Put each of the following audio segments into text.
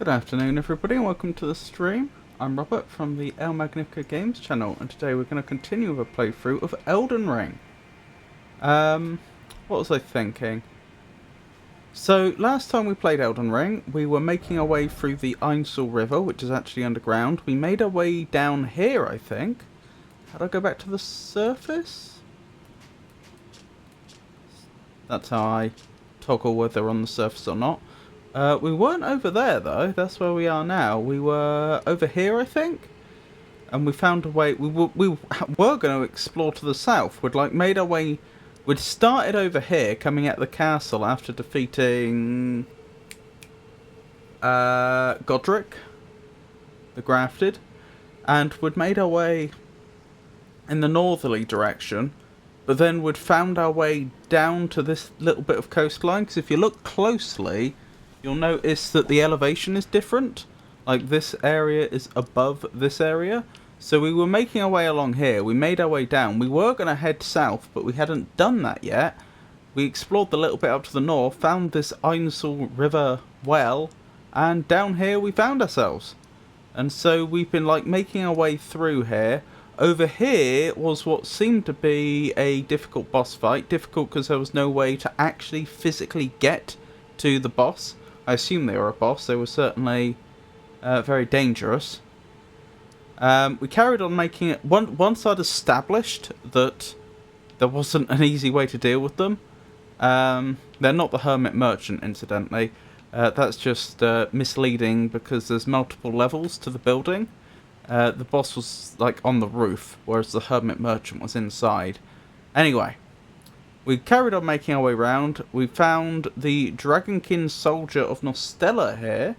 Good afternoon everybody and welcome to the stream. I'm Robert from the El Magnifica Games channel and today we're going to continue with a playthrough of Elden Ring. What was I thinking? So last time we played Elden Ring we were making our way through the Ainsel River, which is actually underground. We made our way down here, I think. How do I go back to the surface? That's how I toggle whether on the surface or not. We weren't over there though, that's where we are now. We were over here, I think, and we found a way. We were going to explore to the south. We'd made our way. We'd started over here, coming at the castle after defeating Godric the Grafted, and we'd made our way in the northerly direction. But then we'd found our way down to this little bit of coastline, because if you look closely, you'll notice that the elevation is different. Like, this area is above this area. So we were making our way along here. We made our way down. We were going to head south, but we hadn't done that yet. We explored the little bit up to the north, found this Ainsel River well, and down here we found ourselves. And so we've been, making our way through here. Over here was what seemed to be a difficult boss fight. Difficult because there was no way to actually physically get to the boss. I assume they were a boss. They were certainly very dangerous. We carried on making it. Once I'd established that there wasn't an easy way to deal with them. They're not the Hermit Merchant, incidentally. That's just misleading because there's multiple levels to the building. The boss was on the roof, whereas the Hermit Merchant was inside. Anyway, we carried on making our way round. We found the Dragonkin Soldier of Nostella here,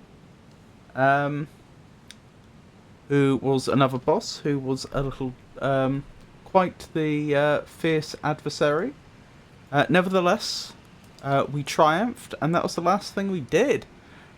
who was another boss, who was a little, quite the fierce adversary. Nevertheless, we triumphed, and that was the last thing we did.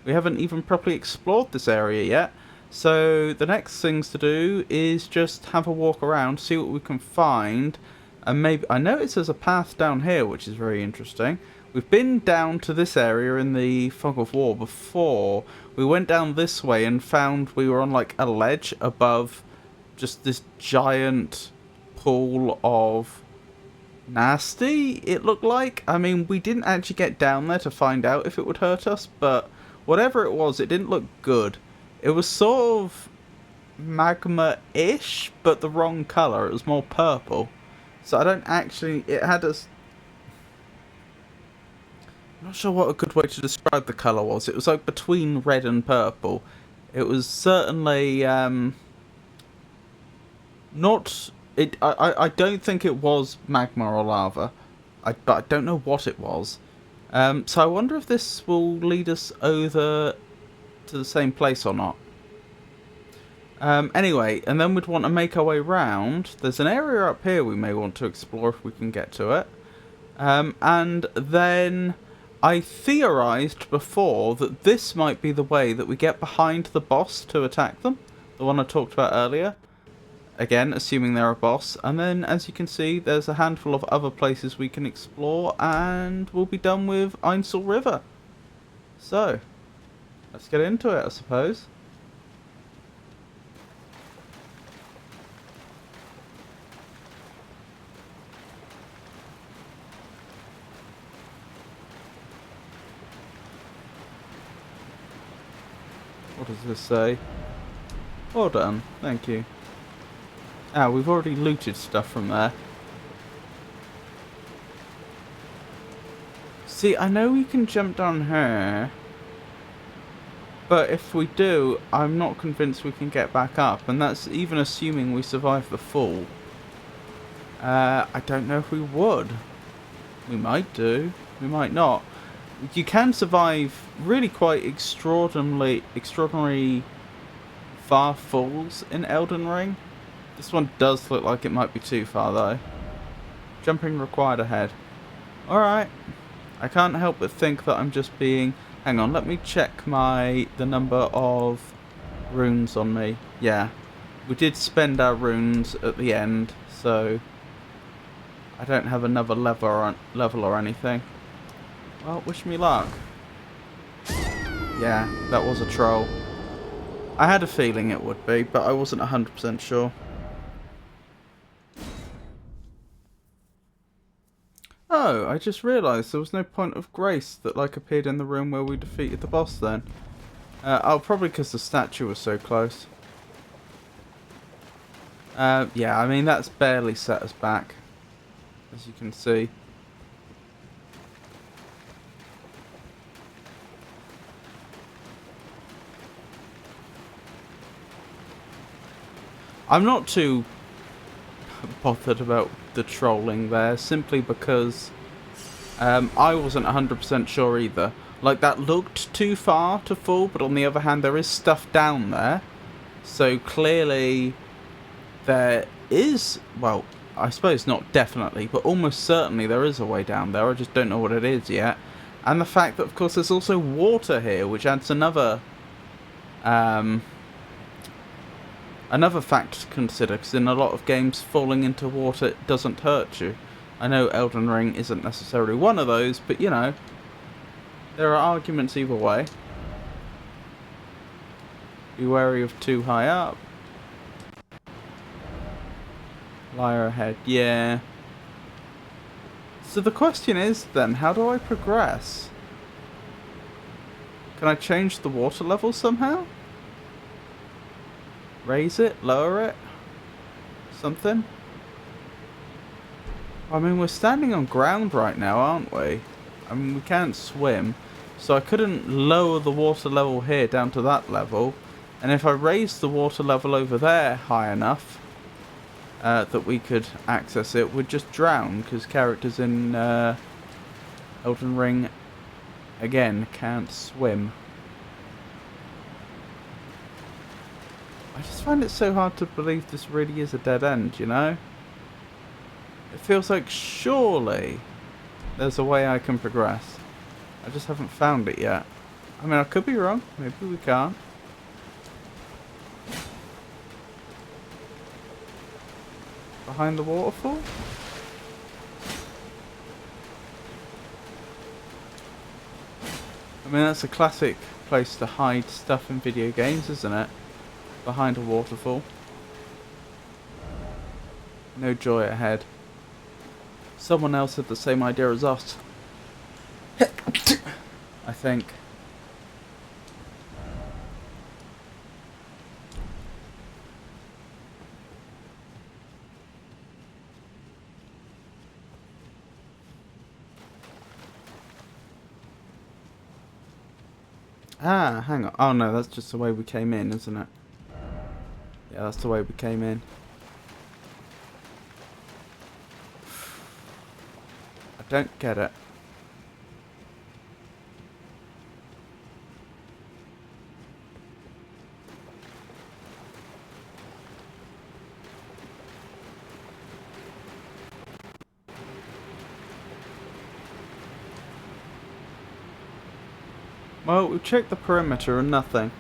We haven't even properly explored this area yet. So the next things to do is just have a walk around, see what we can find, and maybe I notice there's a path down here which is very interesting. We've been down to this area in the Fog of War before. We went down this way and found we were on a ledge above just this giant pool of nasty, it looked like. I mean, we didn't actually get down there to find out if it would hurt us, but whatever it was, it didn't look good. It was sort of magma-ish, but the wrong colour. It was more purple. So I don't actually... It had a... I'm not sure what a good way to describe the colour was. It was between red and purple. It was certainly... not... I don't think it was magma or lava. But I don't know what it was. So I wonder if this will lead us over to the same place or not. Anyway, and then we'd want to make our way round. There's an area up here we may want to explore if we can get to it. And then I theorised before that this might be the way that we get behind the boss to attack them. The one I talked about earlier. Again, assuming they're a boss. And then, as you can see, there's a handful of other places we can explore. And we'll be done with Ainsel River. So, let's get into it, I suppose. What does this say? Well done, thank you. Ah, we've already looted stuff from there. See, I know we can jump down here. But if we do, I'm not convinced we can get back up. And that's even assuming we survive the fall. I don't know if we would. We might do. We might not. You can survive really quite extraordinary far falls in Elden Ring. This one does look like it might be too far though. Jumping required ahead. Alright. I can't help but think that I'm just being... Hang on, let me check the number of runes on me. Yeah, we did spend our runes at the end, so I don't have another level or anything. Well, wish me luck. Yeah, that was a troll. I had a feeling it would be, but I wasn't 100% sure. Oh, I just realised there was no point of grace that like appeared in the room where we defeated the boss then. Oh, probably because the statue was so close. Yeah, I mean, that's barely set us back, as you can see. I'm not too bothered about the trolling there, simply because I wasn't 100% sure either. Like, that looked too far to fall, but on the other hand, there is stuff down there. So clearly there is, well, I suppose not definitely, but almost certainly there is a way down there. I just don't know what it is yet. And the fact that, of course, there's also water here, which adds another fact to consider, because in a lot of games, falling into water doesn't hurt you. I know Elden Ring isn't necessarily one of those, but you know, there are arguments either way. Be wary of too high up. Liar ahead, yeah. So the question is then, how do I progress? Can I change the water level somehow? Raise it? Lower it? Something? I mean, we're standing on ground right now, aren't we? I mean, we can't swim, so I couldn't lower the water level here down to that level. And if I raised the water level over there high enough that we could access it, we'd just drown, because characters in Elden Ring, again, can't swim. I just find it so hard to believe this really is a dead end, you know? It feels like surely there's a way I can progress. I just haven't found it yet. I mean, I could be wrong. Maybe we can't. Behind the waterfall? I mean, that's a classic place to hide stuff in video games, isn't it? Behind a waterfall. No joy ahead. Someone else had the same idea as us. I think. Ah, hang on. Oh no, that's just the way we came in, isn't it? Yeah, that's the way we came in. I don't get it. Well, we've checked the perimeter and nothing.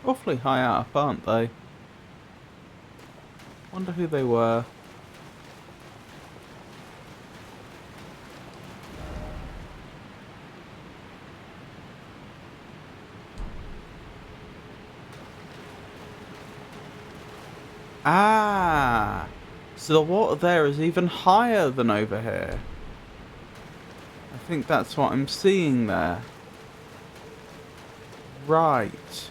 Awfully high up, aren't they? Wonder who they were. Ah! So the water there is even higher than over here. I think that's what I'm seeing there. Right.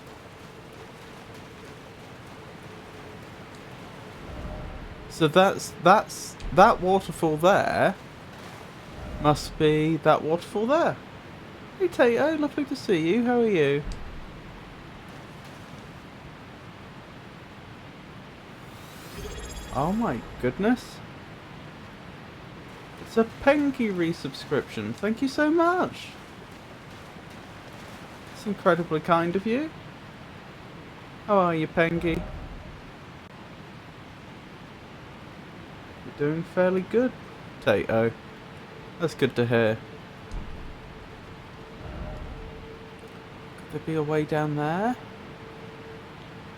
So that waterfall there must be that waterfall there. Hey Tato, lovely to see you. How are you? Oh my goodness. It's a Pengy resubscription. Thank you so much. It's incredibly kind of you. How are you, Pengy? You're doing fairly good, Tato. That's good to hear. Could there be a way down there?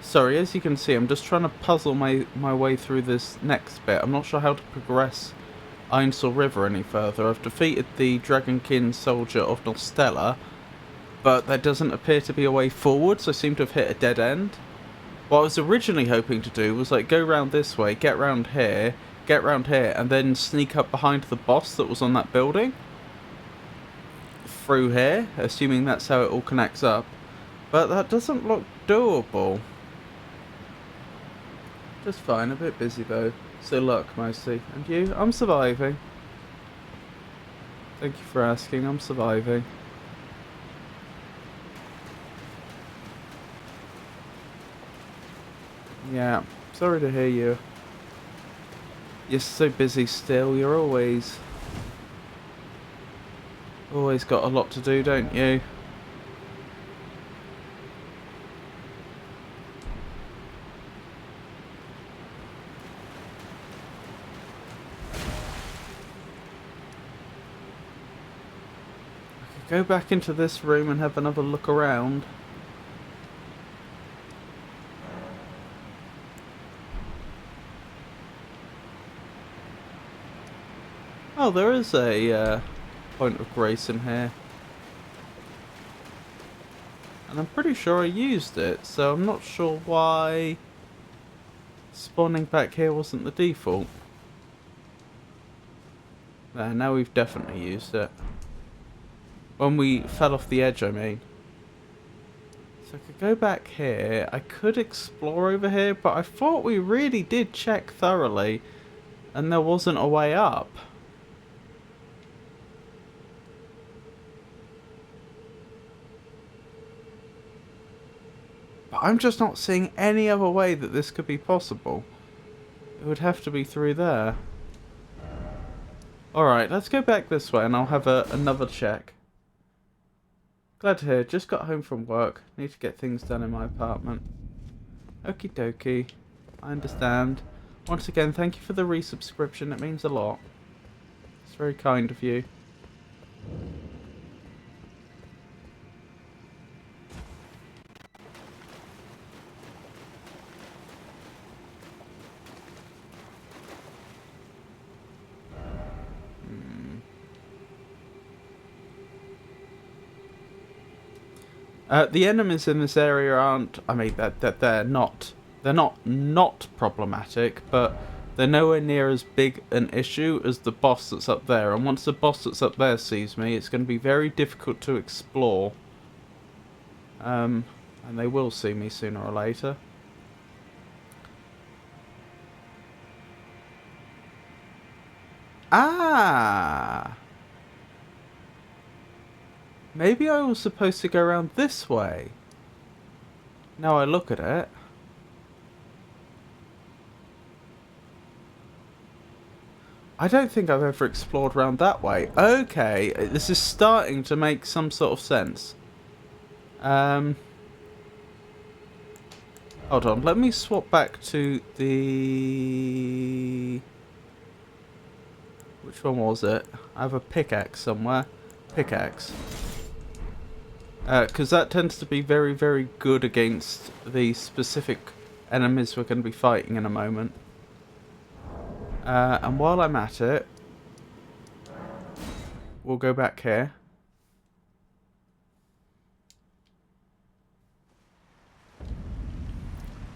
Sorry, as you can see, I'm just trying to puzzle my way through this next bit. I'm not sure how to progress Ainsel River any further. I've defeated the Dragonkin soldier of Nostella, but there doesn't appear to be a way forward, so I seem to have hit a dead end. What I was originally hoping to do was like go round this way, get round here, and then sneak up behind the boss that was on that building. Through here, assuming that's how it all connects up. But that doesn't look doable. Just fine, a bit busy though. So luck mostly. And you? I'm surviving. Thank you for asking, I'm surviving. Yeah, sorry to hear you. You're so busy still, you're always got a lot to do, don't you? I could go back into this room and have another look around. Oh, there is a point of grace in here. And I'm pretty sure I used it, so I'm not sure why spawning back here wasn't the default. There, now we've definitely used it. When we fell off the edge, I mean. So I could go back here. I could explore over here, but I thought we really did check thoroughly, and there wasn't a way up. But I'm just not seeing any other way that this could be possible. It would have to be through there. Alright, let's go back this way and I'll have another check. Glad to hear, just got home from work. Need to get things done in my apartment. Okie dokie. I understand. Once again, thank you for the resubscription, it means a lot. It's very kind of you. The enemies in this area aren't, I mean, they're not problematic, but they're nowhere near as big an issue as the boss that's up there. And once the boss that's up there sees me, it's going to be very difficult to explore. And they will see me sooner or later. Ah! Maybe I was supposed to go around this way. Now I look at it. I don't think I've ever explored around that way. Okay, this is starting to make some sort of sense. Hold on, let me swap back to the... Which one was it? I have a pickaxe somewhere. Pickaxe. Because that tends to be very, very good against the specific enemies we're going to be fighting in a moment. And while I'm at it, we'll go back here.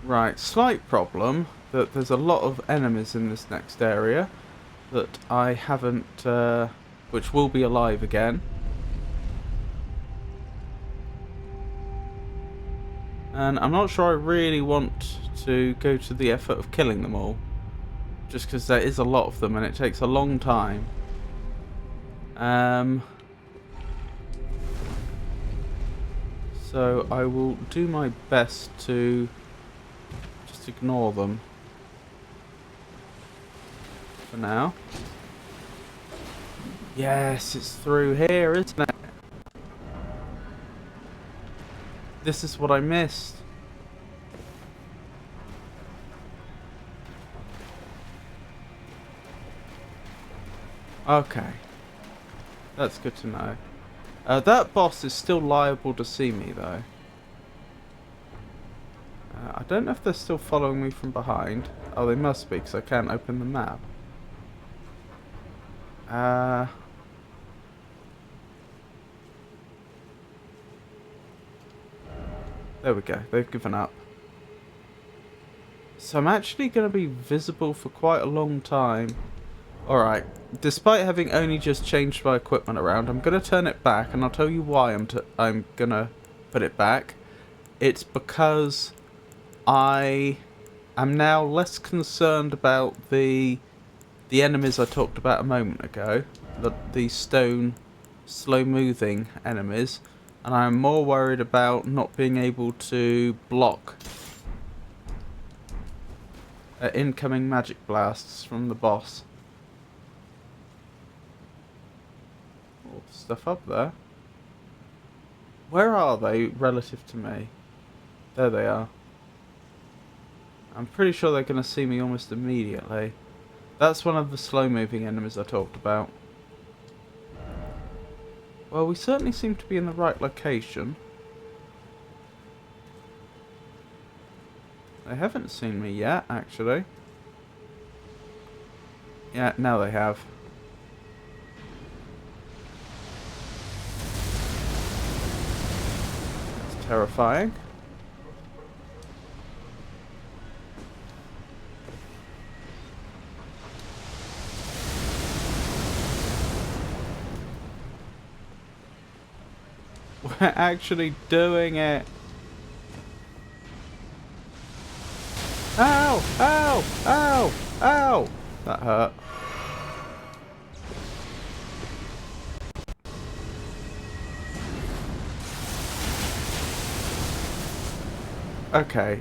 Right, slight problem that there's a lot of enemies in this next area that I haven't, which will be alive again. And I'm not sure I really want to go to the effort of killing them all. Just because there is a lot of them and it takes a long time. So I will do my best to just ignore them. For now. Yes, it's through here, isn't it? This is what I missed. Okay. That's good to know. That boss is still liable to see me, though. I don't know if they're still following me from behind. Oh, they must be, because I can't open the map. There we go. They've given up. So I'm actually going to be visible for quite a long time. Alright. Despite having only just changed my equipment around, I'm going to turn it back, and I'll tell you why I'm going to put it back. It's because I am now less concerned about the enemies I talked about a moment ago. The stone, slow-moving enemies. And I'm more worried about not being able to block incoming magic blasts from the boss. Oh, stuff up there. Where are they relative to me? There they are. I'm pretty sure they're going to see me almost immediately. That's one of the slow-moving enemies I talked about. Well, we certainly seem to be in the right location. They haven't seen me yet, actually. Yeah, now they have. It's terrifying. We're actually doing it. Ow! Ow! Ow! Ow! That hurt. Okay.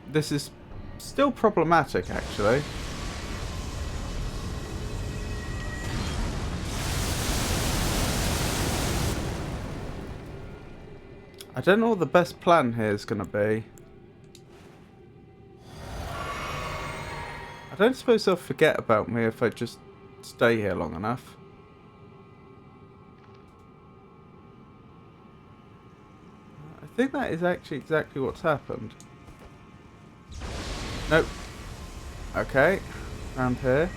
This is still problematic, actually. I don't know what the best plan here is going to be. I don't suppose they'll forget about me if I just stay here long enough. I think that is actually exactly what's happened. Nope. Okay. Around here.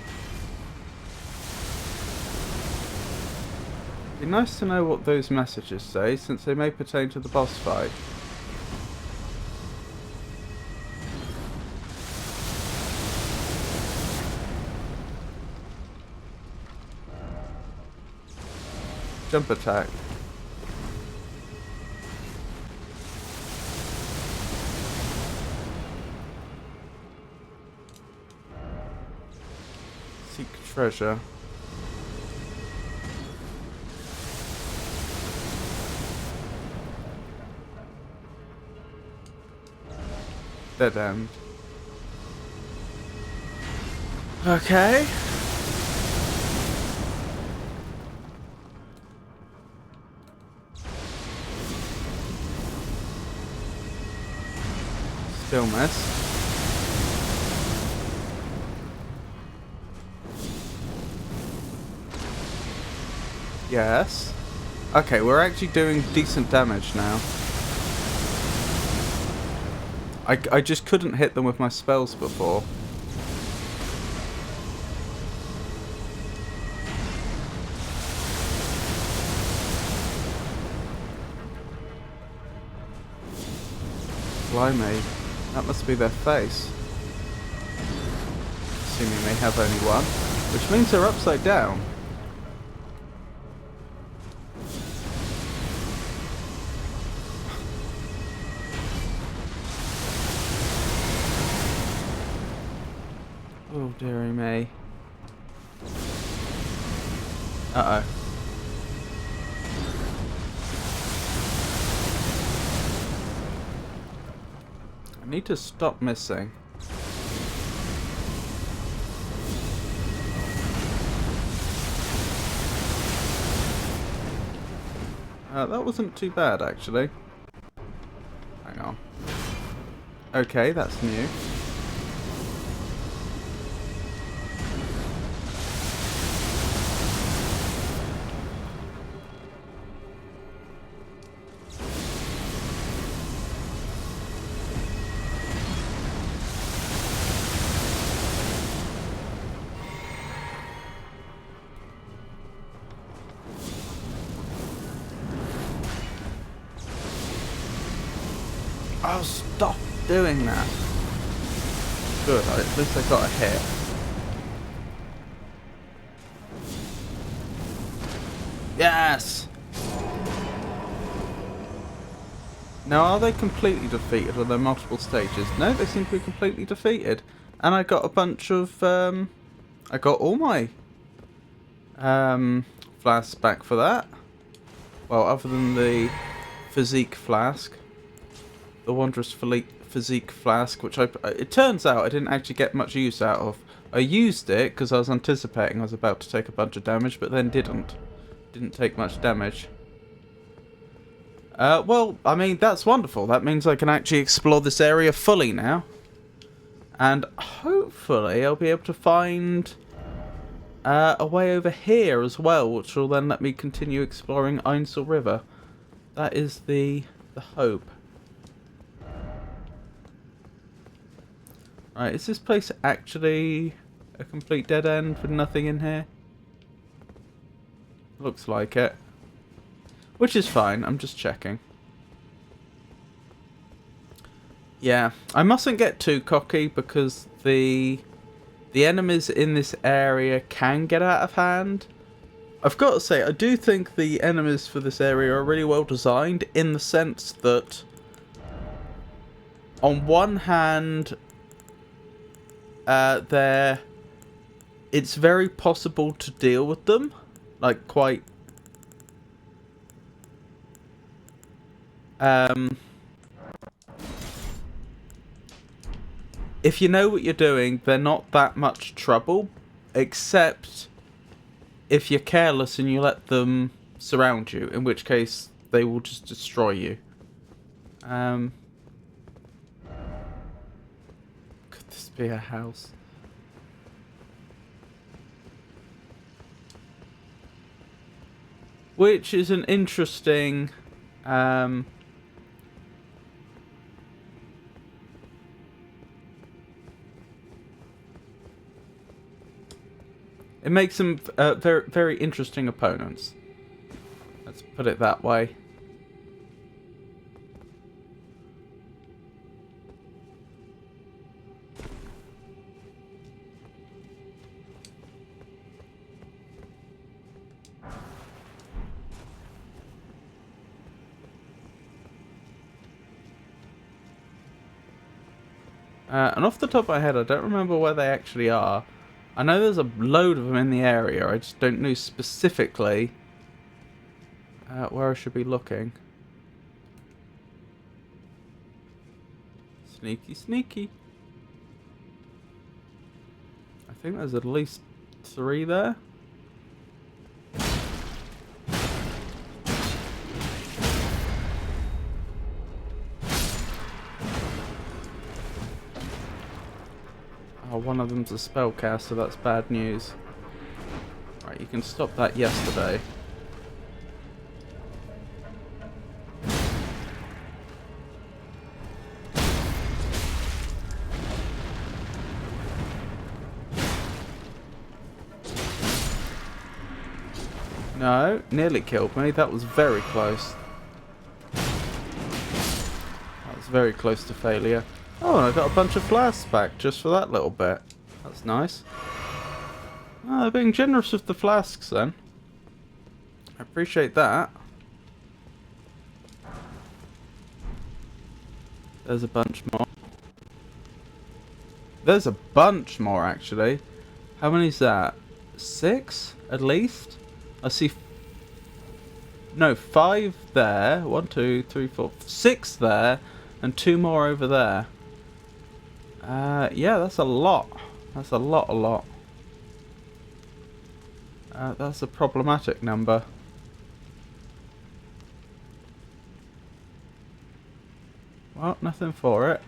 It'd be nice to know what those messages say, since they may pertain to the boss fight. Jump attack. Seek treasure. Dead end. Okay. Still miss. Yes. Okay, we're actually doing decent damage now. I just couldn't hit them with my spells before. Blimey. That must be their face. Assuming they have only one. Which means they're upside down. Oh, dearie me. Uh-oh. I need to stop missing. That wasn't too bad, actually. Hang on. Okay, that's new. Oh, stop doing that. Good, at least I got a hit. Yes! Now, are they completely defeated? Are there multiple stages? No, they seem to be completely defeated. And I got a bunch of, I got all my, flasks back for that. Well, other than the physique flask. The wondrous physique flask, which it turns out I didn't actually get much use out of. I used it because I was anticipating I was about to take a bunch of damage, but then didn't. Didn't take much damage. Well, I mean, that's wonderful. That means I can actually explore this area fully now. And hopefully I'll be able to find a way over here as well, which will then let me continue exploring Ainsel River. That is the hope. Right, is this place actually a complete dead end with nothing in here? Looks like it. Which is fine, I'm just checking. Yeah, I mustn't get too cocky because the enemies in this area can get out of hand. I've got to say, I do think the enemies for this area are really well designed in the sense that on one hand, it's very possible to deal with them, like quite if you know what you're doing, they're not that much trouble, except if you're careless and you let them surround you, in which case they will just destroy you. Could this be a house? Which is an interesting it makes them very, very interesting opponents. Let's put it that way. And off the top of my head, I don't remember where they actually are. I know there's a load of them in the area. I just don't know specifically where I should be looking. Sneaky, sneaky. I think there's at least 3 there. Oh, one of them's a spellcaster, that's bad news. Right, you can stop that yesterday. No, nearly killed me. That was very close. That was very close to failure. Oh, and I got a bunch of flasks back just for that little bit. That's nice. Oh, they're being generous with the flasks then. I appreciate that. There's a bunch more. There's a bunch more actually. How many's that? 6 at least? I see. No, 5 there. 1, 2, 3, 4, 6 there, and 2 more over there. Yeah, that's a lot. That's a lot. That's a problematic number. Well, nothing for it.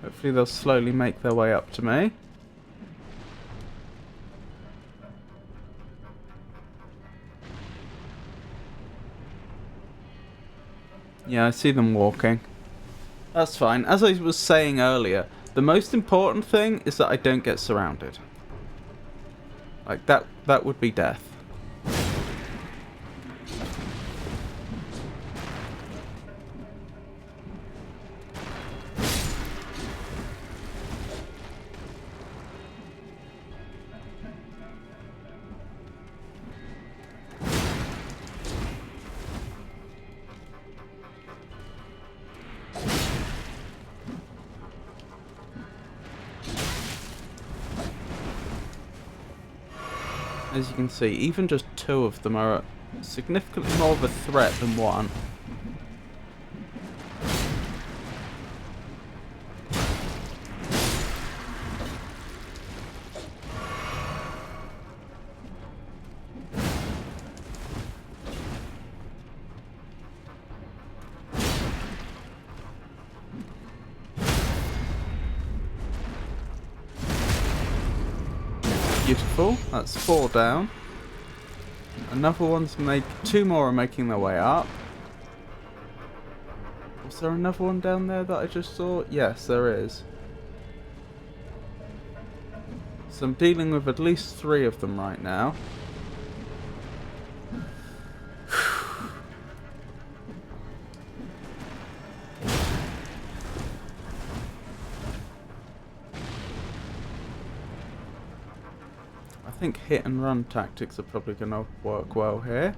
Hopefully they'll slowly make their way up to me. Yeah, I see them walking. That's fine. As I was saying earlier, the most important thing is that I don't get surrounded. Like, that would be death. As you can see, even just 2 of them are significantly more of a threat than 1. Beautiful. That's 4 down. Another one's made. 2 more are making their way up. Was there another one down there that I just saw? Yes, there is. So I'm dealing with at least 3 of them right now. I think hit and run tactics are probably going to work well here.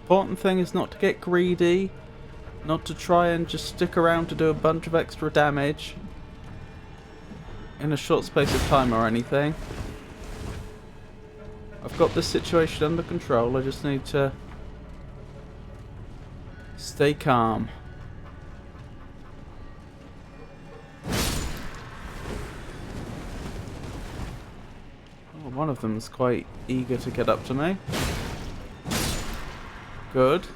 Important thing is not to get greedy, not to try and just stick around to do a bunch of extra damage in a short space of time or anything. I've got this situation under control, I just need to stay calm. Oh, one of them's quite eager to get up to me. Good,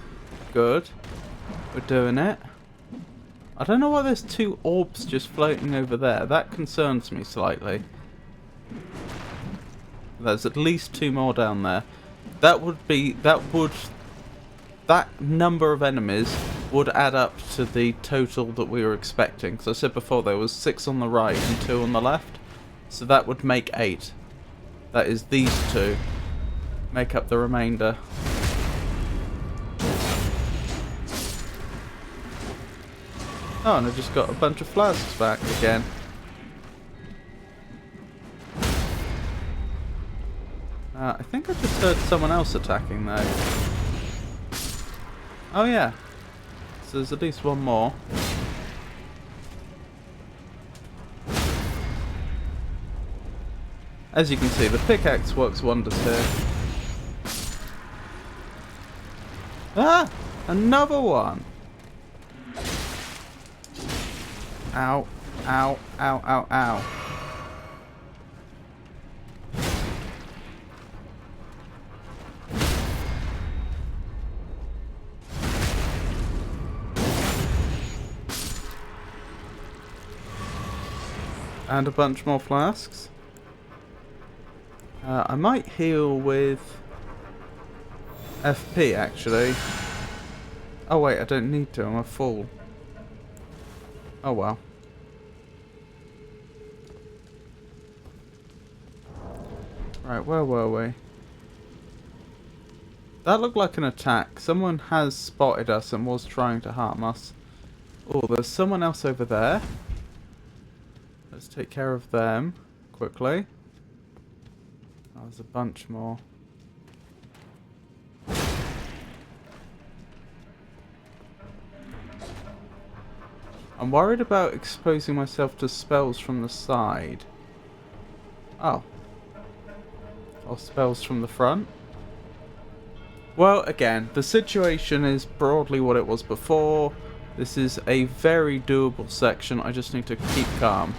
good. We're doing it. I don't know why there's 2 orbs just floating over there. That concerns me slightly. There's at least 2 more down there. That number of enemies would add up to the total that we were expecting. Because I said before there was 6 on the right and 2 on the left. So that would make 8. That is these 2. Make up the remainder. Oh, and I just got a bunch of flasks back again. I think I just heard someone else attacking though. Oh yeah. So there's at least 1 more. As you can see, the pickaxe works wonders here. Ah! Another one! Ow, ow, ow, ow, ow. And a bunch more flasks. I might heal with FP actually. Oh wait, I don't need to, I'm a fool. Oh well. Right, where were we? That looked like an attack. Someone has spotted us and was trying to harm us. Oh, there's someone else over there. Let's take care of them quickly. Oh, there's a bunch more. I'm worried about exposing myself to spells from the side. Oh. Or spells from the front. Well, again, the situation is broadly what it was before. This is a very doable section. I just need to keep calm.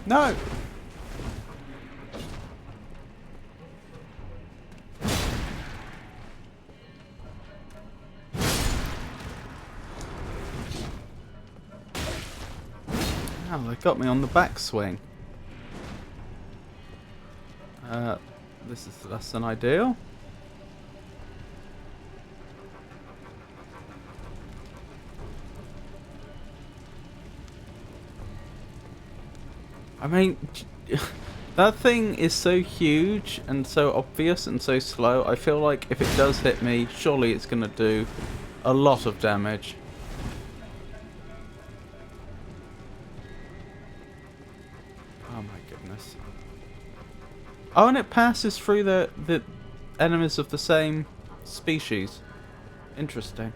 No! Oh, they got me on the backswing. This is less than ideal. I mean, that thing is so huge and so obvious and so slow. I feel like if it does hit me, surely it's going to do a lot of damage. Oh my goodness. Oh, and it passes through the enemies of the same species. Interesting.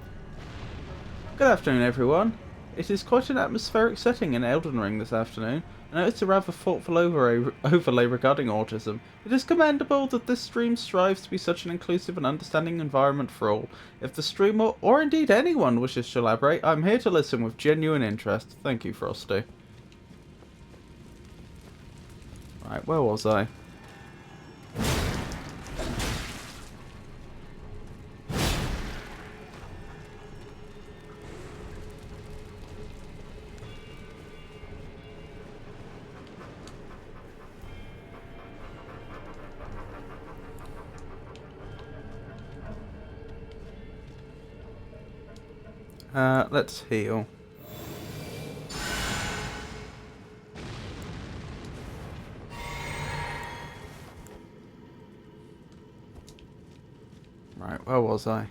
Good afternoon, everyone. It is quite an atmospheric setting in Elden Ring this afternoon. I noticed a rather thoughtful overlay regarding autism. It is commendable that this stream strives to be such an inclusive and understanding environment for all. If the streamer, or indeed anyone, wishes to elaborate, I'm here to listen with genuine interest. Thank you, Frosty. Right, where was I? Let's heal. Right, where was I?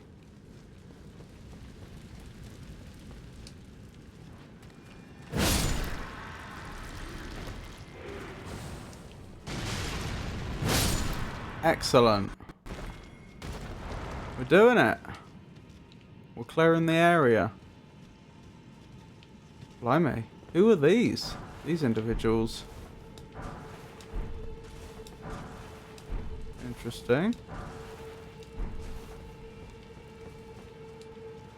Excellent. We're doing it. We're clearing the area. Blimey. Who are these? These individuals. Interesting.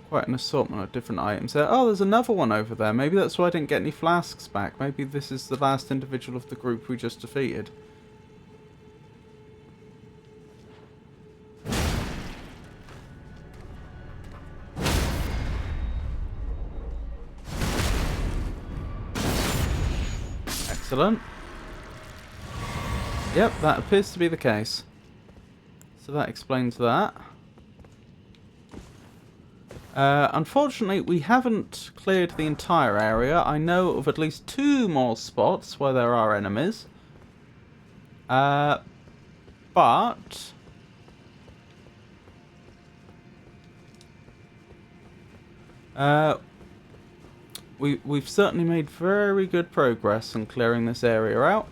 Quite an assortment of different items there. Oh, there's another one over there. Maybe that's why I didn't get any flasks back. Maybe this is the last individual of the group we just defeated. Excellent. Yep, that appears to be the case. So that explains that. Unfortunately, we haven't cleared the entire area. I know of at least 2 more spots where there are enemies. But we've certainly made very good progress in clearing this area out.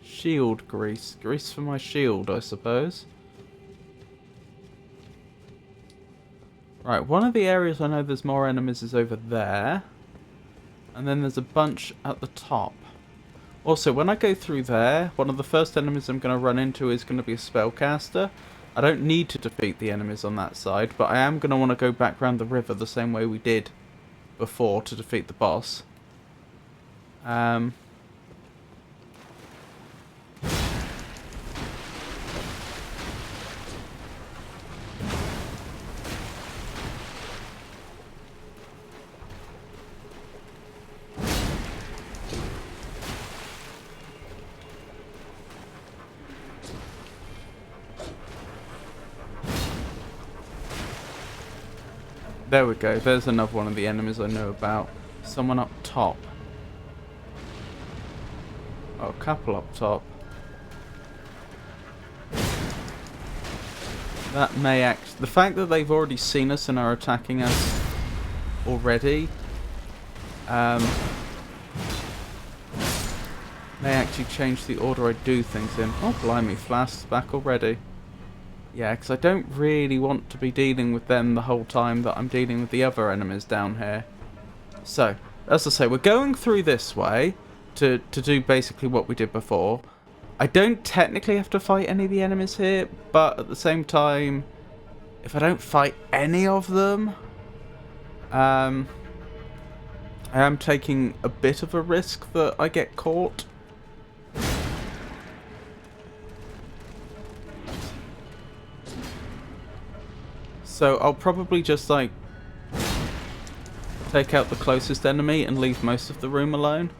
Shield grease. Grease for my shield, I suppose. Right, one of the areas I know there's more enemies is over there. And then there's a bunch at the top. Also, when I go through there, one of the first enemies I'm going to run into is going to be a spellcaster. I don't need to defeat the enemies on that side, but I am going to want to go back around the river the same way we did before to defeat the boss. There we go, there's another one of the enemies I know about. Someone up top. Oh, a couple up top. That may act... The fact that they've already seen us and are attacking us already may actually change the order I do things in. Oh, blimey, Flask's back already. Yeah, because I don't really want to be dealing with them the whole time that I'm dealing with the other enemies down here. So, as I say, we're going through this way to do basically what we did before. I don't technically have to fight any of the enemies here, but at the same time, if I don't fight any of them, I am taking a bit of a risk that I get caught. So I'll probably just, like, take out the closest enemy and leave most of the room alone.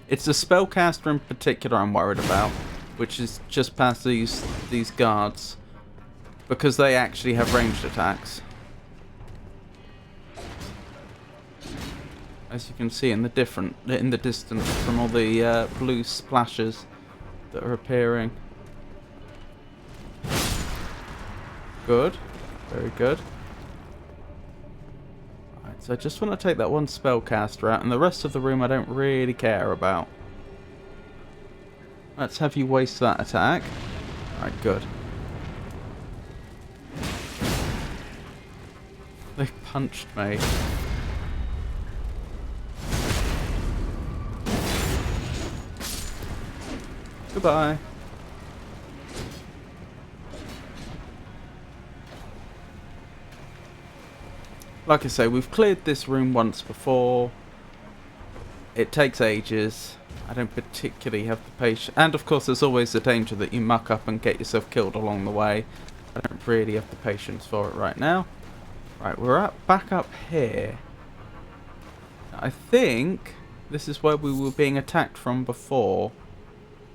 It's the spellcaster in particular I'm worried about, which is just past these guards, because they actually have ranged attacks. As you can see in the distance from all the blue splashes that are appearing. Good, very good. Alright, so I just want to take that one spellcaster out, and the rest of the room I don't really care about. Let's have you waste that attack. Alright, good. They punched me. Goodbye. Like I say, we've cleared this room once before. It takes ages. I don't particularly have the patience. And of course there's always the danger that you muck up and get yourself killed along the way. I don't really have the patience for it right now. Right, we're back up here. I think this is where we were being attacked from before.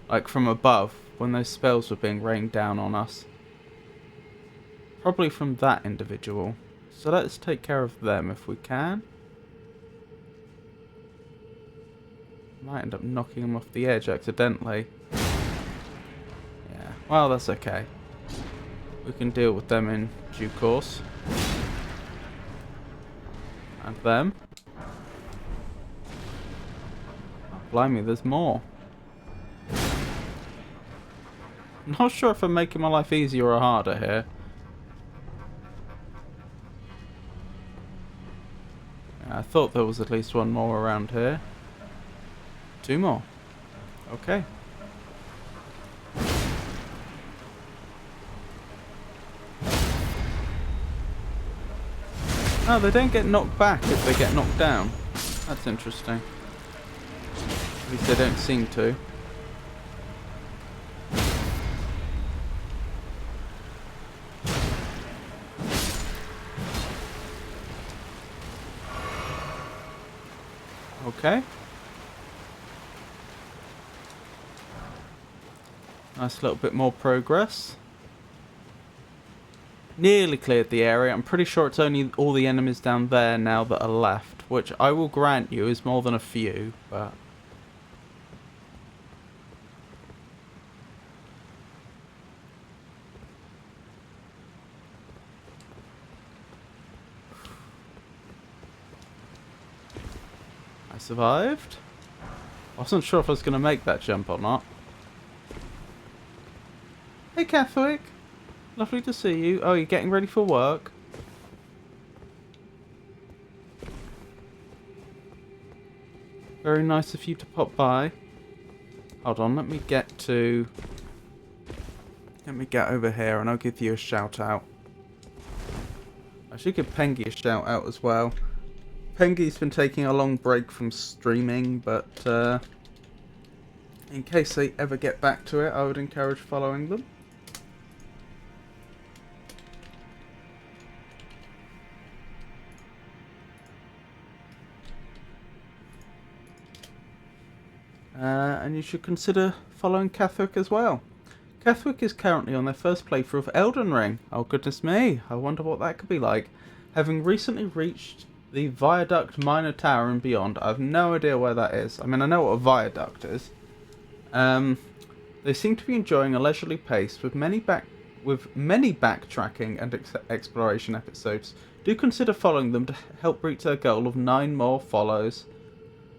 Like from above, when those spells were being rained down on us. Probably from that individual. So let's take care of them if we can. Might end up knocking them off the edge accidentally. Yeah, well that's okay. We can deal with them in due course. And them. Oh, blimey, there's more. Not sure if I'm making my life easier or harder here. Yeah, I thought there was at least one more around here. Two more. Okay. Oh, they don't get knocked back if they get knocked down. That's interesting. At least they don't seem to. Okay. Nice little bit more progress. Nearly cleared the area. I'm pretty sure it's only all the enemies down there now that are left, which I will grant you is more than a few, but... I survived. I wasn't sure if I was going to make that jump or not. Hey Catholic, lovely to see you. Oh, you're getting ready for work? Very nice of you to pop by. Hold on, let me get over here and I'll give you a shout out. I should give Pengy a shout out as well. Pengy's been taking a long break from streaming, but in case they ever get back to it, I would encourage following them. And you should consider following Catholic as well. Catholic is currently on their first playthrough of Elden Ring. Oh goodness me, I wonder what that could be like. Having recently reached the Viaduct Minor Tower and beyond. I have no idea where that is. I mean, I know what a viaduct is. They seem to be enjoying a leisurely pace with many backtracking and exploration episodes. Do consider following them to help reach their goal of 9 more follows.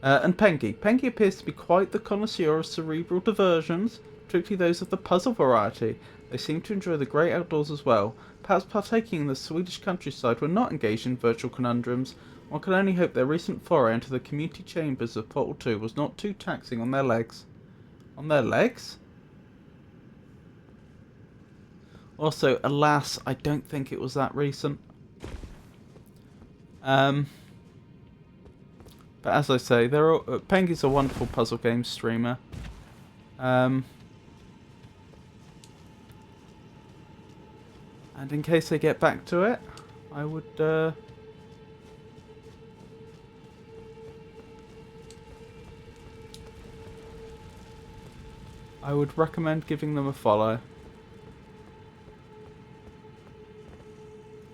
And Pengy. Pengy appears to be quite the connoisseur of cerebral diversions, particularly those of the puzzle variety. They seem to enjoy the great outdoors as well. Perhaps partaking in the Swedish countryside were not engaged in virtual conundrums. One can only hope their recent foray into the community chambers of Portal 2 was not too taxing on their legs. On their legs? Also, alas, I don't think it was that recent. But as I say, Pengy's a wonderful puzzle game streamer. And in case they get back to it, I would I would recommend giving them a follow.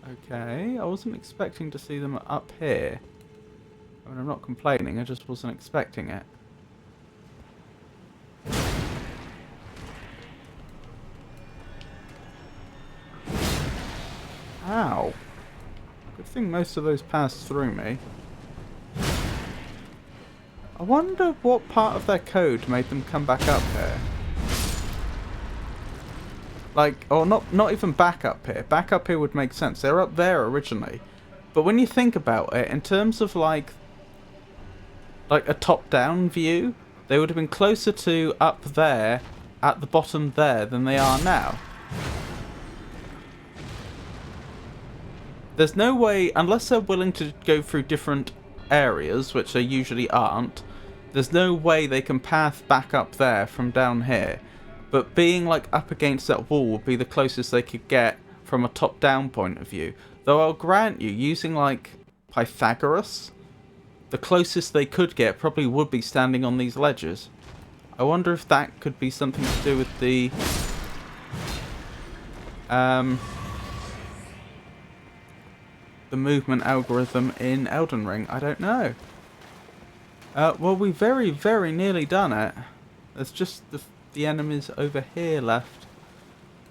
Okay, I wasn't expecting to see them up here. I mean, I'm not complaining, I just wasn't expecting it. Ow. Good thing most of those passed through me. I wonder what part of their code made them come back up here. Like, or not even back up here. Back up here would make sense. They're up there originally. But when you think about it, in terms of like a top-down view, they would have been closer to up there, at the bottom there, than they are now. There's no way, unless they're willing to go through different areas, which they usually aren't, there's no way they can path back up there from down here. But being like up against that wall would be the closest they could get from a top-down point of view. Though I'll grant you, using like Pythagoras, the closest they could get probably would be standing on these ledges. I wonder if that could be something to do with the movement algorithm in Elden Ring. I don't know. Well, we very, very nearly done it. There's just the enemies over here left.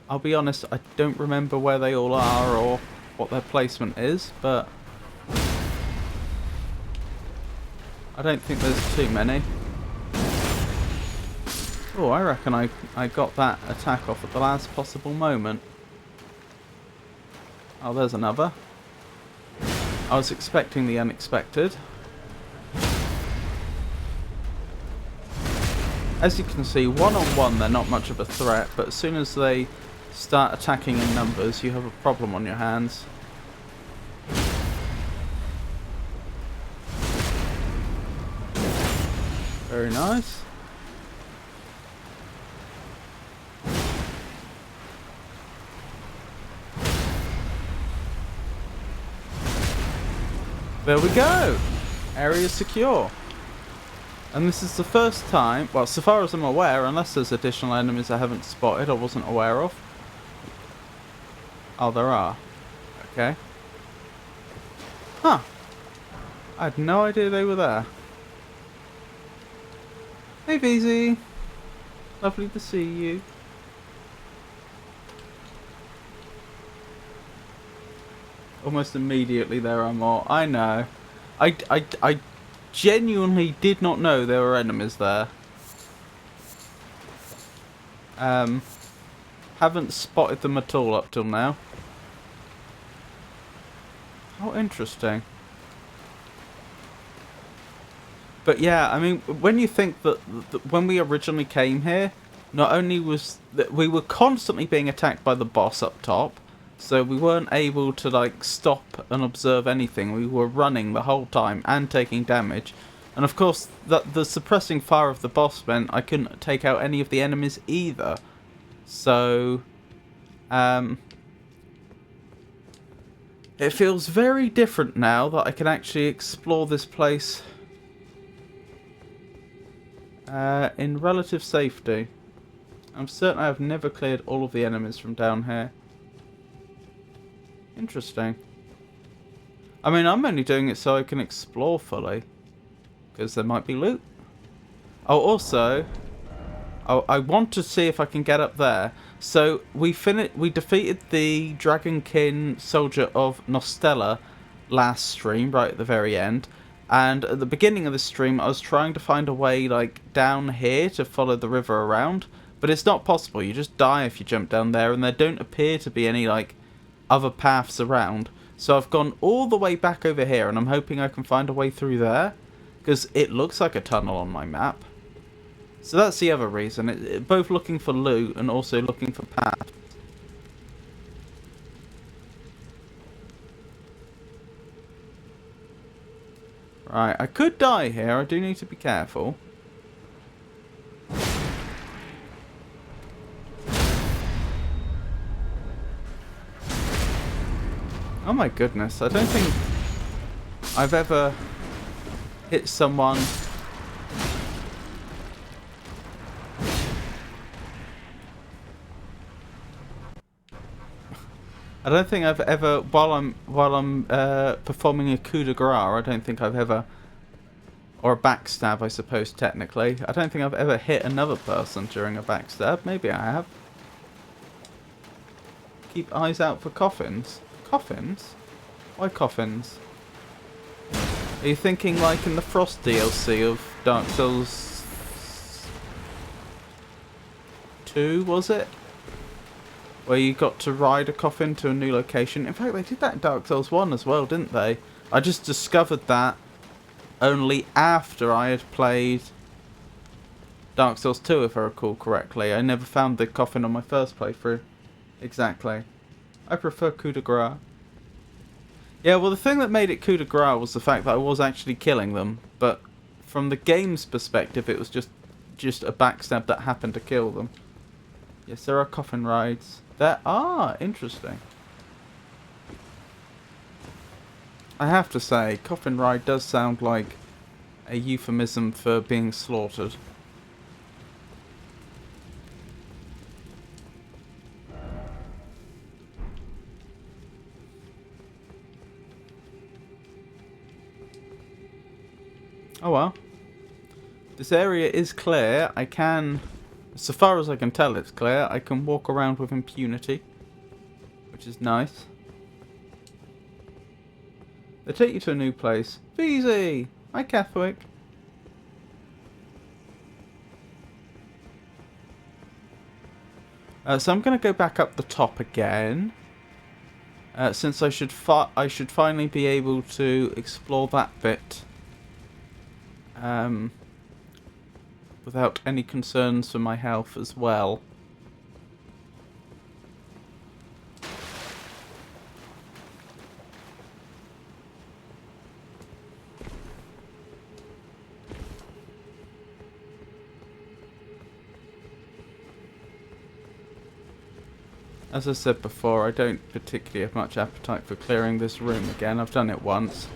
I'll be honest, I don't remember where they all are or what their placement is, but I don't think there's too many. Oh, I reckon I got that attack off at the last possible moment. Oh, there's another. I was expecting the unexpected. As you can see, one-on-one they're not much of a threat, but as soon as they start attacking in numbers, you have a problem on your hands. Very nice. There we go! Area secure. And this is the first time, well, so far as I'm aware, unless there's additional enemies I haven't spotted or wasn't aware of. Oh, there are. Okay. Huh. I had no idea they were there. Hey, VZ. Lovely to see you. Almost immediately there are more. I know. I genuinely did not know there were enemies there. Haven't spotted them at all up till now. How interesting. But yeah, I mean, when you think that when we originally came here, not only was that we were constantly being attacked by the boss up top, so we weren't able to like stop and observe anything. We were running the whole time and taking damage. And of course, the suppressing fire of the boss meant I couldn't take out any of the enemies either. So, it feels very different now that I can actually explore this place in relative safety. I'm certain I have never cleared all of the enemies from down here. Interesting. I mean, I'm only doing it so I can explore fully, because there might be loot. Oh, also, I want to see if I can get up there. So we defeated the Dragonkin soldier of Nostella last stream, right at the very end. And at the beginning of the stream, I was trying to find a way like down here to follow the river around, but it's not possible. You just die if you jump down there, and there don't appear to be any like other paths around. So I've gone all the way back over here, and I'm hoping I can find a way through there, because it looks like a tunnel on my map. So that's the other reason. Both looking for loot and also looking for paths. Right, I could die here. I do need to be careful. Oh my goodness, I don't think I've ever hit someone I don't think I've ever, while I'm performing a coup de grace, I don't think I've ever, or a backstab, I suppose technically. I don't think I've ever hit another person during a backstab. Maybe I have. Keep eyes out for coffins. Coffins? Why coffins? Are you thinking like in the Frost DLC of Dark Souls 2, was it? Where you got to ride a coffin to a new location. In fact, they did that in Dark Souls 1 as well, didn't they? I just discovered that only after I had played Dark Souls 2, if I recall correctly. I never found the coffin on my first playthrough. Exactly. I prefer coup de grace. Yeah, well, the thing that made it coup de grace was the fact that I was actually killing them. But from the game's perspective, it was just a backstab that happened to kill them. Yes, there are coffin rides. There are. Interesting. I have to say, coffin ride does sound like a euphemism for being slaughtered. Oh well. This area is clear. I can, so far as I can tell it's clear, I can walk around with impunity. Which is nice. They take you to a new place. Feezy! Hi, Catholic. So I'm going to go back up the top again. Since I should finally be able to explore that bit. Without any concerns for my health as well. As I said before, I don't particularly have much appetite for clearing this room again. I've done it once.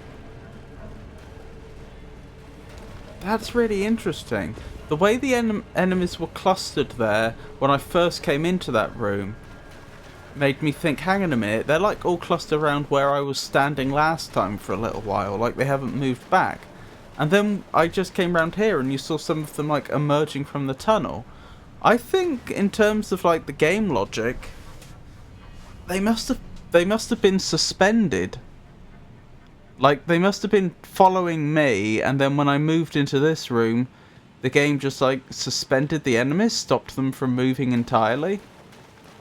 That's really interesting. The way the enemies were clustered there when I first came into that room made me think, hang on a minute, they're like all clustered around where I was standing last time for a little while, like they haven't moved back. And then I just came around here and you saw some of them like emerging from the tunnel. I think in terms of like the game logic, they must have been suspended. Like, they must have been following me, and then when I moved into this room, the game just, like, suspended the enemies, stopped them from moving entirely.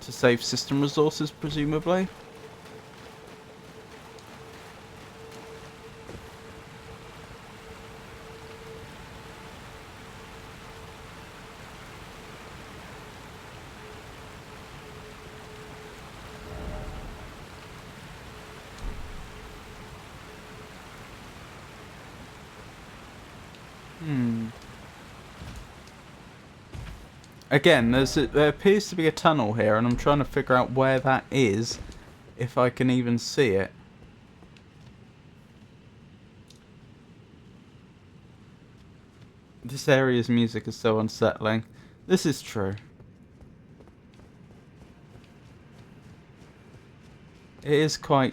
To save system resources, presumably. Again, there appears to be a tunnel here, and I'm trying to figure out where that is, if I can even see it. This area's music is so unsettling. This is true. It is quite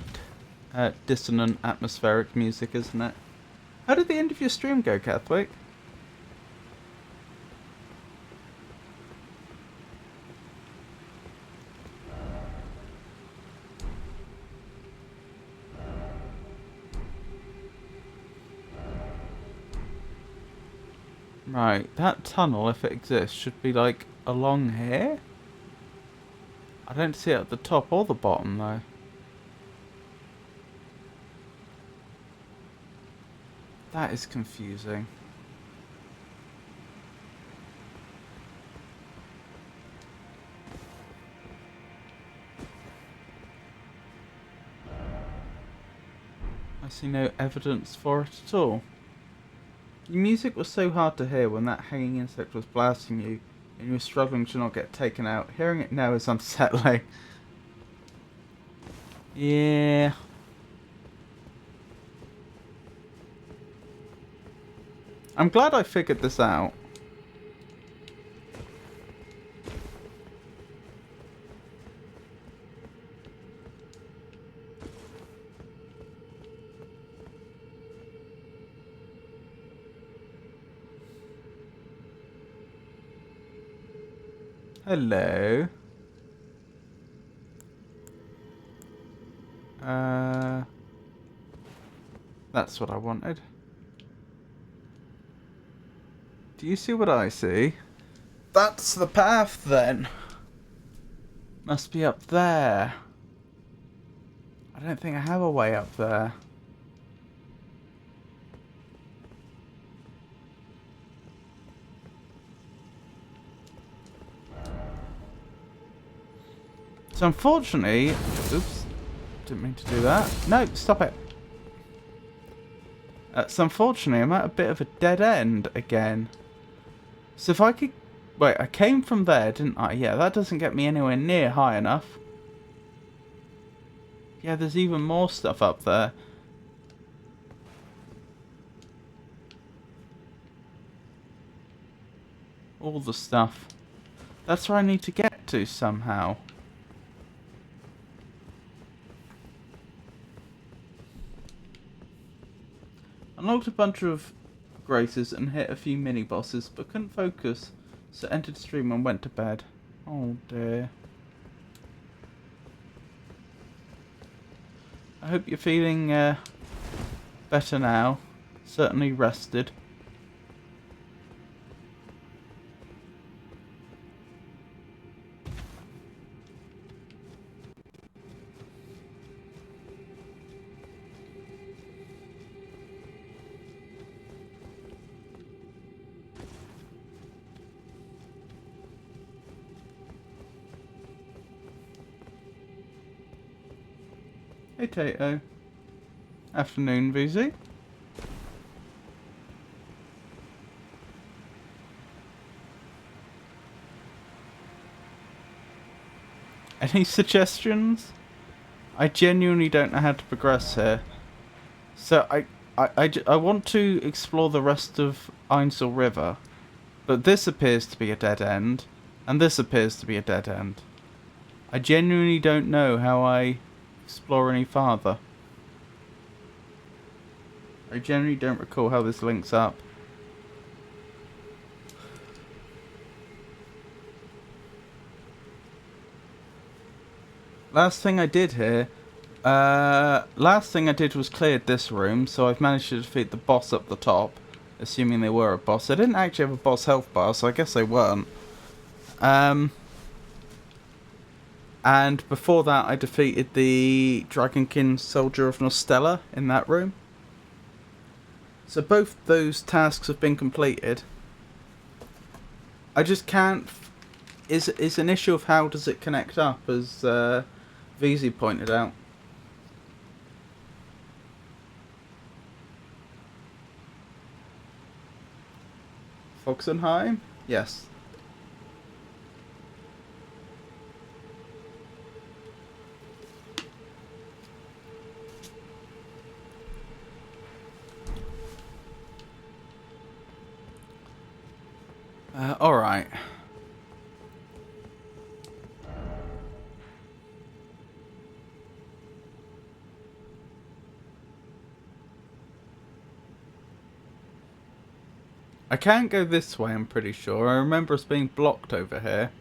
dissonant, atmospheric music, isn't it? How did the end of your stream go, Catholic? Right, that tunnel, if it exists, should be like along here? I don't see it at the top or the bottom though. That is confusing. I see no evidence for it at all. Your music was so hard to hear when that hanging insect was blasting you, and you were struggling to not get taken out. Hearing it now is unsettling. Yeah. I'm glad I figured this out. Hello. That's what I wanted. Do you see what I see? That's the path then. Must be up there. I don't think I have a way up there. So unfortunately... Oops. Didn't mean to do that. No, stop it. So unfortunately, I'm at a bit of a dead end again. So if I could... Wait, I came from there, didn't I? Yeah, that doesn't get me anywhere near high enough. Yeah, there's even more stuff up there. All the stuff. That's where I need to get to somehow. Unlocked a bunch of graces and hit a few mini-bosses, but couldn't focus, so entered stream and went to bed. Oh dear. I hope you're feeling better now. Certainly rested. Hey Tato. Afternoon, VZ. Any suggestions? I genuinely don't know how to progress here. So I want to explore the rest of Ainsel River, but this appears to be a dead end, and this appears to be a dead end. I genuinely don't know how I explore any farther. I genuinely don't recall how this links up. Last thing I did here, was cleared this room, so I've managed to defeat the boss up the top, assuming they were a boss. I didn't actually have a boss health bar, so I guess they weren't. And before that, I defeated the Dragonkin Soldier of Nostella in that room. So both those tasks have been completed. I just can't... Is an issue of how does it connect up, as VZ pointed out. Foxenheim? Yes. Alright. I can't go this way, I'm pretty sure. I remember us being blocked over here.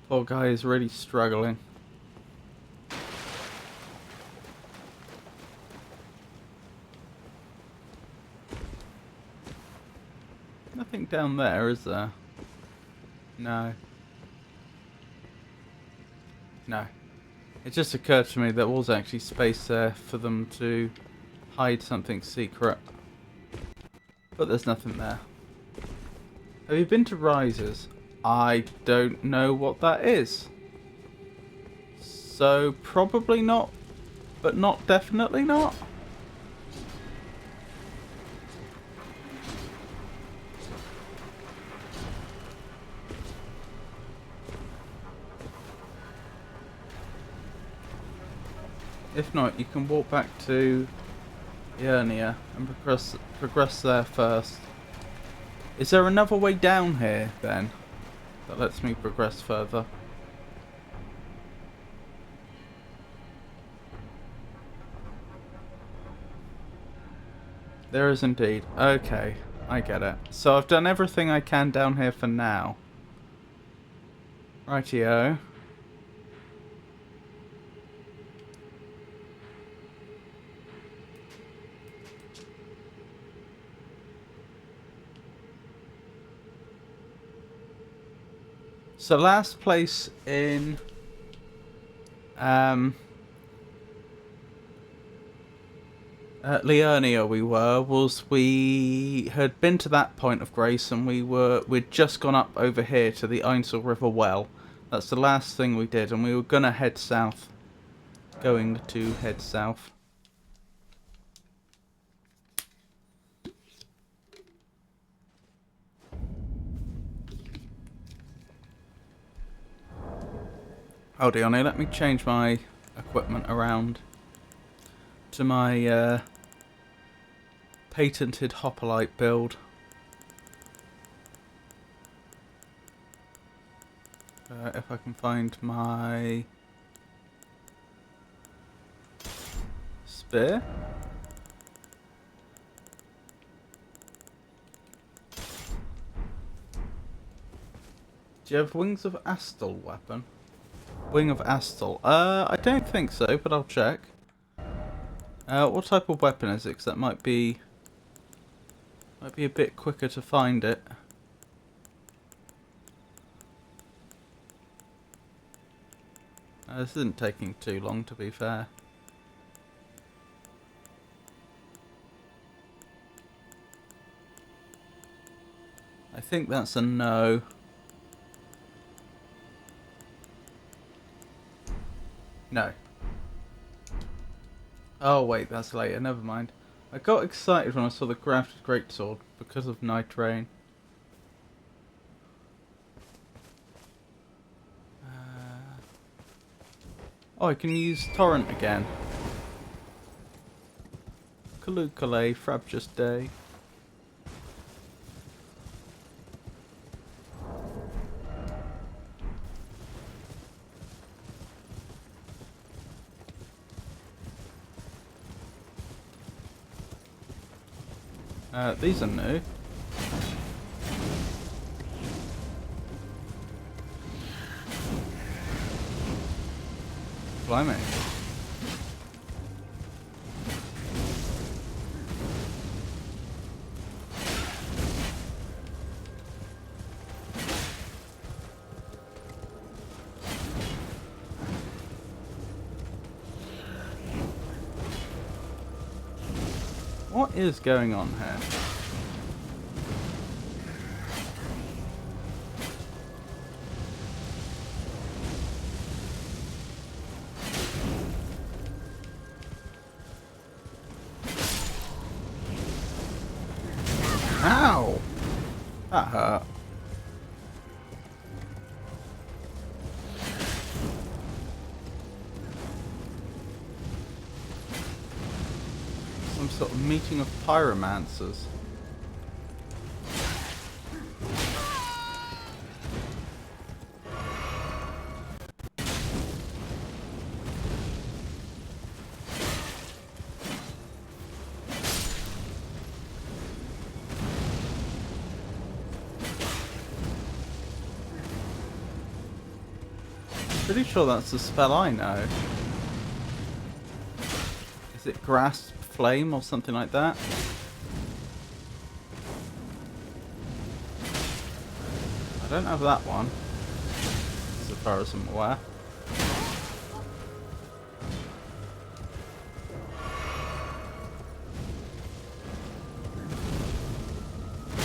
Poor guy is really struggling. Nothing down there, is there? No. No. It just occurred to me there was actually space there for them to hide something secret. But there's nothing there. Have you been to Rises? I don't know what that is. So probably not, but not definitely not. If not, you can walk back to Earnia and progress there first. Is there another way down here, then, that lets me progress further? There is indeed. Okay, I get it. So I've done everything I can down here for now. Rightio. So last place in Liurnia we had been to that point of grace, and we'd just gone up over here to the Ainsel River well. That's the last thing we did, and we were gonna head south. Going to head south. Hold on, let me change my equipment around to my patented hoplite build. If I can find my spear. Do you have Wings of Astal weapon? Wing of Astal. I don't think so, but I'll check. What type of weapon is it? 'Cause that might be a bit quicker to find it. This isn't taking too long, to be fair. I think that's a no. No. Oh wait, that's later, never mind. I got excited when I saw the grafted greatsword because of Night Rain. Oh, I can use Torrent again. Kalukale, Frabjous Day. These are new. Blimey. What is going on here? Ow! That hurt. Some sort of meeting of pyromancers. Pretty sure that's the spell I know. Is it Grasp Flame or something like that? I don't have that one, as far as I'm aware.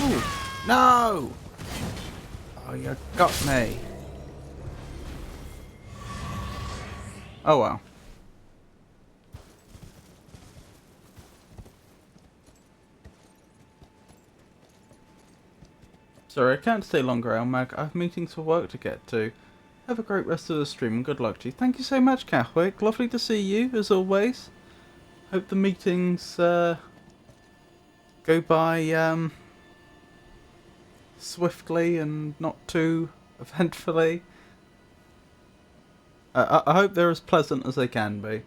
Ooh, no! Oh, you got me. Oh well. Sorry, I can't stay longer, Elmag. I have meetings for work to get to. Have a great rest of the stream and good luck to you. Thank you so much, Cathwick. Lovely to see you, as always. Hope the meetings go by swiftly and not too eventfully. I hope they're as pleasant as they can be.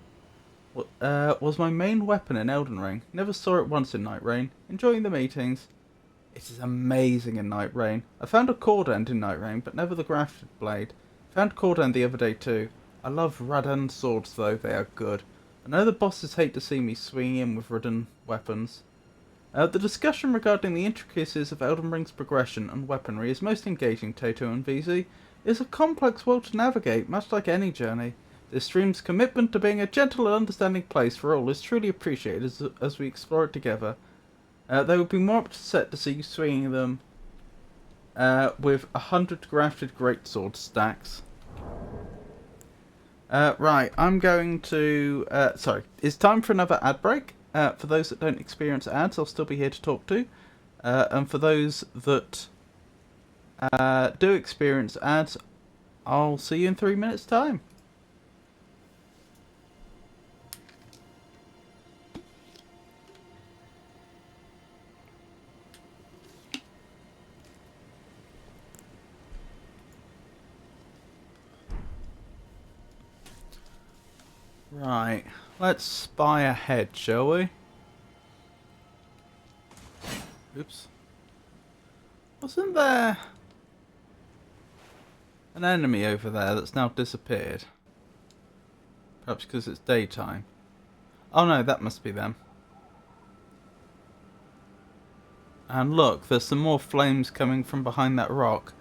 was my main weapon in Elden Ring. Never saw it once in Night Rain. Enjoying the meetings. It is amazing in Night Rain. I found a cord end in Night Rain, but never the grafted blade. Found cord end the other day too. I love Radan swords though, they are good. I know the bosses hate to see me swinging in with Radan weapons. The discussion regarding the intricacies of Elden Ring's progression and weaponry is most engaging, Toto and VZ. It is a complex world to navigate, much like any journey. This stream's commitment to being a gentle and understanding place for all is truly appreciated as we explore it together. They would be more upset to see you swinging them with 100 grafted greatsword stacks. Right, I'm going to... sorry, it's time for another ad break. For those that don't experience ads, I'll still be here to talk to. And for those that do experience ads, I'll see you in 3 minutes' time. Right, let's spy ahead, shall we? Oops. Wasn't there an enemy over there that's now disappeared? Perhaps because it's daytime. Oh no, that must be them. And look, there's some more flames coming from behind that rock.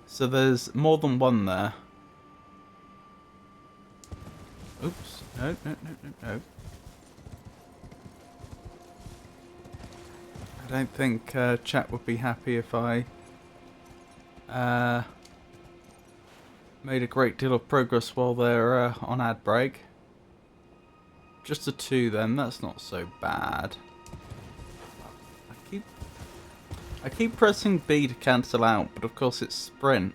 So there's more than one there. Oops. No. I don't think chat would be happy if I made a great deal of progress while they're on ad break. Just the two then, that's not so bad. I keep pressing B to cancel out, but of course it's sprint.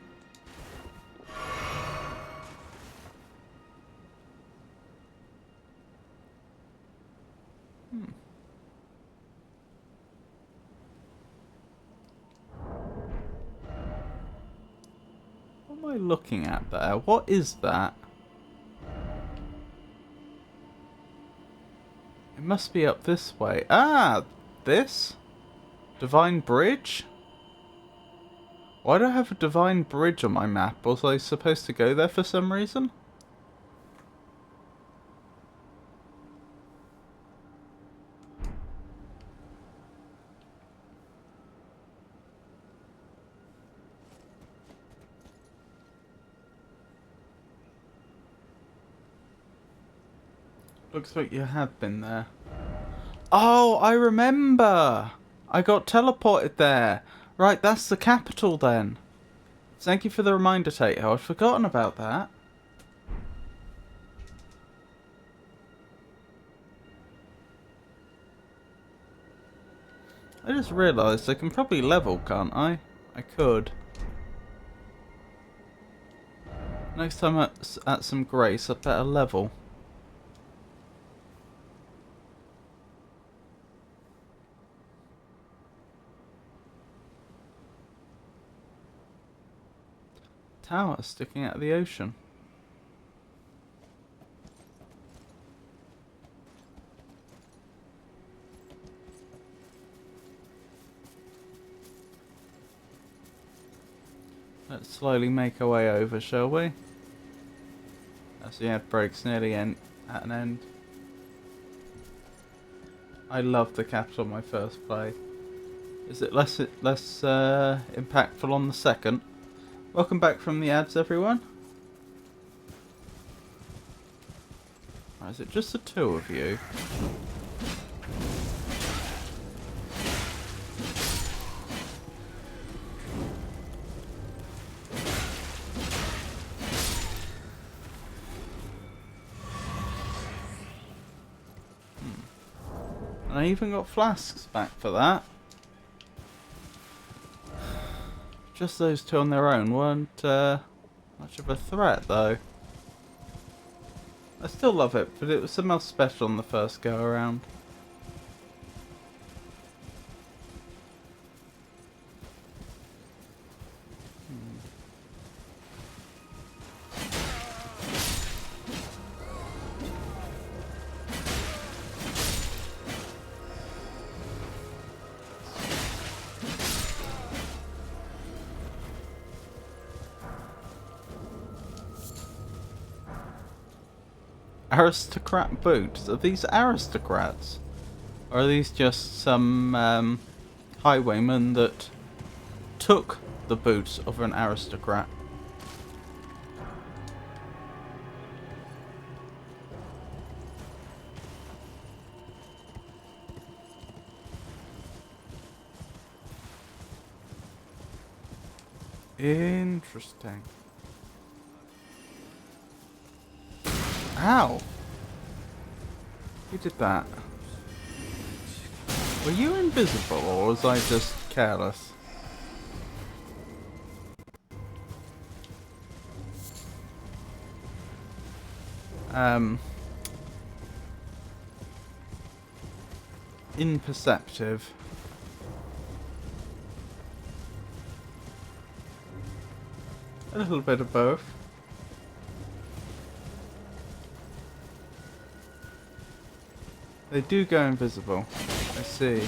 What am I looking at there? What is that? It must be up this way. Ah! This? Divine Bridge? Why do I have a Divine Bridge on my map? Was I supposed to go there for some reason? Looks like you have been there. Oh, I remember! I got teleported there. Right, that's the capital then. Thank you for the reminder, Tato. I'd forgotten about that. I just realised I can probably level, can't I? I could. Next time at some grace, I'd better level. Tower sticking out of the ocean. Let's slowly make our way over, shall we? As the ad break's nearly at an end. I love the capital on my first play. Is it less impactful on the second? Welcome back from the ads, everyone. Or is it just the two of you? And I even got flasks back for that. Just those two on their own weren't much of a threat, though. I still love it, but it was something else special on the first go around. Aristocrat boots. Are these aristocrats? Or are these just some highwaymen that took the boots of an aristocrat? Interesting. Ow! Who did that? Were you invisible, or was I just careless? Imperceptive. A little bit of both. They do go invisible. I see.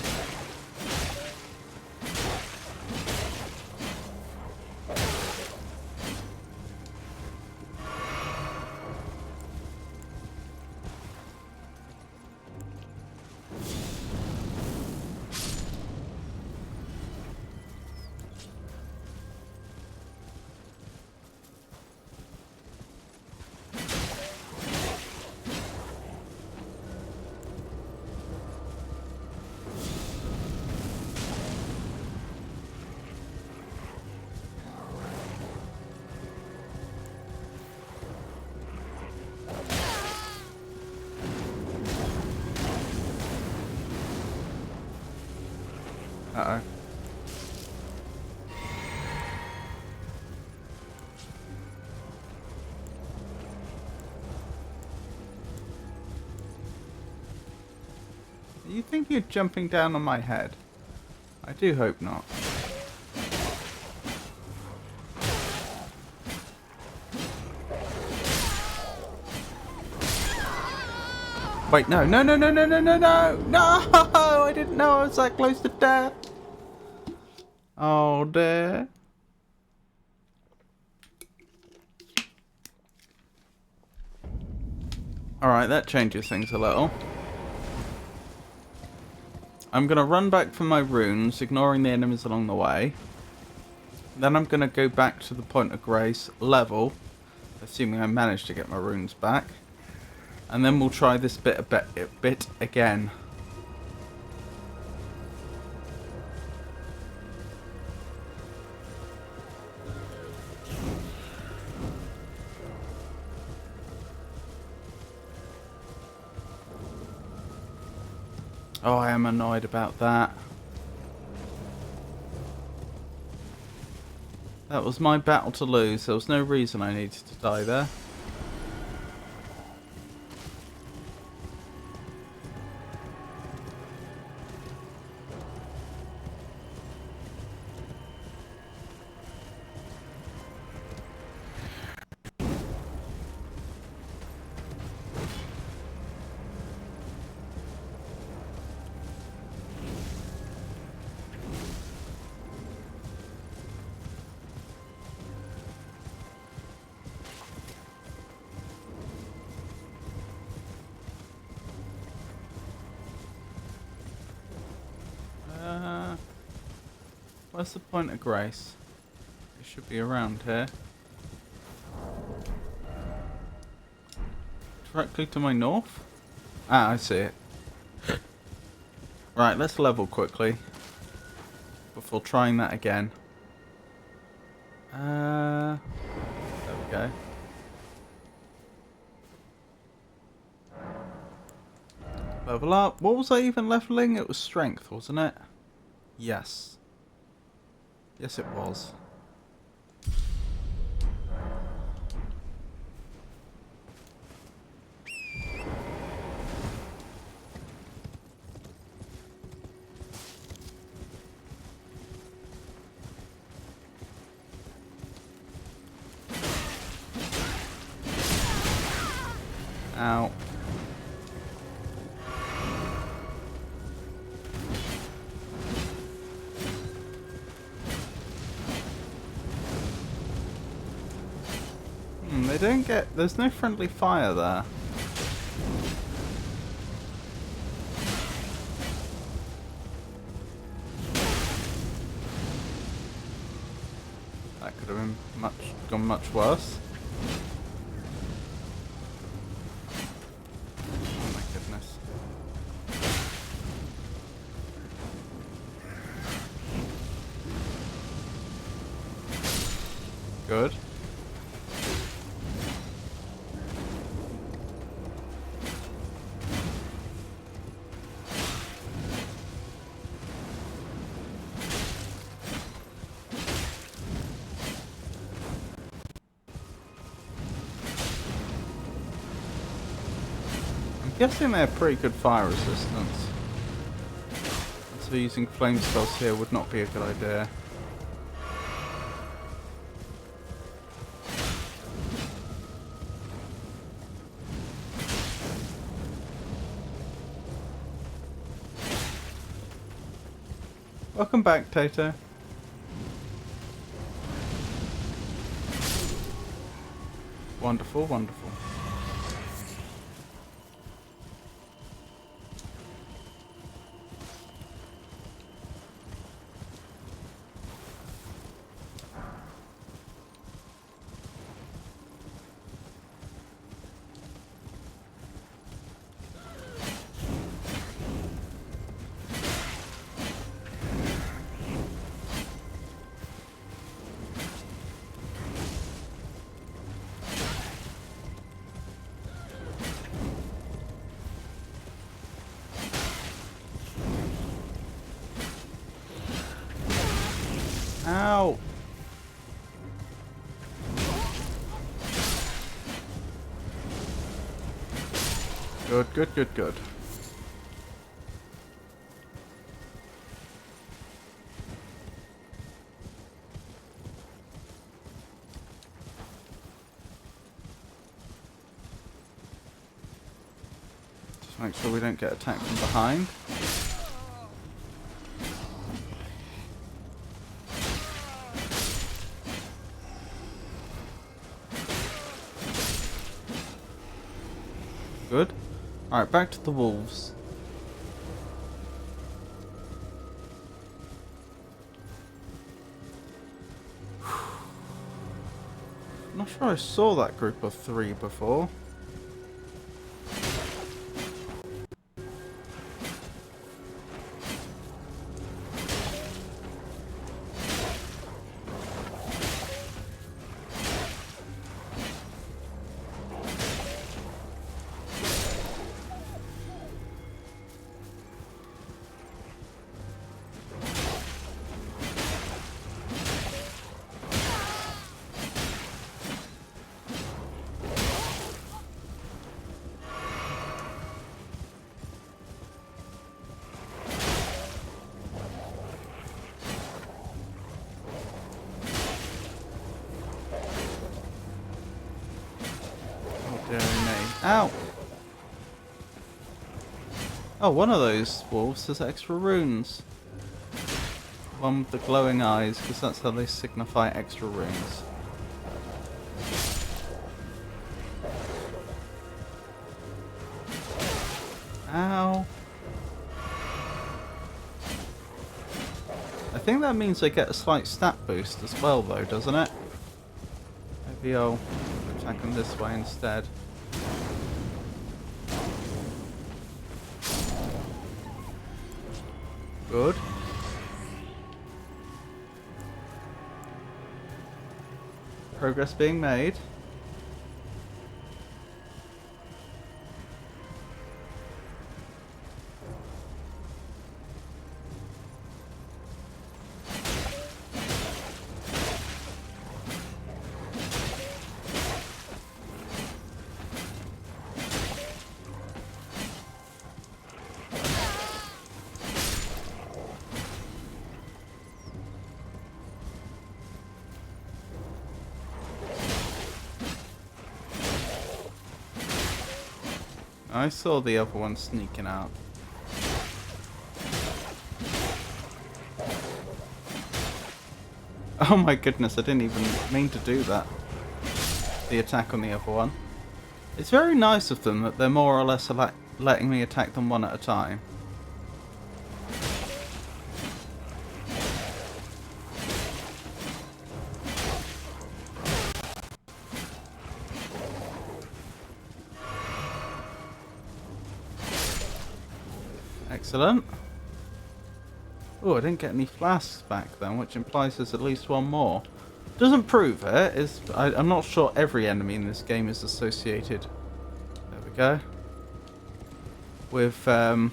Uh-oh. You think you're jumping down on my head? I do hope not. Wait, no, no, no, no, no, no, no, no, no! I didn't know I was that close to death. Oh dear. Alright, that changes things a little. I'm going to run back for my runes, ignoring the enemies along the way. Then I'm going to go back to the Point of Grace level, assuming I manage to get my runes back. And then we'll try this bit again. Oh, I am annoyed about that. That was my battle to lose. There was no reason I needed to die there. Where's the Point of Grace? It should be around here. Directly to my north? Ah, I see it. Right, let's level quickly before trying that again. There we go. Level up. What was I even leveling? It was strength, wasn't it? Yes. Yes, it was. Ow. They don't get... There's no friendly fire there. could have been gone much worse. Oh my goodness. Good. I'm guessing they're pretty good fire resistance. So using flame spells here would not be a good idea. Welcome back, Tato. Wonderful, wonderful. Ow! Good, good, good, good. Just make sure we don't get attacked from behind. Good. Alright, back to the wolves. I'm not sure I saw that group of 3 before. Ow! Oh, one of those wolves has extra runes. One with the glowing eyes, because that's how they signify extra runes. Ow! I think that means they get a slight stat boost as well, though, doesn't it? Maybe I'll attack them this way instead. Good. Progress being made. I saw the other one sneaking out. Oh my goodness, I didn't even mean to do that. The attack on the other one. It's very nice of them that they're more or less letting me attack them one at a time. Excellent. Oh, I didn't get any flasks back then, which implies there's at least one more. Doesn't prove it. I'm not sure every enemy in this game is associated. There we go. With a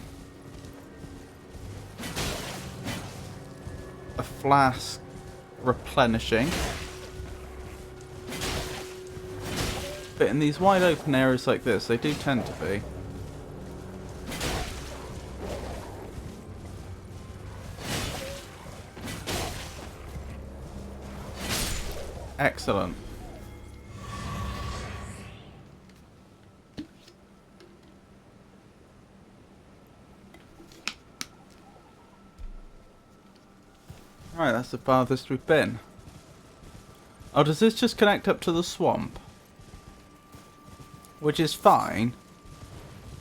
flask replenishing. But in these wide open areas like this, they do tend to be. Excellent. Right, that's the farthest we've been. Oh, does this just connect up to the swamp? Which is fine.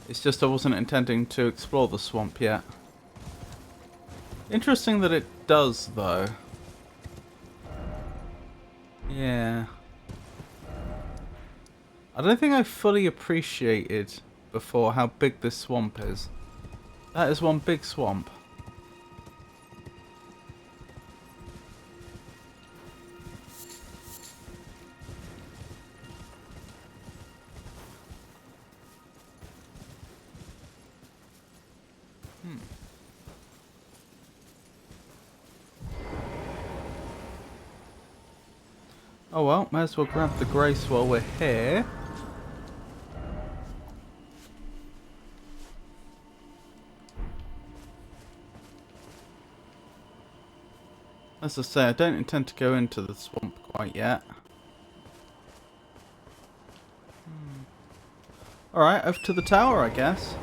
It's just I wasn't intending to explore the swamp yet. Interesting that it does, though. Yeah. I don't think I fully appreciated before how big this swamp is. That is one big swamp. Oh well, may as well grab the grace while we're here. As I say, I don't intend to go into the swamp quite yet. Alright, over to the tower, I guess.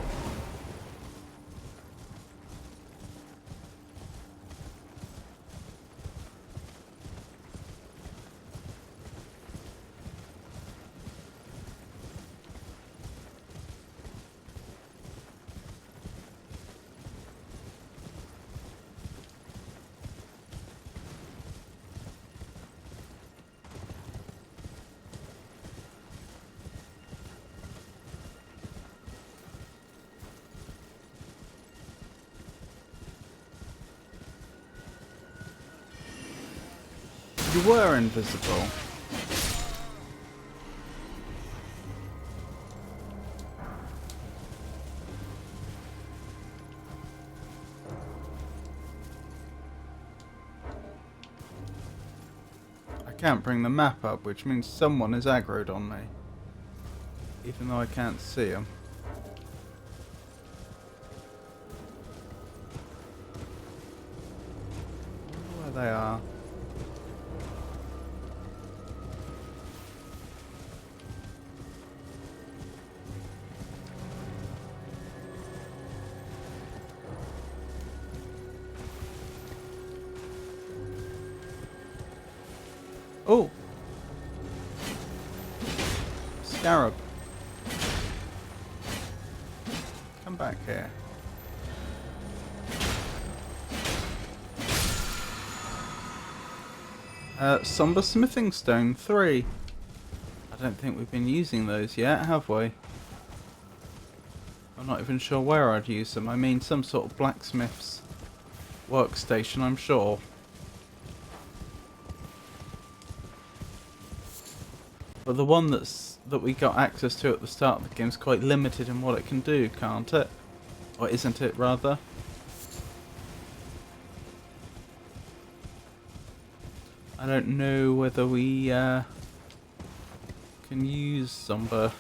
You were invisible. I can't bring the map up, which means someone is aggroed on me. Even though I can't see them. Where they are. Oh! Scarab. Come back here. Somber Smithing Stone 3. I don't think we've been using those yet, have we? I'm not even sure where I'd use them. I mean, some sort of blacksmith's workstation, I'm sure. But the one that we got access to at the start of the game is quite limited in what it can do, can't it? Or isn't it, rather? I don't know whether we can use somber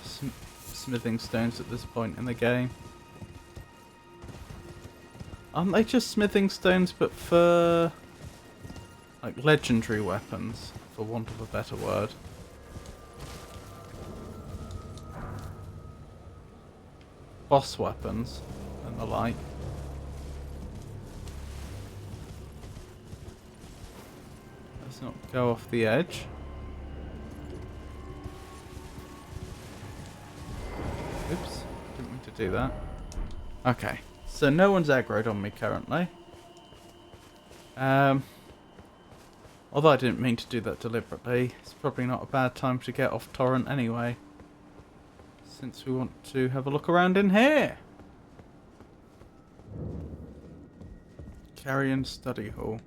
smithing stones at this point in the game. Aren't they just smithing stones but for like legendary weapons, for want of a better word? Boss weapons and the like. Let's not go off the edge. Oops, didn't mean to do that. Okay, so no one's aggroed on me currently. Although I didn't mean to do that deliberately, it's probably not a bad time to get off torrent anyway. Since we want to have a look around in here. Carrion Study Hall.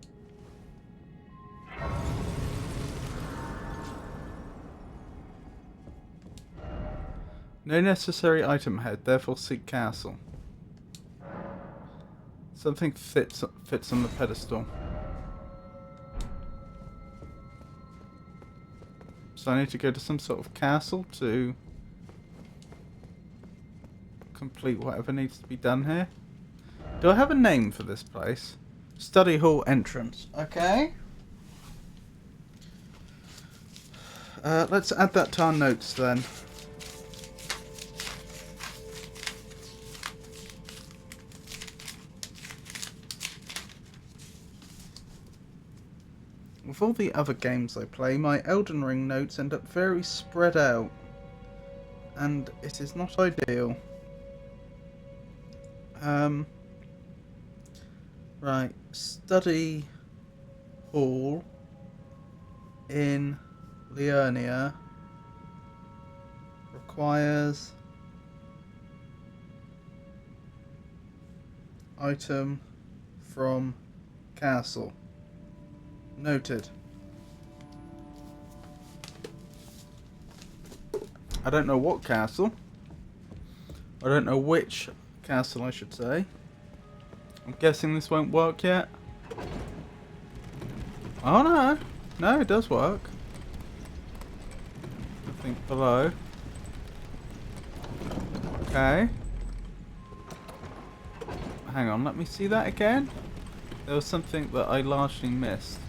No necessary item ahead, therefore seek castle. Something fits on the pedestal. So I need to go to some sort of castle to complete whatever needs to be done here. Do I have a name for this place? Study hall entrance. Okay. Let's add that to our notes then. With all the other games I play, my Elden Ring notes end up very spread out. And it is not ideal. Right. Study hall in Liurnia requires item from castle. Noted. I don't know what castle. I don't know which castle I should say. I'm guessing this won't work yet. Oh no. No, it does work. Nothing below. Okay. Hang on, let me see that again. There was something that I largely missed.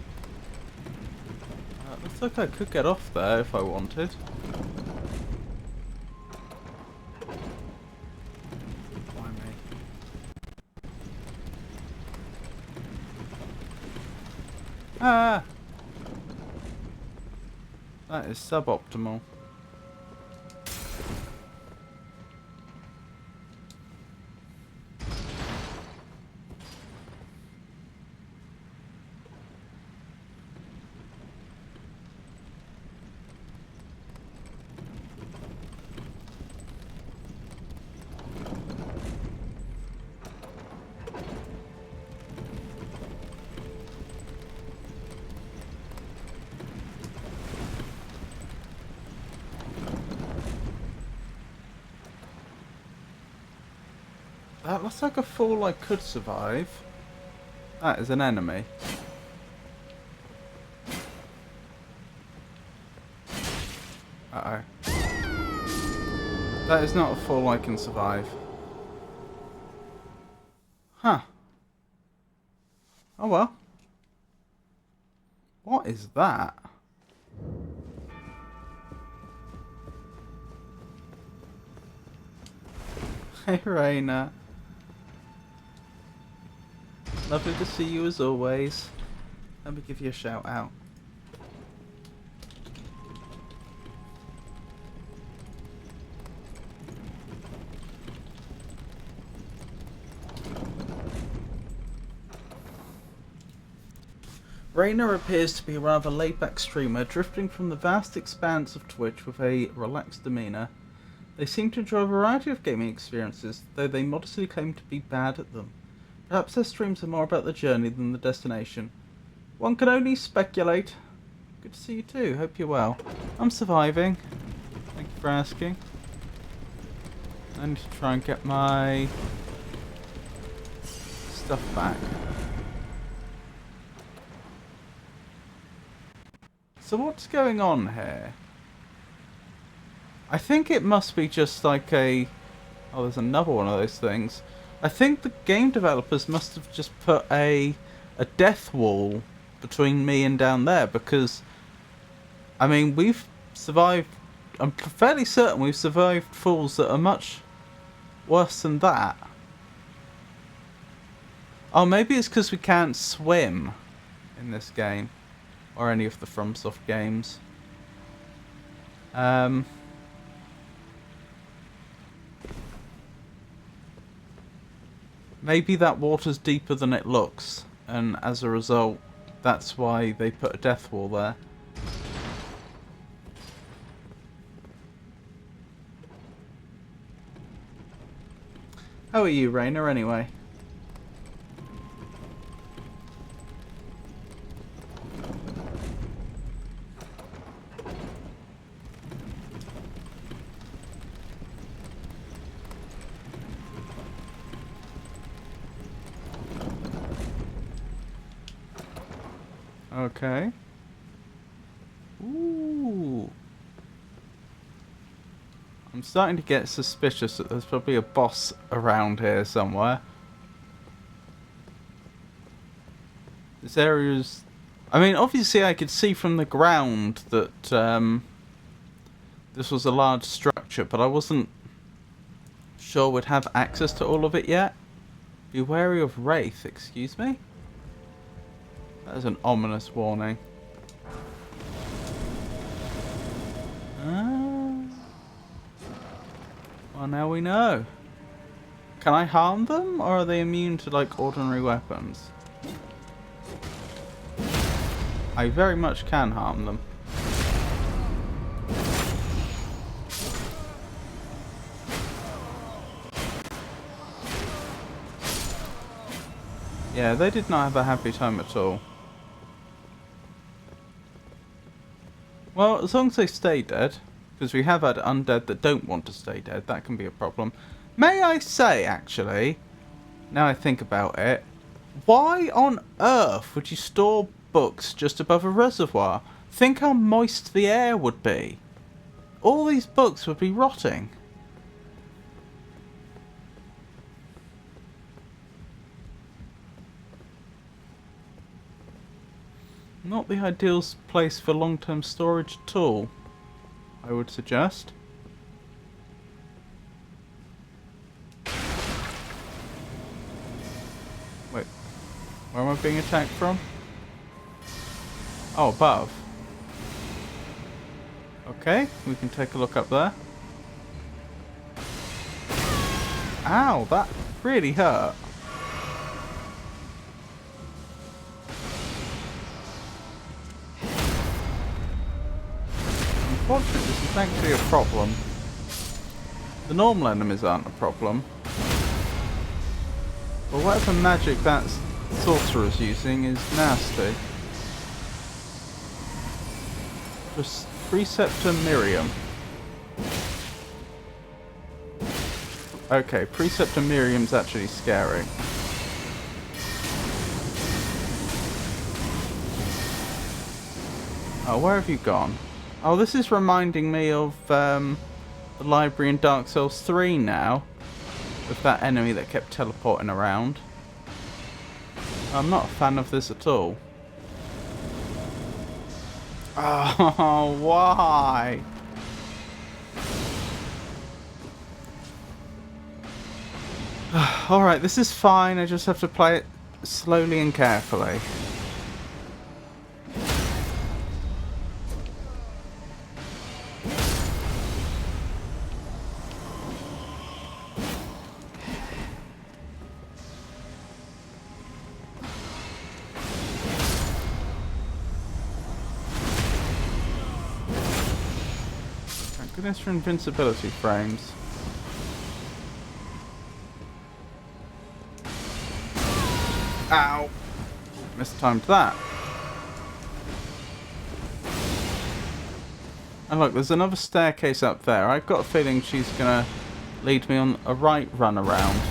Looks like I could get off there if I wanted. Why me? Ah! That is suboptimal. That looks like a fall I could survive. That is an enemy. Uh-oh. That is not a fall I can survive. Huh. Oh well. What is that? Hey, Raina. Lovely to see you as always. Let me give you a shout out. Raina appears to be a rather laid-back streamer, drifting from the vast expanse of Twitch with a relaxed demeanour. They seem to enjoy a variety of gaming experiences, though they modestly claim to be bad at them. Perhaps their streams are more about the journey than the destination. One can only speculate. Good to see you too, hope you're well. I'm surviving. Thank you for asking. I need to try and get my stuff back. So what's going on here? I think it must be just like a... Oh, there's another one of those things. I think the game developers must have just put a death wall between me and down there, because I mean, we've survived, I'm fairly certain we've survived falls that are much worse than that. Oh, maybe it's because we can't swim in this game, or any of the FromSoft games. Maybe that water's deeper than it looks, and as a result, that's why they put a death wall there. How are you, Rainer, anyway? Okay. Ooh. I'm starting to get suspicious that there's probably a boss around here somewhere. This area's... I mean, obviously I could see from the ground that this was a large structure, but I wasn't sure we'd have access to all of it yet. Be wary of Wraith, excuse me? That is an ominous warning. Well, now we know. Can I harm them, or are they immune to, like, ordinary weapons? I very much can harm them. Yeah, they did not have a happy time at all. Well, as long as they stay dead, because we have had undead that don't want to stay dead, that can be a problem. May I say, actually, now I think about it, why on earth would you store books just above a reservoir? Think how moist the air would be. All these books would be rotting. Not the ideal place for long-term storage at all, I would suggest. Wait, where am I being attacked from? Oh, above. Okay, we can take a look up there. Ow, that really hurt. Unfortunately, this is actually a problem. The normal enemies aren't a problem. But whatever magic that sorcerer's using is nasty. Just Preceptor Miriam. Okay, Preceptor Miriam's actually scary. Oh, where have you gone? Oh, this is reminding me of the library in Dark Souls 3 now. With that enemy that kept teleporting around. I'm not a fan of this at all. Oh, why? Alright, this is fine. I just have to play it slowly and carefully. Thank goodness for invincibility frames. Ow! Mistimed that. And look, there's another staircase up there. I've got a feeling she's gonna lead me on a right run around.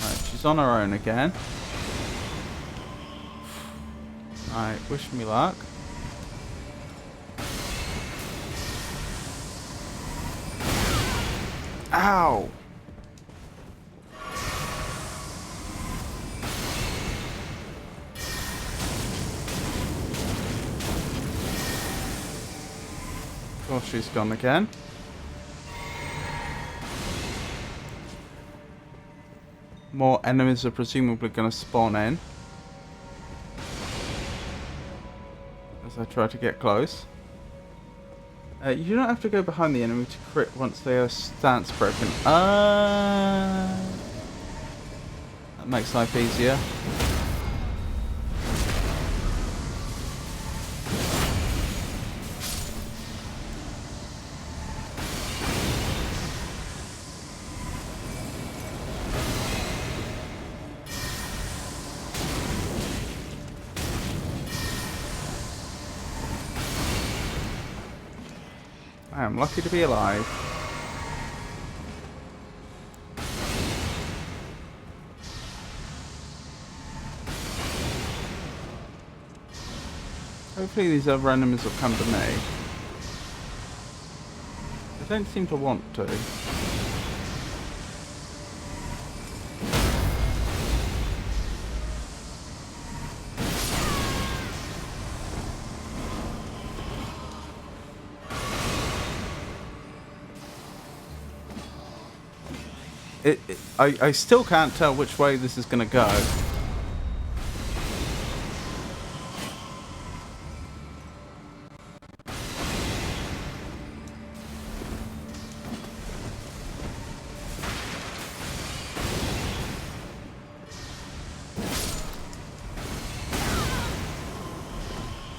Right, she's on her own again. Alright, wish me luck. Ow! Of course she's gone again. More enemies are presumably going to spawn in. As I try to get close. You don't have to go behind the enemy to crit once their stance broken. That makes life easier. I am lucky to be alive. Hopefully these other enemies will come to me. They don't seem to want to. I still can't tell which way this is going to go.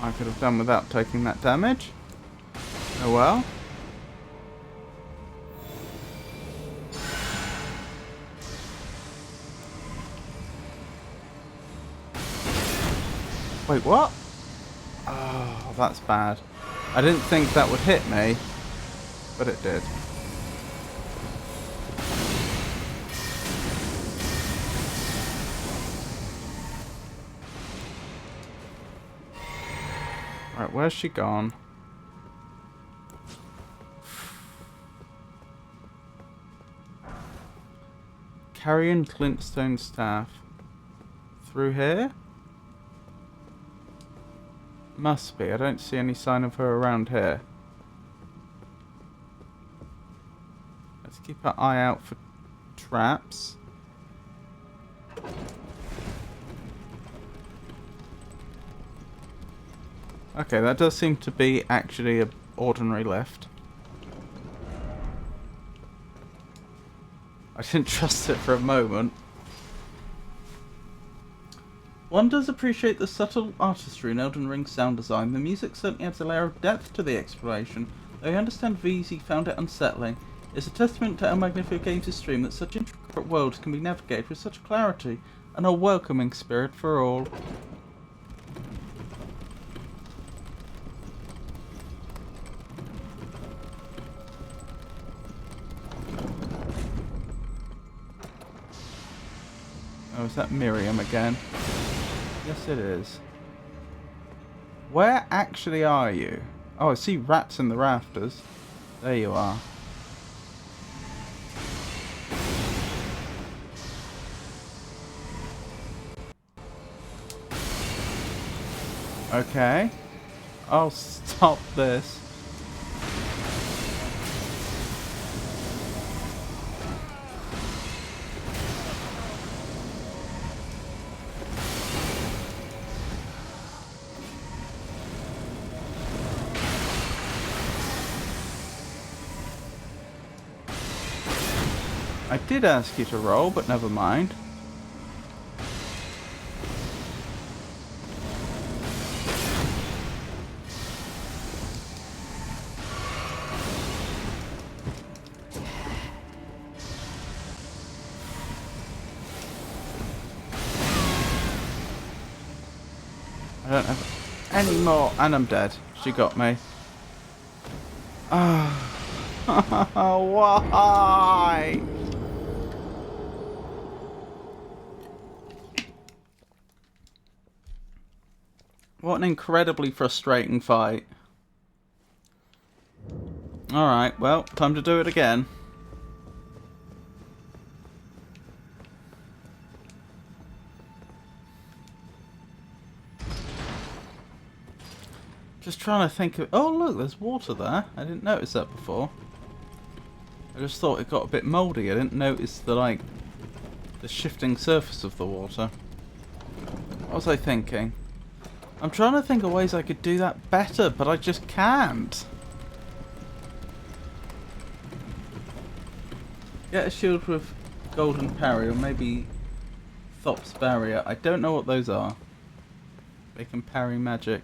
I could have done without taking that damage. Oh well. Wait, what? Oh, that's bad. I didn't think that would hit me, but it did. Right, where's she gone? Carrying glintstone staff. Through here? Must be. I don't see any sign of her around here. Let's keep our eye out for traps. Okay, that does seem to be actually an ordinary lift. I didn't trust it for a moment. One does appreciate the subtle artistry in Elden Ring's sound design. The music certainly adds a layer of depth to the exploration. Though I understand VZ found it unsettling, it's a testament to how magnificent games stream that such intricate worlds can be navigated with such clarity and a welcoming spirit for all. Oh, is that Miriam again? Yes, it is. Where actually are you? Oh, I see rats in the rafters. There you are. Okay. I'll stop this. I did ask you to roll, but never mind. I don't have any more, and I'm dead. She got me. Ah. Why? What an incredibly frustrating fight. Alright, well, time to do it again. Just trying to think of... Oh, look, there's water there. I didn't notice that before. I just thought it got a bit mouldy. I didn't notice the, like, the shifting surface of the water. What was I thinking? I'm trying to think of ways I could do that better, but I just can't. Get a shield with golden parry, or maybe Thop's barrier. I don't know what those are. They can parry magic.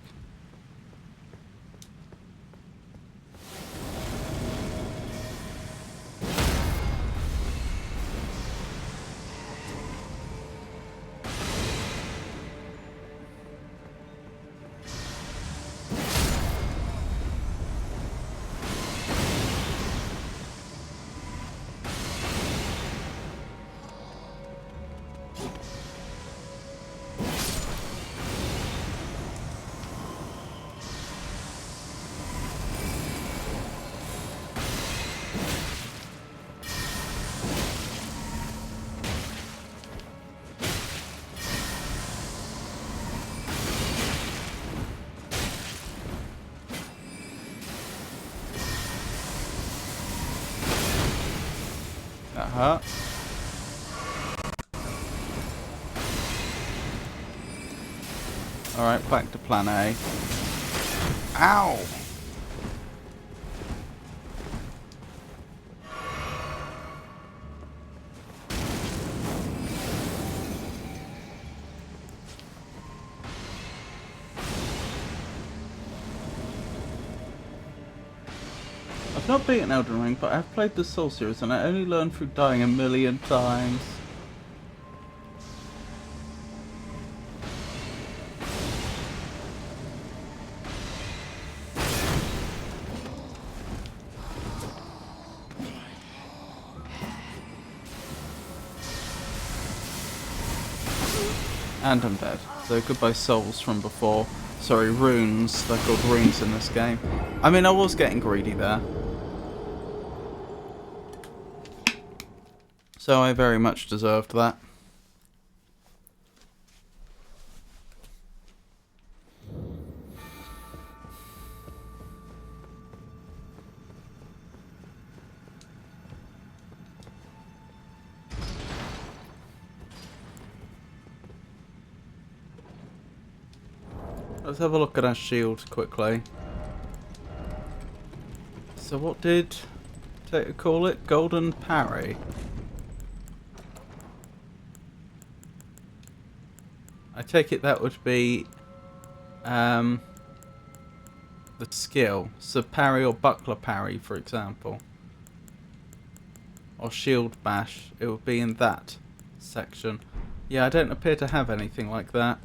That hurt. Alright, back to plan A. Ow! I've not beaten Elden Ring, but I've played the Soul series and I only learned through dying a million times. And I'm dead. So goodbye souls from before. Sorry, runes. They're called runes in this game. I mean, I was getting greedy there. So I very much deserved that. Let's have a look at our shield quickly. So what did Tater call it? Golden parry. I take it that would be the skill. So parry or buckler parry, for example. Or shield bash. It would be in that section. Yeah, I don't appear to have anything like that.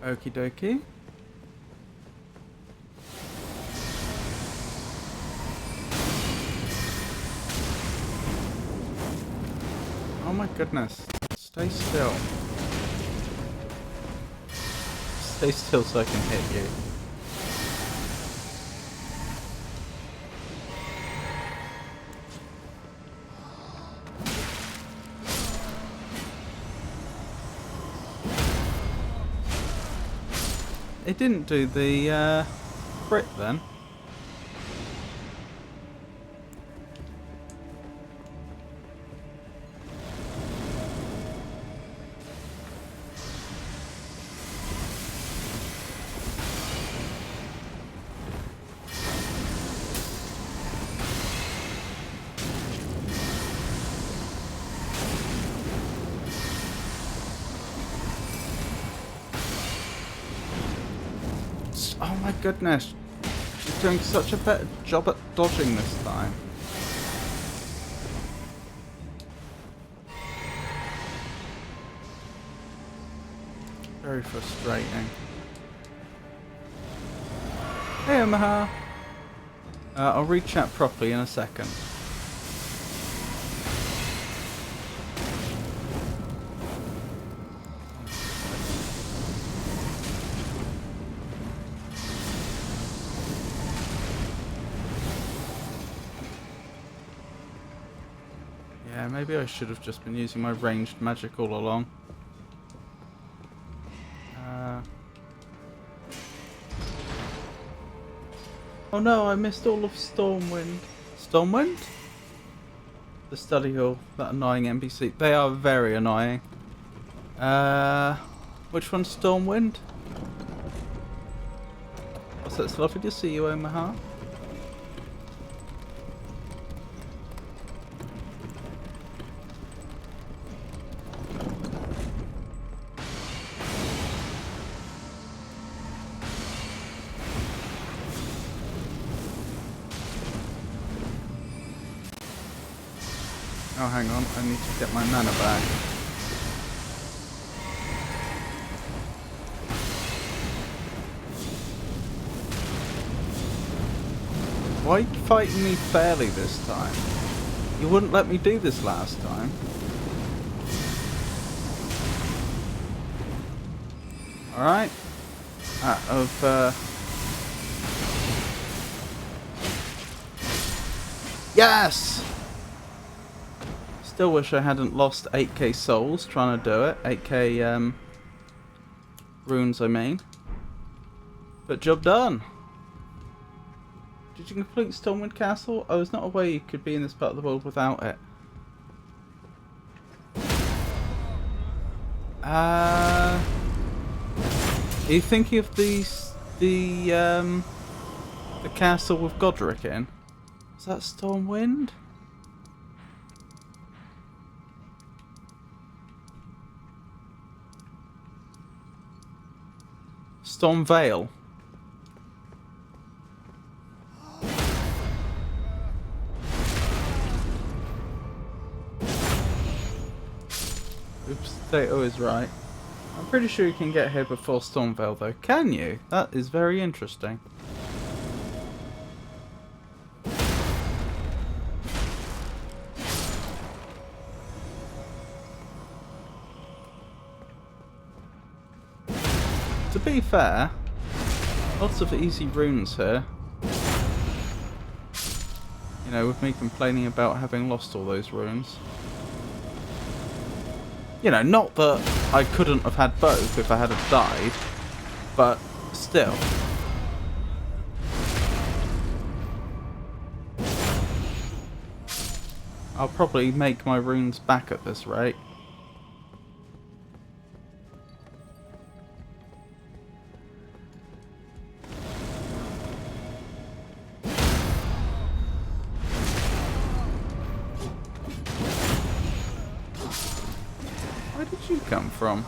Okie dokie. Oh my goodness. Stay still. Stay still so I can hit you. It didn't do the crit then. Oh my goodness. She's doing such a better job at dodging this time. Very frustrating. Hey Omaha. I'll read chat properly in a second. Yeah, maybe I should have just been using my ranged magic all along. Oh no, I missed all of Stormwind. Stormwind? The study hall, that annoying NPC. They are very annoying. Which one's Stormwind? What's that? It's lovely to see you, Omaha. Oh, hang on. I need to get my mana back. Why are you fighting me fairly this time? You wouldn't let me do this last time. Alright. Out of, Yes! Still wish I hadn't lost 8k souls trying to do it. 8k Runes, I mean. But job done. Did you complete Stormwind Castle? I was not aware you could be in this part of the world without it. Are you thinking of the castle with Godric in? Is that Stormwind? Stormvale. Oops, Potato is right. I'm pretty sure you can get here before Stormvale though. Can you? That is very interesting. To be fair, lots of easy runes here. You know, with me complaining about having lost all those runes. You know, not that I couldn't have had both if I hadn't died, but still. I'll probably make my runes back at this rate. Where did you come from?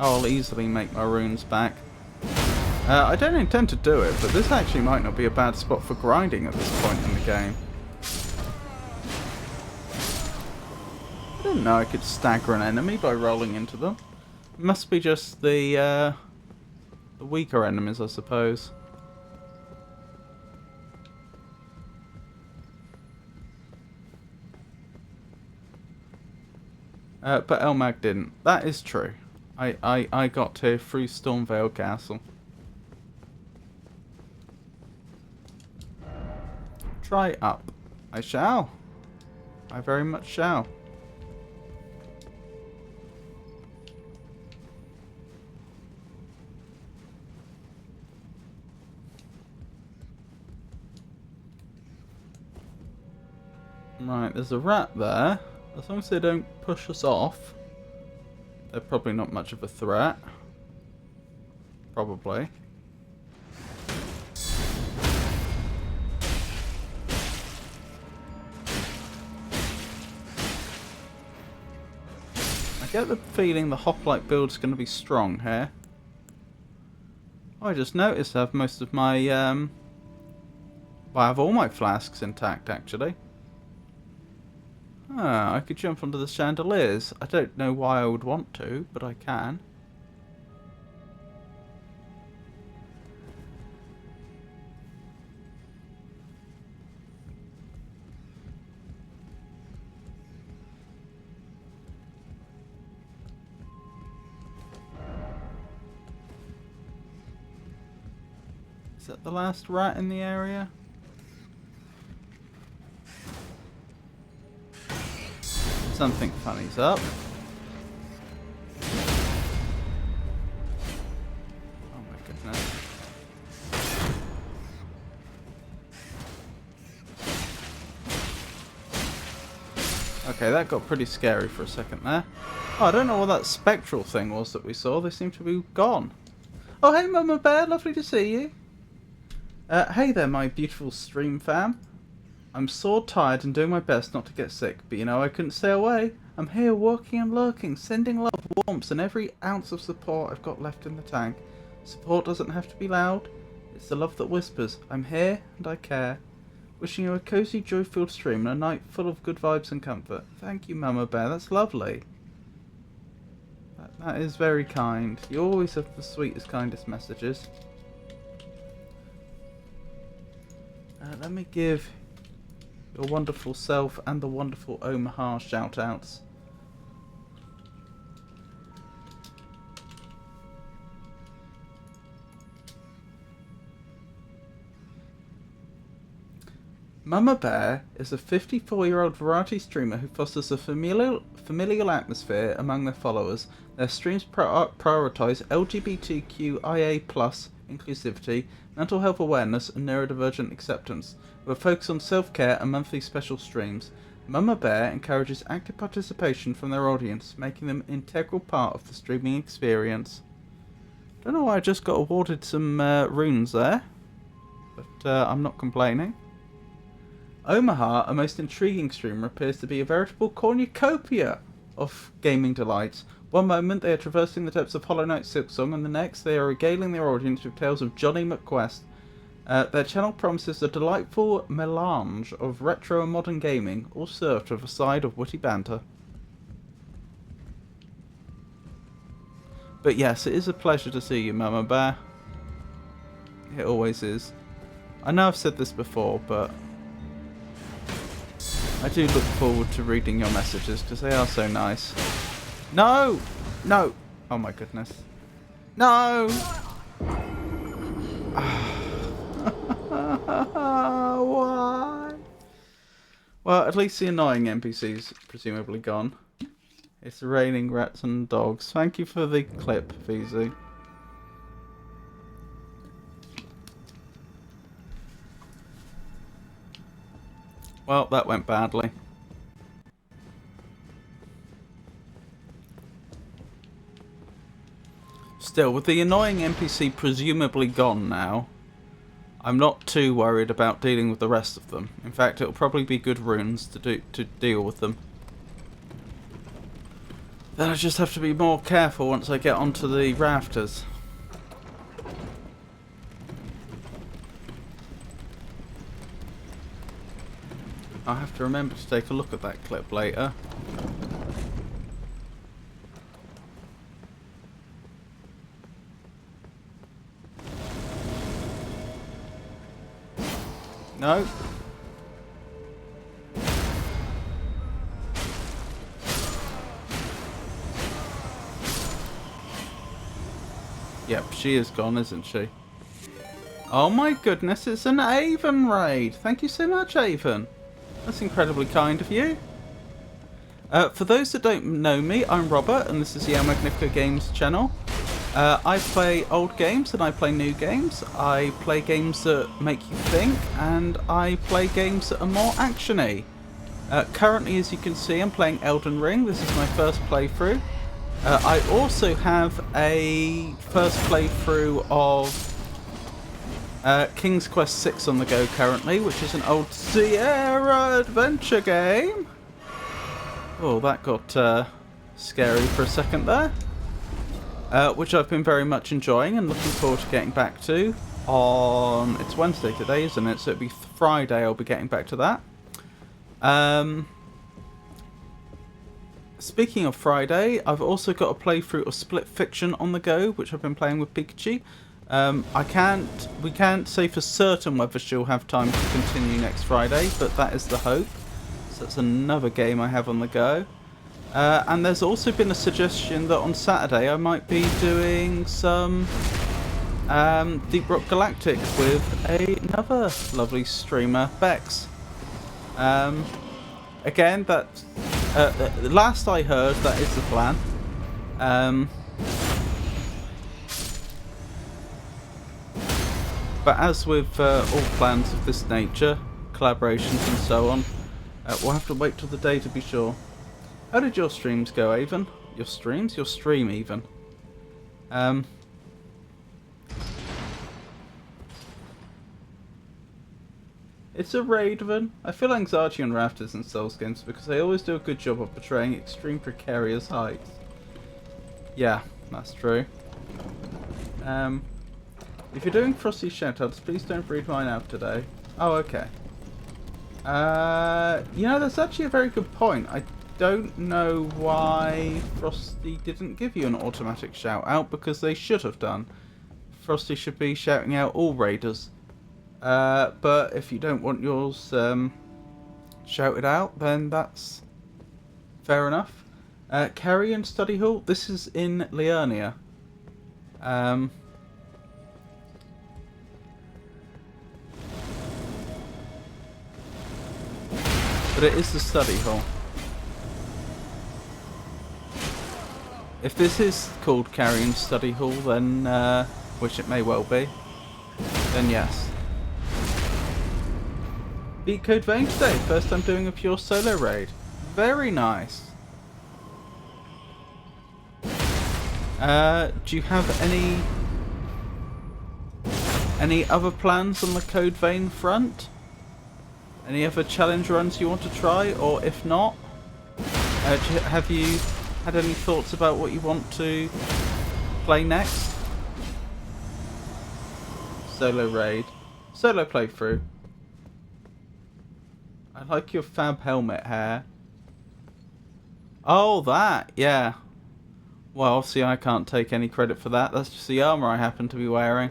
I'll easily make my runes back. I don't intend to do it, but this actually might not be a bad spot for grinding at this point in the game. I didn't know I could stagger an enemy by rolling into them. It must be just the weaker enemies, I suppose. But Elmag didn't. That is true. I got here through Stormvale Castle. Try up. I shall. I very much shall. Right, there's a rat there. As long as they don't push us off, they're probably not much of a threat. Probably. I get the feeling the hoplite build's going to be strong here. Oh, I just noticed I have most of my, well, I have all my flasks intact, actually. Ah, I could jump onto the chandeliers. I don't know why I would want to, but I can. Is that the last rat in the area? Something funny's up. Oh my goodness. Okay, that got pretty scary for a second there. Oh, I don't know what that spectral thing was that we saw. They seem to be gone. Oh, hey Mama Bear, lovely to see you. Hey there, my beautiful stream fam. I'm sore tired and doing my best not to get sick, but you know I couldn't stay away. I'm here working and lurking, sending love, warmth, and every ounce of support I've got left in the tank. Support doesn't have to be loud. It's the love that whispers. I'm here and I care. Wishing you a cozy, joy-filled stream and a night full of good vibes and comfort. Thank you, Mama Bear. That's lovely. That is very kind. You always have the sweetest, kindest messages. Let me give your wonderful self and the wonderful Omaha shout-outs. Mama Bear is a 54-year-old variety streamer who fosters a familial atmosphere among their followers. Their streams prioritise LGBTQIA+ inclusivity, mental health awareness, and neurodivergent acceptance, with a focus on self-care and monthly special streams. Mama Bear encourages active participation from their audience, making them an integral part of the streaming experience. Don't know why I just got awarded some runes there, but I'm not complaining. Omaha, a most intriguing streamer, appears to be a veritable cornucopia of gaming delights. One moment they are traversing the depths of Hollow Knight Silksong, and the next they are regaling their audience with tales of Johnny McQuest. Their channel promises a delightful melange of retro and modern gaming, all served with a side of witty banter. But yes, it is a pleasure to see you, Mama Bear. It always is. I know I've said this before, but I do look forward to reading your messages because they are so nice. No! No! Oh my goodness. No! Why? Well, at least the annoying NPC's presumably gone. It's raining rats and dogs. Thank you for the clip, VZ. Well, that went badly. Still, with the annoying NPC presumably gone now, I'm not too worried about dealing with the rest of them. In fact, it'll probably be good runes to deal with them. Then I just have to be more careful once I get onto the rafters. I'll have to remember to take a look at that clip later. No. Yep, she is gone, isn't she? Oh my goodness, it's an Avon raid. Thank you so much, Avon. That's incredibly kind of you. For those that don't know me, I'm Robert, and this is the El Magnifico Games channel. I play old games and I play new games. I play games that make you think, and I play games that are more action-y. Currently, as you can see, I'm playing Elden Ring. This is my first playthrough. I also have a first playthrough of King's Quest VI on the go currently, which is an old Sierra adventure game. Oh, that got scary for a second there. Which I've been very much enjoying and looking forward to getting back to on... It's Wednesday today, isn't it? So it'll be Friday I'll be getting back to that. Speaking of Friday, I've also got a playthrough of Split Fiction on the go, which I've been playing with Pikachu. We can't say for certain whether she'll have time to continue next Friday, but that is the hope. So that's another game I have on the go. And there's also been a suggestion that on Saturday I might be doing some Deep Rock Galactic with another lovely streamer, Bex. Again, that's last I heard, that is the plan. But as with all plans of this nature, collaborations and so on, we'll have to wait till the day to be sure. How did your streams go, Avon? Your streams? Your stream, even. It's a Raven. I feel anxiety on rafters in Souls games because they always do a good job of portraying extreme precarious heights. Yeah, that's true. If you're doing Frosty shoutouts, please don't read mine out today. Oh, okay. You know, that's actually a very good point. I don't know why Frosty didn't give you an automatic shout out, because they should have done. Frosty should be shouting out all raiders. But if you don't want yours shouted out, then that's fair enough. Carry and Study Hall. This is in Liurnia. But it is the study hall. If this is called Carrion Study Hall, then, which it may well be, then yes. Beat Code Vein today, first time doing a pure solo raid. Very nice. Do you have any other plans on the Code Vein front? Any other challenge runs you want to try, or if not, have you had any thoughts about what you want to play next? Solo raid. Solo playthrough. I like your fab helmet hair. Oh, that, yeah. Well, obviously I can't take any credit for that. That's just the armor I happen to be wearing.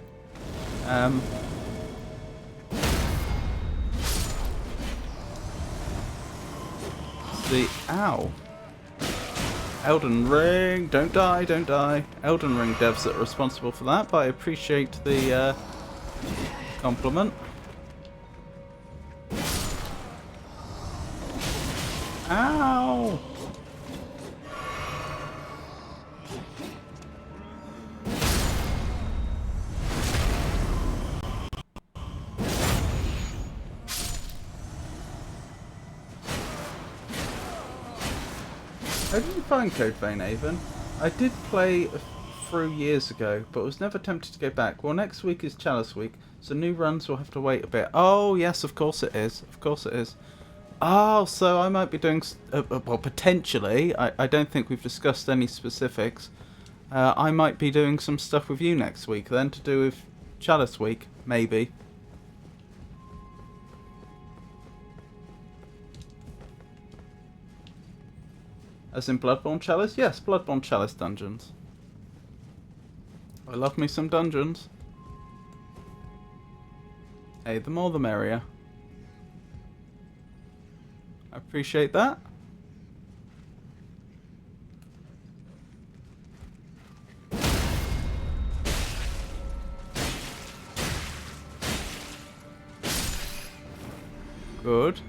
Ow. Elden Ring, don't die, don't die. Elden Ring devs that are responsible for that, but I appreciate the compliment. Ow! How did you find Code Vein, Avon? I did play through years ago, but was never tempted to go back. Well, next week is Chalice Week, so new runs will have to wait a bit. Oh, yes, of course it is. Of course it is. Oh, so I might be doing... well, potentially. I don't think we've discussed any specifics. I might be doing some stuff with you next week, then, to do with Chalice Week. Maybe. As in Bloodborne Chalice? Yes, Bloodborne Chalice dungeons. I love me some dungeons. Hey, the more the merrier. I appreciate that. Good.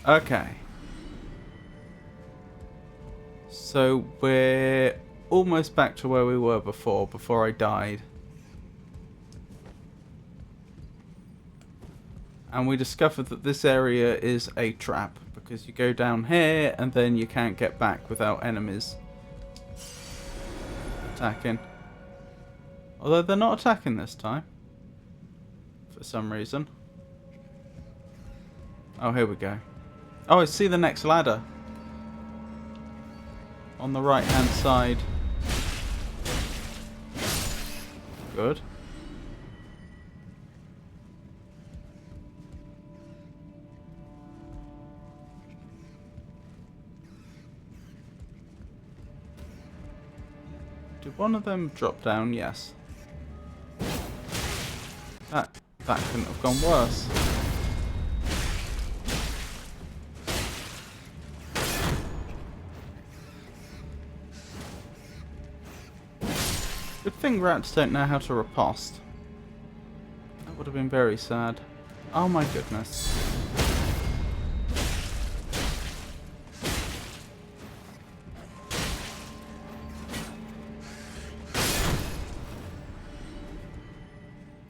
Okay. So we're almost back to where we were before I died. And we discovered that this area is a trap, because you go down here and then you can't get back without enemies attacking. Although they're not attacking this time, for some reason. Oh, here we go. Oh, I see the next ladder. On the right hand side. Good. Did one of them drop down? Yes. That couldn't have gone worse. Good thing rats don't know how to riposte. That would have been very sad. Oh my goodness.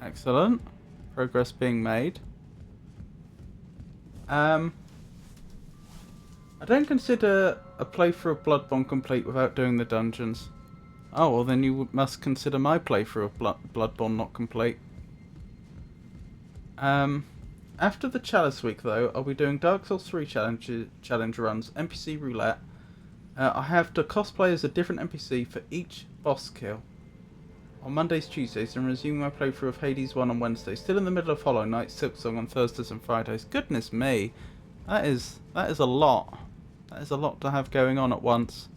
Excellent. Progress being made. I don't consider a playthrough of Bloodborne complete without doing the dungeons. Oh, well then you must consider my playthrough of Bloodborne not complete. After the Chalice Week, though, I'll be doing Dark Souls 3 challenge runs, NPC roulette. I have to cosplay as a different NPC for each boss kill. On Mondays, Tuesdays, and resuming my playthrough of Hades 1 on Wednesday. Still in the middle of Hollow Knight, Silksong on Thursdays and Fridays. Goodness me, that is a lot. That is a lot to have going on at once.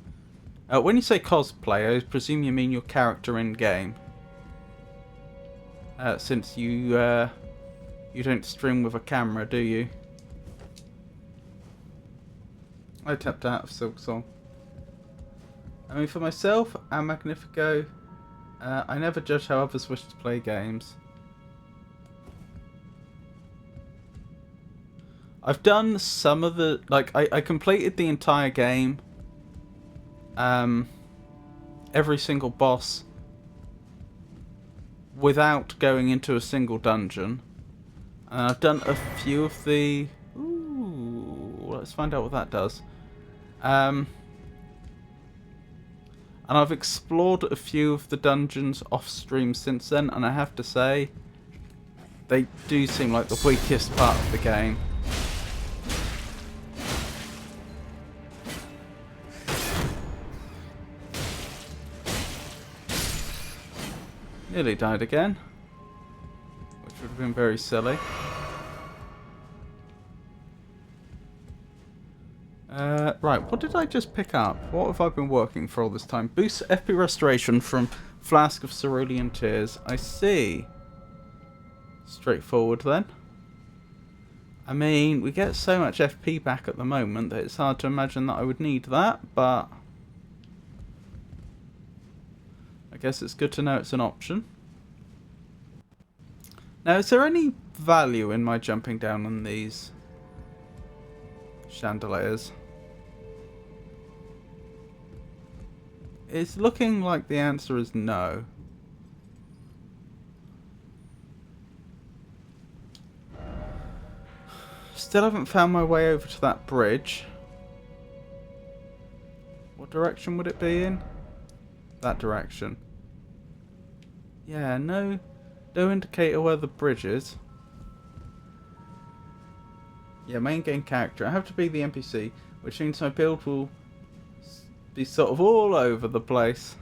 When you say cosplay, I presume you mean your character in game. Since you don't stream with a camera, do you? I tapped out of Silksong. I mean, for myself and Magnifico, I never judge how others wish to play games. I've done some of the... Like, I completed the entire game. Every single boss. Without going into a single dungeon. And I've done a few of the... Ooh, let's find out what that does. And I've explored a few of the dungeons off stream since then, and I have to say, they do seem like the weakest part of the game. Nearly died again, which would have been very silly. Right, what did I just pick up? What have I been working for all this time? Boost FP restoration from Flask of Cerulean Tears. I see. Straightforward then. I mean, we get so much FP back at the moment that it's hard to imagine that I would need that, but I guess it's good to know it's an option. Now, is there any value in my jumping down on these chandeliers? It's looking like the answer is no. Still haven't found my way over to that bridge. What direction would it be in? That direction. Yeah, no indicator where the bridge is. Yeah, main game character. I have to be the NPC, which means my build will be sort of all over the place.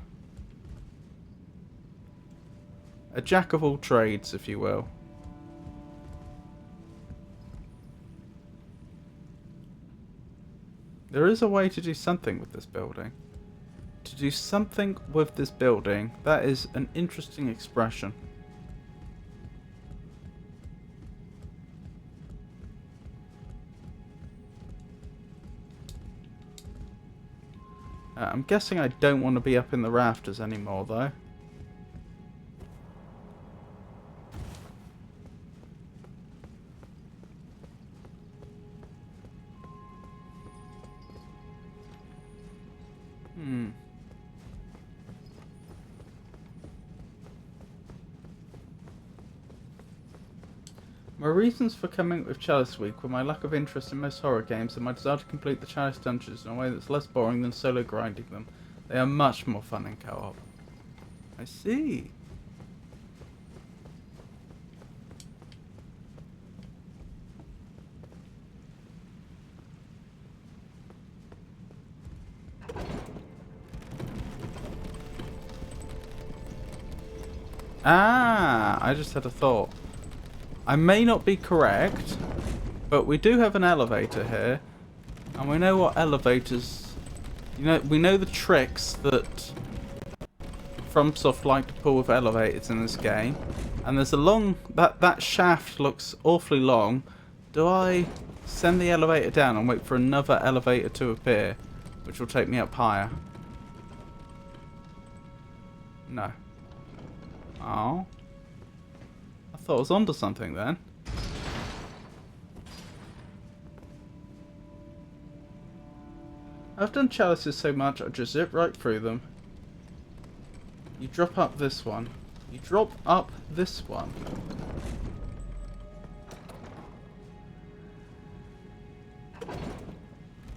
A jack of all trades, if you will. There is a way to do something with this building. To do something with this building, that is an interesting expression. I'm guessing I don't want to be up in the rafters anymore, though. My reasons for coming up with Chalice Week were my lack of interest in most horror games and my desire to complete the Chalice dungeons in a way that's less boring than solo grinding them. They are much more fun in co-op. I see. Ah, I just had a thought. I may not be correct, but we do have an elevator here, and we know what elevators... we know the tricks that FromSoft like to pull with elevators in this game, and there's a long... That shaft looks awfully long. Do I send the elevator down and wait for another elevator to appear, which will take me up higher? No. Oh. I thought I was onto something then. I've done chalices so much I just zip right through them. You drop up this one. You drop up this one.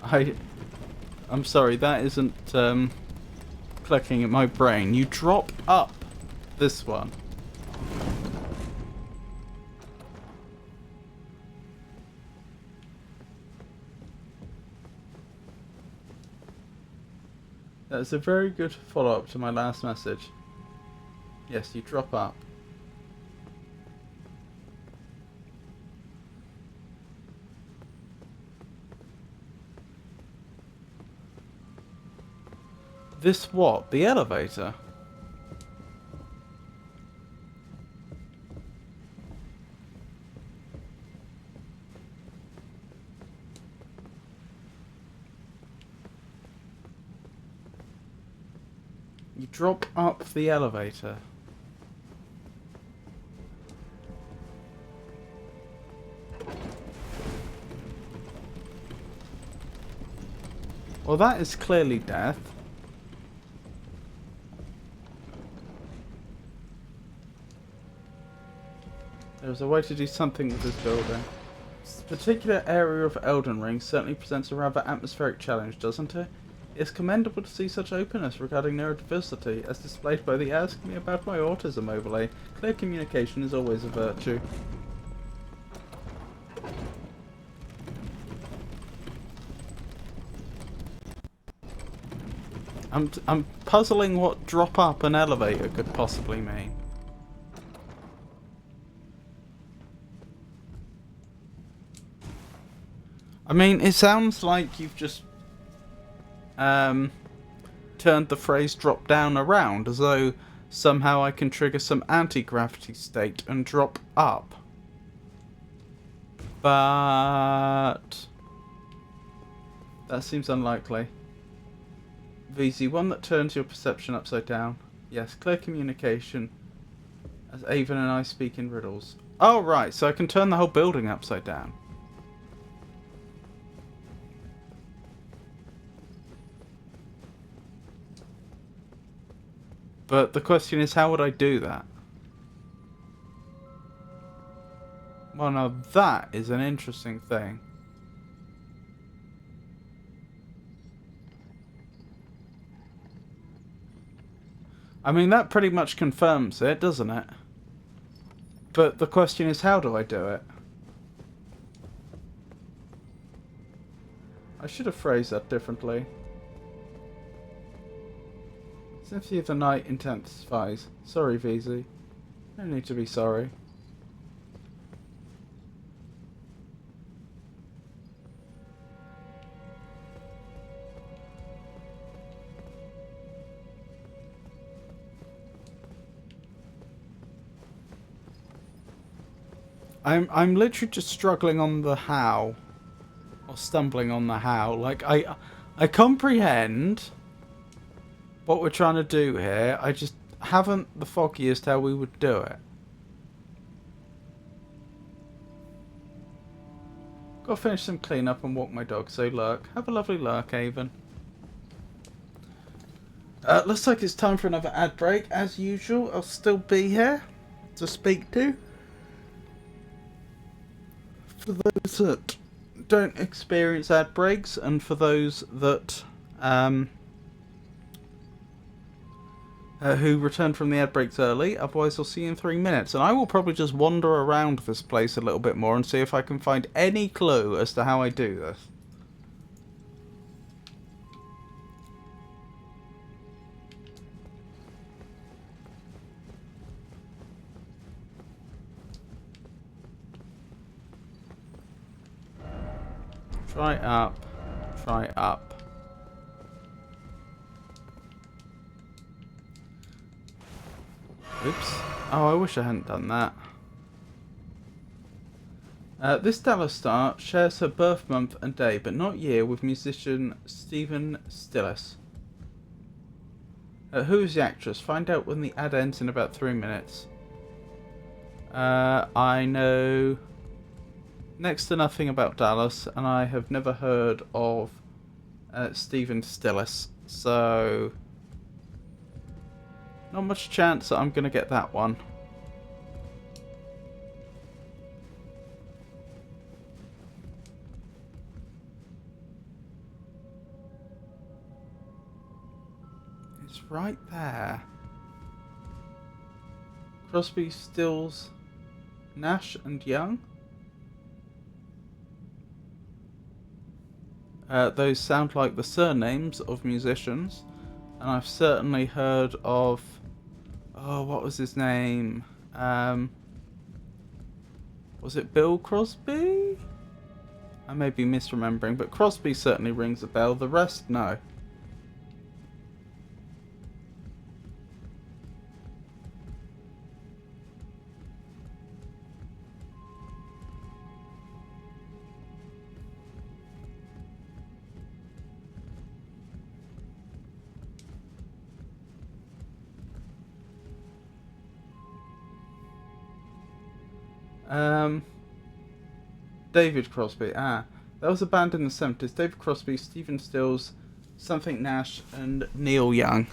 I'm sorry, that isn't clicking in my brain. You drop up this one. That's a very good follow-up to my last message. Yes, you drop up. This what? The elevator? drop up the elevator. Well, that is clearly death. There's a way to do something with this building. This particular area of Elden Ring certainly presents a rather atmospheric challenge, doesn't it? It's commendable to see such openness regarding neurodiversity, as displayed by the Ask Me About My Autism overlay. Clear communication is always a virtue. I'm puzzling what drop up an elevator could possibly mean. I mean, it sounds like you've just turned the phrase drop down around, as though somehow I can trigger some anti-gravity state and drop up. But that seems unlikely. VZ, one that turns your perception upside down. Yes, clear communication, as Avon and I speak in riddles. Oh, right, so I can turn the whole building upside down. But the question is, how would I do that? Well, now that is an interesting thing. I mean, that pretty much confirms it, doesn't it? But the question is, how do I do it? I should have phrased that differently. Sympathy of the night intensifies. Sorry, VZ. No need to be sorry. I'm literally just struggling on the how, or stumbling on the how. Like I comprehend what we're trying to do here. I just haven't the foggiest how we would do it. Gotta finish some cleanup and walk my dog. So lurk. Have a lovely lurk, Avon. Looks like it's time for another ad break. As usual, I'll still be here to speak to. For those that don't experience ad breaks, and for those that who return from the ad breaks early, otherwise I'll see you in 3 minutes. And I will probably just wander around this place a little bit more and see if I can find any clue as to how I do this. Try up. Try up. Oops. Oh, I wish I hadn't done that. This Dallas star shares her birth month and day, but not year, with musician Stephen Stillis. Who is the actress? Find out when the ad ends in about 3 minutes. I know next to nothing about Dallas, and I have never heard of Stephen Stillis, so not much chance that I'm going to get that one. It's right there. Crosby, Stills, Nash and Young. Those sound like the surnames of musicians, and I've certainly heard of... Oh, what was his name? Was it Bill Crosby? I may be misremembering, but Crosby certainly rings a bell. The rest, no. Um, David Crosby. Ah, that was a band in the 70s. David Crosby, Stephen Stills, Something Nash, and Neil Young.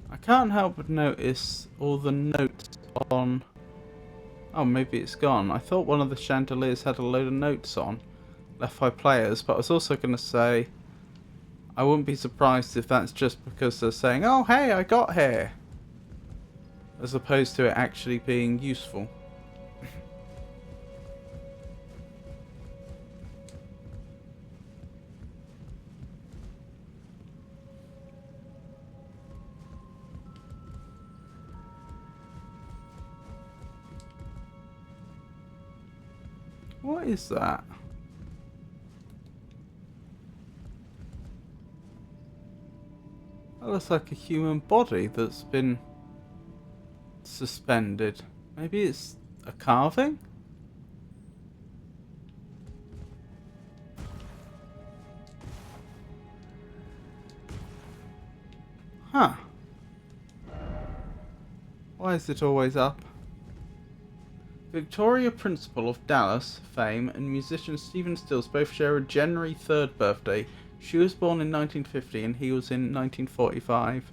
I can't help but notice all the notes on... Oh, maybe it's gone. I thought one of the chandeliers had a load of notes on, left by players, but I was also going to say, I wouldn't be surprised if that's just because they're saying, oh, hey, I got here, as opposed to it actually being useful. What is that? That looks like a human body that's been suspended. Maybe it's a carving? Huh. Why is it always up? Victoria Principal of Dallas fame and musician Stephen Stills both share a January 3rd birthday. She was born in 1950 and he was in 1945.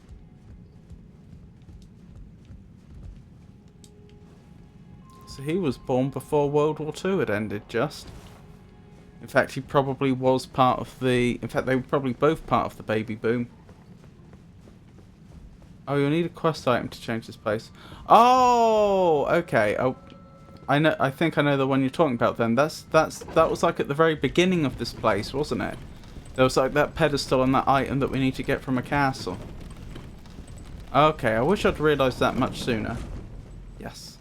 So he was born before World War II had ended, just. In fact, he probably was part of the... In fact, they were probably both part of the baby boom. Oh, you'll need a quest item to change this place. Oh, okay. Oh, I know. I think I know the one you're talking about. Then that was like at the very beginning of this place, wasn't it? There was like that pedestal and that item that we need to get from a castle. Okay, I wish I'd realised that much sooner. Yes.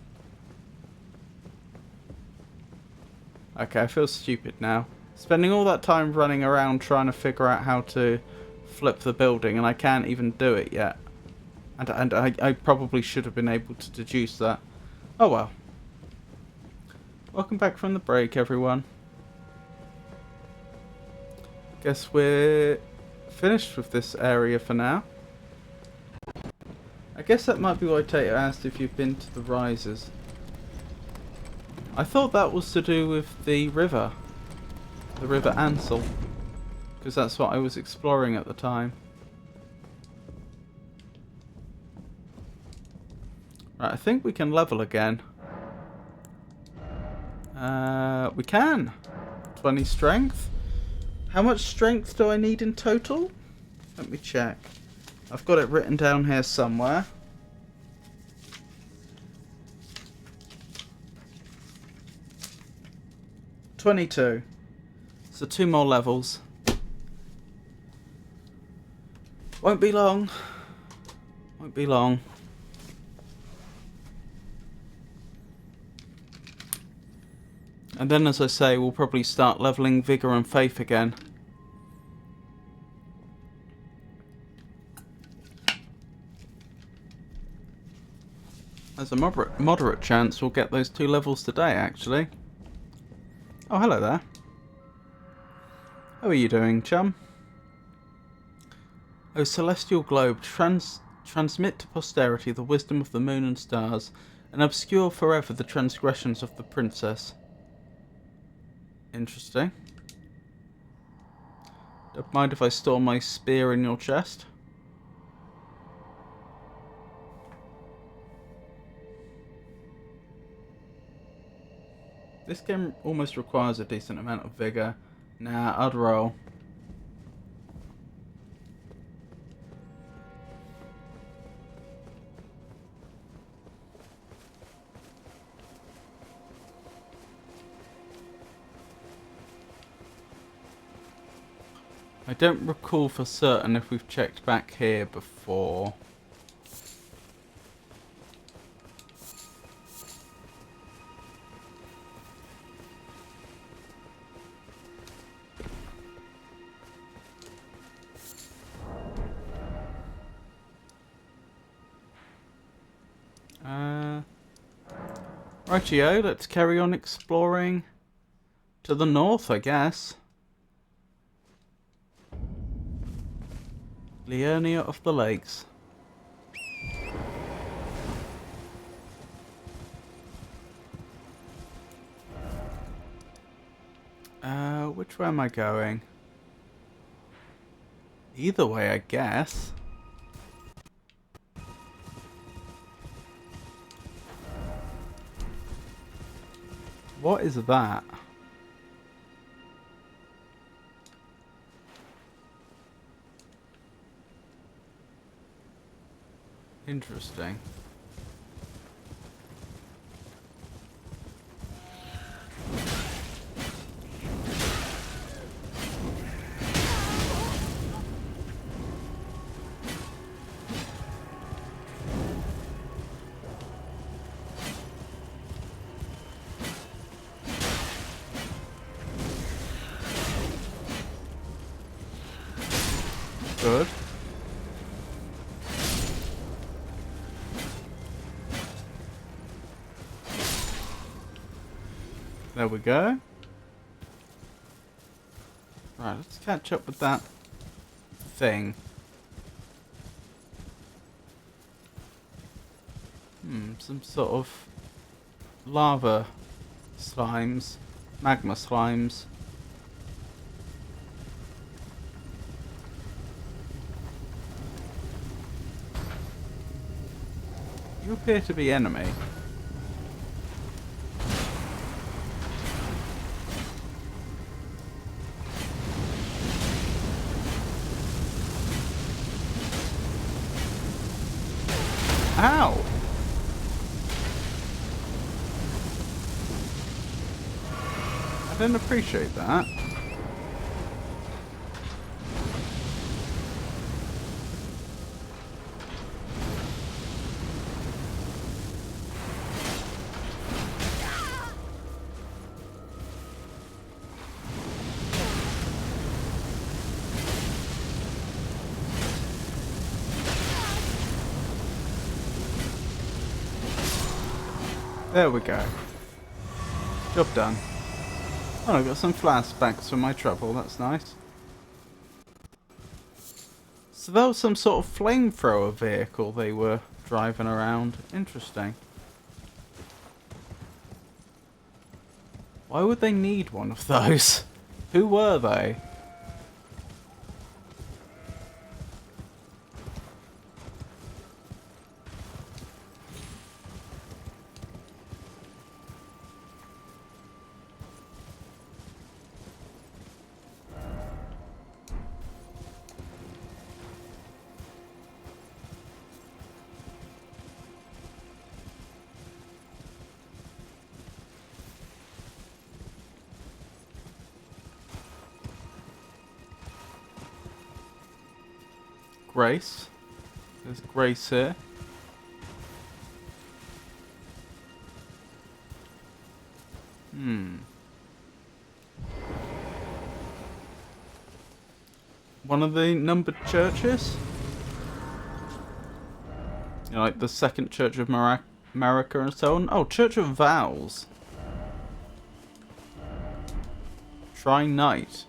Okay, I feel stupid now. Spending all that time running around trying to figure out how to flip the building, and I can't even do it yet. And I probably should have been able to deduce that. Oh well. Welcome back from the break, everyone. Guess we're finished with this area for now. I guess that might be why Tato asked if you've been to the rises. I thought that was to do with the River Ansel, because that's what I was exploring at the time. Right, I think we can level again. We can. 20 strength. How much strength do I need in total? Let me check. I've got it written down here somewhere. $22. So 2 more levels. Won't be long. Won't be long. And then, as I say, we'll probably start leveling Vigour and Faith again. There's a moderate chance we'll get those 2 levels today, actually. Oh, hello there. How are you doing, chum? O celestial globe, transmit to posterity the wisdom of the moon and stars, and obscure forever the transgressions of the princess. Interesting. Don't mind if I store my spear in your chest. This game almost requires a decent amount of vigour. Nah, I'd roll. I don't recall for certain if we've checked back here before. Rightio, let's carry on exploring to the north, I guess. Liurnia of the Lakes. Which way am I going? Either way, I guess. What is that? Interesting. Good. There we go. Right, let's catch up with that thing. Some sort of lava slimes, magma slimes. You appear to be enemy. Ow! I didn't appreciate that. There we go. Job done. Oh, I got some flashbacks from my trouble. That's nice. So that was some sort of flamethrower vehicle they were driving around. Interesting. Why would they need one of those? Who were they? Grace. There's Grace here. One of the numbered churches? You know, like the second Church of America and so on. Oh, Church of Vows. Shrine Knight.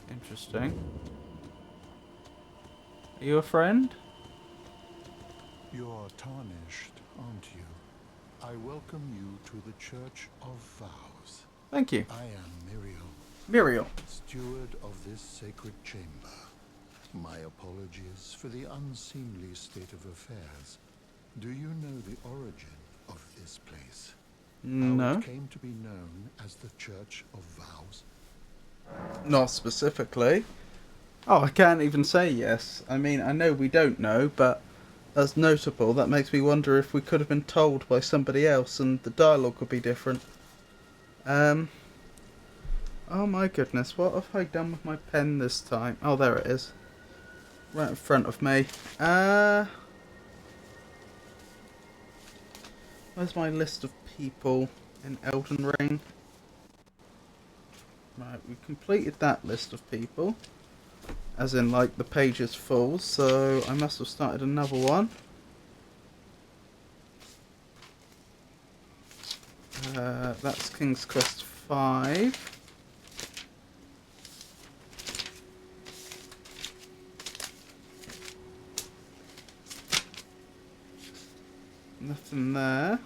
Interesting. Are you a friend? You're tarnished, aren't you? I welcome you to the Church of Vows. Thank you. I am Muriel, Muriel. steward of this sacred chamber. My apologies for the unseemly state of affairs. Do you know the origin of this place? No. How it came to be known as the Church of Vows? Not specifically. Oh, I can't even say yes. I mean, I know we don't know, but that's notable. That makes me wonder if we could have been told by somebody else and the dialogue would be different. Oh my goodness, what have I done with my pen this time? Oh, there it is. Right in front of me. Where's my list of people in Elden Ring? Right, we completed that list of people. As in, like, the page is full, so I must have started another one. That's King's Quest 5. Nothing there.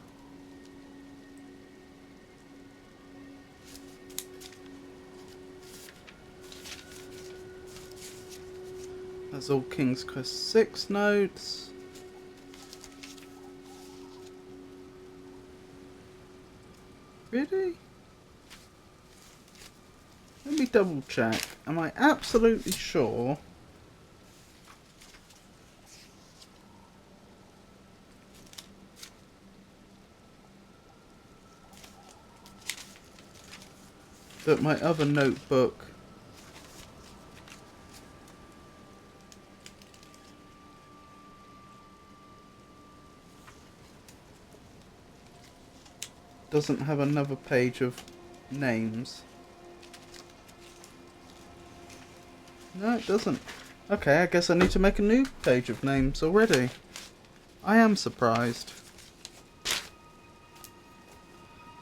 That's all King's Quest 6 notes. Really? Let me double check. Am I absolutely sure? That my other notebook doesn't have another page of names. No, it doesn't. Okay, I guess I need to make a new page of names already. I am surprised.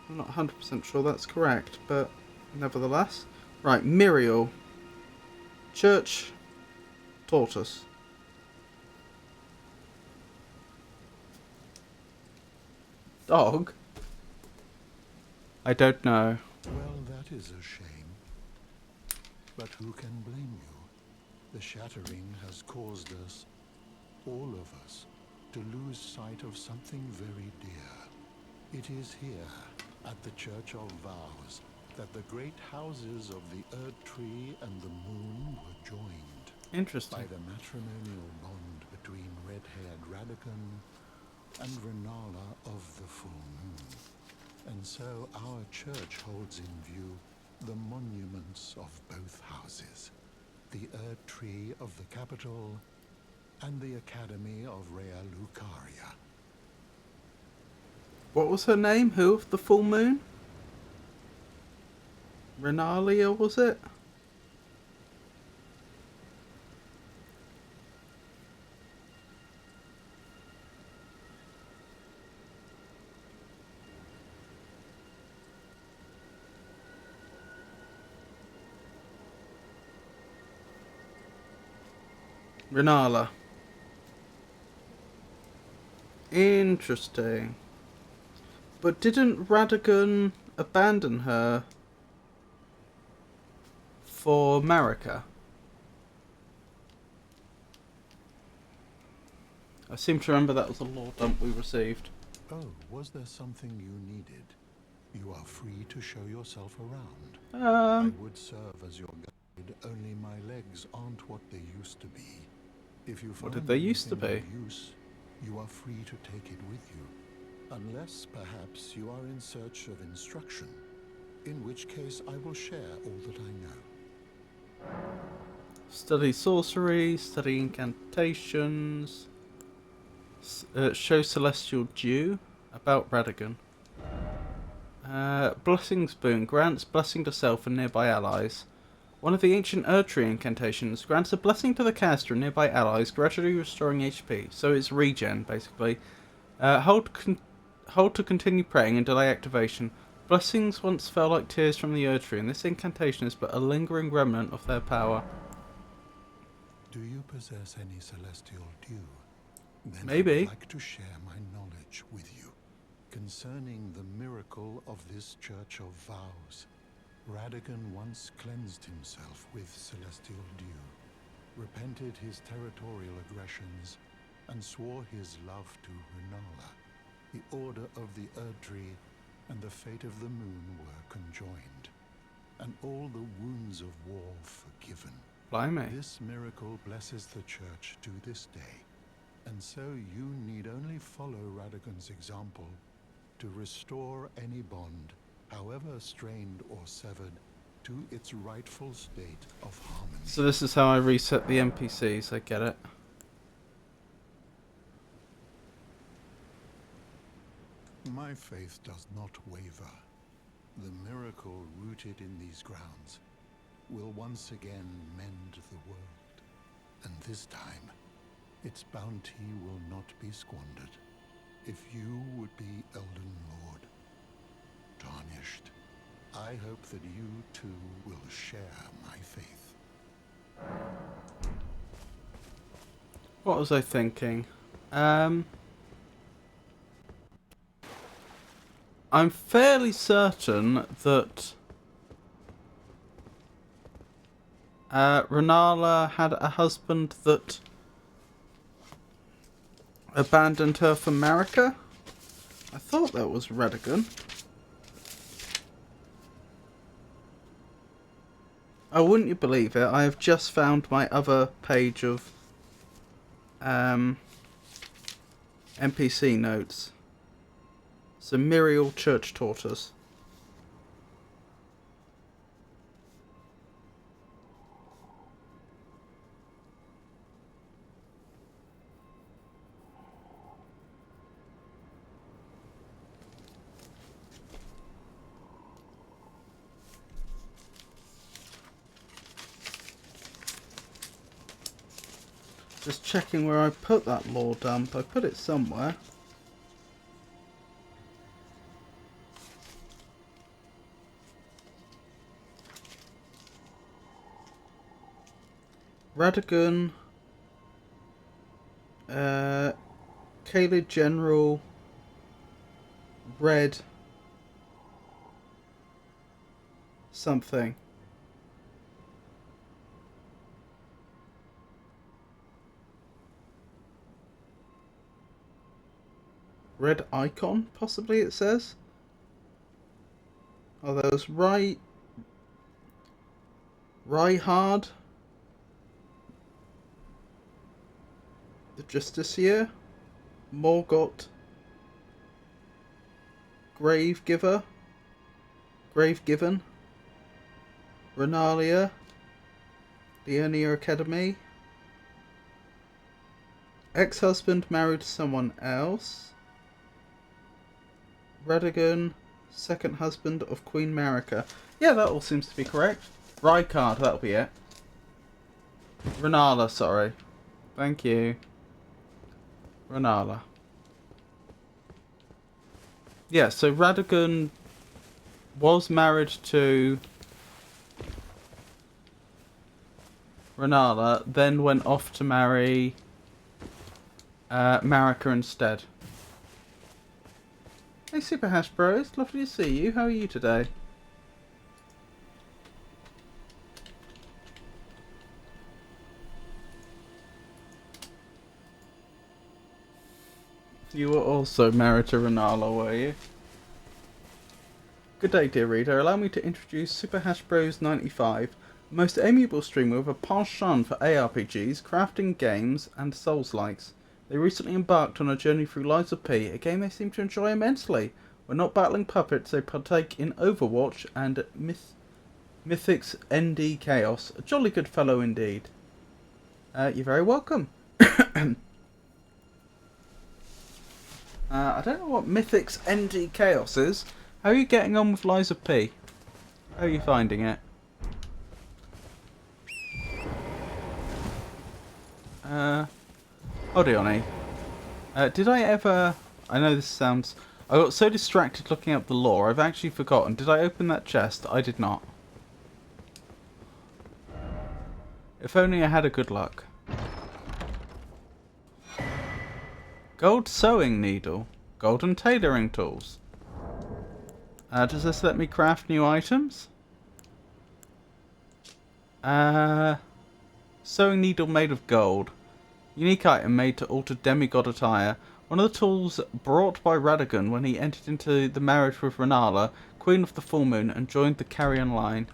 I'm not 100% sure that's correct, but nevertheless. Right, Muriel. Church Tortoise. Dog? I don't know. Well, that is a shame. But who can blame you? The shattering has caused us, all of us, to lose sight of something very dear. It is here, at the Church of Vows, that the great houses of the Erd Tree and the Moon were joined. Interesting. By the matrimonial bond between red-haired Radagon and Renala of the Full Moon. And so our church holds in view the monuments of both houses, the Erd Tree of the capital and the Academy of Rea Lucaria. What was her name? Who of the full moon? Renalia, was it? Renala. Interesting. But didn't Radagon abandon her for Marika? I seem to remember that was a lore dump we received. Oh, was there something you needed? You are free to show yourself around. I would serve as your guide, only my legs aren't what they used to be. If you What find did they used to anything be? of use, you are free to take it with you. Unless, perhaps, you are in search of instruction, in which case I will share all that I know. Study sorcery, study incantations, show celestial dew, about Radagon. Blessings boon grants blessing to self and nearby allies. One of the ancient Erdtree incantations grants a blessing to the caster and nearby allies, gradually restoring HP. So it's regen, basically. Hold to continue praying and delay activation. Blessings once fell like tears from the Erdtree, and this incantation is but a lingering remnant of their power. Do you possess any celestial dew? Then I Maybe. would like to share my knowledge with you concerning the miracle of this Church of Vows. Radagon once cleansed himself with celestial dew, repented his territorial aggressions, and swore his love to Renala. The order of the Erdtree and the fate of the moon were conjoined, and all the wounds of war forgiven. Blimey. This miracle blesses the church to this day, and so you need only follow Radagon's example to restore any bond, however strained or severed, to its rightful state of harmony. So this is how I reset the NPCs, I get it. My faith does not waver. The miracle rooted in these grounds will once again mend the world. And this time, its bounty will not be squandered. If you would be Elden Lord, tarnished. I hope that you too will share my faith. What was I thinking? I'm fairly certain that Renala had a husband that abandoned her for Marika. I thought that was Radagon. Oh, wouldn't you believe it? I have just found my other page of NPC notes. So Muriel Church taught us. Just checking where I put that lore dump. I put it somewhere. Radagon, Caelid General, Red, something. Red icon, possibly it says. Oh, there was Ryhard, the Justiciar, Morgott, Gravegiven, Renalia, Leonia Academy, ex-husband married to someone else, Radagon, second husband of Queen Marika. Yeah, that all seems to be correct. Rykard, that'll be it. Renala, sorry. Thank you. Renala. Yeah, so Radagon was married to Renala, then went off to marry Marika instead. Hey Super Hash Bros, lovely to see you. How are you today? You were also married to Renala, were you? Good day, dear reader. Allow me to introduce Super Hash Bros 95, the most amiable streamer with a penchant for ARPGs, crafting games, and Souls-likes. They recently embarked on a journey through Lies of P, a game they seem to enjoy immensely. When not battling puppets, they partake in Overwatch and Mythic's ND Chaos. A jolly good fellow indeed. You're very welcome. I don't know what Mythic's ND Chaos is. How are you getting on with Lies of P? How are you finding it? Hold on, eh? Did I ever... I know this sounds... I got so distracted looking up the lore, I've actually forgotten. Did I open that chest? I did not. If only I had a good luck. Gold sewing needle. Golden tailoring tools. Does this let me craft new items? Sewing needle made of gold. Unique item made to alter demigod attire. One of the tools brought by Radagon when he entered into the marriage with Renala, Queen of the Full Moon, and joined the Carrion line.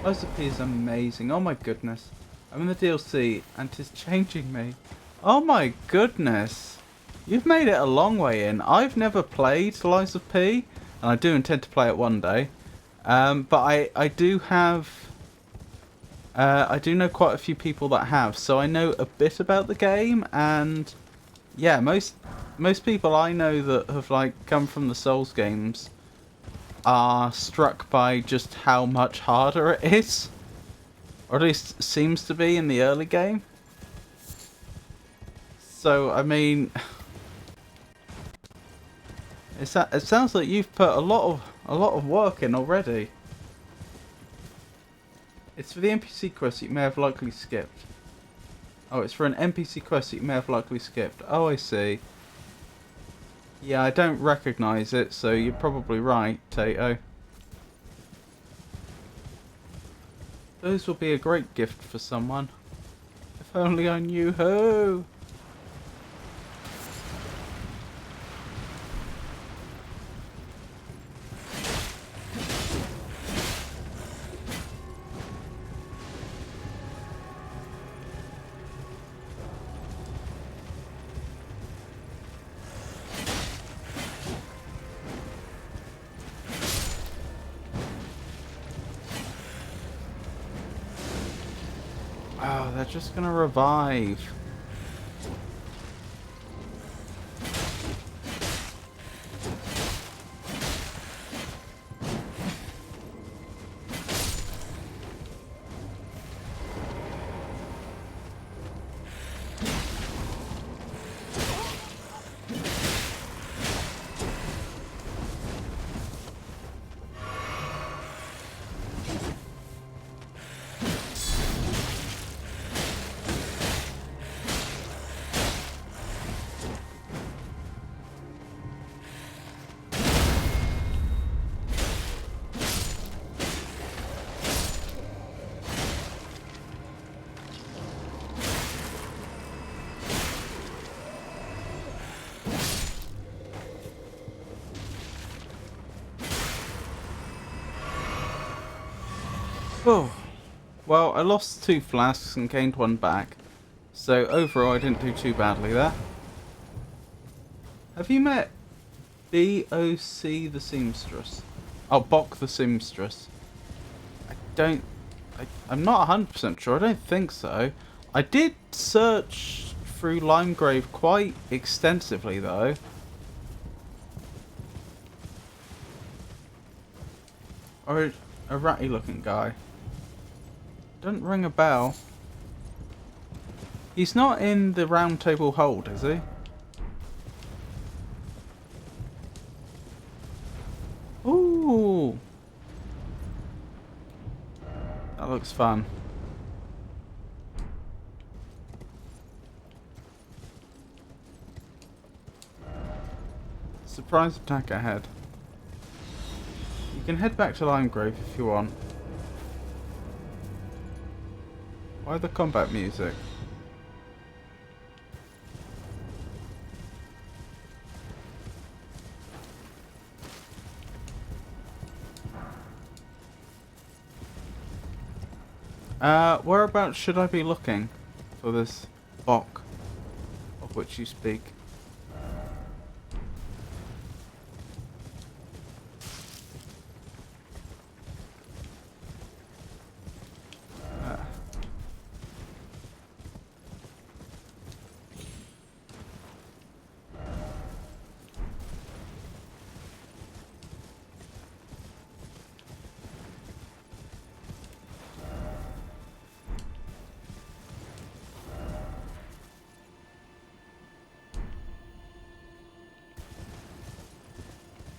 Lies of P is amazing. Oh my goodness. I'm in the DLC and 'tis changing me. Oh my goodness. You've made it a long way in. I've never played Lies of P, and I do intend to play it one day. But I do have... I do know quite a few people that have, so I know a bit about the game, and yeah, most people I know that have like come from the Souls games are struck by just how much harder it is, or at least seems to be in the early game. So I mean, It sounds like you've put a lot of work in already. It's for the NPC quest that you may have likely skipped. Oh, it's for an NPC quest that you may have likely skipped. Oh, I see. Yeah, I don't recognise it, so you're probably right, Tato. Those will be a great gift for someone. If only I knew who. Oh, they're just gonna revive. Oh, well, I lost 2 flasks and gained 1 back. So overall, I didn't do too badly there. Have you met B.O.C. the Seamstress? Oh, Bok the Seamstress. I don't... I'm not 100% sure. I don't think so. I did search through Limegrave quite extensively, though. Or a ratty-looking guy. Doesn't ring a bell. He's not in the round table hold, is he? Ooh! That looks fun. Surprise attack ahead. You can head back to Limegrave if you want. Why the combat music? Whereabouts should I be looking for this Bok of which you speak?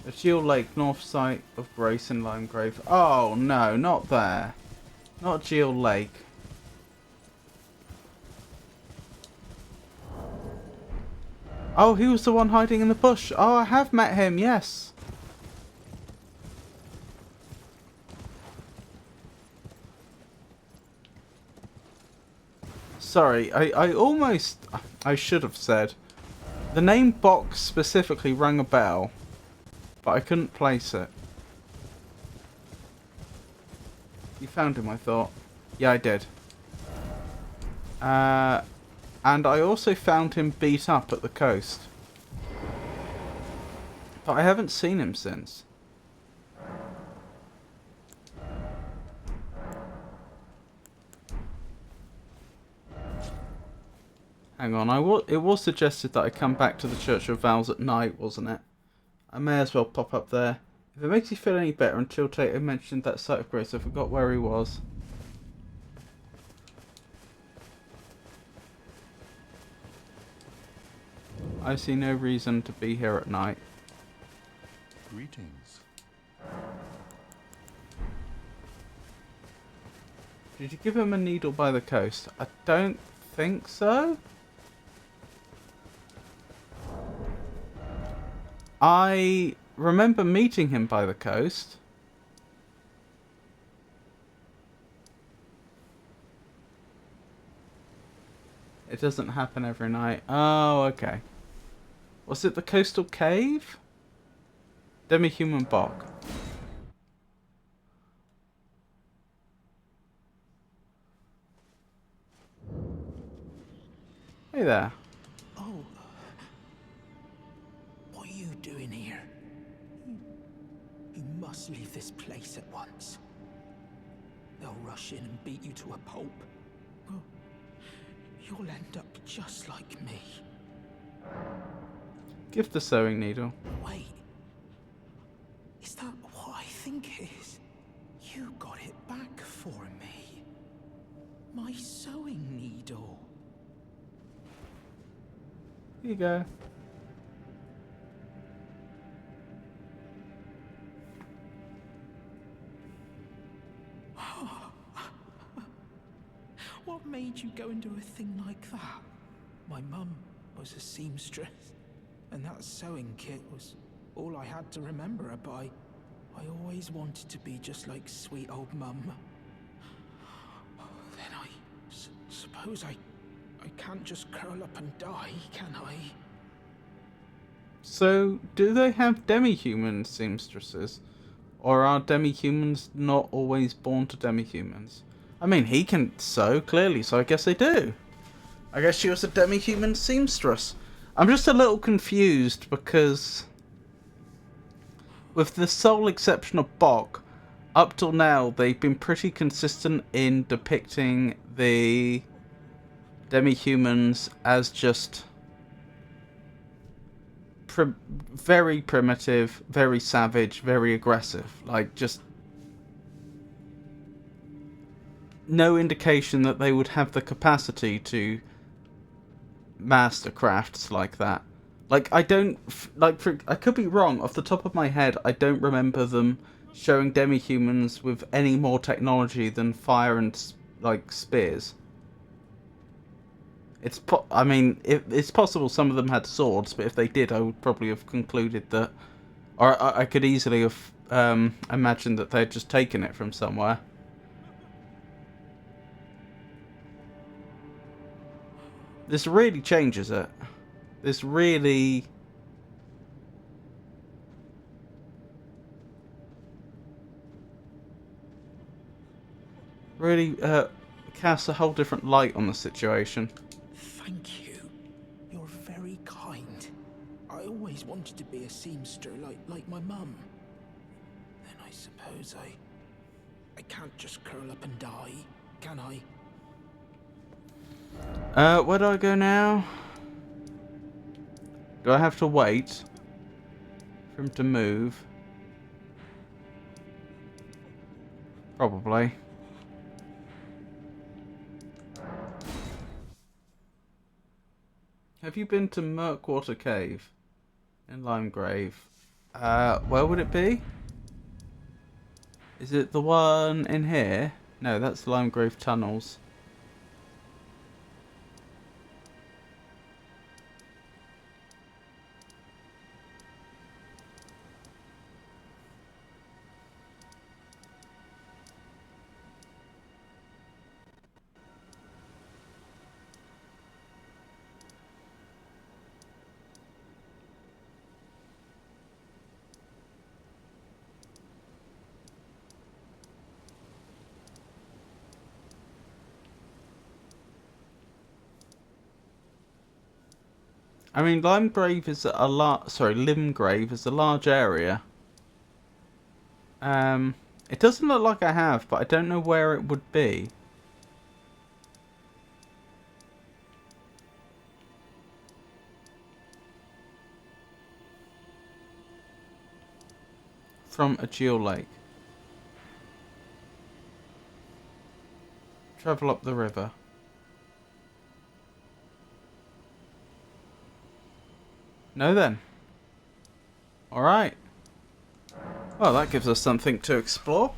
The Geel Lake, north side of Grace and Limegrave. Oh no, not there. Not Geel Lake. Oh, he was the one hiding in the bush. Oh, I have met him, yes. Sorry, I should have said. The name Bok specifically rang a bell, but I couldn't place it. You found him, I thought. Yeah, I did. And I also found him beat up at the coast. But I haven't seen him since. Hang on, it was suggested that I come back to the Church of Vows at night, wasn't it? I may as well pop up there. If it makes you feel any better, until Tato mentioned that site of grace, I forgot where he was. I see no reason to be here at night. Greetings. Did you give him a needle by the coast? I don't think so. I remember meeting him by the coast. It doesn't happen every night. Oh, okay. Was it the coastal cave? Demi-human bog. Hey there. Oh, what are you doing here? You must leave this place at once. They'll rush in and beat you to a pulp. Oh, you'll end up just like me. Give the sewing needle. Wait. Is that what I think it is? You got it back for me. My sewing needle. Here you go. What made you go and do a thing like that? My mum was a seamstress, and that sewing kit was all I had to remember her by. I always wanted to be just like sweet old mum. Then I suppose I can't just curl up and die, can I? So, do they have demi-human seamstresses? Or are demi-humans not always born to demi-humans? I mean, he can sew, clearly, so I guess they do. I guess she was a demi-human seamstress. I'm just a little confused because, with the sole exception of Bok, up till now they've been pretty consistent in depicting the demi-humans as just very primitive, very savage, very aggressive. Like, just no indication that they would have the capacity to master crafts like that. Like, I don't, I could be wrong, off the top of my head, I don't remember them showing demi-humans with any more technology than fire and, like, spears. I mean, it's possible some of them had swords, but if they did, I would probably have concluded that, or I could easily have imagined that they'd just taken it from somewhere. This really changes it. This really casts a whole different light on the situation. Thank you. You're very kind. I always wanted to be a seamster like my mum. Then I suppose I can't just curl up and die, can I? Where do I go now? Do I have to wait for him to move? Probably. Have you been to Murkwater Cave in Limegrave? Where would it be? Is it the one in here? No, that's Limegrave Tunnels. I mean, Limegrave is a Limgrave is a large area. It doesn't look like I have, but I don't know where it would be. From a Geo Lake. Travel up the river. No then. Alright. Well, that gives us something to explore.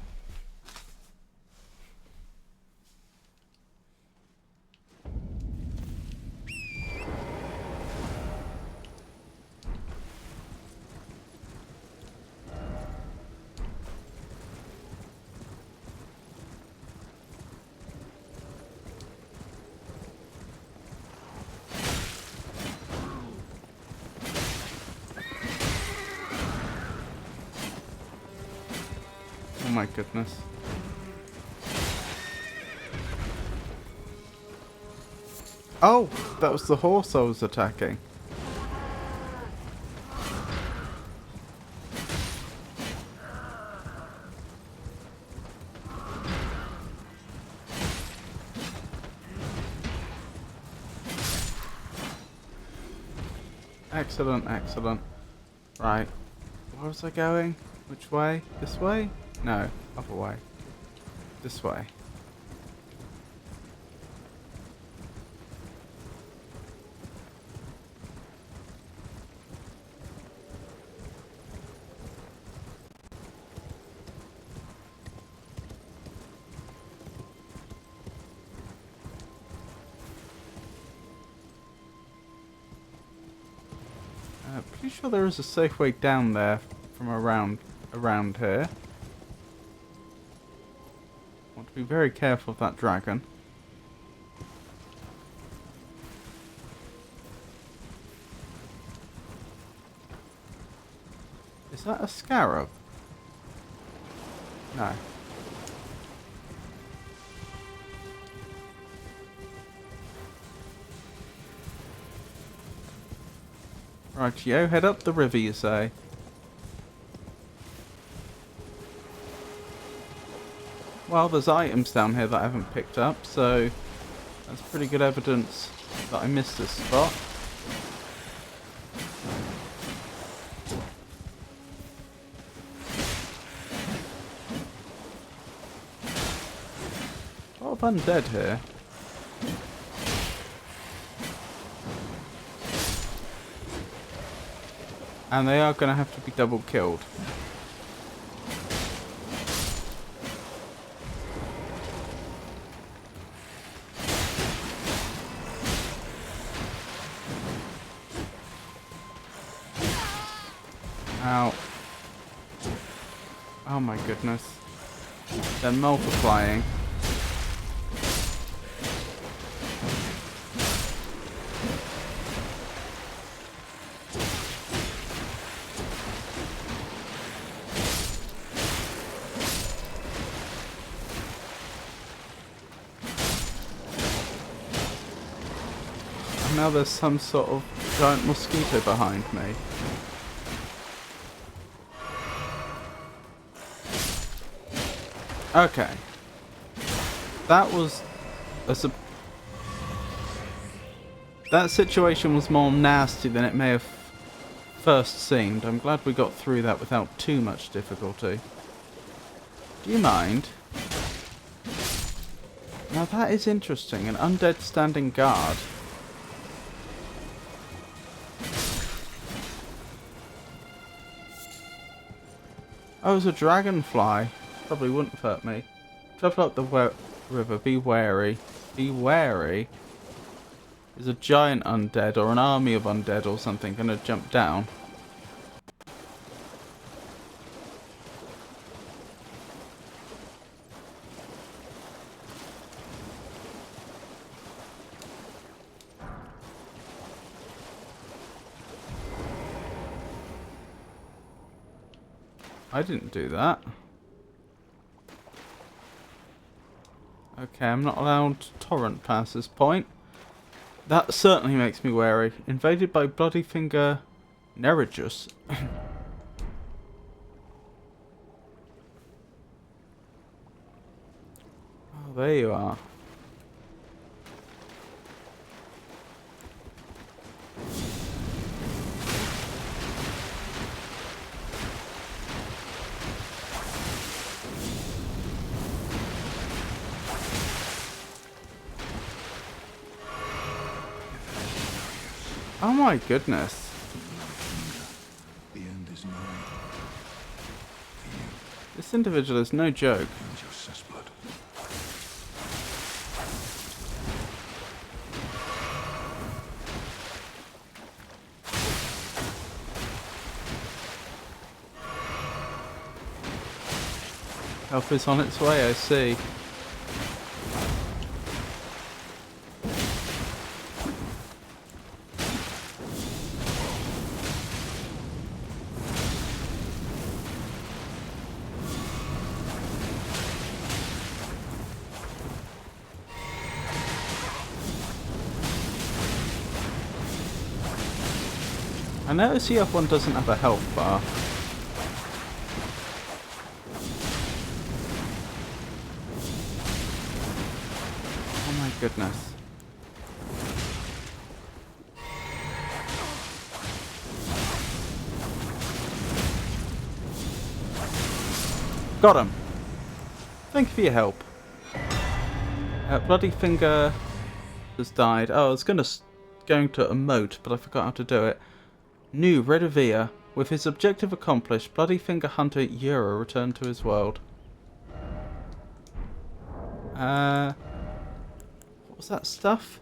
Oh my goodness. Oh, that was the horse I was attacking. Excellent, excellent. Right. Where was I going? Which way? This way? No, other way. This way. Pretty sure there is a safe way down there from around here. Want to be very careful of that dragon. Is that a scarab? No. Rightio, head up the river, you say? Well, there's items down here that I haven't picked up, so that's pretty good evidence that I missed this spot. A lot of undead here. And they are going to have to be double killed. Ow. Oh my goodness. They're multiplying. Now there's some sort of giant mosquito behind me. Okay. That was that situation was more nasty than it may have first seemed. I'm glad we got through that without too much difficulty. Do you mind? Now that is interesting. An undead standing guard. Oh, it's a dragonfly. Probably wouldn't hurt me. Travel up the river. Be wary. Be wary. Is a giant undead or an army of undead or something going to jump down? I didn't do that. Okay, I'm not allowed to torrent past this point. That certainly makes me wary. Invaded by Bloodyfinger Neregus. Oh, there you are. Oh my goodness. The end is nigh. individual is no joke. And your cessblood. Help is on its way, I see. I notice the other one doesn't have a health bar. Oh my goodness. Got him. Thank you for your help. Bloody Finger has died. Oh, I was going to emote, but I forgot how to do it. New Redivia. With his objective accomplished, Bloody Finger Hunter Yura returned to his world. What was that stuff?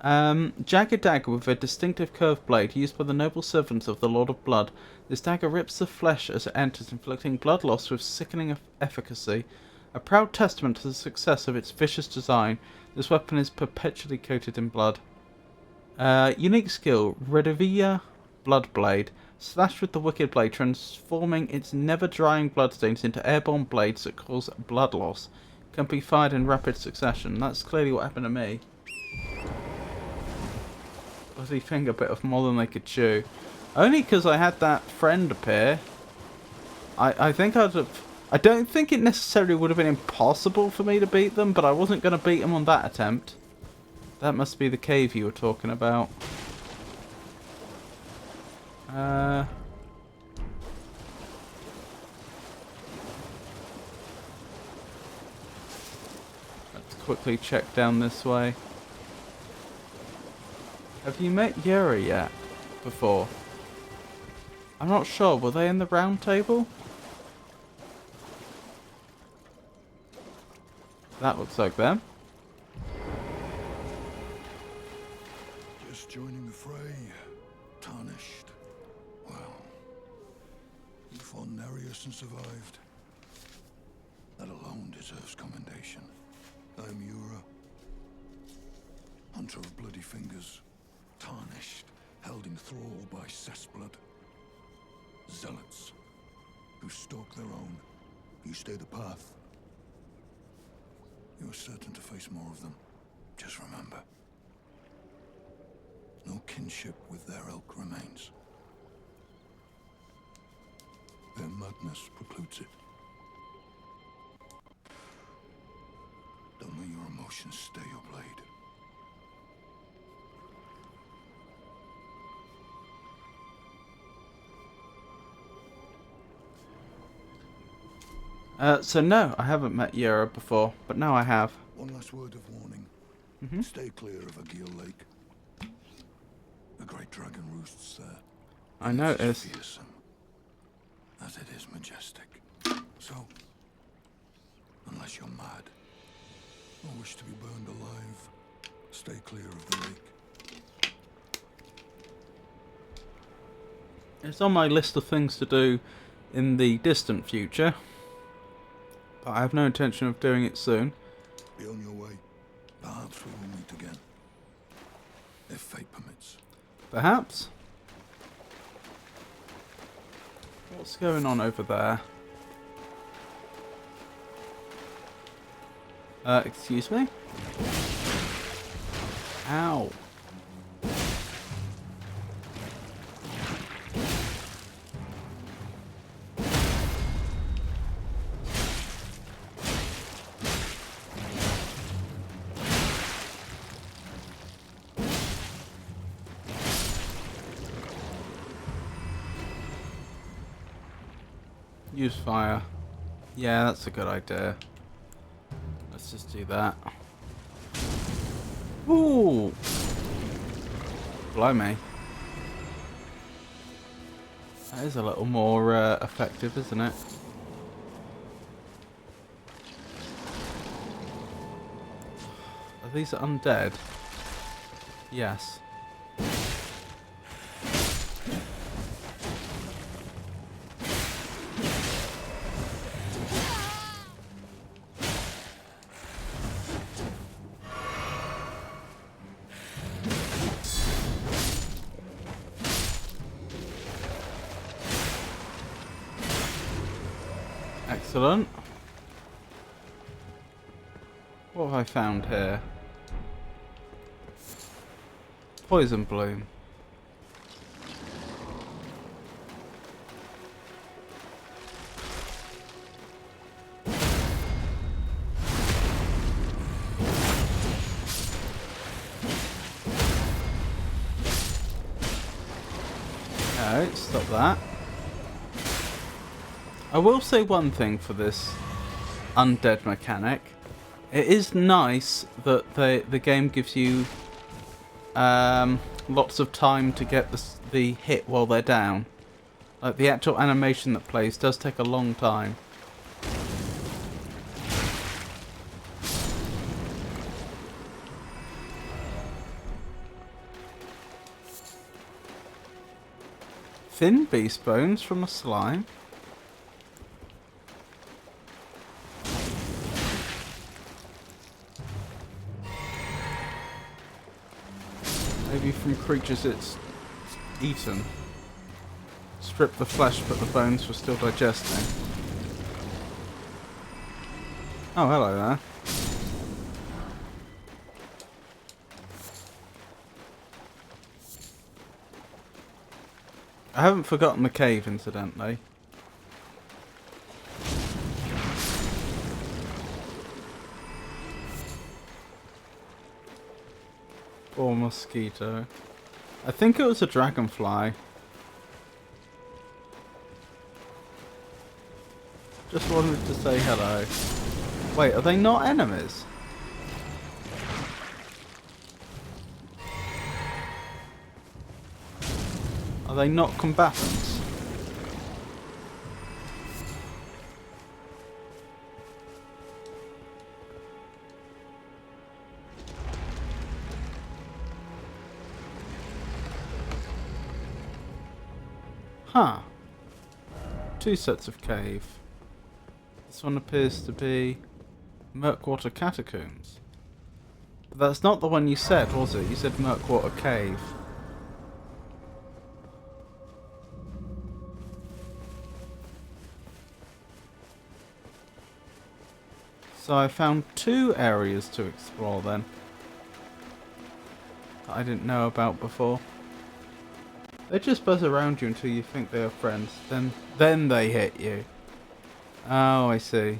Jagged dagger with a distinctive curved blade used by the noble servants of the Lord of Blood. This dagger rips the flesh as it enters, inflicting blood loss with sickening efficacy. A proud testament to the success of its vicious design, this weapon is perpetually coated in blood. Unique skill, Redivia Bloodblade. Slash with the wicked blade, transforming its never-drying bloodstains into airborne blades that cause blood loss. Can be fired in rapid succession. That's clearly what happened to me. Bloody Finger bit off more than they could chew. Only because I had that friend appear. I think I'd have... I don't think it necessarily would have been impossible for me to beat them, but I wasn't going to beat them on that attempt. That must be the cave you were talking about. Let's quickly check down this way. Have you met Yura yet? Before? I'm not sure. Were they in the round table? That looks like them. Just joining the fray. Tarnished. Well, you fought Nereus and survived. That alone deserves commendation. I'm Yura, hunter of bloody fingers, tarnished, held in thrall by cessblood. Zealots, who stalk their own. You stay the path. You are certain to face more of them. Just remember, no kinship with their ilk remains. Their madness precludes it. Don't let your emotions stay your blade. So no, I haven't met Yura before, but now I have. One last word of warning. Stay clear of Agil Lake. The great dragon roosts there. I It's noticed. as fearsome as it is majestic. So, unless you're mad or wish to be burned alive, stay clear of the lake. It's on my list of things to do in the distant future, but I have no intention of doing it soon. Be on your way. Perhaps we will meet again. If fate permits. Perhaps. What's going on over there? Excuse me? Ow. Use fire. Yeah, that's a good idea. Let's just do that. Ooh! Blimey. That is a little more effective, isn't it? these undead? Yes. Excellent. What have I found here? Poison bloom. Okay, stop that. I will say one thing for this undead mechanic. It is nice that the game gives you lots of time to get the hit while they're down. Like the actual animation that plays does take a long time. Thin beast bones from a slime. Maybe from creatures it's eaten. Strip the flesh, but the bones were still digesting. Oh, hello there. I haven't forgotten the cave, incidentally. Or mosquito. I think it was a dragonfly. Just wanted to say hello. Wait, are they not enemies? Are they not combatants? Huh. Two sets of cave. This one appears to be Murkwater Catacombs. But that's not the one you said, was it? You said Murkwater Cave. So I found two areas to explore then. That I didn't know about before. They just buzz around you until you think they are friends. Then they hit you. Oh, I see.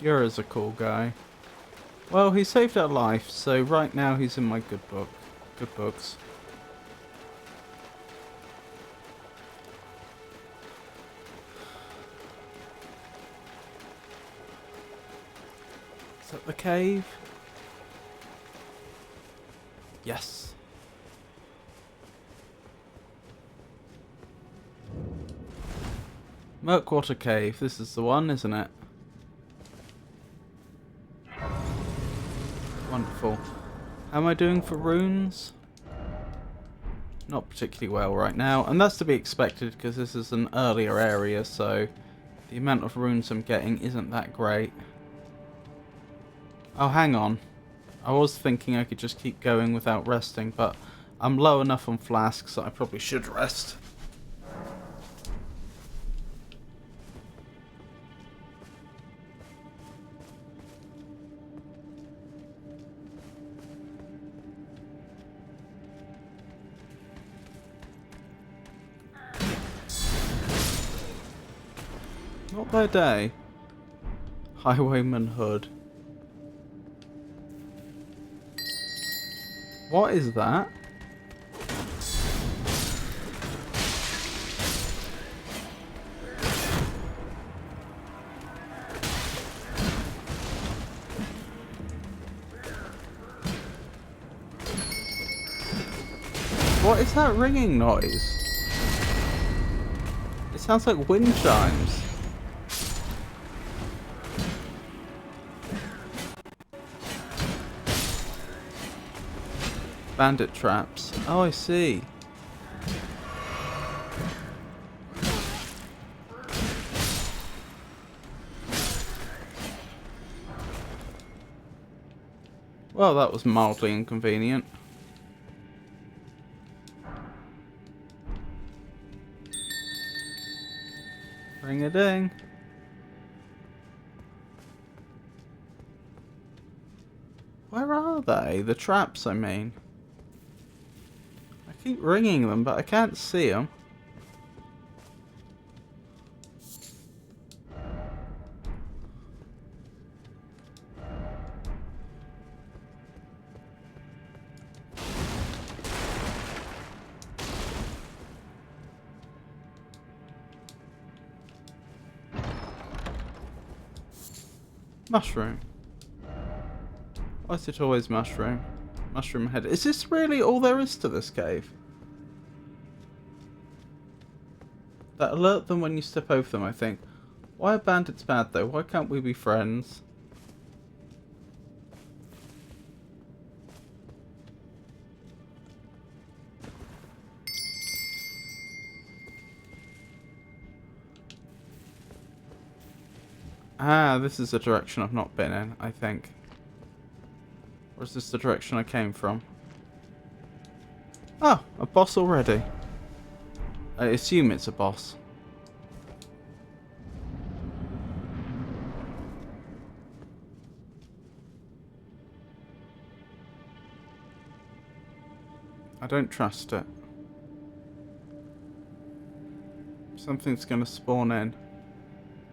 You're a cool guy. Well, he saved our life, so right now he's in my good book. Good books. Is that the cave? Yes. Murkwater Cave. This is the one, isn't it? Wonderful. How am I doing for runes? Not particularly well right now, and that's to be expected because this is an earlier area, so the amount of runes I'm getting isn't that great. Oh, hang on. I was thinking I could just keep going without resting, but I'm low enough on flasks that I probably should rest. Not by day. Highwayman Hood. What is that? What is that ringing noise? It sounds like wind chimes. Bandit traps. Oh, I see. Well, that was mildly inconvenient. Ring-a-ding. Where are they? The traps, I mean. I keep ringing them, but I can't see them. Mushroom. Why is it always mushroom? Mushroom head. Is this really all there is to this cave? That alert them when you step over them, I think. Why are bandits bad though? Why can't we be friends? Ah, this is the direction I've not been in, I think. Or is this the direction I came from? Oh, a boss already. I assume it's a boss. I don't trust it. Something's gonna spawn in.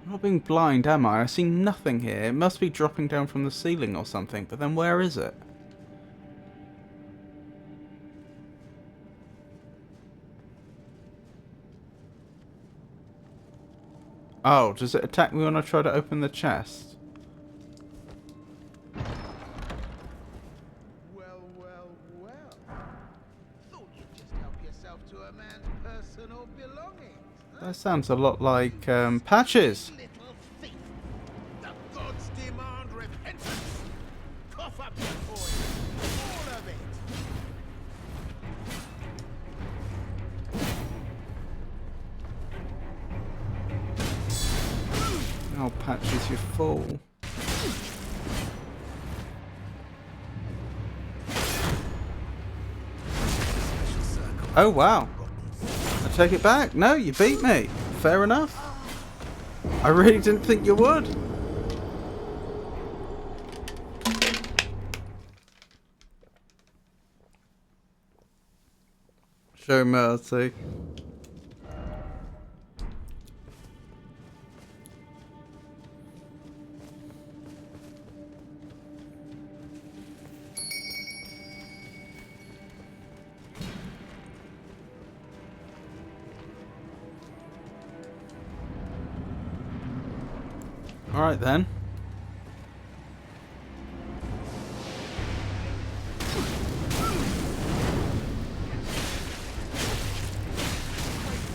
I'm not being blind, am I? I see nothing here. It must be dropping down from the ceiling or something, but then where is it? Oh, does it attack me when I try to open the chest? Well, well, well. Thought you'd just help yourself to a man's personal belongings. That sounds a lot like Patches. Little thief. The gods demand repentance. Cough up your coin. All of it. Oh, Patches, you fool. Oh, wow. I take it back. No, you beat me. Fair enough. I really didn't think you would. Show mercy. Alright then.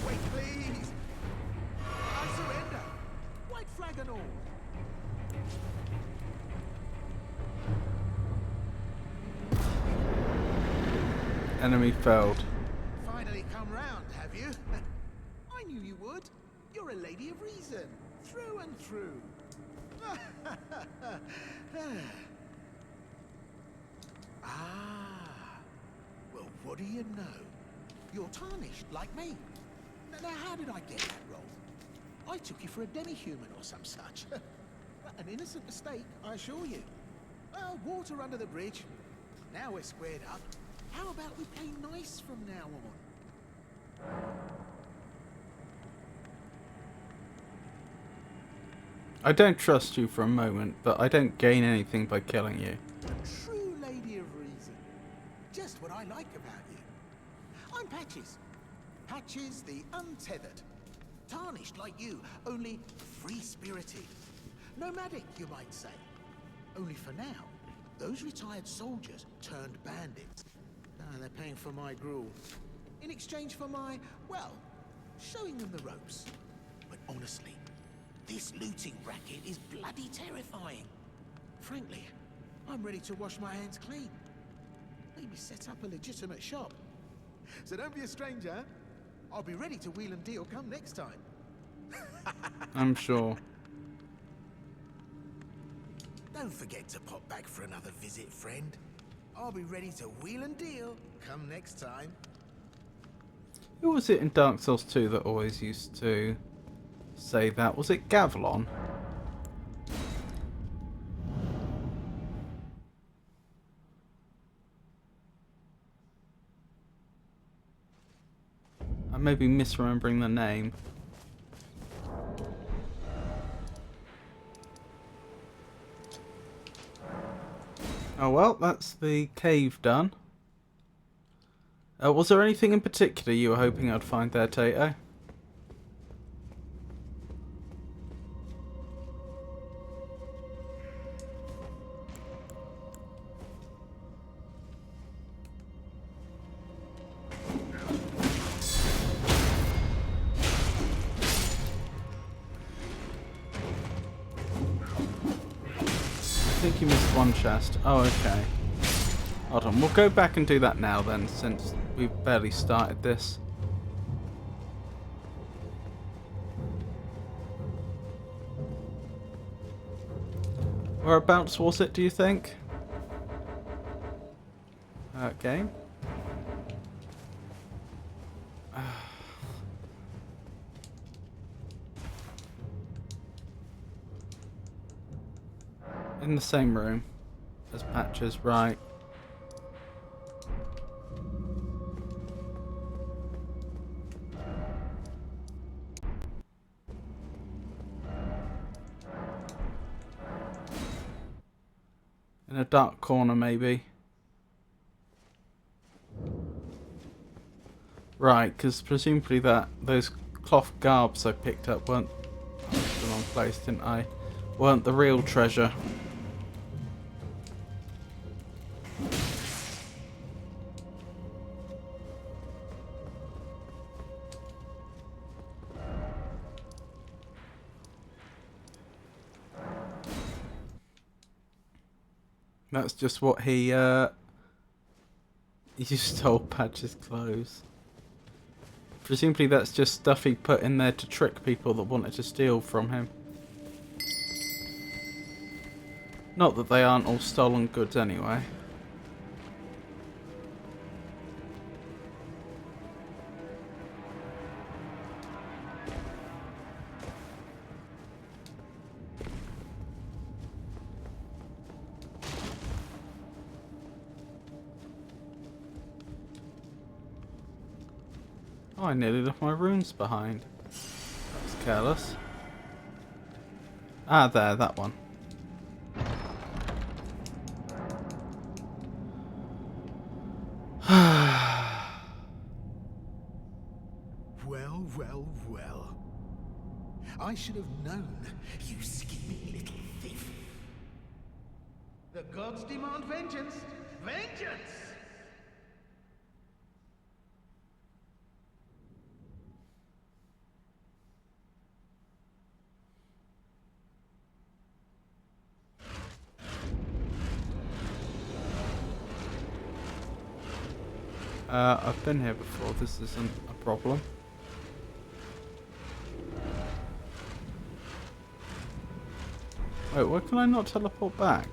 Wait, please. I surrender. White flag and all. Enemy failed. Finally come round, have you? I knew you would. You're a lady of reason, through and through. Ah. Well, what do you know? You're tarnished, like me. Now, how did I get that role? I took you for a demi-human or some such. An innocent mistake, I assure you. Well, water under the bridge. Now we're squared up. How about we play nice from now on? I don't trust you for a moment, but I don't gain anything by killing you. A true lady of reason. Just what I like about you. I'm Patches. Patches the untethered. Tarnished like you, only free-spirited. Nomadic, you might say. Only for now, those retired soldiers turned bandits. Ah, they're paying for my gruel. in exchange for my, well, showing them the ropes. But honestly, this looting racket is bloody terrifying. Frankly, I'm ready to wash my hands clean. Maybe set up a legitimate shop. So don't be a stranger. I'll be ready to wheel and deal come next time. I'm sure. Don't forget to pop back for another visit, friend. I'll be ready to wheel and deal come next time. Who was it in Dark Souls 2 that always used to say that? Was it Gavlon? I may be misremembering the name. Oh well, that's the cave done. Was there anything in particular you were hoping I'd find there, Tato? I think you missed one chest. Oh, okay. Hold on, we'll go back and do that now then, since we've barely started this. Whereabouts was it, do you think? Okay. In the same room as Patches, right. In a dark corner, maybe. Right, because presumably those cloth garbs I picked up weren't... I was in the wrong place, didn't I? Weren't the real treasure. That's just what he stole Patch's clothes. Presumably that's just stuff he put in there to trick people that wanted to steal from him. Not that they aren't all stolen goods anyway. Oh, I nearly left my runes behind. That was careless. Ah, there, that one. Well, well, well. I should have known, you skimpy little thief. The gods demand vengeance. Vengeance! I've been here before, this isn't a problem. Wait, why can I not teleport back?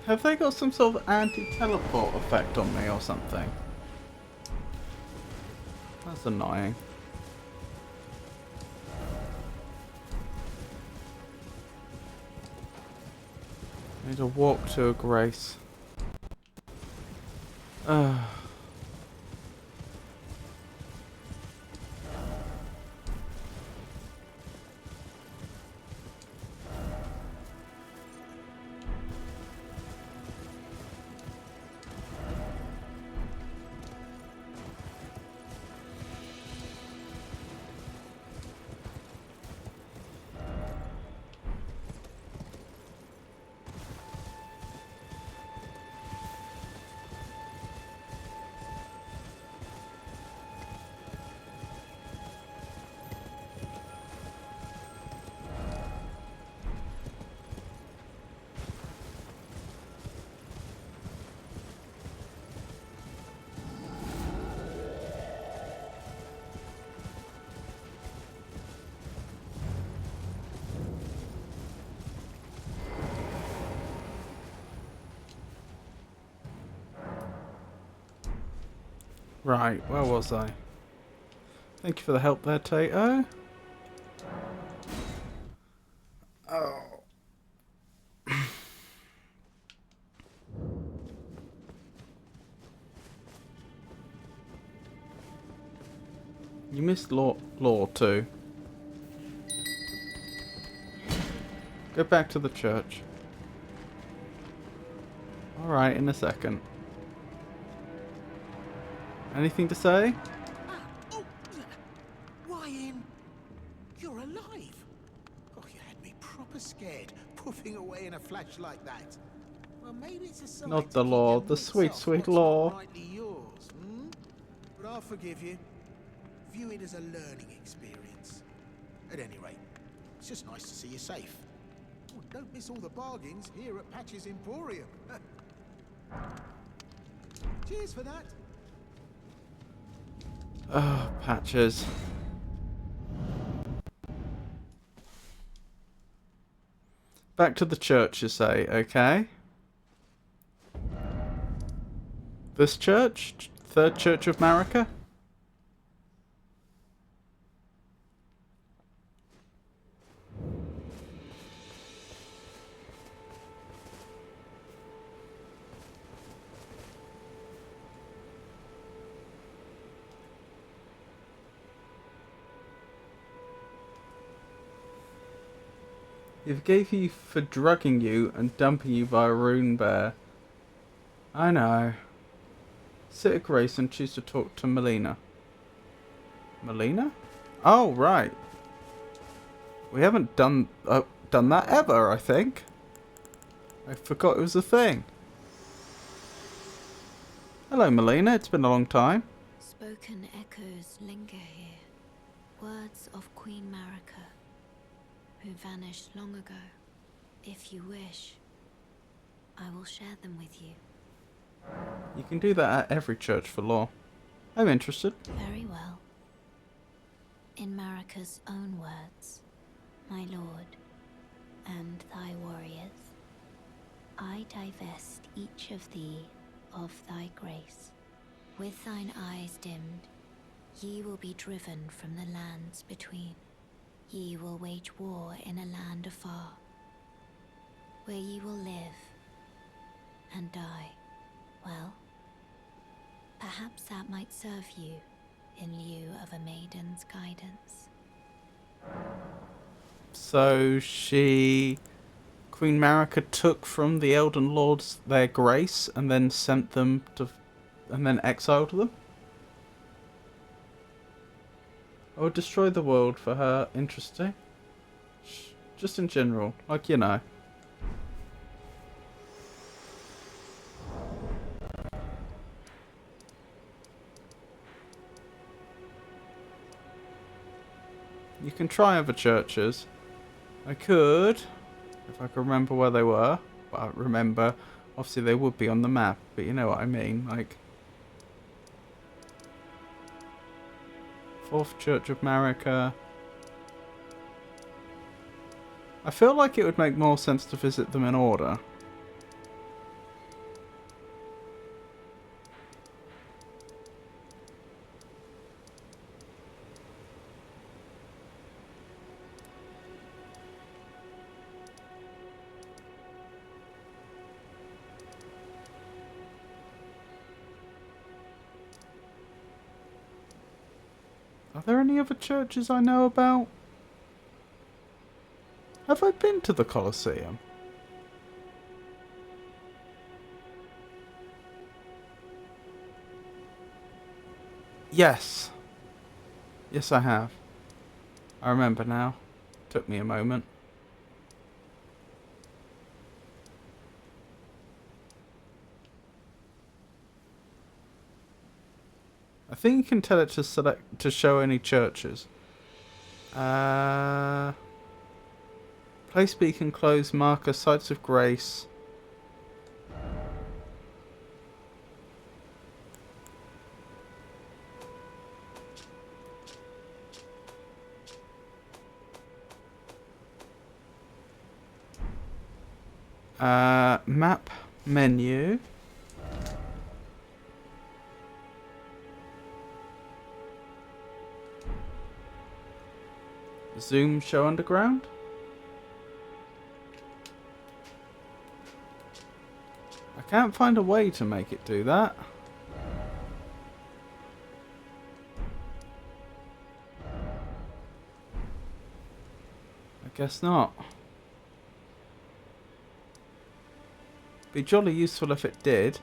Have they got some sort of anti-teleport effect on me or something? That's annoying. I need to walk to a grace. Right, where was I? Thank you for the help there, Tato. Oh. You missed law too. Go back to the church. Alright, in a second. Anything to say? Oh, Ryan, you're alive. Oh, you had me proper scared, puffing away in a flash like that. Well, maybe it's a sign Not to the keep law, your the mitts sweet, off sweet what's not law. rightly yours, hmm? But I'll forgive you. View it as a learning experience. At any rate, it's just nice to see you safe. Oh, don't miss all the bargains here at Patch's Emporium. Cheers for that. Oh, Patches. Back to the church, you say, okay? This church? Third Church of Marika? He forgave you for drugging you and dumping you by a rune bear. I know. Sit at grace and choose to talk to Melina. Melina? Oh, right. We haven't done that ever, I think. I forgot it was a thing. Hello, Melina. It's been a long time. Spoken echoes linger here. Words of Queen Marika, who vanished long ago. If you wish, I will share them with you. You can do that at every church for law. I'm interested. Very well. In Marika's own words, my lord, and thy warriors, I divest each of thee of thy grace. With thine eyes dimmed, ye will be driven from the lands between. Ye will wage war in a land afar, where ye will live and die. Well, perhaps that might serve you in lieu of a maiden's guidance. So Queen Marika took from the Elden Lords their grace and then sent them to, and then exiled them? I would destroy the world for her. Interesting. Just in general, like, you know. You can try other churches. I could, if I could remember where they were. But I remember, obviously they would be on the map, but you know what I mean, like... Fourth Church of Marika. I feel like it would make more sense to visit them in order. Are there any other churches I know about? Have I been to the Colosseum? Yes. Yes, I have. I remember now. Took me a moment. I think you can tell it to select to show any churches. Place beacon closed marker sites of grace. Map menu. Zoom show underground? I can't find a way to make it do that. I guess not. Be jolly useful if it did.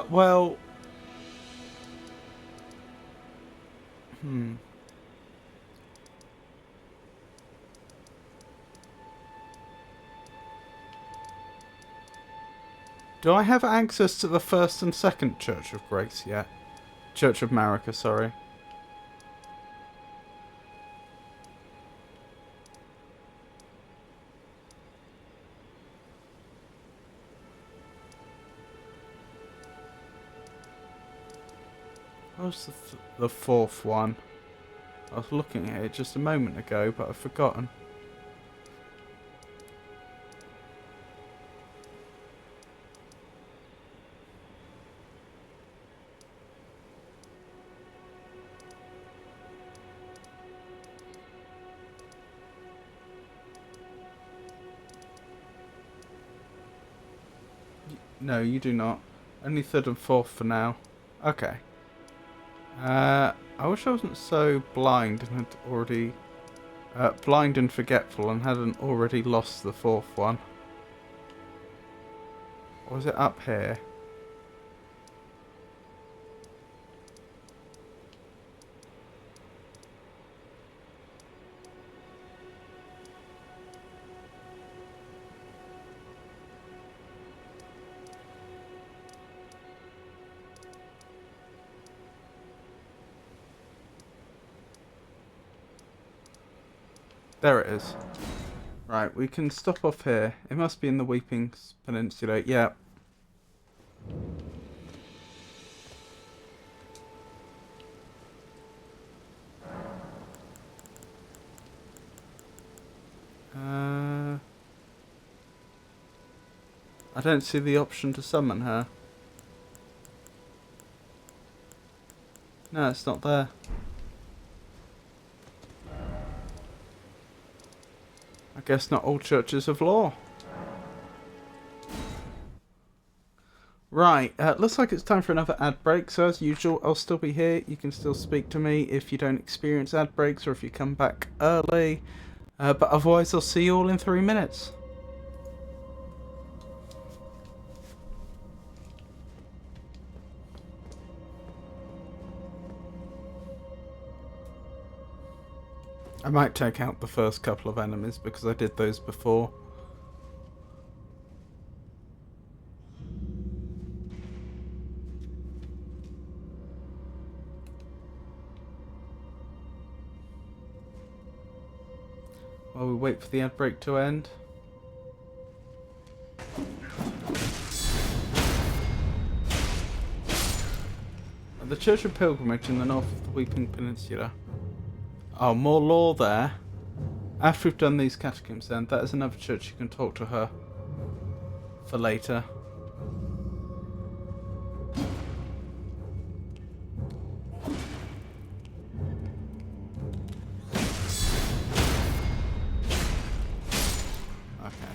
Well... Do I have access to the first and second Church of Grace yet? Church of Marika, sorry. What was the fourth one? I was looking at it just a moment ago, but I've forgotten. No, you do not. Only third and fourth for now. Okay. I wish I wasn't so blind and had already... blind and forgetful and hadn't already lost the fourth one. Or was it up here? There it is. Right, we can stop off here. It must be in the Weeping Peninsula. Yeah. I don't see the option to summon her. No, it's not there. I guess not all churches of law. Right, looks like it's time for another ad break, so as usual, I'll still be here. You can still speak to me if you don't experience ad breaks or if you come back early. But otherwise, I'll see you all in 3 minutes. I might take out the first couple of enemies because I did those before. While we wait for the ad break to end. At the Church of Pilgrimage in the north of the Weeping Peninsula. Oh, more lore there. After we've done these catacombs then, that is another church you can talk to her for later. Okay.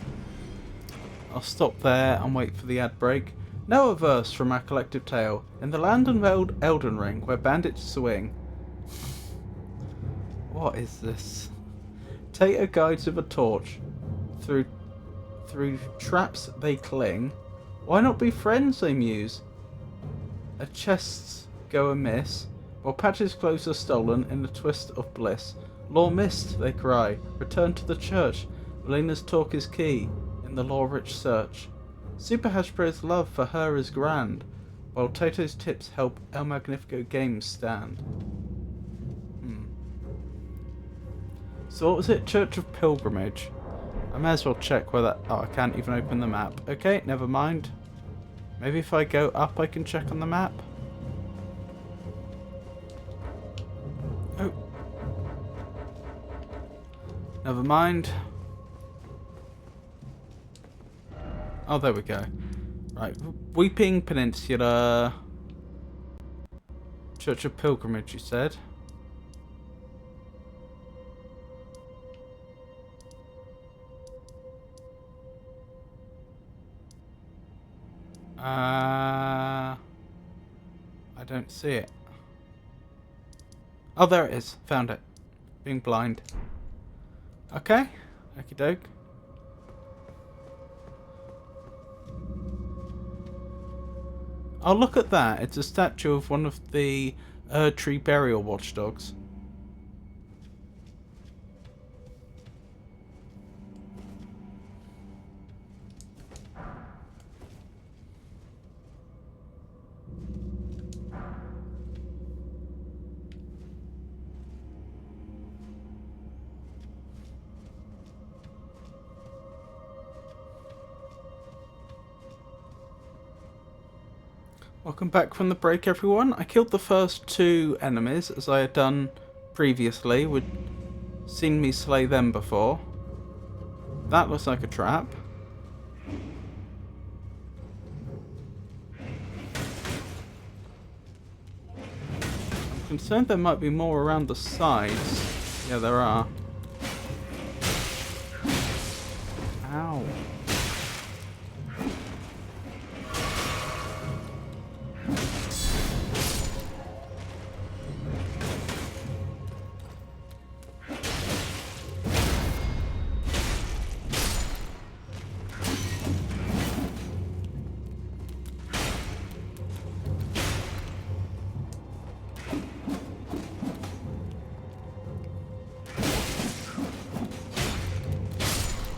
I'll stop there and wait for the ad break. Now a verse from our collective tale. In the land of Elden Ring, where bandits swing. What is this? Tater guides with a torch. Through traps they cling. Why not be friends, they muse? A chests go amiss, while Patch's clothes are stolen in a twist of bliss. Law missed, they cry. Return to the church. Elena's talk is key in the law-rich search. Super Hashbread's love for her is grand, while Tato's tips help El Magnifico games stand. So what was it? Church of Pilgrimage. I may as well check where that... Oh, I can't even open the map. Okay, never mind. Maybe if I go up I can check on the map. Oh. Never mind. Oh, there we go. Right, Weeping Peninsula. Church of Pilgrimage, you said. I don't see it. Oh, there it is. Found it. Being blind. Okay. Okie doke. Oh, look at that. It's a statue of one of the Tree burial watchdogs. Welcome back from the break, everyone. I killed the first 2 enemies, as I had done previously. Would seen me slay them before. That looks like a trap. I'm concerned there might be more around the sides. Yeah, there are. Ow.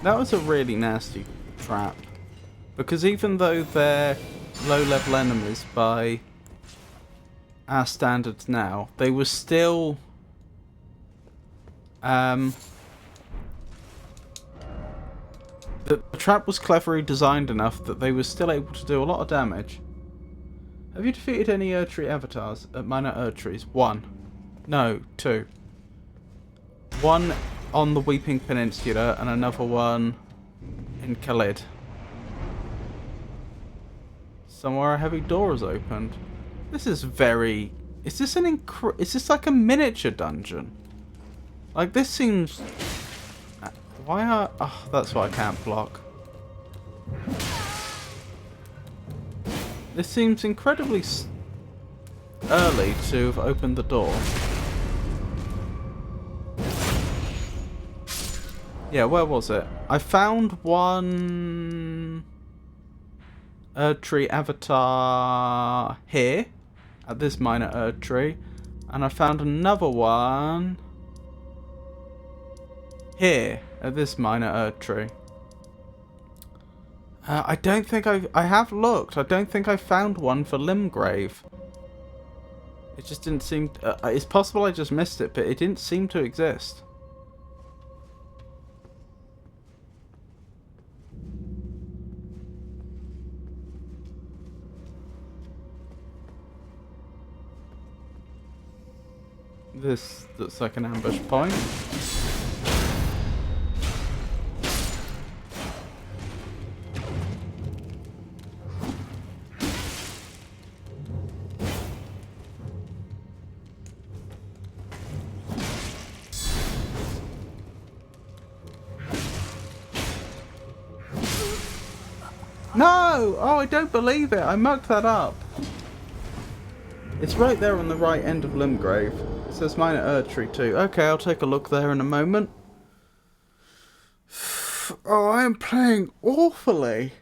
That was a really nasty trap. Because even though they're low-level enemies by our standards now, they were still... The trap was cleverly designed enough that they were still able to do a lot of damage. Have you defeated any Erdtree avatars at minor Erdtrees? 1. No, 2. 1 on the Weeping Peninsula and another one in Khalid. Somewhere a heavy door is opened. This is very... Is this like a miniature dungeon? Like, this seems... Why are... Oh, that's why I can't block. This seems incredibly early to have opened the door. Yeah, where was it? I found one Erdtree avatar here, at this minor Erdtree, and I found another one here, at this minor Erdtree. I don't think I have looked. I don't think I found one for Limgrave. It just didn't seem... it's possible I just missed it, but it didn't seem to exist. This looks like an ambush point. No! Oh, I don't believe it. I mucked that up. It's right there on the right end of Limgrave. It says minor Erdtree too. Okay, I'll take a look there in a moment. Oh, I am playing awfully.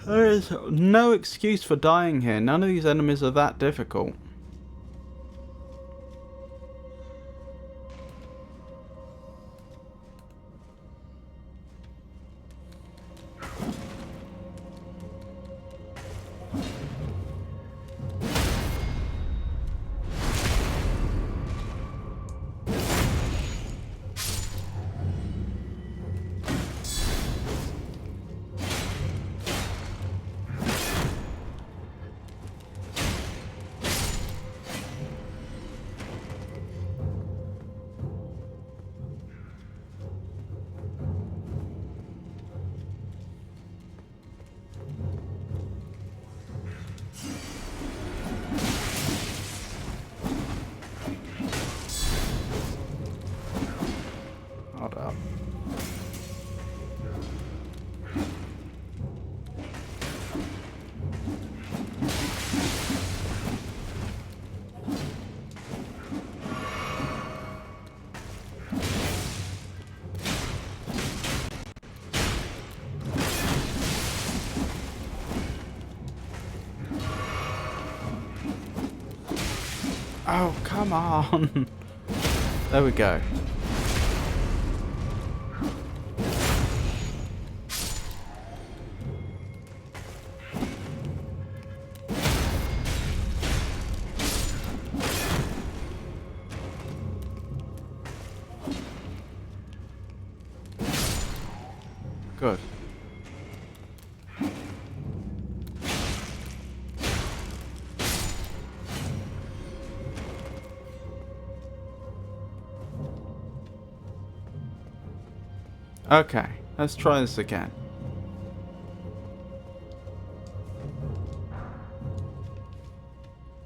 There is no excuse for dying here. None of these enemies are that difficult. Oh, come on. There we go. Good. Okay, let's try this again.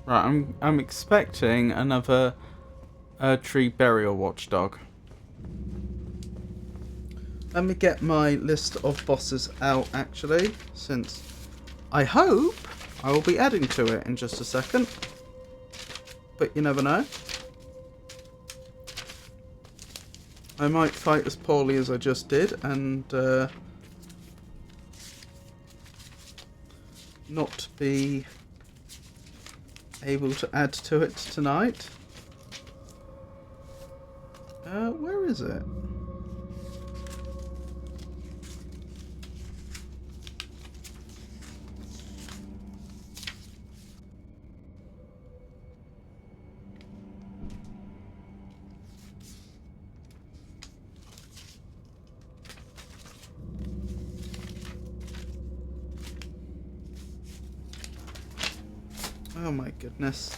Right, I'm expecting another tree burial watchdog. Let me get my list of bosses out actually, since I hope I will be adding to it in just a second. But you never know. I might fight as poorly as I just did and not be able to add to it tonight. Where is it? Oh my goodness.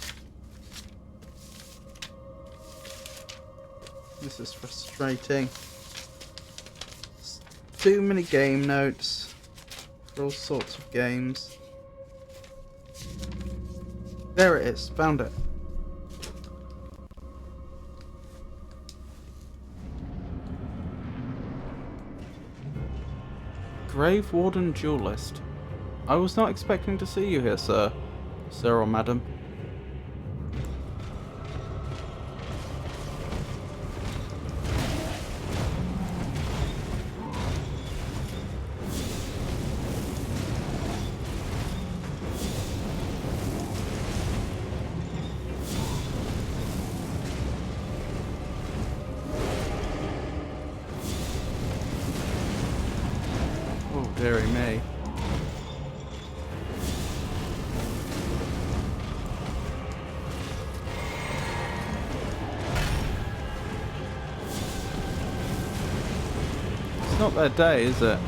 This is frustrating. Too many game notes for all sorts of games. There it is. Found it. Grave Warden Duelist. I was not expecting to see you here, sir. Sir or madam. Oh, dearie me. It's not their day, is it?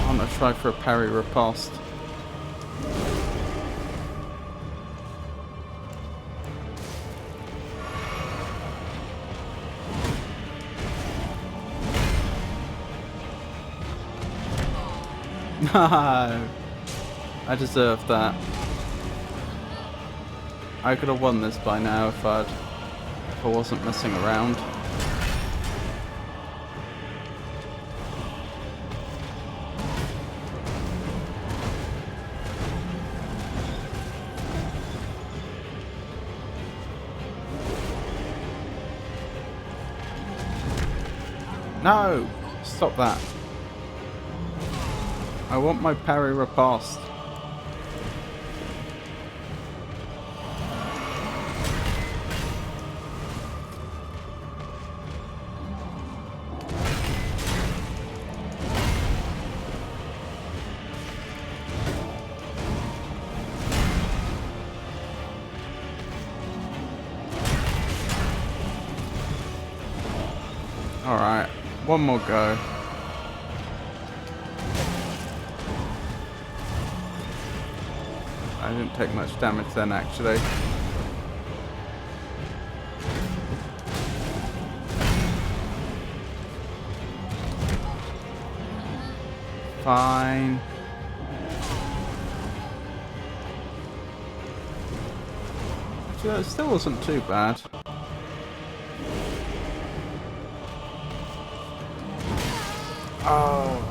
I'm gonna try for a parry riposte. No, I deserve that. I could have won this by now if I wasn't messing around. No, stop that. I want my parry riposte. Alright, one more go. I didn't take much damage then, actually. Fine. Actually, that still wasn't too bad. Oh.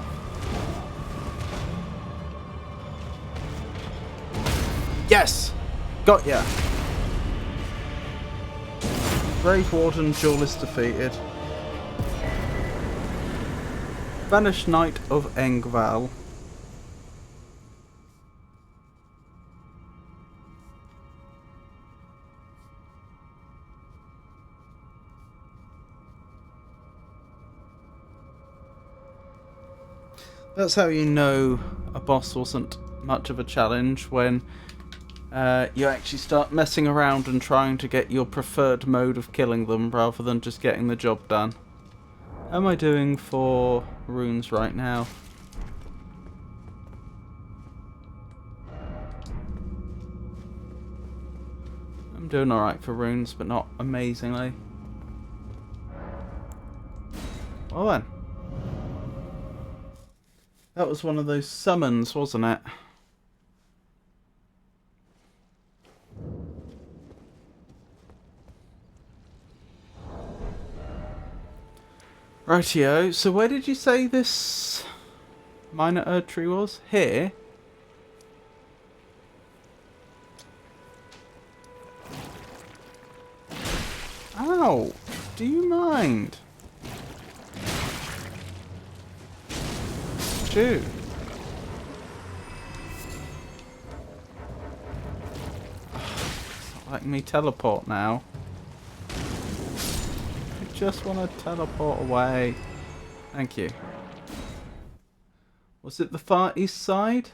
Yes! Got ya! Grave Warden duelist defeated. Vanished Knight of Engval. That's how you know a boss wasn't much of a challenge, when you actually start messing around and trying to get your preferred mode of killing them rather than just getting the job done. How am I doing for runes right now? I'm doing alright for runes, but not amazingly. Well then. That was one of those summons, wasn't it? Rightio, so where did you say this minor Erd tree was? Here? Ow! Do you mind? Dude. It's not letting me teleport now. I just want to teleport away. Thank you. Was it the far east side?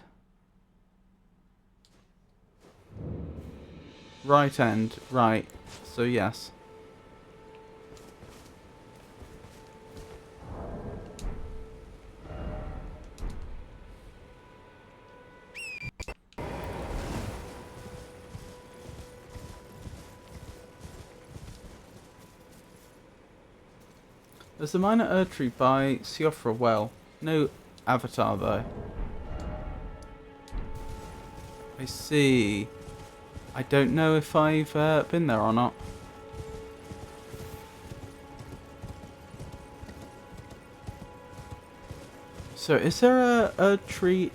Right end. Right. So yes. There's a minor Erd tree by Siofra Well. No avatar though. I see. I don't know if I've been there or not. So is there a Erd tree?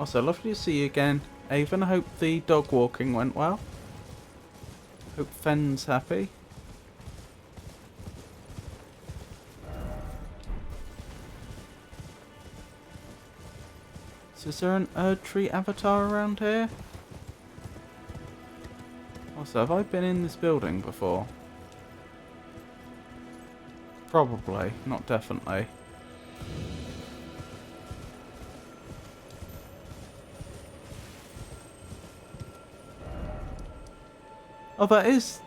Also, lovely to see you again, Avon. I hope the dog walking went well. Hope Fenn's happy. Is there an Erd tree avatar around here? Also, have I been in this building before? Probably, not definitely. Oh, that is...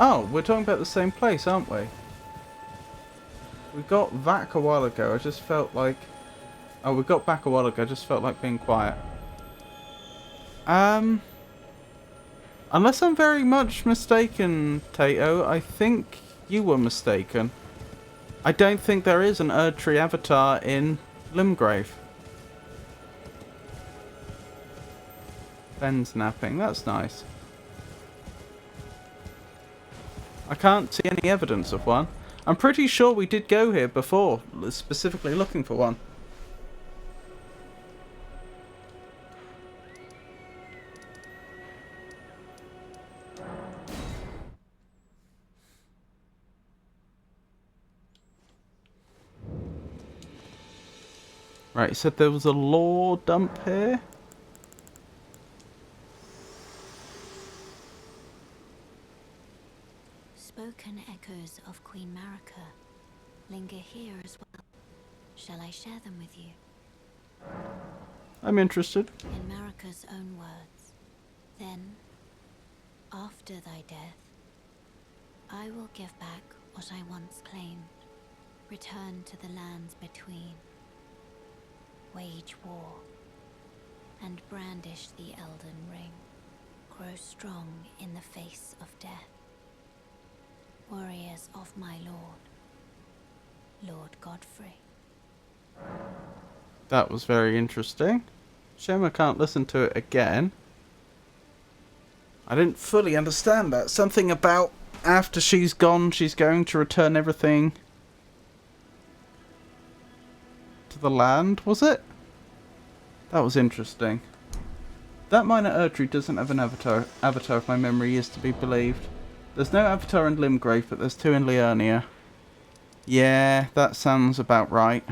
Oh, we're talking about the same place, aren't we? We got back a while ago, I just felt like... Oh, we got back a while ago, I just felt like being quiet. Unless I'm very much mistaken, Tato, I think you were mistaken. I don't think there is an Erd tree avatar in Limgrave. Ben's napping, that's nice. I can't see any evidence of one. I'm pretty sure we did go here before, specifically looking for one. Right, you said there was a lore dump here? Spoken echoes of Queen Marika linger here as well. Shall I share them with you? I'm interested. In Marika's own words, then, after thy death, I will give back what I once claimed, return to the lands between, wage war, and brandish the Elden Ring, grow strong in the face of death. Warriors of my Lord Godfrey. That was very interesting. Shame I can't listen to it again. I didn't fully understand that. Something about after she's gone, she's going to return everything to the land, was it? That was interesting. That minor Erd tree doesn't have an avatar if my memory is to be believed. There's no Avatar in Limgrave, but there's 2 in Liurnia. Yeah, that sounds about right.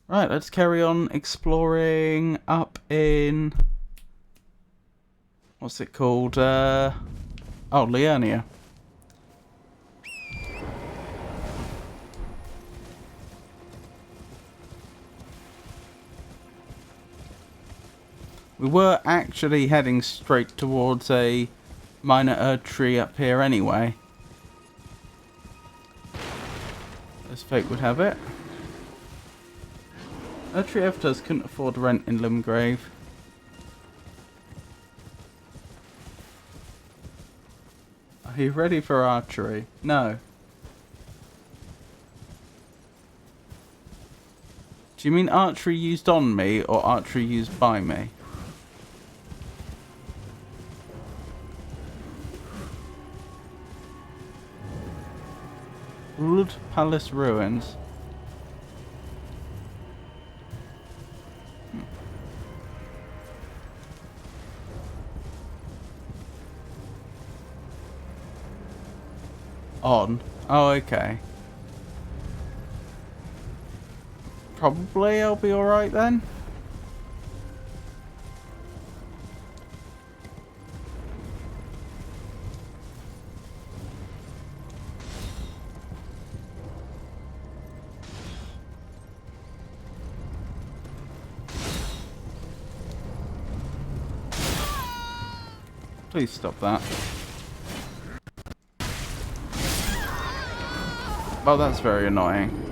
Right, let's carry on exploring up in... What's it called? Oh, Liurnia. We were actually heading straight towards a minor Erd tree up here anyway. As fate would have it. Erd tree avatars couldn't afford rent in Limgrave. Are you ready for archery? No. Do you mean archery used on me or archery used by me? Blood Palace Ruins. On. Oh, okay. Probably I'll be alright then. Please stop that. Oh, that's very annoying.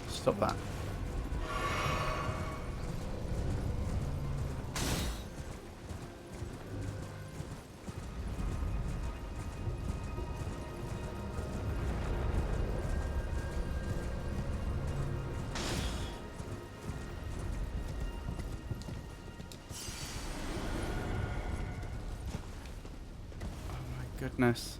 Stop that. Goodness.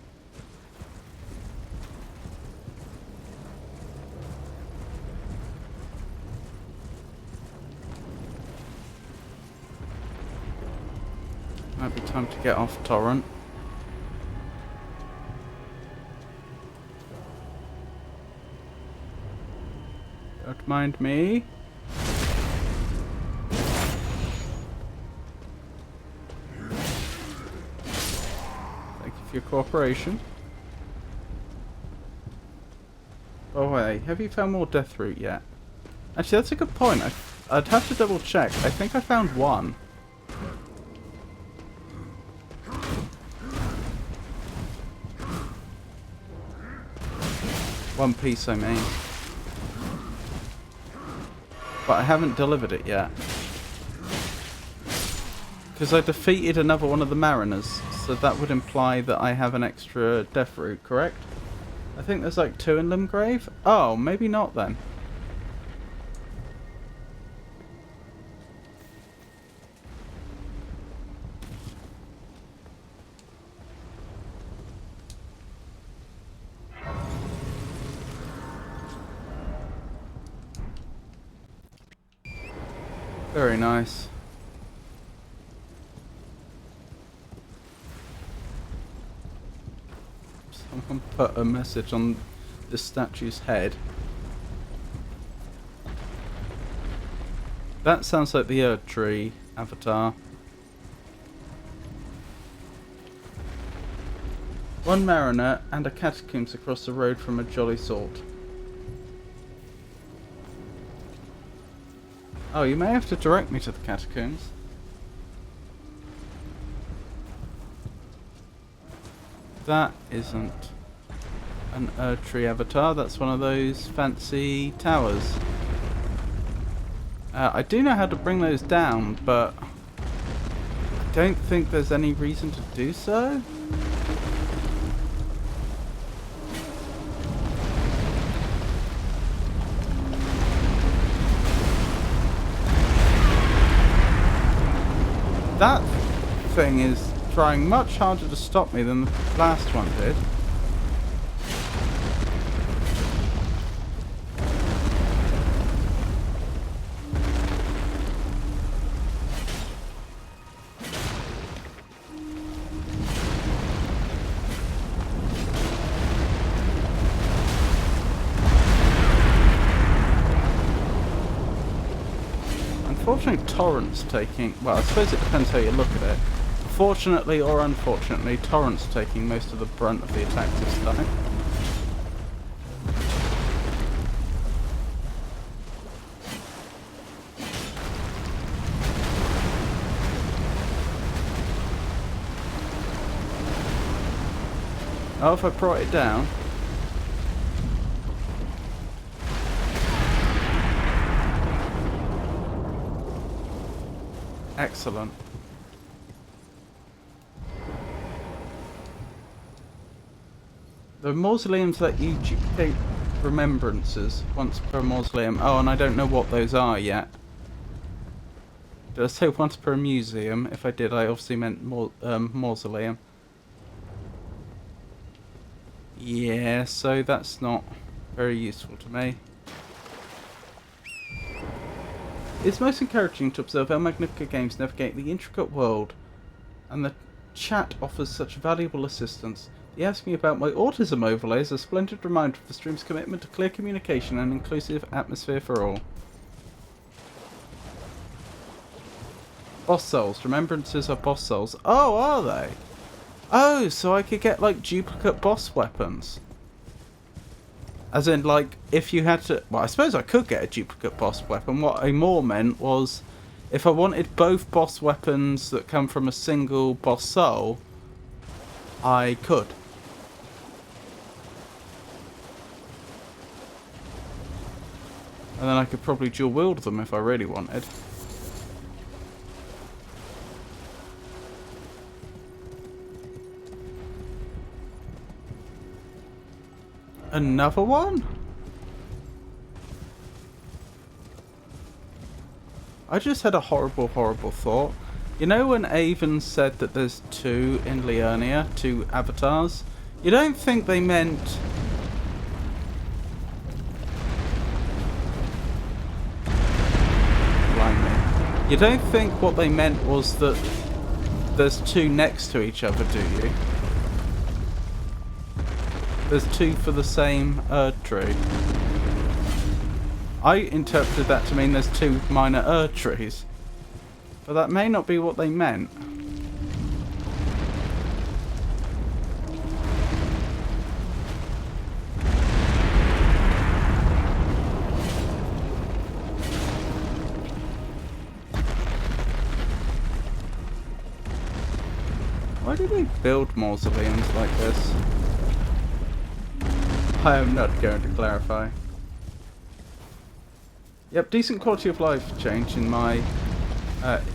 Might be time to get off Torrent. Don't mind me. Your cooperation. Oh wait, have you found more Deathroot yet? Actually, that's a good point. I'd have to double check. I think I found one. One piece, I mean. But I haven't delivered it yet. Because I defeated another one of the Mariners. So that would imply that I have an extra Deathroot, correct? I think there's like 2 in Limgrave. Oh, maybe not then. Very nice. Someone put a message on this statue's head. That sounds like the Erd Tree avatar. One mariner and a catacombs across the road from a jolly sort. Oh, you may have to direct me to the catacombs. That isn't an Erd Tree avatar, that's one of those fancy towers. I do know how to bring those down, but I don't think there's any reason to do so. thing is trying much harder to stop me than the last one did. Unfortunately, Torrent's taking... Well, I suppose it depends how you look at it. Fortunately or unfortunately, Torrent's taking most of the brunt of the attack this time. Oh, if I brought it down... Excellent. The mausoleums let you duplicate remembrances once per mausoleum. Oh, and I don't know what those are yet. Did I say once per museum? If I did, I obviously meant mausoleum. Yeah, so that's not very useful to me. It's most encouraging to observe how Magnifica Games navigate the intricate world, and the chat offers such valuable assistance. The asking about my autism overlay is a splendid reminder of the stream's commitment to clear communication and inclusive atmosphere for all. Boss souls. Remembrances are boss souls. Oh, are they? Oh, so I could get, like, duplicate boss weapons. As in, like, if you had to... Well, I suppose I could get a duplicate boss weapon. What I more meant was, if I wanted both boss weapons that come from a single boss soul, I could. And then I could probably dual wield them if I really wanted. Another one? I just had a horrible, horrible thought. You know when Avon said that there's two in Liurnia, two avatars? You don't think they meant... Blimey. You don't think what they meant was that there's two next to each other, do you? There's two for the same Erd tree. I interpreted that to mean there's two minor Erd trees. But that may not be what they meant. Why do they build mausoleums like this? I am not going to clarify. Yep, decent quality of life change in my IMK.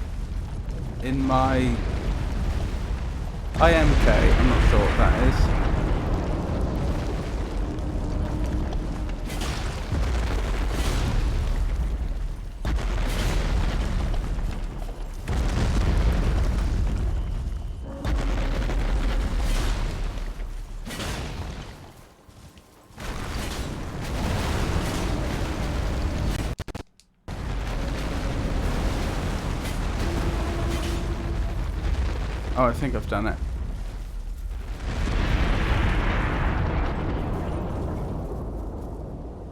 I'm not sure what that is. Oh, I think I've done it.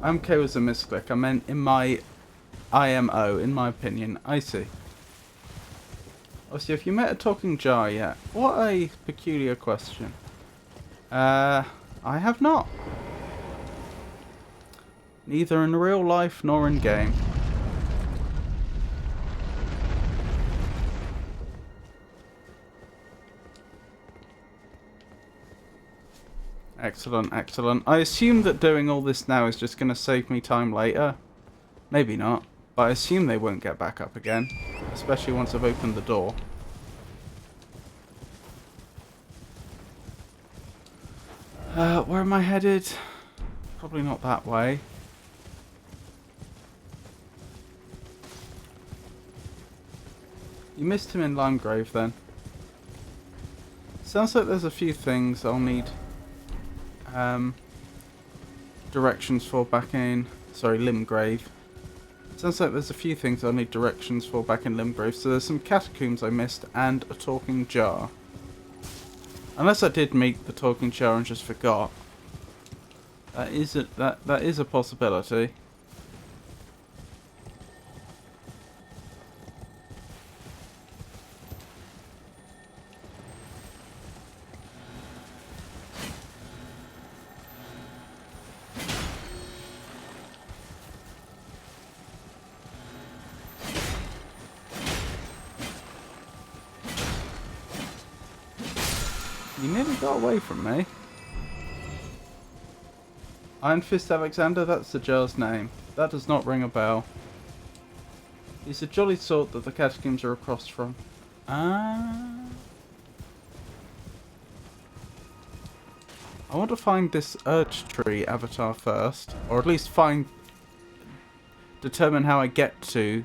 IMK was a misclick. I meant in my IMO, in my opinion. I see. Obviously, have you met a talking jar yet? What a peculiar question. I have not. Neither in real life nor in game. Excellent, excellent. I assume that doing all this now is just going to save me time later. Maybe not, but I assume they won't get back up again. Especially once I've opened the door. Where am I headed? Probably not that way. You missed him in Limegrave then. Sounds like there's a few things I'll need directions for back in... Sorry, Limgrave. Sounds like there's a few things I'll need directions for back in Limgrave. So there's some catacombs I missed and a talking jar. Unless I did meet the talking jar and just forgot. That is a possibility. You nearly got away from me. Iron Fist Alexander, that's the jar's name. That does not ring a bell. He's the jolly sort that the catacombs are across from. Ah. I want to find this Urge Tree avatar first. Or at least determine how I get to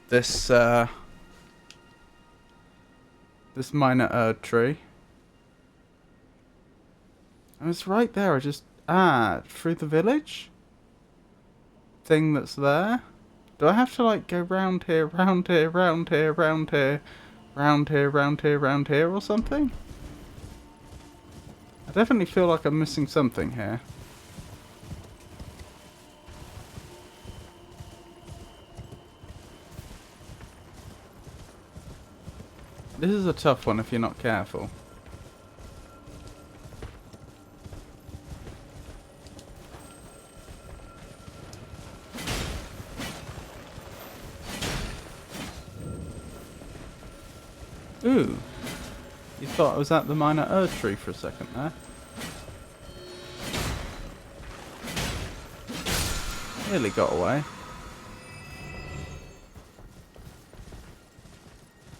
this, this minor Erd Tree. And it's right there, through the village? Thing that's there? Do I have to, like, go round here, round here, round here, round here, round here, round here, round here, or something? I definitely feel like I'm missing something here. This is a tough one if you're not careful. Ooh. You thought I was at the minor Erd Tree for a second there. Nearly got away.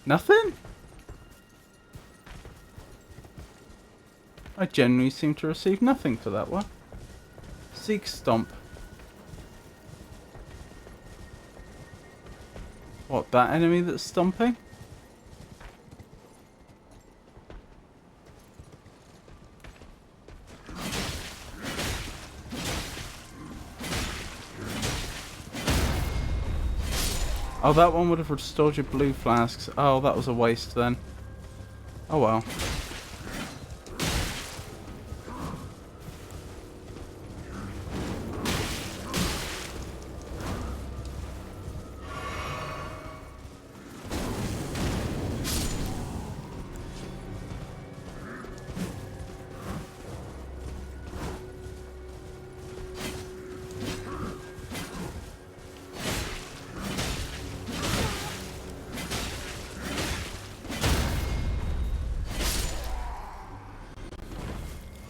Nothing? I genuinely seem to receive nothing for that one. Seek Stomp. What, that enemy that's stomping? Oh, that one would have restored your blue flasks. Oh, that was a waste then. Oh well.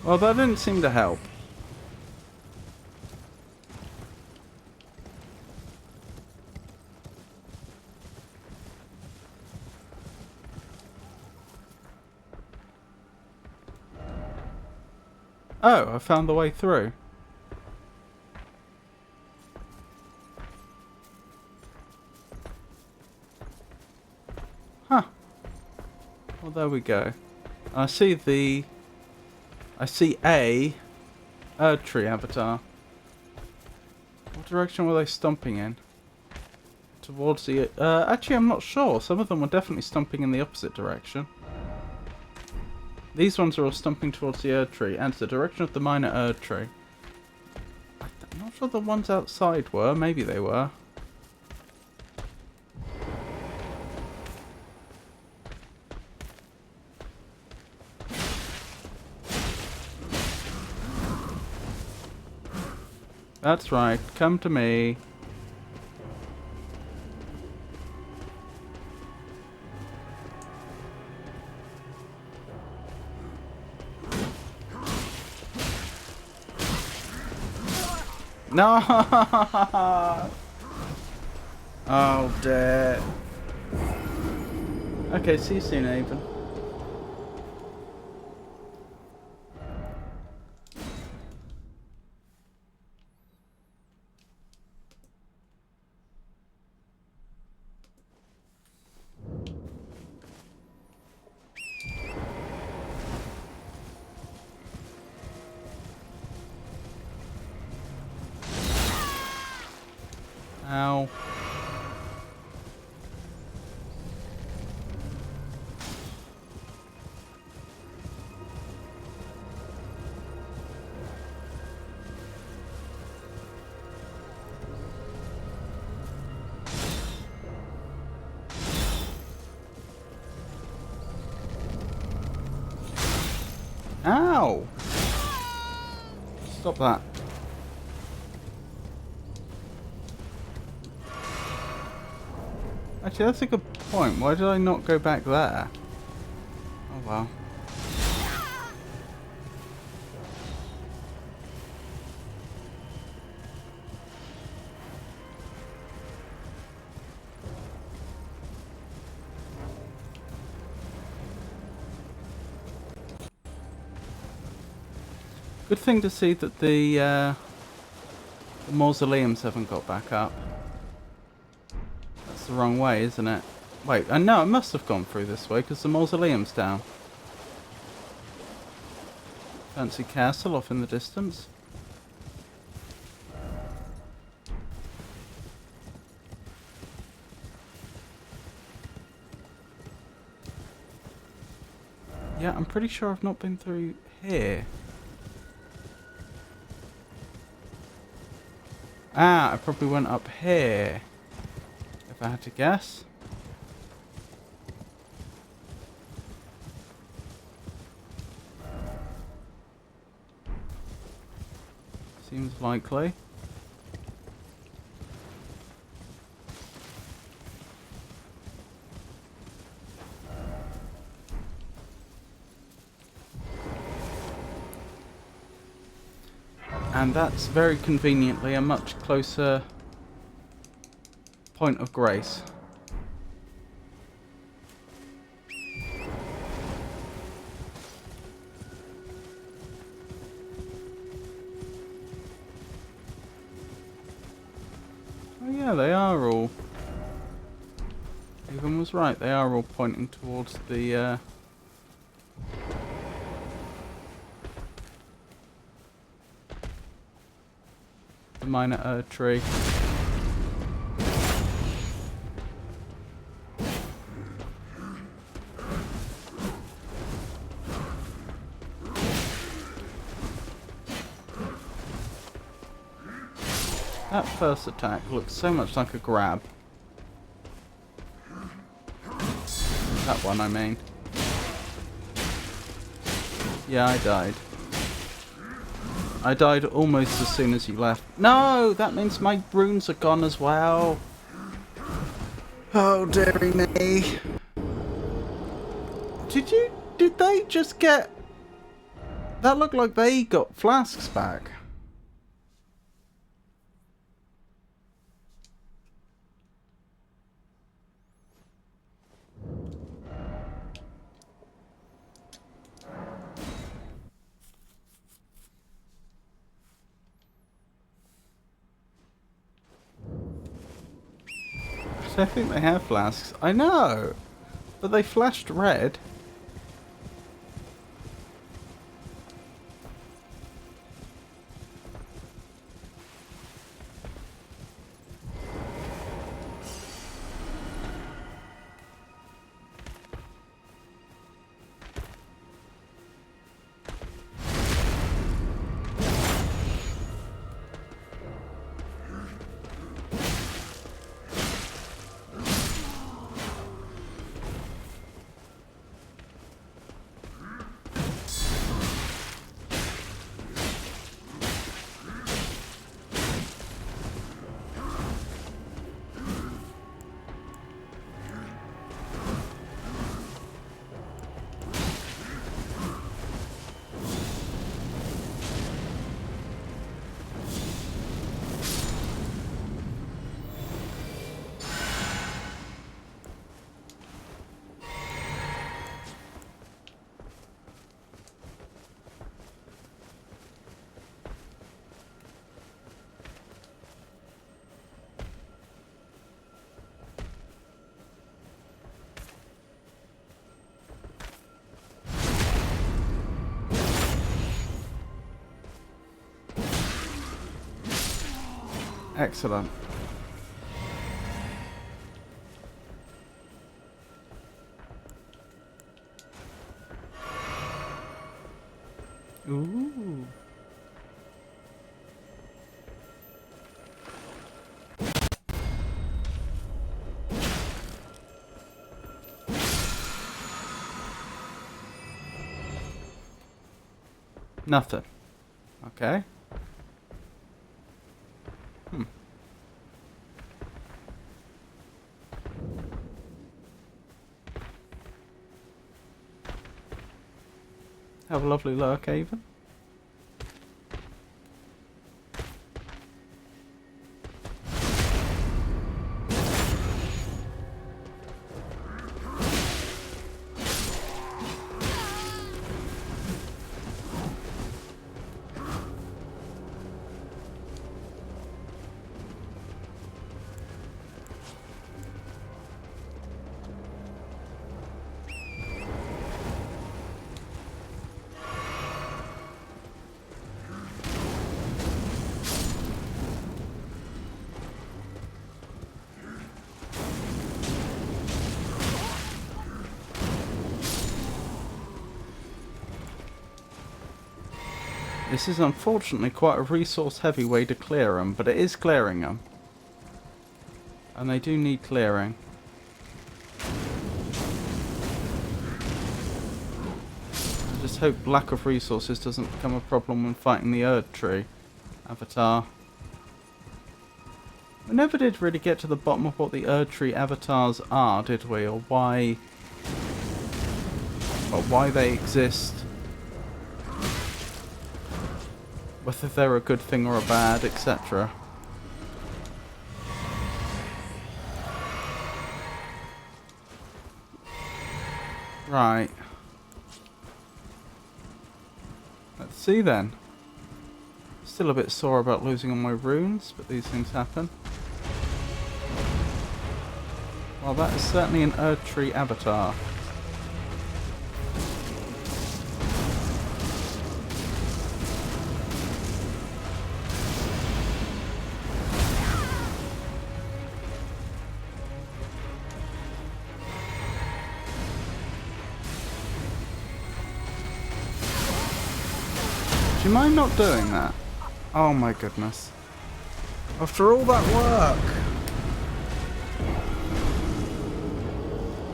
Well, that didn't seem to help. Oh, I found the way through. Huh. Well, there we go. I see a Erd Tree avatar. What direction were they stomping in? Towards the... actually, I'm not sure. Some of them were definitely stomping in the opposite direction. These ones are all stomping towards the Erd Tree and the direction of the minor Erd Tree. I'm not sure the ones outside were. Maybe they were. That's right. Come to me. No! Oh dear. Okay, see you soon, Avon. Ow. Ow! Stop that. Actually, that's a good point. Why did I not go back there? Oh well. Good thing to see that the mausoleums haven't got back up. That's the wrong way, isn't it? Wait, no, it must have gone through this way because the mausoleum's down. Fancy castle off in the distance. Yeah, I'm pretty sure I've not been through here. Ah, I probably went up here, if I had to guess. Seems likely. And that's very conveniently a much closer point of grace. Oh yeah, they are all... Evan was right, they are all pointing towards the minor Erd tree. That first attack looks so much like a grab. That one, I mean. Yeah, I died. I died almost as soon as you left. No! That means my runes are gone as well. Oh, dearie me. Did they just get... That looked like they got flasks back. I think they have flasks. I know! But they flashed red. Excellent. Nothing. Okay. Have a lovely lurk, Avon. This is unfortunately quite a resource-heavy way to clear them, but it is clearing them. And they do need clearing. I just hope lack of resources doesn't become a problem when fighting the Erd Tree avatar. We never did really get to the bottom of what the Erd Tree avatars are, did we? Or why they exist. Whether they're a good thing or a bad, etc. Right. Let's see then. Still a bit sore about losing all my runes, but these things happen. Well, that is certainly an Erd Tree avatar. Do you mind not doing that? Oh my goodness. After all that work!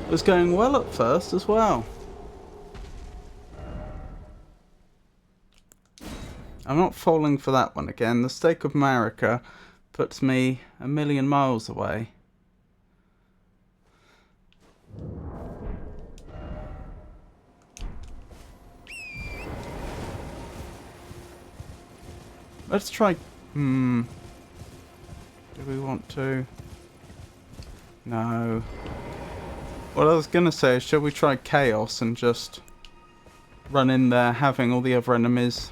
It was going well at first as well. I'm not falling for that one again. The stake of Marika puts me a million miles away. Let's try... Do we want to? No. What I was going to say is, shall we try Chaos and just run in there having all the other enemies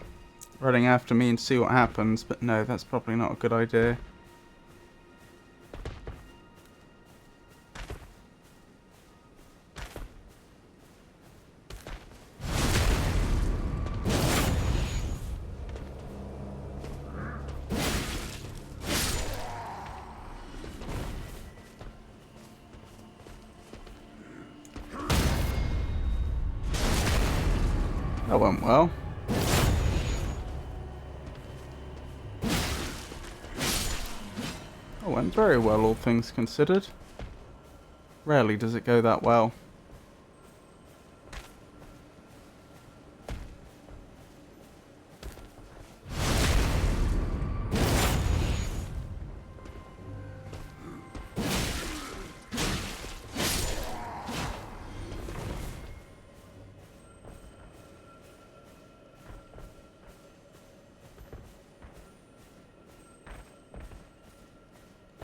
running after me and see what happens? But no, that's probably not a good idea. That went well. That went very well, all things considered. Rarely does it go that well.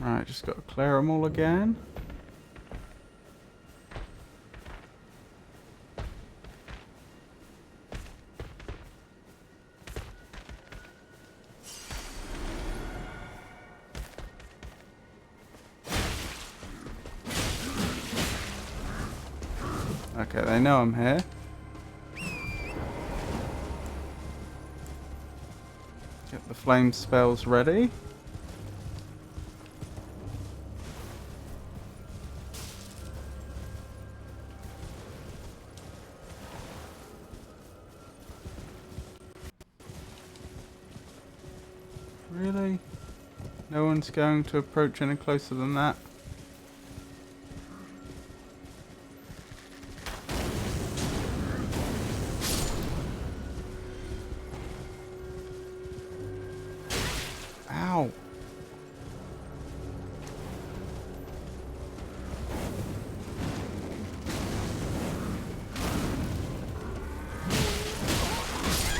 Right, just got to clear them all again. Okay, they know I'm here. Get the flame spells ready. Really? No one's going to approach any closer than that?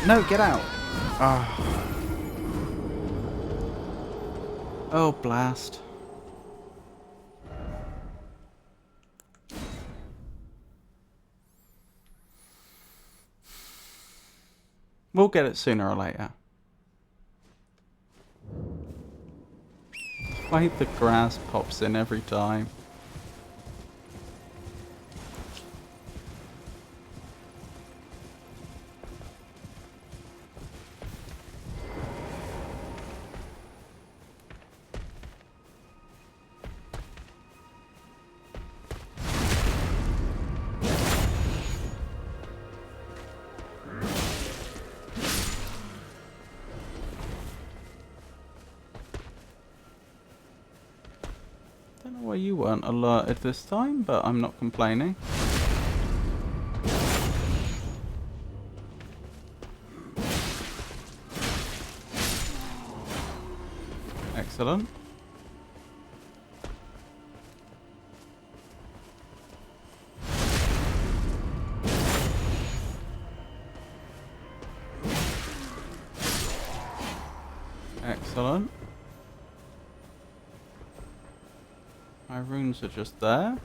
No, get out. Ah. Oh, blast. We'll get it sooner or later. Why the grass pops in every time? Don't know why you weren't alerted this time, but I'm not complaining. Excellent. Excellent. My runes are just there.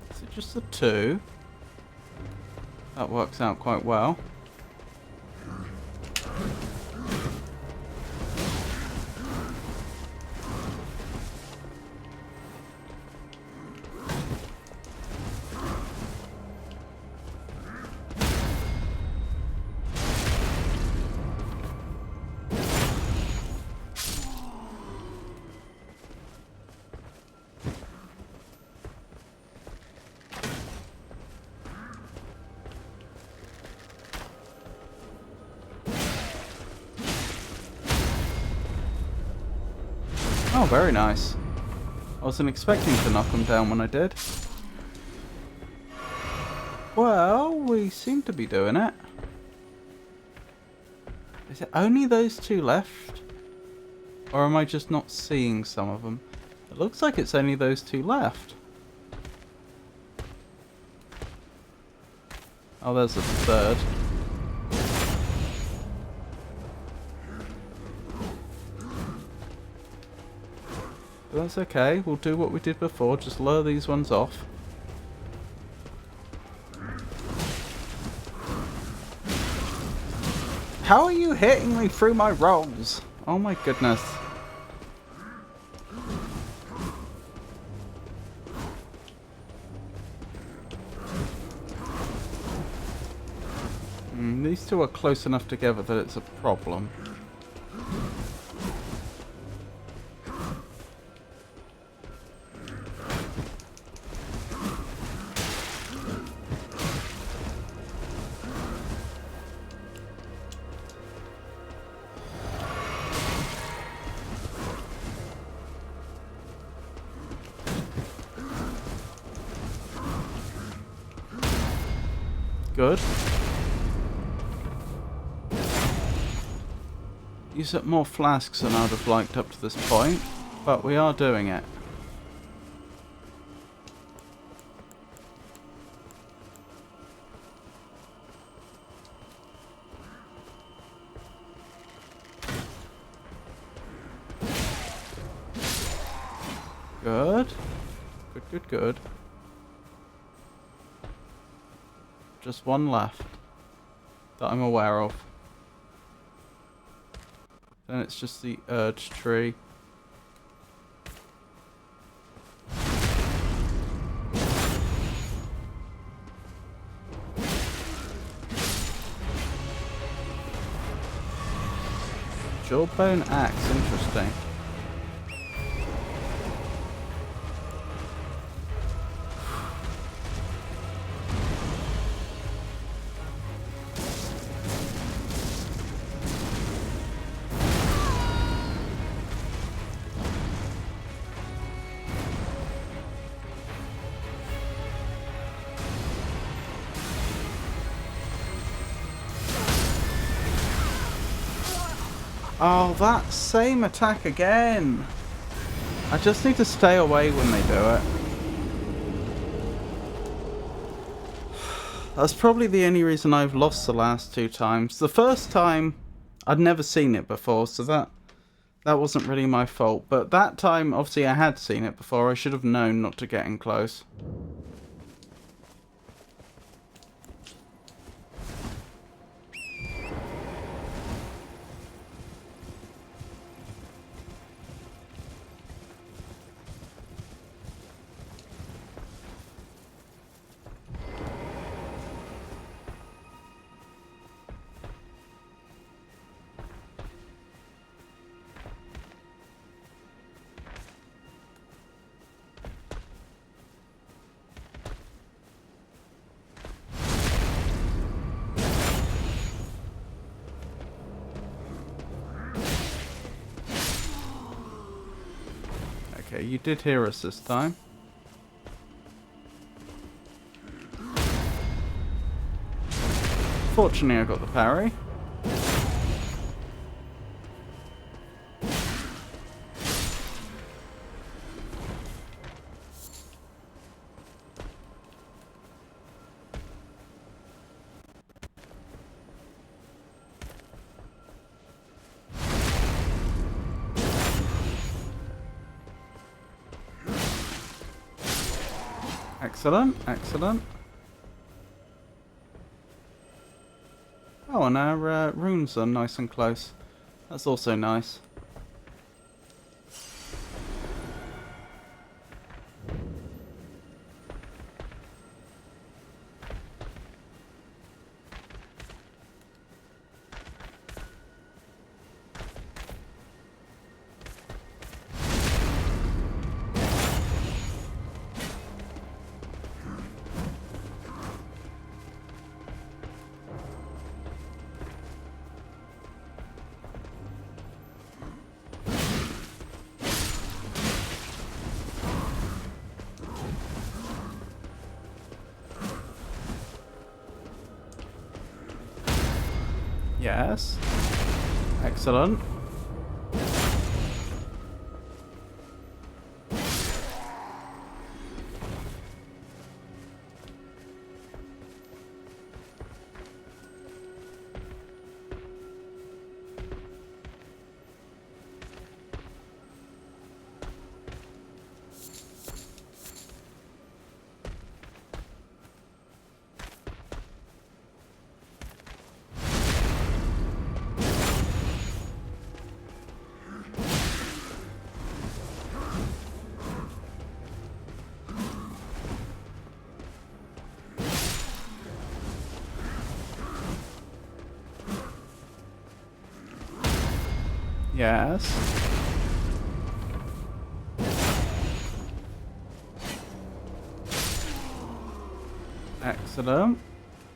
Is it just the two? That works out quite well. Oh, very nice. I wasn't expecting to knock them down when I did. Well, we seem to be doing it. Is it only those two left? Or am I just not seeing some of them? It looks like it's only those two left. Oh, there's a third. But that's okay, we'll do what we did before, just lure these ones off. How are you hitting me through my rolls? Oh my goodness. These two are close enough together that it's a problem. Good. Use up more flasks than I would have liked up to this point, but we are doing it. Good. Good, good, good. Just one left that I'm aware of. Then it's just the urge tree. Jawbone axe, interesting. Oh, that same attack again. I just need to stay away when they do it. That's probably the only reason I've lost the last 2 times. The first time, I'd never seen it before, so that wasn't really my fault. But that time, obviously I had seen it before. I should have known not to get in close. Okay, you did hear us this time. Fortunately, I got the parry. Excellent, excellent. Oh, and our runes are nice and close. That's also nice. Yes. Excellent. Yes. Excellent.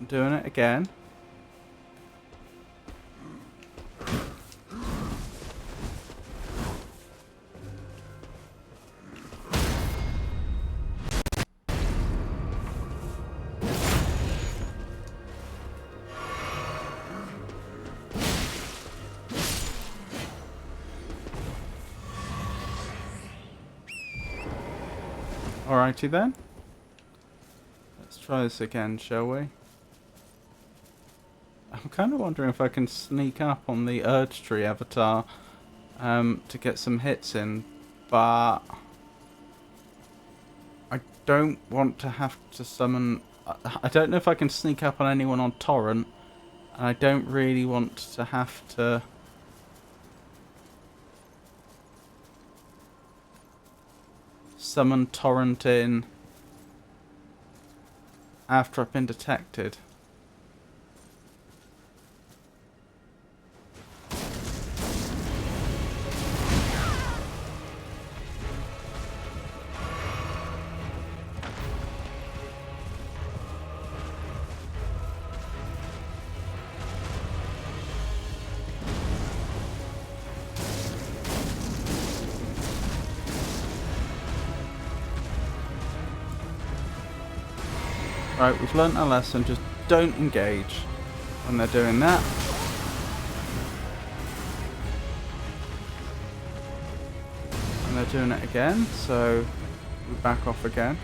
Doing it again. Alrighty then. Let's try this again, shall we? I'm kind of wondering if I can sneak up on the Urge Tree avatar to get some hits in, but I don't want to have to summon... I don't know if I can sneak up on anyone on Torrent, and I don't really want to have to... summon Torrent in after I've been detected. Right, we've learnt our lesson, just don't engage when they're doing that. doing it again, so we back off again.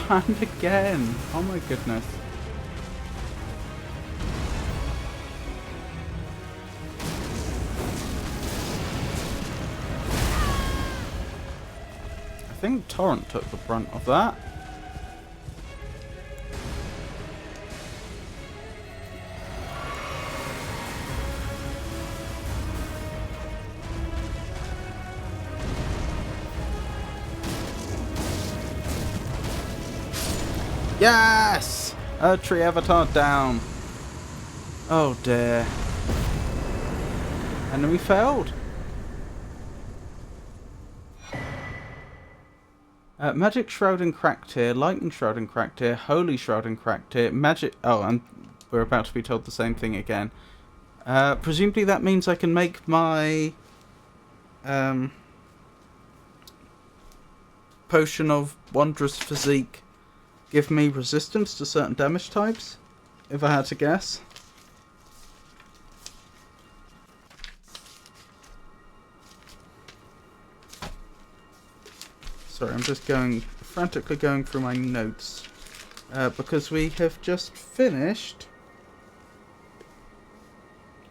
And again! Oh my goodness. I think Torrent took the brunt of that. Yes! Tree Avatar down. Oh dear. Enemy failed. Magic Shroud and Cracked here, Lightning Shroud and Cracked here, Holy Shroud and Cracked here, Magic... Oh, and we're about to be told the same thing again. Presumably that means I can make my... Potion of Wondrous Physique give me resistance to certain damage types, if I had to guess. Sorry, I'm just frantically going through my notes, because we have just finished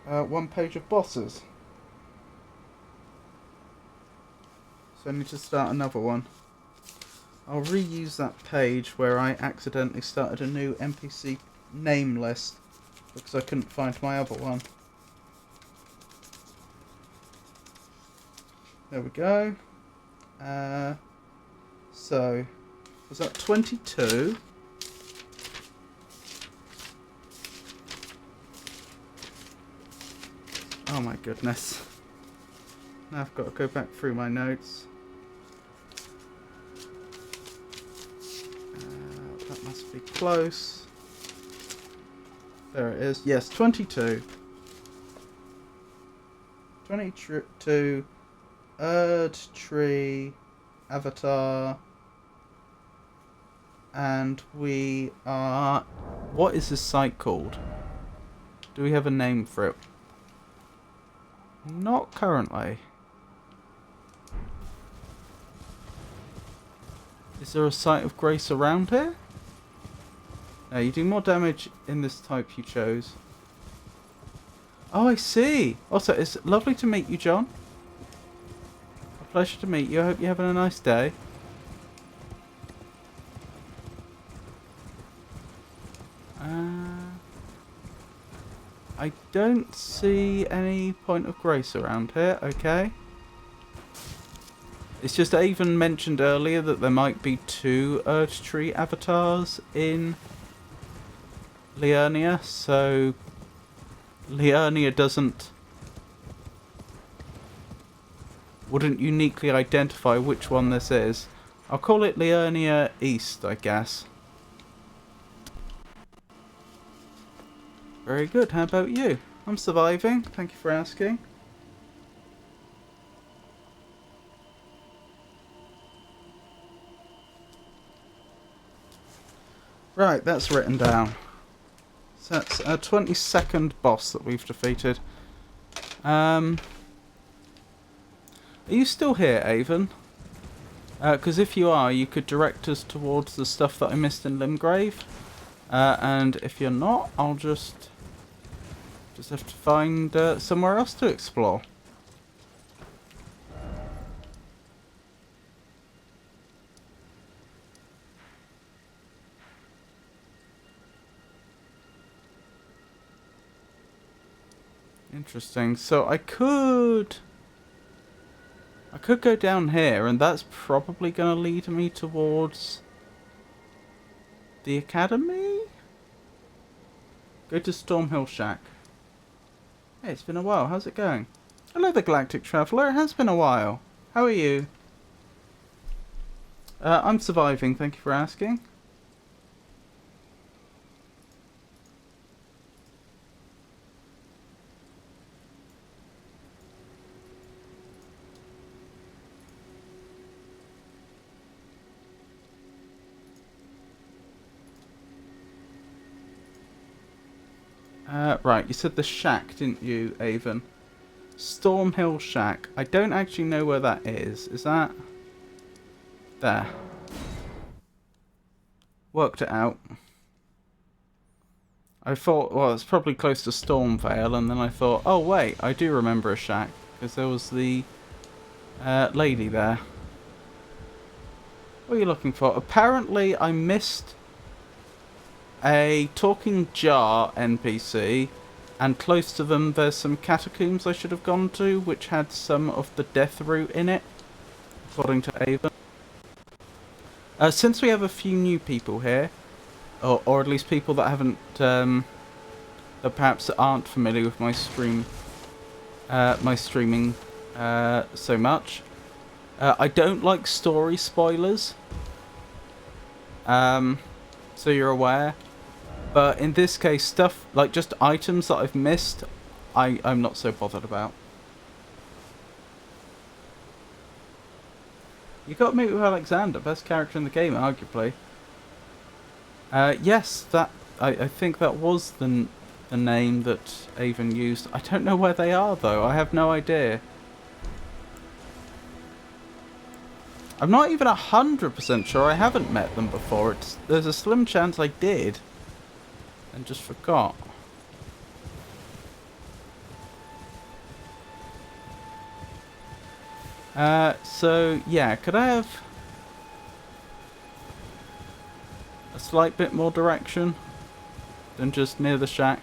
one page of bosses. So I need to start another one. I'll reuse that page where I accidentally started a new NPC name list because I couldn't find my other one. There we go. So, was that 22? Oh my goodness. Now I've got to go back through my notes. That must be close. There it is. Yes, 22. 22. Erd Tree Avatar. And we are... What is this site called? Do we have a name for it? Not currently. Is there a site of grace around here? No, you do more damage in this type you chose. Oh, I see. Also, it's lovely to meet you, John. A pleasure to meet you. I hope you're having a nice day. I don't see any point of grace around here. Okay. It's just Avon mentioned earlier that there might be 2 Urge Tree avatars in Liurnia, so Liurnia wouldn't uniquely identify which one this is. I'll call it Liurnia East, I guess. Very good. How about you? I'm surviving. Thank you for asking. Right, that's written down. So that's a 22nd boss that we've defeated. Are you still here, Avon? Because if you are, you could direct us towards the stuff that I missed in Limgrave. And if you're not, I'll just have to find somewhere else to explore. Interesting. So I could go down here, and that's probably going to lead me towards the academy? Go to Stormhill Shack. Hey, it's been a while. How's it going? Hello, the Galactic Traveller. It has been a while. How are you? I'm surviving. Thank you for asking. Right, you said the shack, didn't you, Avon? Stormhill Shack. I don't actually know where that is. Is that... there. Worked it out. I thought, well, it's probably close to Stormvale, and then I thought, oh wait, I do remember a shack, because there was the lady there. What are you looking for? Apparently, I missed a talking jar NPC, and close to them there's some catacombs I should have gone to, which had some of the death root in it, according to Avon. Since we have a few new people here, or at least people that haven't, that perhaps aren't familiar with my streaming so much, I don't like story spoilers, so you're aware. But in this case, stuff like just items that I've missed, I'm not so bothered about. You got to meet with Alexander, best character in the game, arguably. Yes, that I think that was the name that Avon used. I don't know where they are though. I have no idea. I'm not even 100% sure I haven't met them before. There's a slim chance I did and just forgot. So yeah, could I have a slight bit more direction than just near the shack?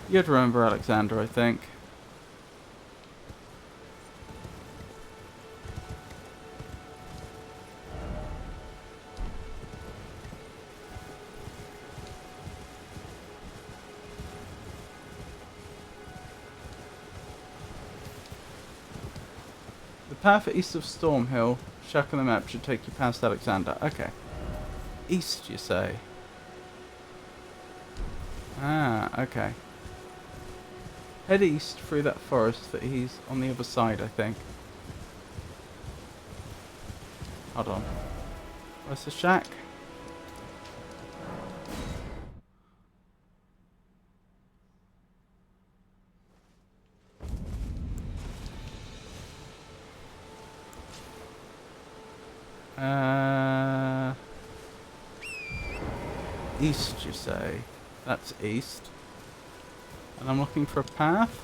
You'd remember Alexander, I think. The path east of Stormhill, shack on the map, should take you past Alexander. Okay. East, you say? Ah, okay. Head east through that forest that he's on the other side, I think. Hold on. Where's the shack? East, you say? That's east. And I'm looking for a path.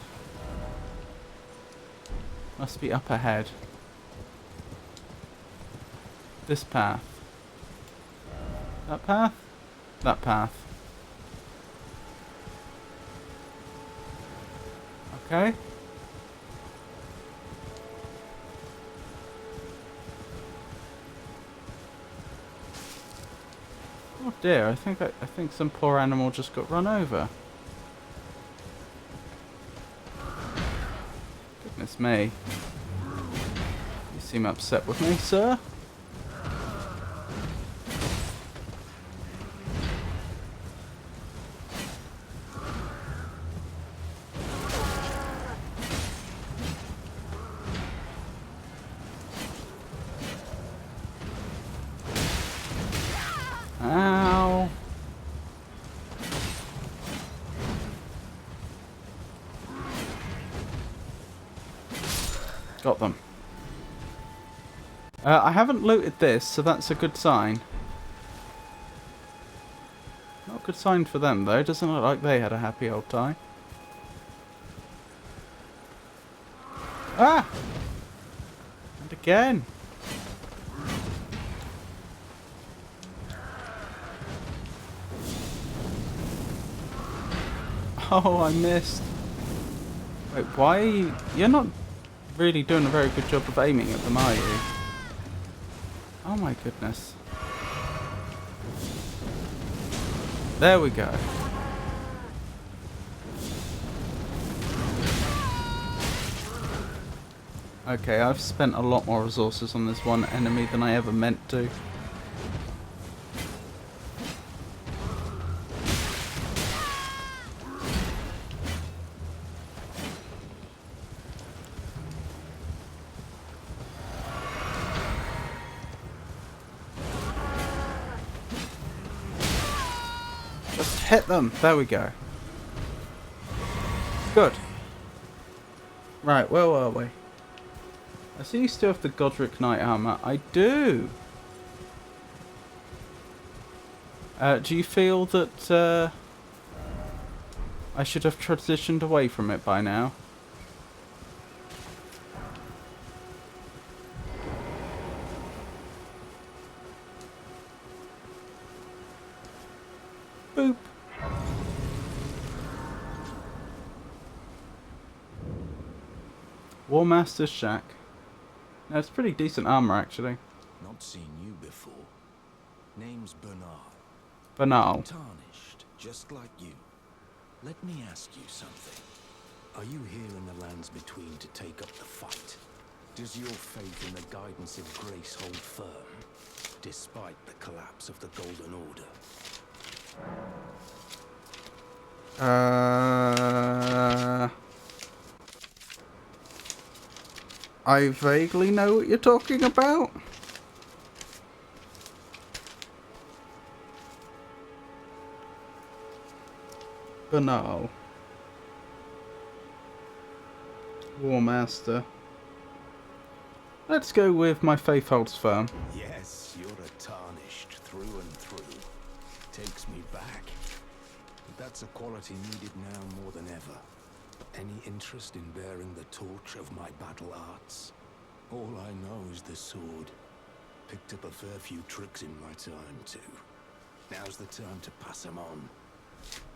Must be up ahead. This path. That path? That path. Okay. Oh dear, I think some poor animal just got run over. Goodness me. You seem upset with me, sir. Ow. Got them. I haven't looted this, so that's a good sign. Not a good sign for them, though. Doesn't look like they had a happy old time. Ah! And again. Oh, I missed. Wait, why are you... You're not really doing a very good job of aiming at them, are you? Oh my goodness. There we go. Okay, I've spent a lot more resources on this one enemy than I ever meant to. Just Hit them. There we go. Good. Right, where were we? I see you still have the Godric Knight armor. I do. Do you feel that I should have transitioned away from it by now? Boop. War Master's Shack. No, it's pretty decent armor, actually. Not seen you before. Name's Bernal. Banal. Tarnished, just like you. Let me ask you something. Are you here in the lands between to take up the fight? Does your faith in the guidance of grace hold firm, despite the collapse of the Golden Order? I vaguely know what you're talking about. Banal. War Master. Let's go with my faith holds firm. Yes, you're a tarnished through and through. Takes me back. But that's a quality needed now more than ever. Any interest in bearing the torch of my battle arts? All I know is the sword. Picked up a fair few tricks in my time, too. Now's the time to pass them on.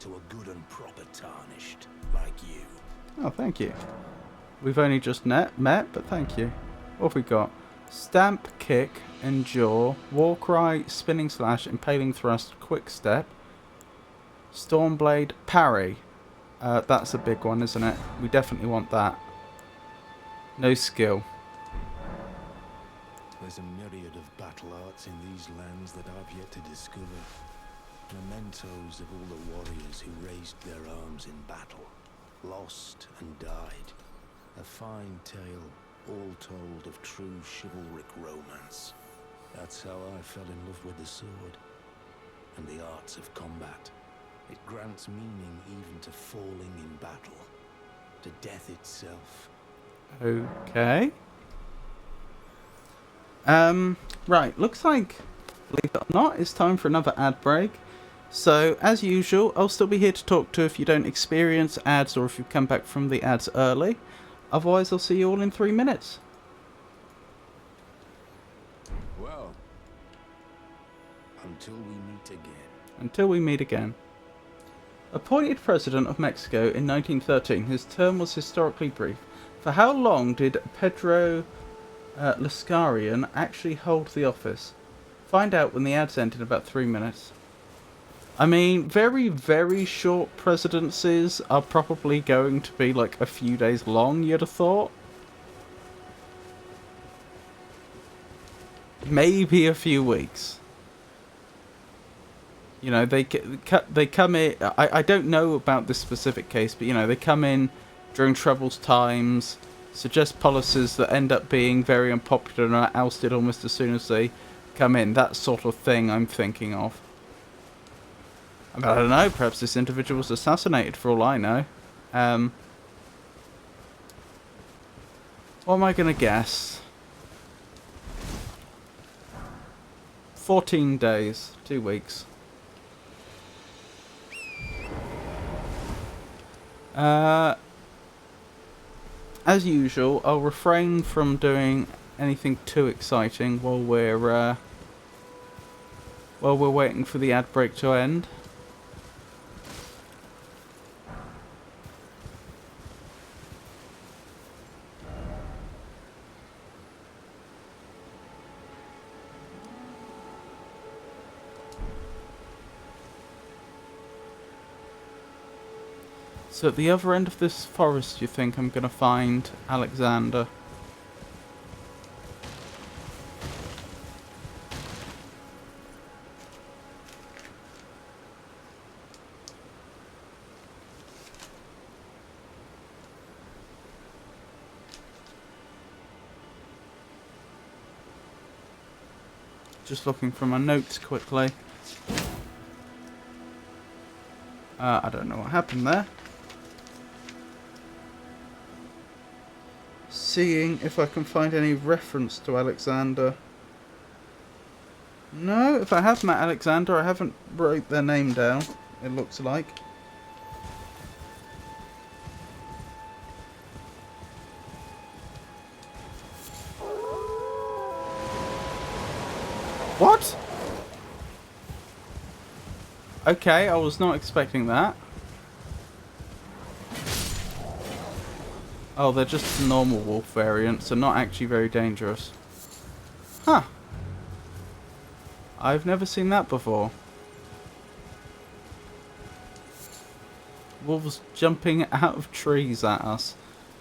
To a good and proper tarnished, like you. Oh, thank you. We've only just met, but thank you. What have we got? Stamp, kick, endure, war cry, spinning slash, impaling thrust, quick step, stormblade, parry. That's a big one, isn't it? We definitely want that. No skill. There's a myriad of battle arts in these lands that I've yet to discover. Mementos of all the warriors who raised their arms in battle, lost and died. A fine tale, all told, of true chivalric romance. That's how I fell in love with the sword and the arts of combat. It grants meaning even to falling in battle, to death itself. Okay. Right, looks like, believe it or not, it's time for another ad break. So, as usual, I'll still be here to talk to if you don't experience ads or if you've come back from the ads early. Otherwise, I'll see you all in 3 minutes. Well, until we meet again. Until we meet again. Appointed President of Mexico in 1913, his term was historically brief. For how long did Pedro Lascarian actually hold the office? Find out when the ads end in about 3 minutes. I mean, very, very short presidencies are probably going to be like a few days long, you'd have thought. Maybe a few weeks. You know, they come in... I don't know about this specific case, but, you know, they come in during troubled times, suggest policies that end up being very unpopular and are ousted almost as soon as they come in. That sort of thing I'm thinking of. I mean, I don't know, perhaps this individual was assassinated for all I know. What am I going to guess? 14 days, 2 weeks. As usual, I'll refrain from doing anything too exciting while we're waiting for the ad break to end. So at the other end of this forest, you think I'm going to find Alexander? Just looking for my notes quickly. I don't know what happened there. Seeing if I can find any reference to Alexander. No, if I have met Alexander, I haven't wrote their name down, it looks like. What? Okay, I was not expecting that. Oh, they're just a normal wolf variant, so not actually very dangerous. Huh. I've never seen that before. Wolves jumping out of trees at us.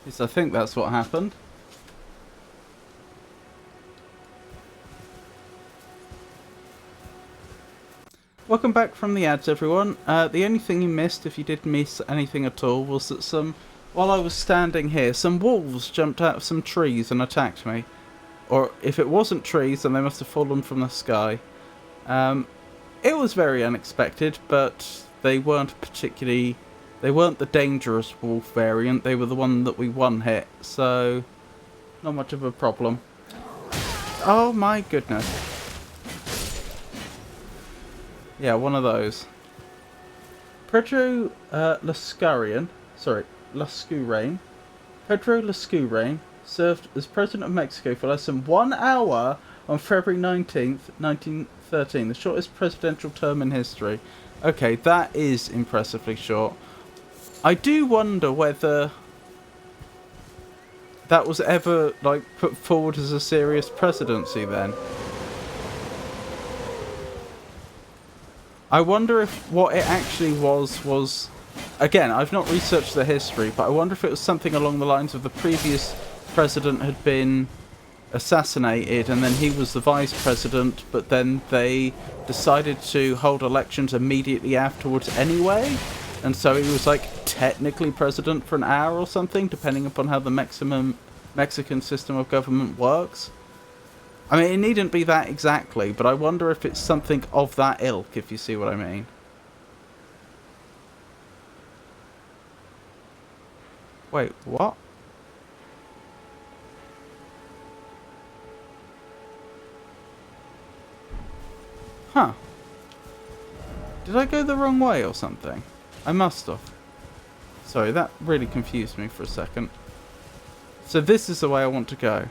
Yes, I think that's what happened. Welcome back from the ads, everyone. The only thing you missed, if you did miss anything at all, was that while I was standing here, some wolves jumped out of some trees and attacked me. Or if it wasn't trees, then they must have fallen from the sky. It was very unexpected, but they weren't the dangerous wolf variant, they were the one that we one-hit, so not much of a problem. Oh my goodness. Yeah, one of those. Pedro Lascurain served as President of Mexico for less than 1 hour on February 19th, 1913, the shortest presidential term in history. Okay, that is impressively short. I do wonder whether that was ever, like, put forward as a serious presidency then. I wonder if what it actually was... Again, I've not researched the history, but I wonder if it was something along the lines of the previous president had been assassinated and then he was the vice president, but then they decided to hold elections immediately afterwards anyway, and so he was like technically president for an hour or something, depending upon how the Mexican system of government works. I mean, it needn't be that exactly, but I wonder if it's something of that ilk, if you see what I mean. Wait, what? Huh. Did I go the wrong way or something? I must have. Sorry, that really confused me for a second. So this is the way I want to go.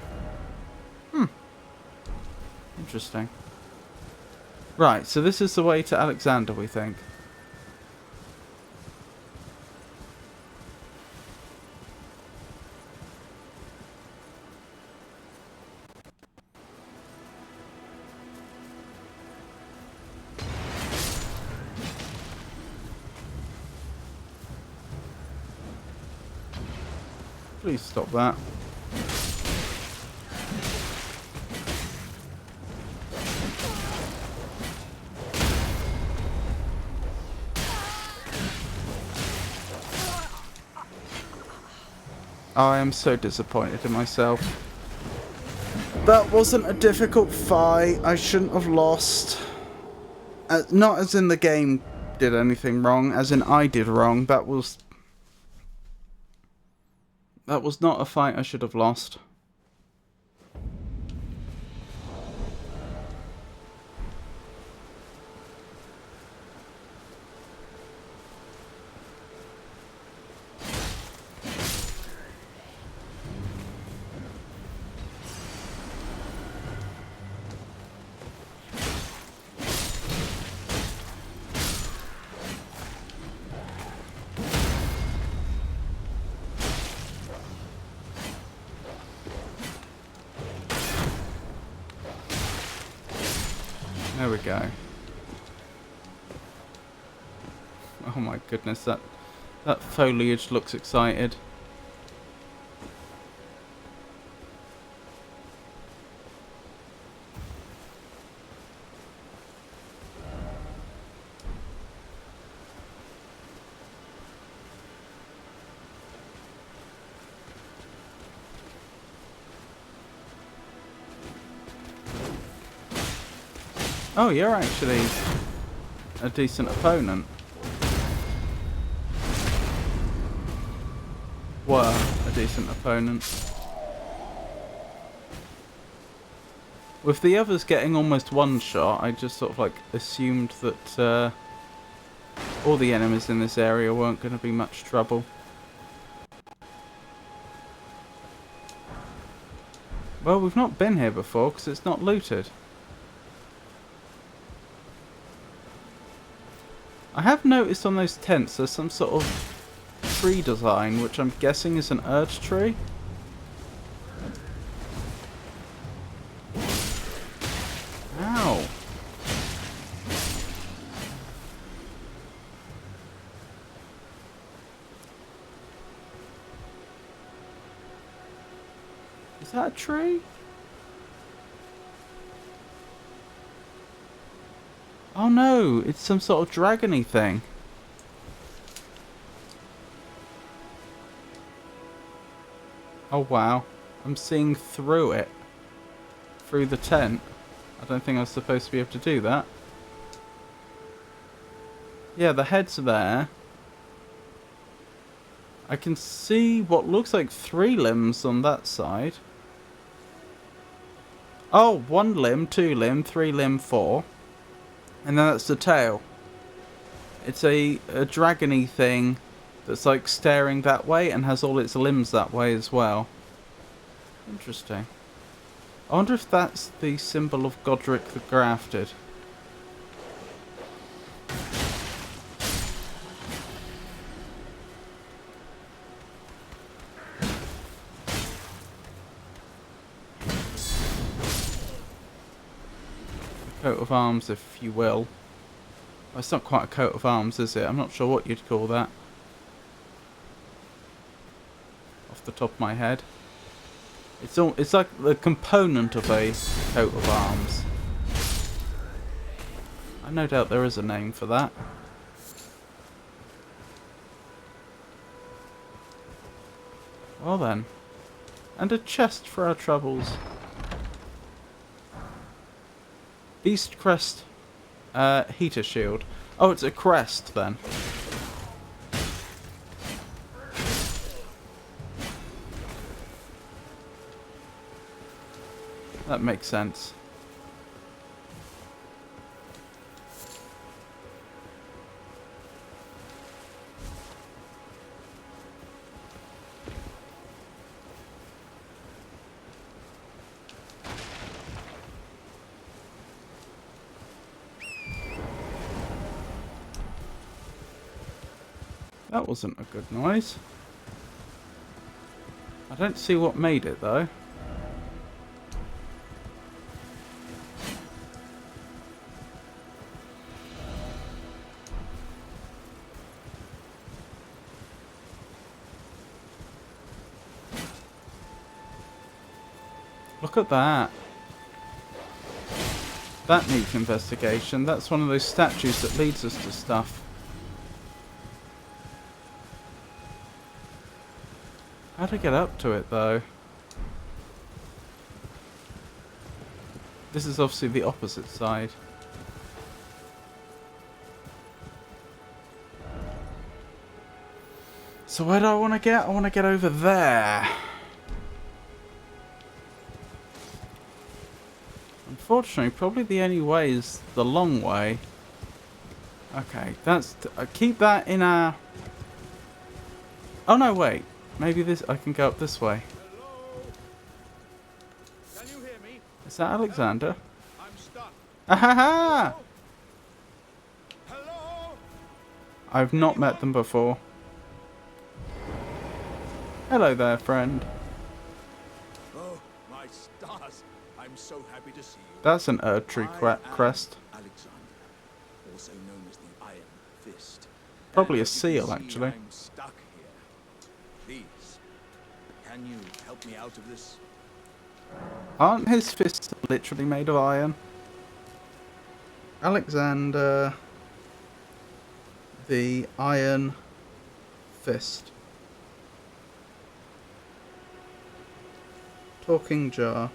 Interesting. Right, so this is the way to Alexander, we think. Please stop that. I am so disappointed in myself. That wasn't a difficult fight. I shouldn't have lost. Not as in the game did anything wrong, as in I did wrong. That was not a fight I should have lost. There we go. Oh my goodness, that foliage looks excited. Oh, you're actually a decent opponent. were a decent opponent. With the others getting almost one shot, I just sort of like assumed that all the enemies in this area weren't going to be much trouble. Well, we've not been here before because it's not looted. I have noticed on those tents there's some sort of tree design, which I'm guessing is an Erd tree. Ow. Is that a tree? Oh no, it's some sort of dragony thing. Oh wow, I'm seeing through it. Through the tent. I don't think I was supposed to be able to do that. Yeah, the head's there. I can see what looks like 3 limbs on that side. Oh, 1 limb, 2 limb, 3 limb, 4. And then that's the tail. It's a dragony thing that's like staring that way and has all its limbs that way as well. Interesting. I wonder if that's the symbol of Godric the Grafted. Coat of arms, if you will. Well, it's not quite a coat of arms, is it? I'm not sure what you'd call that. Off the top of my head. It's like the component of a coat of arms. I no doubt there is a name for that. Well then. And a chest for our troubles. Beast crest, heater shield. Oh, it's a crest then. That makes sense. That wasn't a good noise. I don't see what made it though. Look at that. That needs investigation. That's one of those statues that leads us to stuff. How to get up to it though? This is obviously the opposite side. So where do I want to get? I want to get over there. Unfortunately, probably the only way is the long way. Okay, that's... keep that in our... Oh no, wait. Maybe this... I can go up this way. Hello? Can you hear me? Is that Alexander? I'm stuck. Ahaha! Hello? I've not met them before. Hello there, friend. Oh, my stars. I'm so happy to see you. That's an Erd tree I am crest. Alexander, also known as the Iron Fist. Probably And a as you can seal, see, actually. I'm stuck here. Please, can you help me out of this? Aren't his fists literally made of iron? Alexander... the Iron Fist. Talking jar.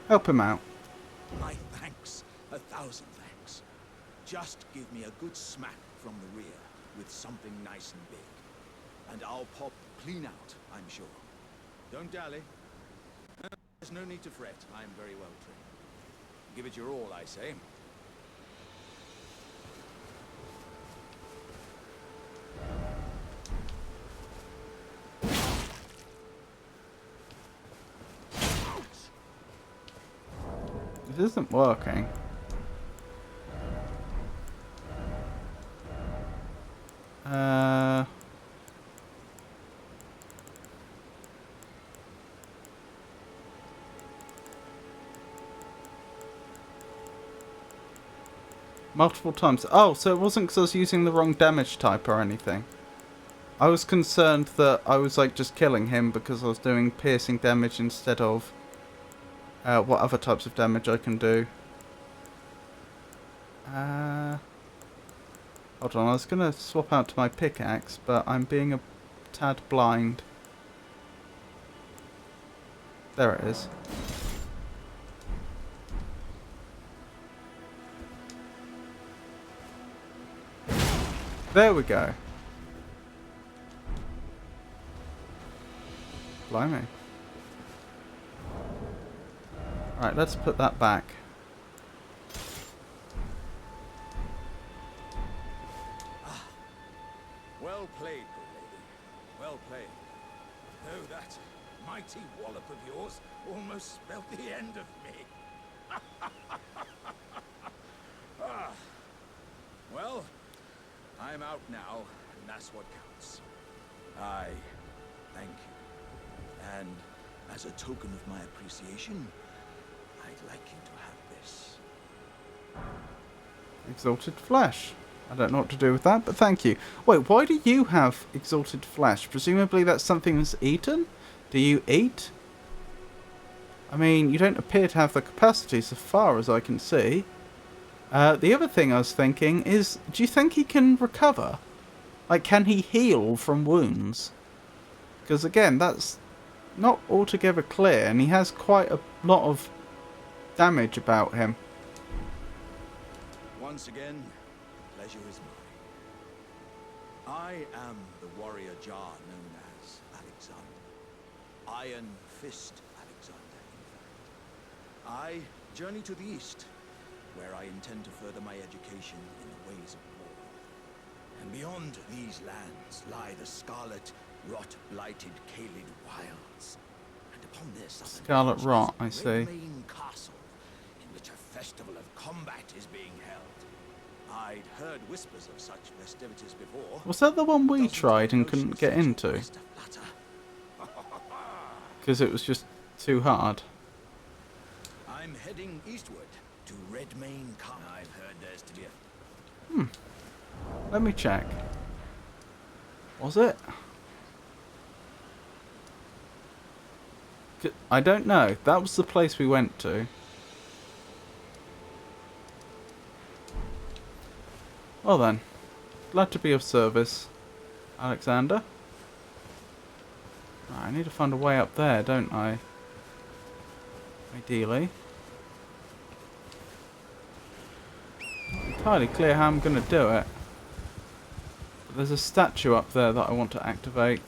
Help him out. My thanks. 1,000 thanks. Just give me a good smack from the rear with something nice and big. And I'll pop clean out, I'm sure. Don't dally. There's no need to fret. I'm very well trained. Give it your all, I say. This isn't working. Multiple times. Oh, so it wasn't because I was using the wrong damage type or anything. I was concerned that I was like just killing him because I was doing piercing damage instead of what other types of damage I can do. Hold on, I was going to swap out to my pickaxe, but I'm being a tad blind. There it is. There we go. Blimey. Right, let's put that back. Well played, good lady. Well played. Though that mighty wallop of yours almost spelled the end of me. Ah. Well, I'm out now, and that's what counts. I thank you. And as a token of my appreciation, I'd like you to have this. Exalted flesh. I don't know what to do with that, but thank you. Wait, why do you have exalted flesh? Presumably that's something that's eaten? Do you eat? I mean, you don't appear to have the capacity so far as I can see. The other thing I was thinking is, do you think he can recover? Like, can he heal from wounds? Because again, that's not altogether clear, and he has quite a lot of damage about him. Once again, pleasure is mine. I am the warrior Jar known as Alexander. Iron Fist Alexander, in fact. I journey to the east, where I intend to further my education in the ways of war. And beyond these lands lie the scarlet, rot-blighted Caelid wilds. And upon their southern Scarlet edge rot, is I see. Redmane Castle, in which a festival of combat is being held. I'd heard whispers of such festivities before. Was that the one we Doesn't tried and notion couldn't get set your into? breast aflutter? Because it was just too hard. I'm heading eastward to Redmane Castle. I've heard there's to be a... Let me check. Was it? I don't know. That was the place we went to. Well then. Glad to be of service, Alexander. I need to find a way up there, don't I? Ideally. Not entirely clear how I'm going to do it. But there's a statue up there that I want to activate.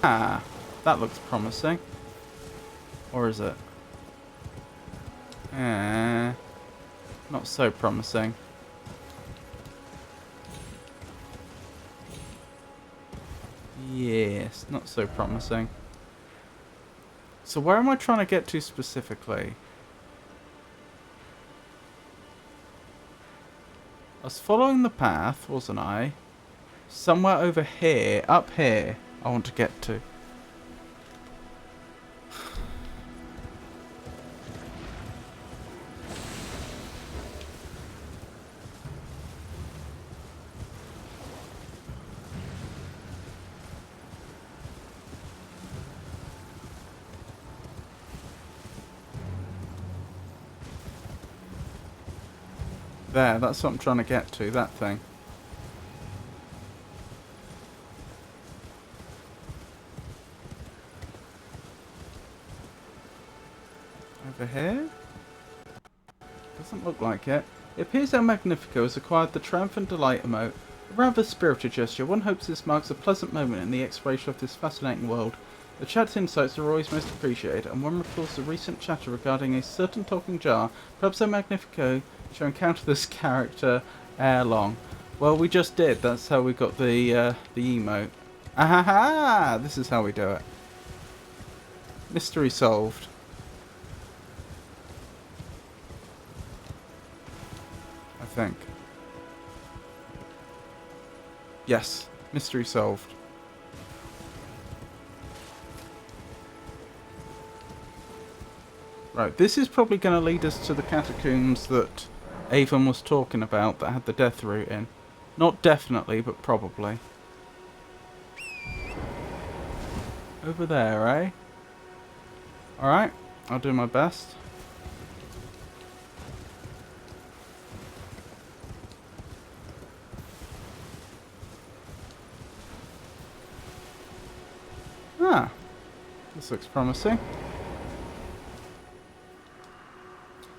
Ah, that looks promising. Or is it? Not so promising. Yes, not so promising. So where am I trying to get to specifically? I was following the path, wasn't I? Somewhere over here, up here, I want to get to. There, that's what I'm trying to get to, that thing. Over here? Doesn't look like it. It appears El Magnifico has acquired the Triumphant Delight emote. A rather spirited gesture. One hopes this marks a pleasant moment in the exploration of this fascinating world. The chat's insights are always most appreciated, and one recalls the recent chatter regarding a certain talking jar. Perhaps El Magnifico shall encounter this character ere long. Well, we just did. That's how we got the emote. Ahaha! This is how we do it. Mystery solved. I think. Yes, mystery solved. Right, this is probably going to lead us to the catacombs that Avon was talking about that had the death route in. Not definitely, but probably. Over there, eh? Alright, I'll do my best. Ah, this looks promising.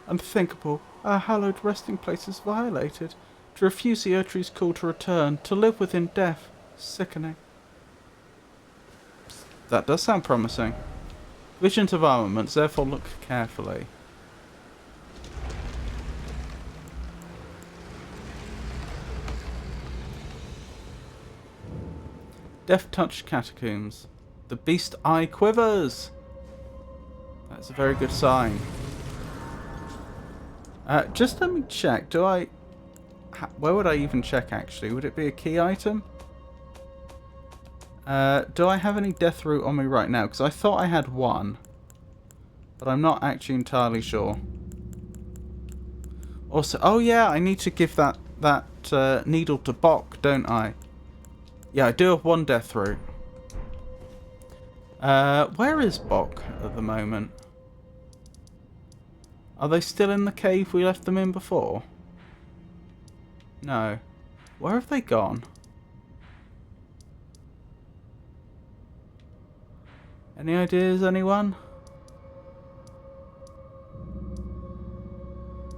Unthinkable. Our hallowed resting place is violated. To refuse the Erdtree's call to return, to live within death. Sickening. That does sound promising. Visions of armaments, therefore look carefully. Death-touched catacombs. The beast eye quivers! That's a very good sign. Just let me check. Where would I even check, actually? Would it be a key item? Do I have any death root on me right now? Because I thought I had one. But I'm not actually entirely sure. Also, oh yeah, I need to give that needle to Bok, don't I? Yeah, I do have one death root. Where is Bok at the moment? Are they still in the cave we left them in before? No. Where have they gone? Any ideas, anyone?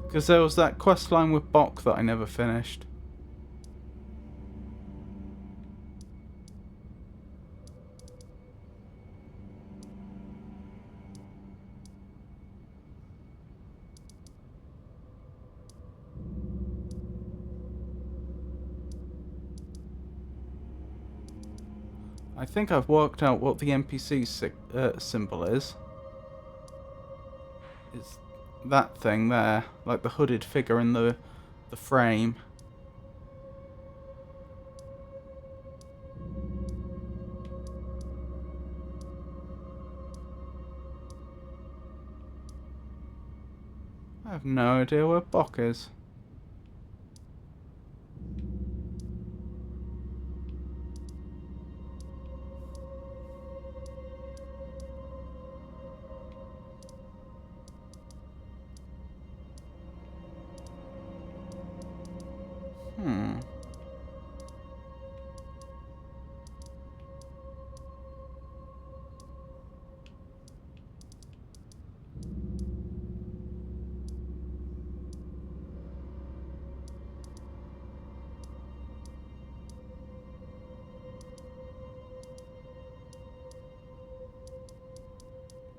Because there was that quest line with Bok that I never finished. I think I've worked out what the NPC symbol is. It's that thing there, like the hooded figure in the frame. I have no idea where Bok is.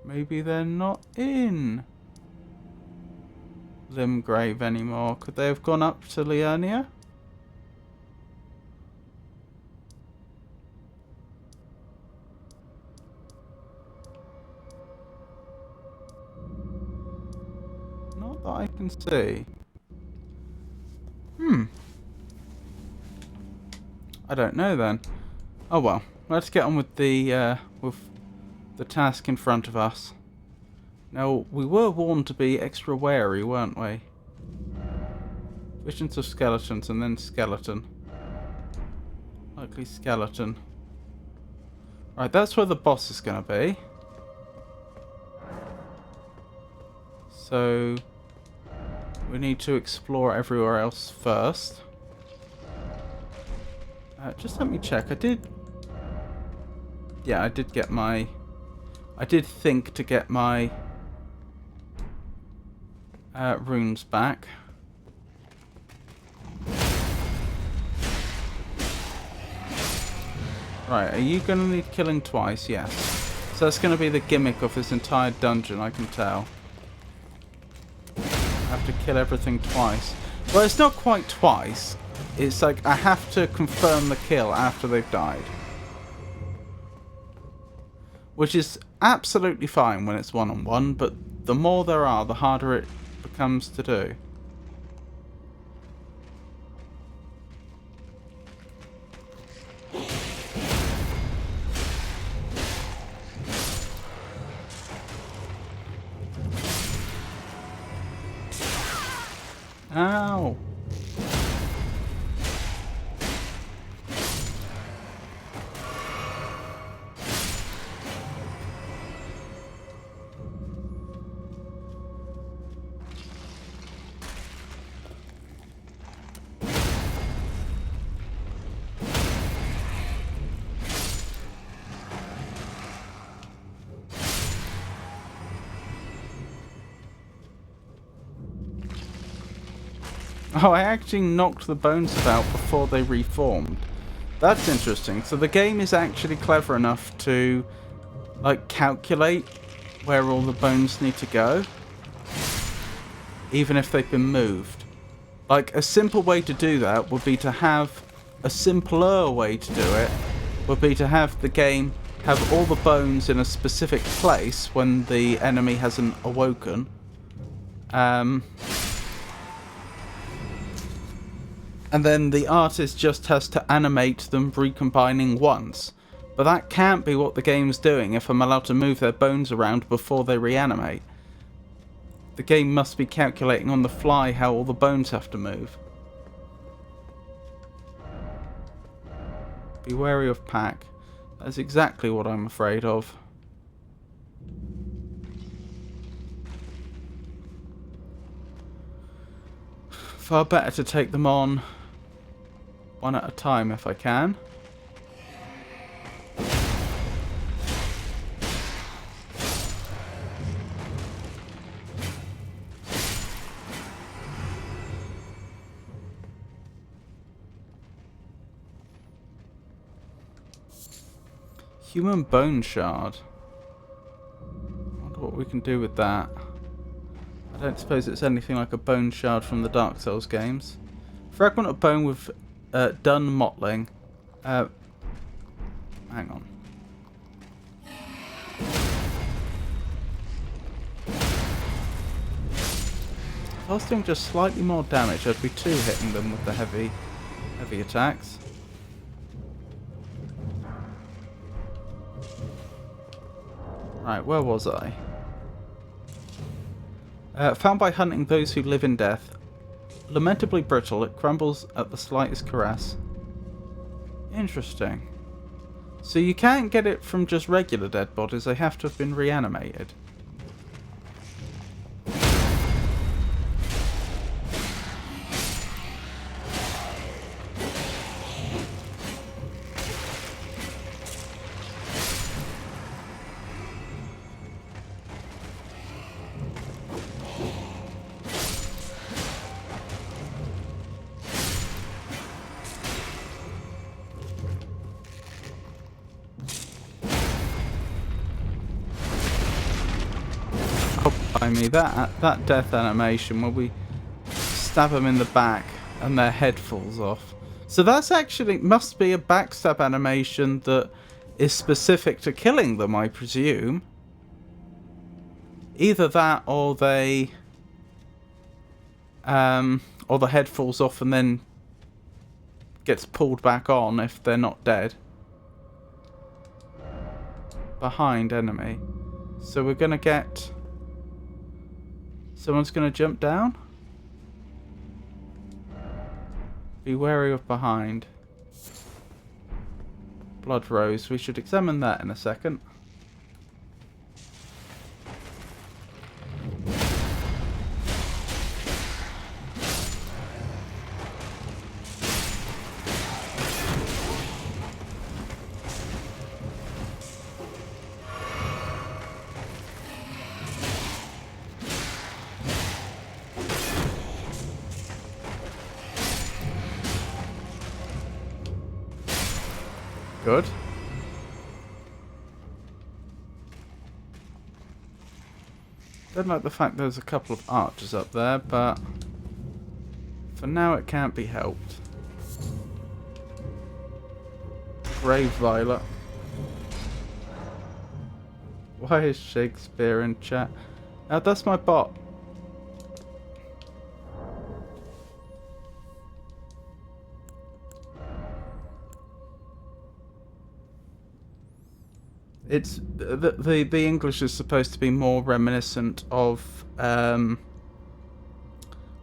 Maybe they're not in Limgrave anymore. Could they have gone up to Liurnia? Not that I can see. I don't know then. Oh well, let's get on with the task in front of us. Now, we were warned to be extra wary, weren't we? Visions of skeletons and then skeleton. Likely skeleton. Right, that's where the boss is going to be. So, we need to explore everywhere else first. Just let me check. I did get my... I did think to get my runes back. Right, are you going to need killing twice? Yes. So that's going to be the gimmick of this entire dungeon, I can tell. I have to kill everything twice. Well, it's not quite twice. It's like I have to confirm the kill after they've died. Which is absolutely fine when it's one-on-one, but the more there are, the harder it becomes to do. Ow! Oh, I actually knocked the bones about before they reformed. That's interesting. So the game is actually clever enough to, like, calculate where all the bones need to go, even if they've been moved. Like, a simple way to do that would be to have, a simpler way to do it would be to have the game have all the bones in a specific place when the enemy hasn't awoken. And then the artist just has to animate them recombining once. But that can't be what the game's doing if I'm allowed to move their bones around before they reanimate. The game must be calculating on the fly how all the bones have to move. Be wary of pack. That's exactly what I'm afraid of. Far better to take them on one at a time if I can. Human bone shard. I wonder what we can do with that. I don't suppose it's anything like a bone shard from the Dark Souls games. Fragment of bone with done mottling. Hang on. If I was doing just slightly more damage, I'd be two hitting them with the heavy attacks. Right, where was I? Found by hunting those who live in death. Lamentably brittle, it crumbles at the slightest caress. Interesting. So you can't get it from just regular dead bodies, they have to have been reanimated. I mean, that death animation where we stab them in the back and their head falls off. So that's actually must be a backstab animation that is specific to killing them, I presume. Either that or they or the head falls off and then gets pulled back on if they're not dead. Behind enemy. So we're gonna get... Someone's going to jump down? Be wary of behind. Blood rose. We should examine that in a second. good. Don't like the fact there's a couple of archers up there, but for now it can't be helped. Brave Violet. Why is Shakespeare in chat? That's my bot. It's the English is supposed to be more reminiscent of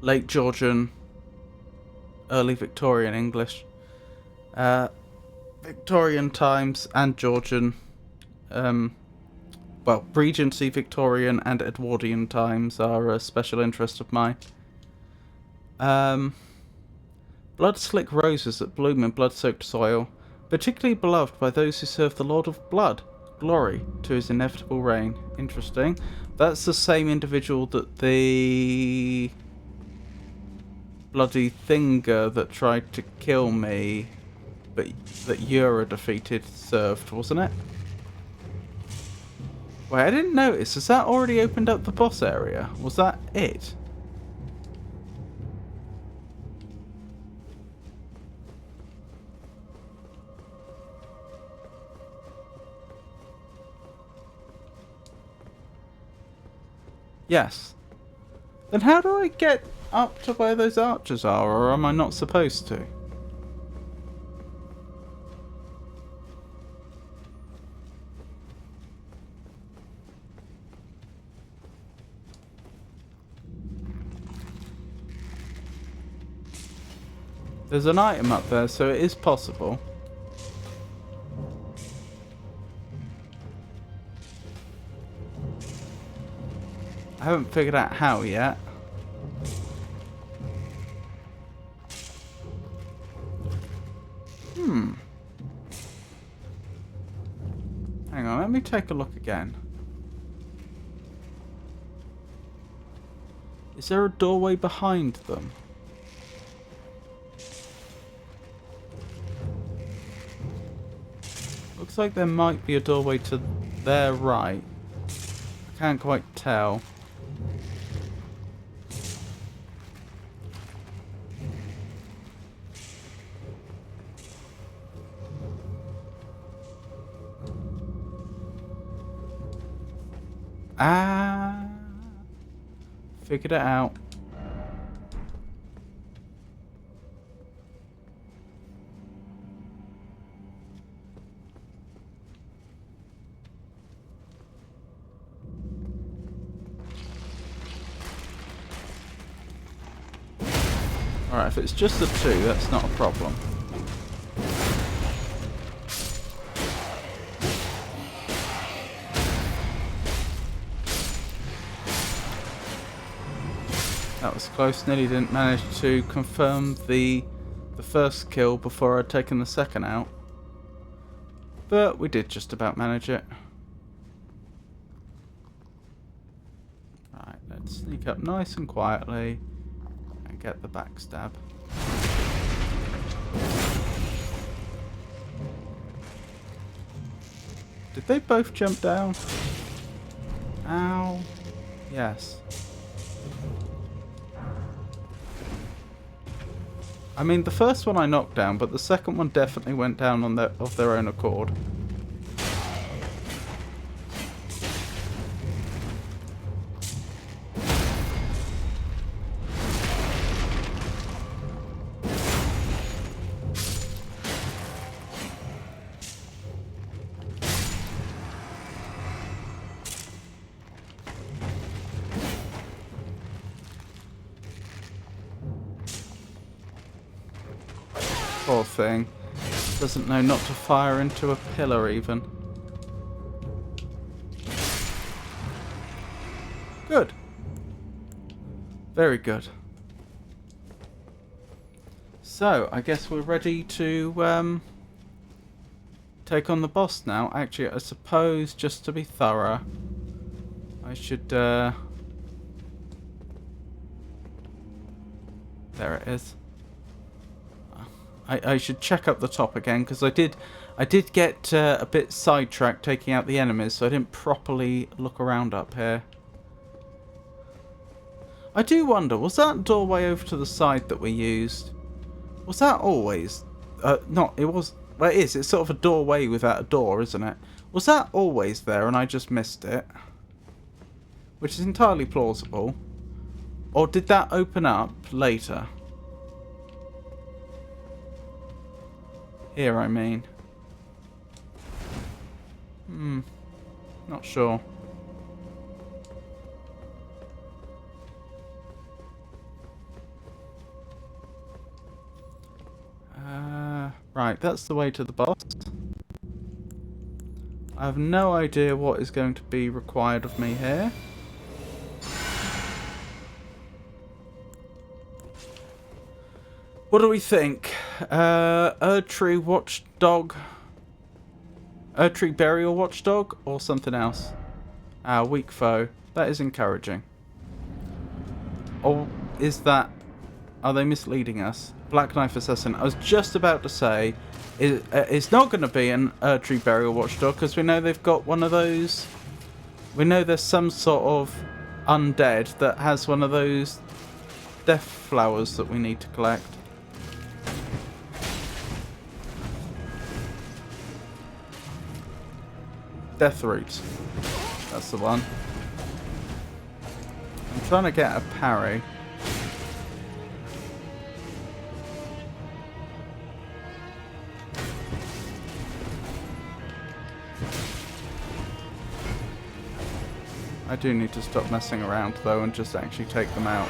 late Georgian, early Victorian English. Victorian times and Georgian, well, Regency Victorian and Edwardian times are a special interest of mine. Blood-slick roses that bloom in blood-soaked soil, particularly beloved by those who serve the Lord of Blood. Glory to his inevitable reign. Interesting. That's the same individual that the bloody thinger that tried to kill me, but that Yura defeated, served, wasn't it? Wait, I didn't notice. Has that already opened up the boss area? Was that it? Yes. Then how do I get up to where those archers are, or am I not supposed to? There's an item up there, so it is possible. I haven't figured out how yet. Hang on, let me take a look again. Is there a doorway behind them? Looks like there might be a doorway to their right. I can't quite tell. Ah, figured it out. Alright, if it's just the two, that's not a problem. That was close. Nearly didn't manage to confirm the first kill before I'd taken the second out. But we did just about manage it. Right, let's sneak up nice and quietly and get the backstab. Did they both jump down? Ow. Yes. I mean, the first one I knocked down, but the second one definitely went down on of their own accord. Poor thing. Doesn't know not to fire into a pillar even. Good. Very good. So, I guess we're ready to take on the boss now. Actually, I suppose, just to be thorough, I should... there it is. I should check up the top again, because I did get a bit sidetracked taking out the enemies, so I didn't properly look around up here. I do wonder, was that doorway over to the side that we used, was that always... not, it was... Well, it is. It's sort of a doorway without a door, isn't it? Was that always there and I just missed it? Which is entirely plausible. Or did that open up later? Here, I mean. Not sure. Right, that's the way to the boss. I have no idea what is going to be required of me here. What do we think? Erdtree Watchdog? Erdtree Burial Watchdog? Or something else? Weak foe. That is encouraging. Or is that... Are they misleading us? Black Knife Assassin. I was just about to say, it's not going to be an Erdtree Burial Watchdog, because we know they've got one of those... We know there's some sort of undead that has one of those death flowers that we need to collect. Death roots. That's the one. I'm trying to get a parry. I do need to stop messing around though and just actually take them out.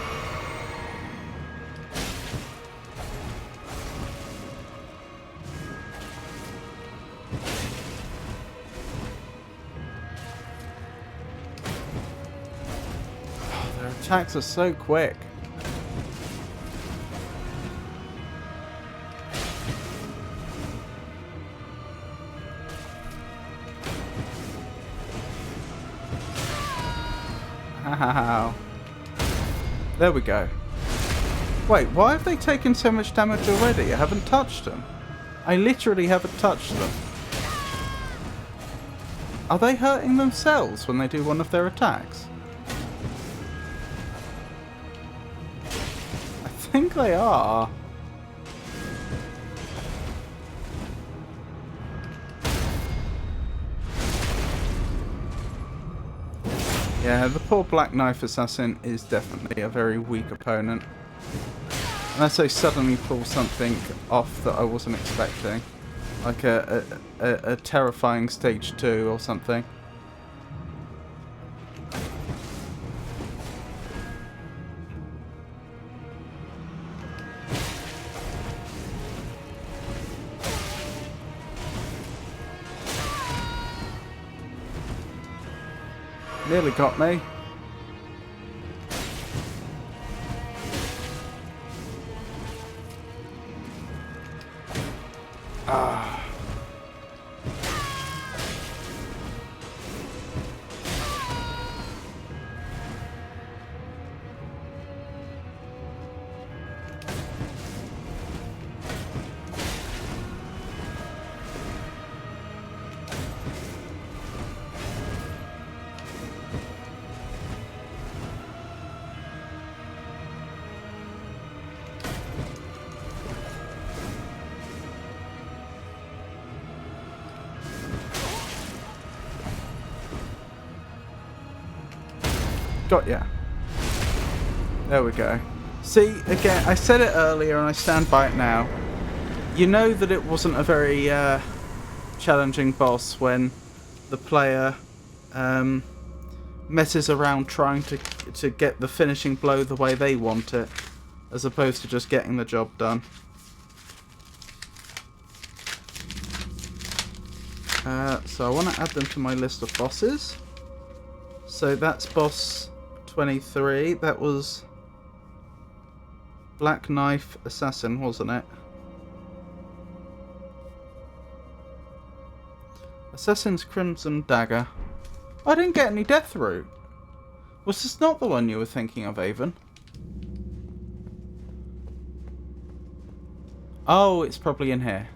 Oh, their attacks are so quick. Wow. There we go. Wait, why have they taken so much damage already? I haven't touched them. I literally haven't touched them. Are they hurting themselves when they do one of their attacks? I think they are. Yeah, the poor Black Knife Assassin is definitely a very weak opponent. Unless they suddenly pull something off that I wasn't expecting. Like a terrifying stage 2 or something. Nearly got me. Ah. Got ya. There we go. See, again, I said it earlier and I stand by it now. You know that it wasn't a very challenging boss when the player messes around trying to get the finishing blow the way they want it, as opposed to just getting the job done. So I want to add them to my list of bosses. So that's boss 23. That was Black Knife Assassin, wasn't it? Assassin's Crimson Dagger. I didn't get any Death Root. Was this not the one you were thinking of, Avon? Oh, it's probably in here.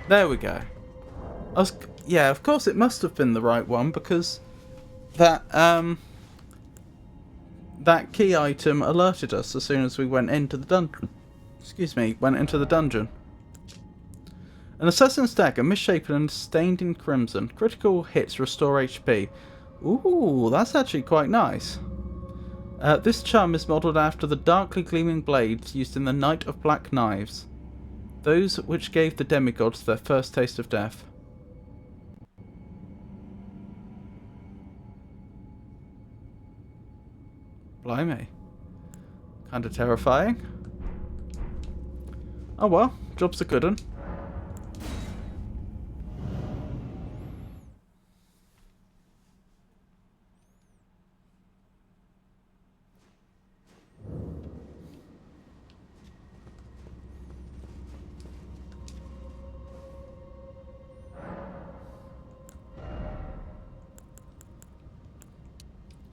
There we go. Yeah, of course it must have been the right one because that that key item alerted us as soon as we went into the dungeon. Excuse me, went into the dungeon. An assassin's dagger, misshapen and stained in crimson. Critical hits restore HP. Ooh, that's actually quite nice. This charm is modelled after the darkly gleaming blades used in the Night of Black Knives, those which gave the demigods their first taste of death. Blimey. Kinda terrifying. Oh well, job's a good one.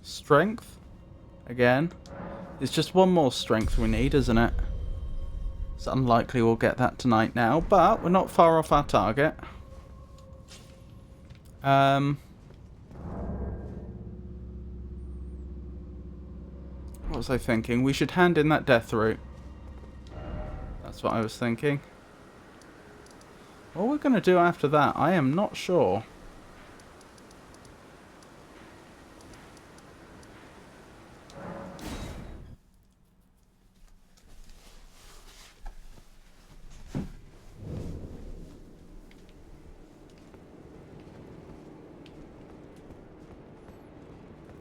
Strength. Again. It's just one more strength we need, isn't it? It's unlikely we'll get that tonight now, but we're not far off our target. What was I thinking? We should hand in that death root. That's what I was thinking. What we're going to do after that, I am not sure.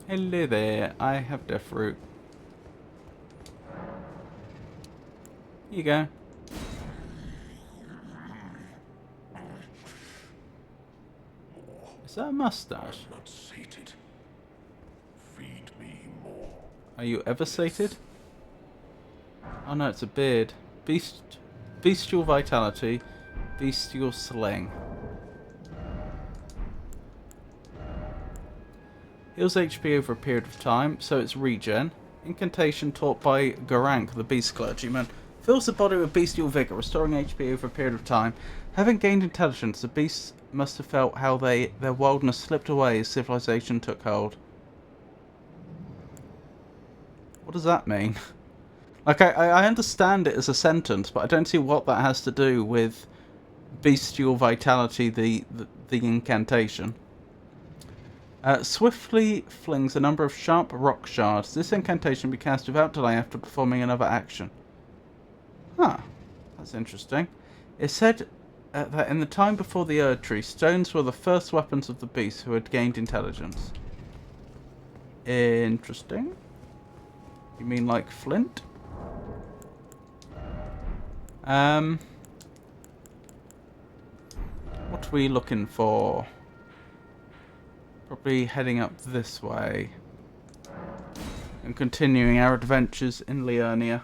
Hello there, I have death root. Here you go. Is that a mustache? Not sated. Feed me more. Are you ever sated? Oh no, it's a beard. Bestial vitality, bestial sling. Heals HP over a period of time, so it's regen. Incantation taught by Garank, the beast clergyman. Fills the body with bestial vigour, restoring HP over a period of time. Having gained intelligence, the beasts must have felt how their wildness slipped away as civilization took hold. What does that mean? Like, I understand it as a sentence, but I don't see what that has to do with bestial vitality, the incantation. Swiftly flings a number of sharp rock shards. This incantation can be cast without delay after performing another action. Huh. That's interesting. It said that in the time before the Erd Tree, stones were the first weapons of the beasts who had gained intelligence. Interesting. You mean like flint? What are we looking for? Probably heading up this way. And continuing our adventures in Liurnia.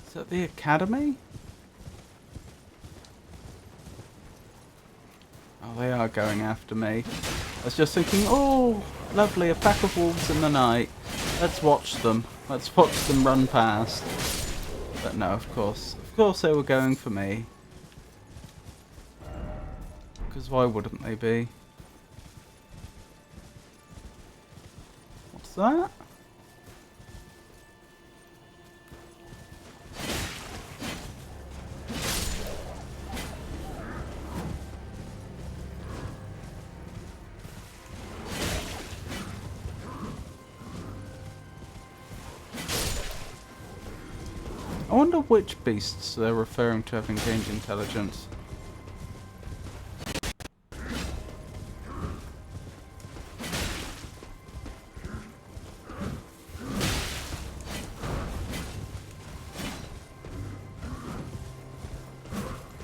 Is that the academy? Oh, they are going after me. I was just thinking, oh, lovely, a pack of wolves in the night. Let's watch them. Let's watch them run past. But no, of course they were going for me. Because why wouldn't they be? What's that? I wonder which beasts they're referring to having gained intelligence.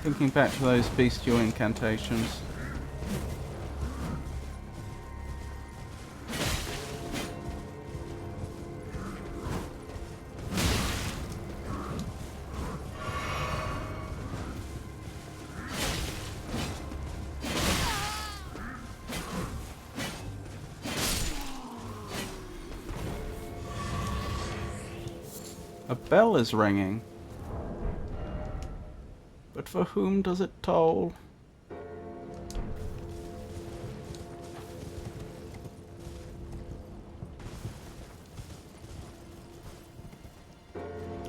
Thinking back to those bestial incantations. A bell is ringing. But for whom does it toll?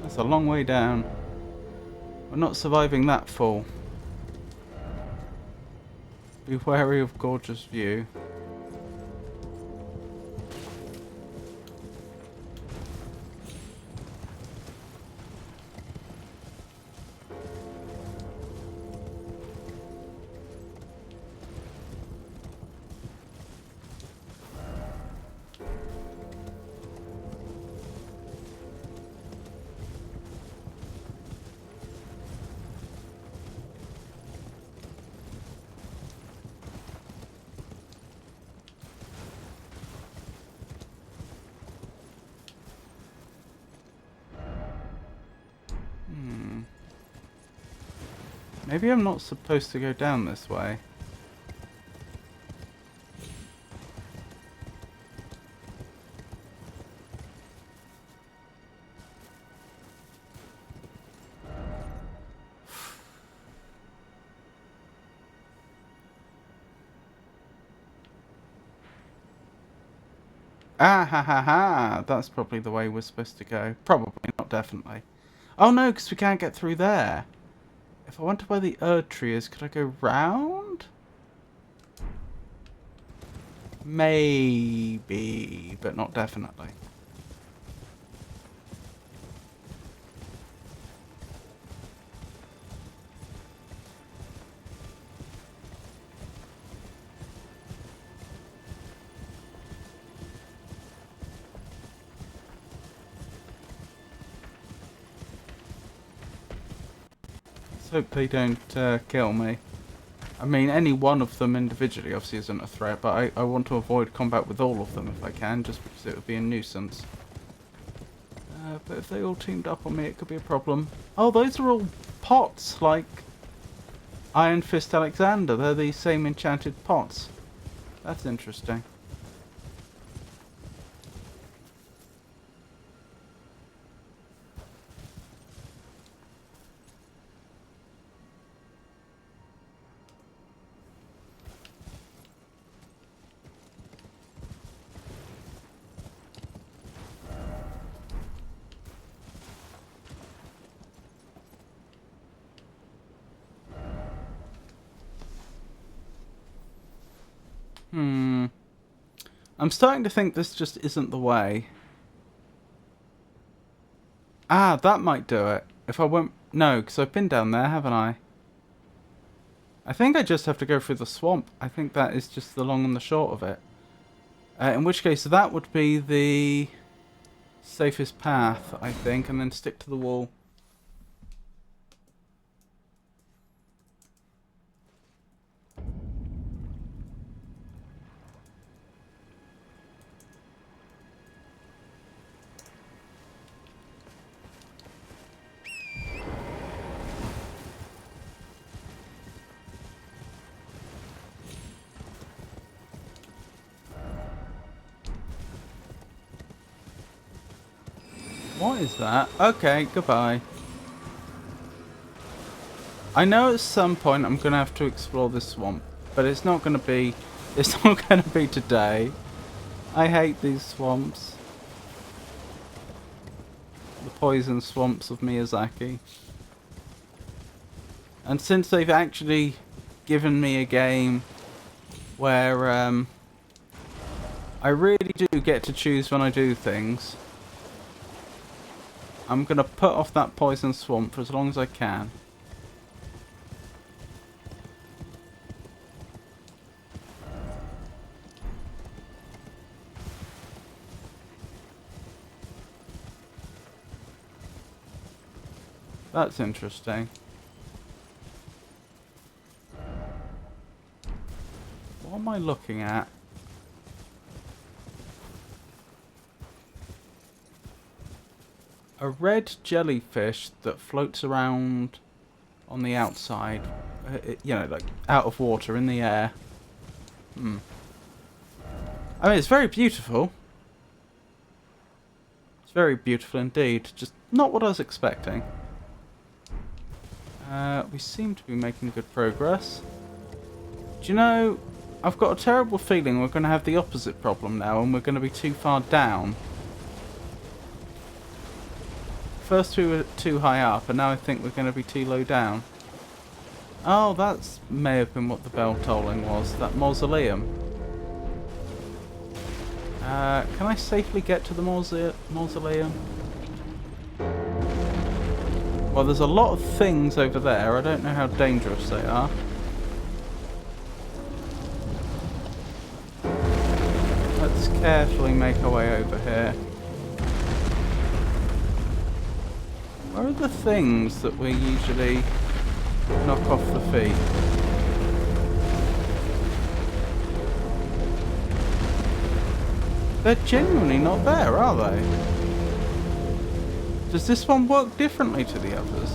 That's a long way down. We're not surviving that fall. Be wary of gorgeous view. Maybe I'm not supposed to go down this way. Ah ha ha ha! That's probably the way we're supposed to go. Probably, not definitely. Oh no, because we can't get through there. If I wonder where the Erd tree is, could I go round? Maybe, but not definitely. Let's hope they don't kill me. I mean, any one of them individually obviously isn't a threat, but I want to avoid combat with all of them if I can, just because it would be a nuisance. But if they all teamed up on me, it could be a problem. Oh, those are all pots, like Iron Fist Alexander. They're the same enchanted pots. That's interesting. I'm starting to think this just isn't the way. Ah, that might do it. If I went... No, because I've been down there, haven't I? I think I just have to go through the swamp. I think that is just the long and the short of it. In which case, that would be the safest path, I think, and then stick to the wall. What is that? Okay, goodbye. I know at some point I'm going to have to explore this swamp, but it's not going to be... It's not going to be today. I hate these swamps. The poison swamps of Miyazaki. And since they've actually given me a game where I really do get to choose when I do things, I'm going to put off that poison swamp for as long as I can. That's interesting. I looking at? A red jellyfish that floats around on the outside. You know, like out of water, in the air. I mean, it's very beautiful. It's very beautiful indeed. Just not what I was expecting. We seem to be making good progress. Do you know, I've got a terrible feeling we're going to have the opposite problem now, and we're going to be too far down. First we were too high up, and now I think we're going to be too low down. Oh, that may have been what the bell tolling was, that mausoleum. Can I safely get to the mausoleum? Well, there's a lot of things over there. I don't know how dangerous they are. Let's carefully make our way over here. Where are the things that we usually knock off the feet? They're genuinely not there, are they? Does this one work differently to the others?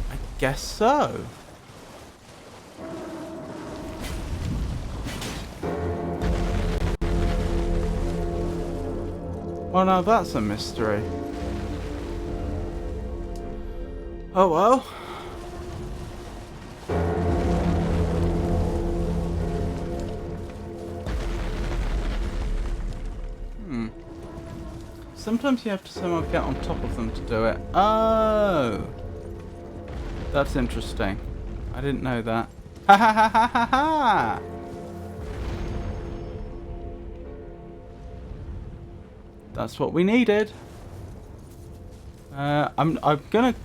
I guess so. Well, now that's a mystery. Oh well. Sometimes you have to somehow get on top of them to do it. Oh! That's interesting. I didn't know that. Ha ha ha ha ha ha! That's what we needed. I'm gonna...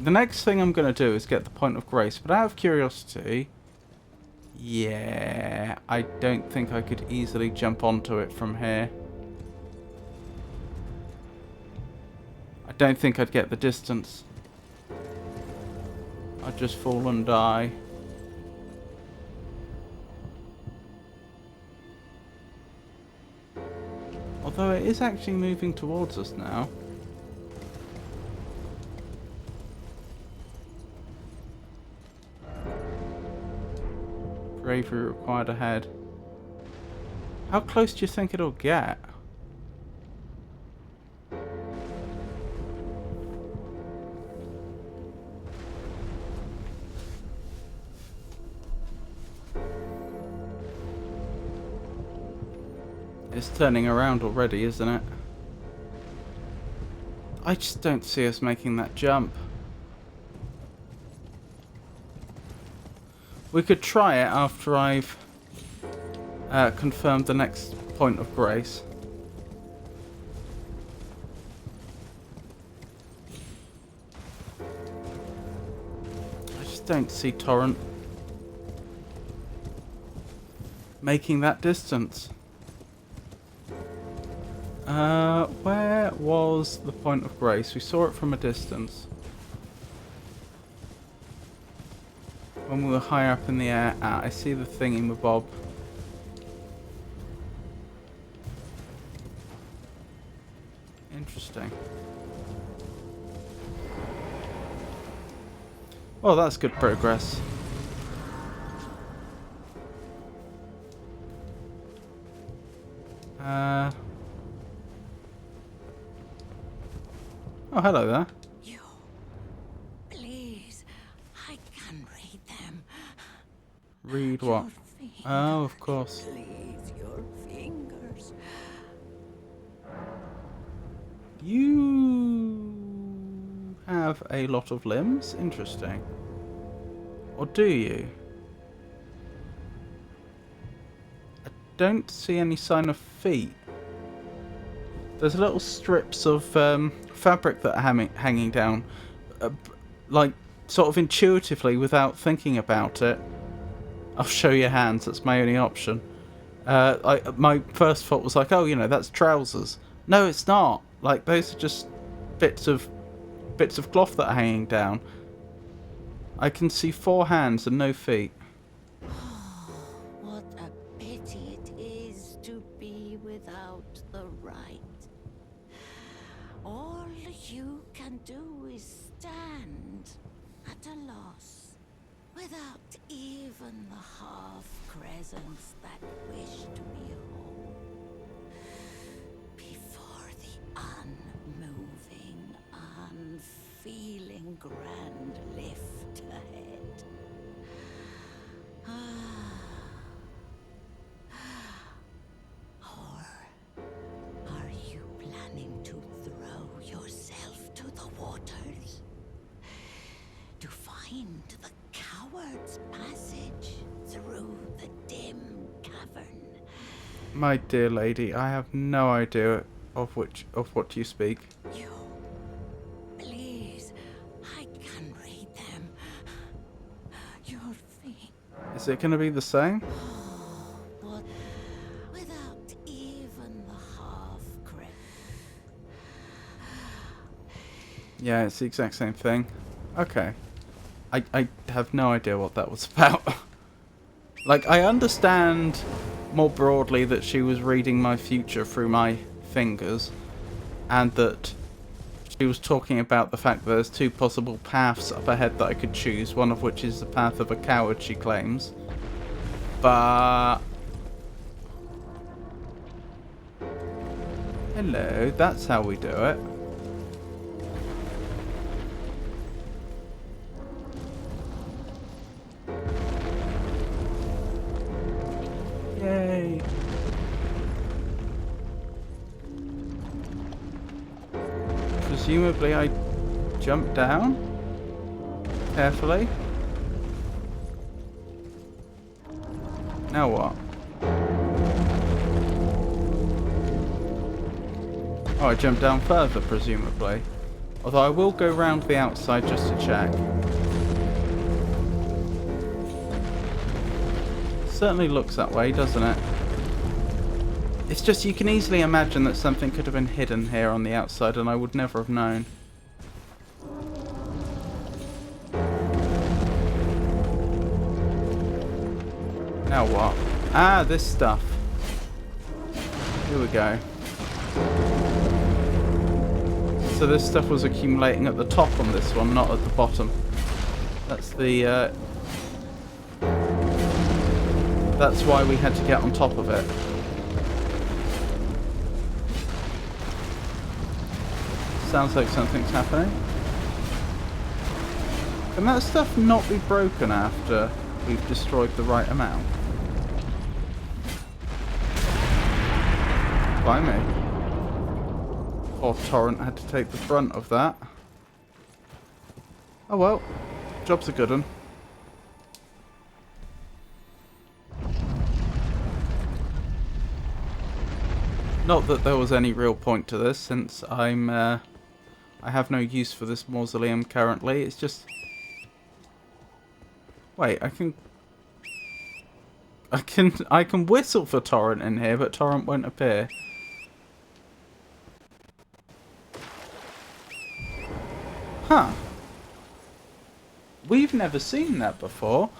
The next thing I'm gonna do is get the point of grace, but out of curiosity... Yeah... I don't think I could easily jump onto it from here. I don't think I'd get the distance. I'd just fall and die. Although it is actually moving towards us now. Bravery required ahead. How close do you think it'll get? It's turning around already, isn't it? I just don't see us making that jump. We could try it after I've confirmed the next point of grace. I just don't see Torrent making that distance. Where was the point of grace? We saw it from a distance. When we were high up in the air. Ah, I see the thingy-mabob. Interesting. Well, that's good progress. Oh, hello there. You, please, I can read them. Read what? Your fingers, Oh, of course. Please, your fingers. You have a lot of limbs? Interesting. Or do you? I don't see any sign of feet. There's little strips of fabric that are hanging down, like sort of intuitively without thinking about it. I'll show you hands, that's my only option. My first thought was like, oh, you know, that's trousers. No, it's not. Like, those are just bits of cloth that are hanging down. I can see 4 hands and no feet. What a pity it is to be without the right. All you can do is stand at a loss, without even the half-crescents that wish to be whole. Before the unmoving, unfeeling grand lift ahead. Or are you planning to throw yourself to the waters? To find the coward's passage through the dim cavern? My dear lady, I have no idea of what you speak. You, please, I can read them. Your feet. Is it going to be the same? What? Without even the half-credit. Yeah, it's the exact same thing. Okay. I have no idea what that was about. Like, I understand more broadly that she was reading my future through my fingers, and that she was talking about the fact that there's 2 possible paths up ahead that I could choose, one of which is the path of a coward, she claims. But... hello, that's how we do it. Yay! Presumably I jump down carefully. Now what? Oh, I jump down further, presumably. Although I will go round the outside just to check. Certainly looks that way, doesn't it? It's just you can easily imagine that something could have been hidden here on the outside and I would never have known. Now what? Ah, this stuff. Here we go. So this stuff was accumulating at the top on this one, not at the bottom. That's the... that's why we had to get on top of it. Sounds like something's happening. Can that stuff not be broken after we've destroyed the right amount? By me. Poor Torrent had to take the brunt of that. Oh well, job's a good one. Not that there was any real point to this, since I have no use for this mausoleum currently. It's just... wait, I can whistle for Torrent in here, but Torrent won't appear. Huh. We've never seen that before,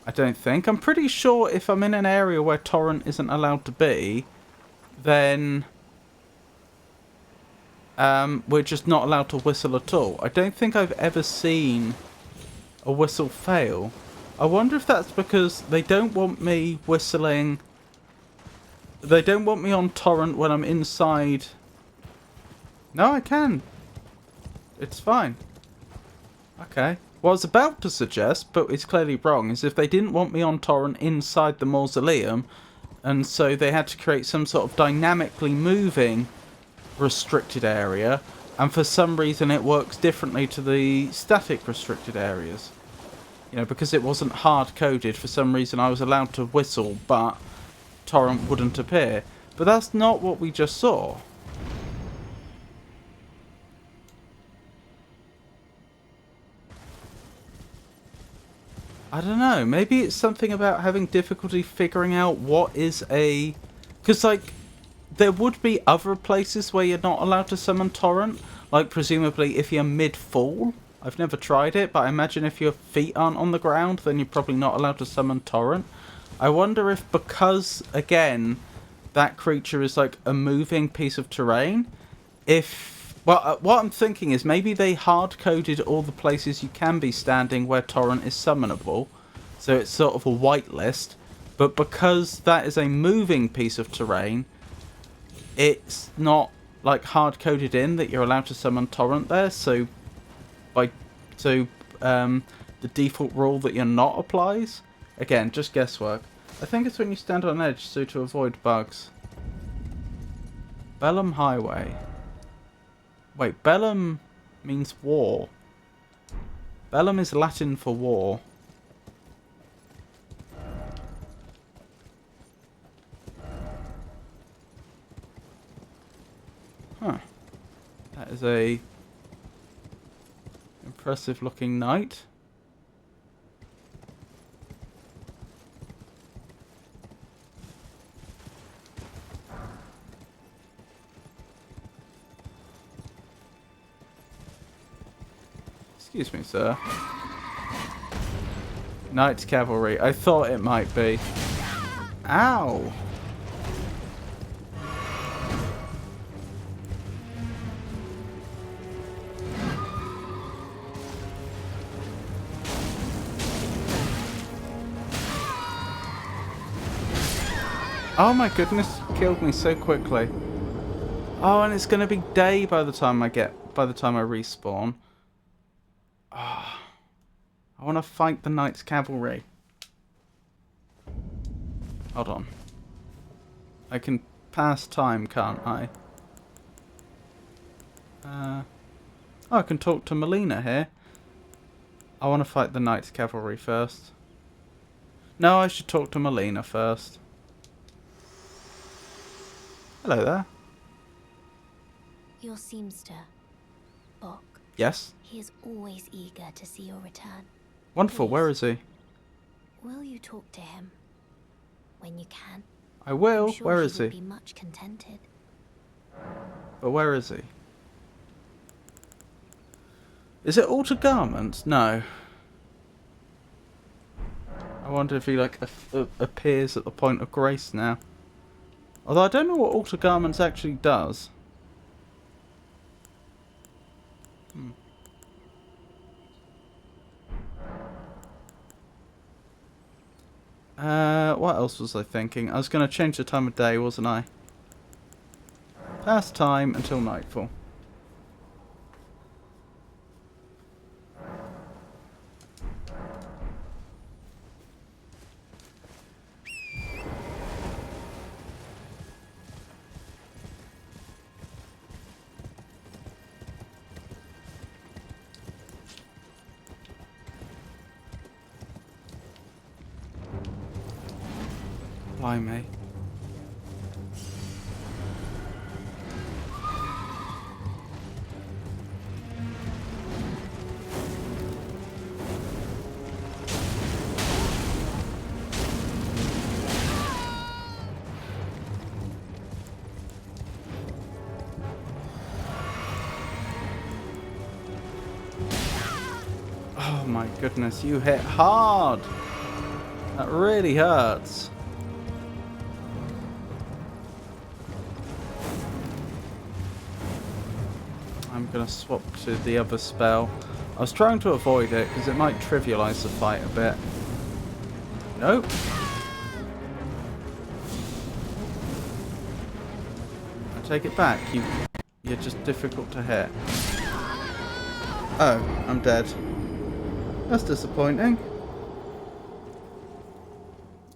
I don't think. I'm pretty sure if I'm in an area where Torrent isn't allowed to be, then we're just not allowed to whistle at all. I don't think I've ever seen a whistle fail. I wonder if that's because they don't want me whistling. They don't want me on Torrent when I'm inside. No, I can. It's fine. Okay. What I was about to suggest, but it's clearly wrong, is if they didn't want me on Torrent inside the mausoleum, and so they had to create some sort of dynamically moving restricted area, and for some reason it works differently to the static restricted areas. You know, because it wasn't hard-coded, for some reason I was allowed to whistle, but Torrent wouldn't appear. But that's not what we just saw. I don't know, maybe it's something about having difficulty figuring out what is a... because, like, there would be other places where you're not allowed to summon Torrent. Like, presumably, if you're mid-fall. I've never tried it, but I imagine if your feet aren't on the ground, then you're probably not allowed to summon Torrent. I wonder if because, again, that creature is like a moving piece of terrain, if... Well, what I'm thinking is maybe they hard-coded all the places you can be standing where Torrent is summonable. So it's sort of a whitelist. But because that is a moving piece of terrain, it's not like hard-coded in that you're allowed to summon Torrent there. So the default rule that you're not applies. Again, just guesswork. I think it's when you stand on edge, so to avoid bugs. Bellum Highway. Wait, Bellum means war. Bellum is Latin for war. Huh. That is a impressive looking knight. Excuse me, sir. Knights Cavalry. I thought it might be. Ow! Oh my goodness, killed me so quickly. Oh, and it's gonna be day by the time I respawn. Ah, I want to fight the Knights Cavalry. Hold on. I can pass time, can't I? Oh, I can talk to Melina here. I want to fight the Knights Cavalry first. No, I should talk to Melina first. Hello there. Your seamster, Bok. Yes? He is always eager to see your return. Wonderful, Please. where is he? Will you talk to him when you can? I will. I'm sure Where is he would he? be much contented. But where is he? Is it Altar Garments? No. I wonder if he like appears at the point of grace now. Although I don't know what Altar Garments actually does. What else was I thinking? I was going to change the time of day, wasn't I? Past time until nightfall. Blimey. Oh my goodness, you hit hard! That really hurts. I'm going to swap to the other spell. I was trying to avoid it because it might trivialize the fight a bit. Nope. I take it back. You're just difficult to hit. Oh, I'm dead. That's disappointing.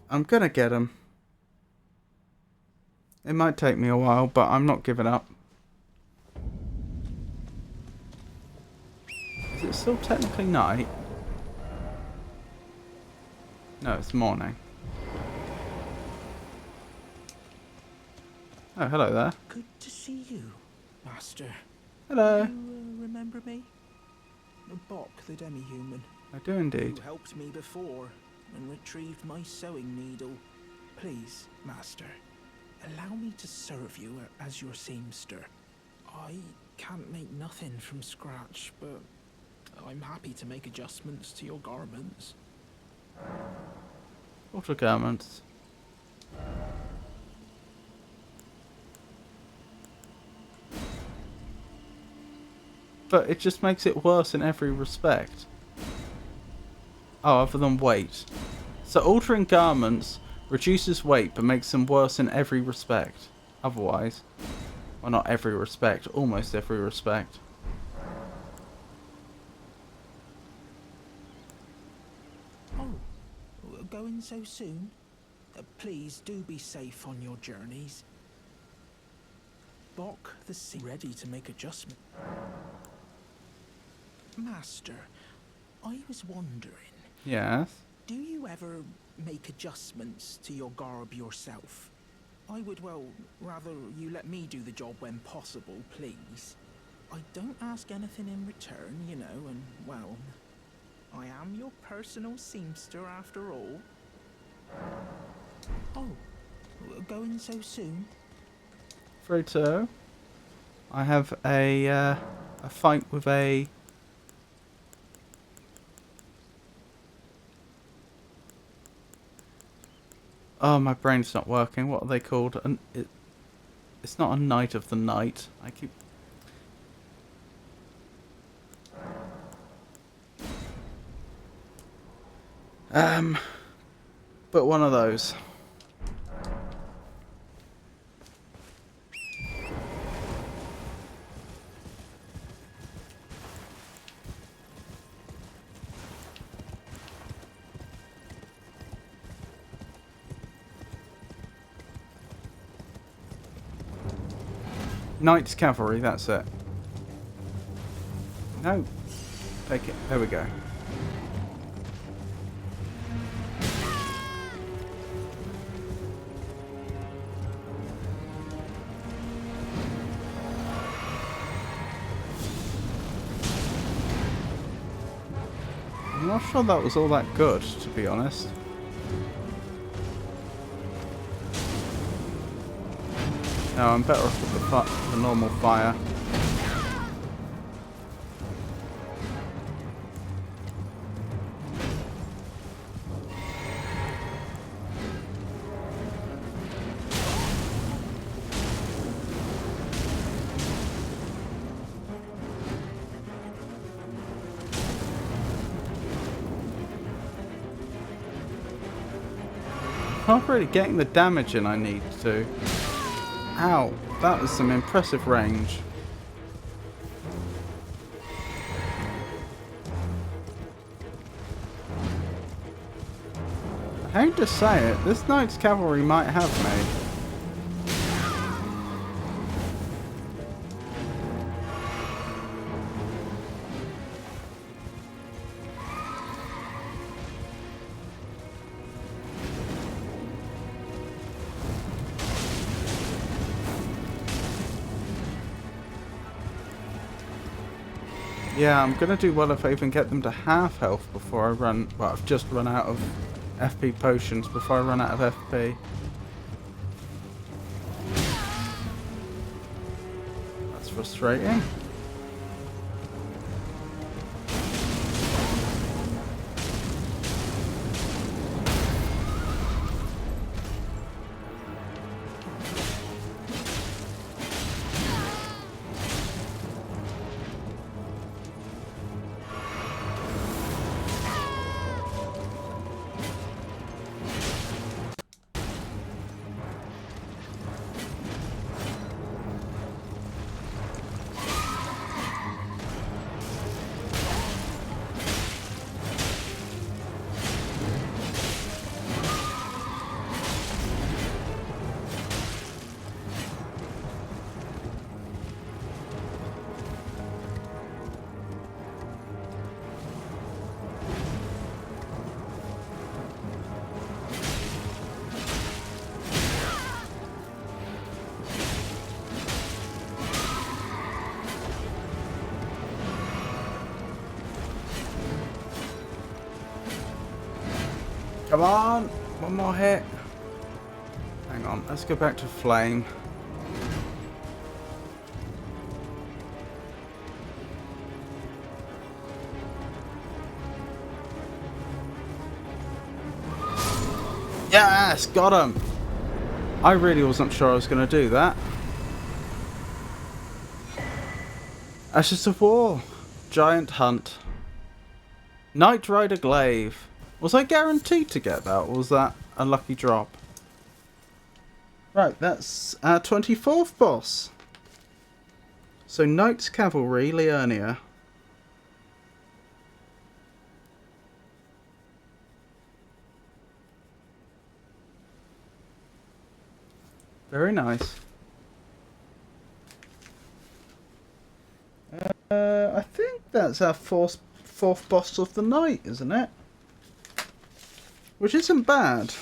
I'm going to get him. It might take me a while, but I'm not giving up. Is it still technically night? No, it's morning. Oh, hello there. Good to see you, Master. Hello. You remember me? Bok, the demi-human. I do indeed. You helped me before and retrieved my sewing needle. Please, Master, allow me to serve you as your seamster. I can't make nothing from scratch, but I'm happy to make adjustments to your garments. Water garments. But it just makes it worse in every respect. Oh, other than weight. So altering garments reduces weight but makes them worse in every respect. Otherwise, well, not every respect, almost every respect. Oh, going so soon? Please do be safe on your journeys. Bok the sea ready to make adjustment. Master, I was wondering, Yes. do you ever make adjustments to your garb yourself? I would, well, rather you let me do the job when possible, please. I don't ask anything in return, you know, and, well, I am your personal seamster after all. Oh, going so soon? Froto, I have a fight with a... Oh, my brain's not working. What are they called? It's not a Knight of the Night. I keep... But one of those. Knight's Cavalry, that's it. No. Take it. There we go. I'm not sure that was all that good, to be honest. No, I'm better off with the normal fire. Not really getting the damage in I need to. Ow, that was some impressive range. I hate to say it, this Knight's Cavalry might have me. Yeah, I'm gonna do well if I even get them to half health before I run. Well, I've just run out of FP potions before I run out of FP. That's frustrating. Come on! One more hit. Hang on, let's go back to Flame. Yes, got him! I really wasn't sure I was going to do that. Ashes of War. Giant Hunt. Knight Rider Glaive. Was I guaranteed to get that, or was that a lucky drop? Right, that's our 24th boss. So Knights Cavalry, Liurnia. Very nice. I think that's our fourth boss of the night, isn't it? Which isn't bad.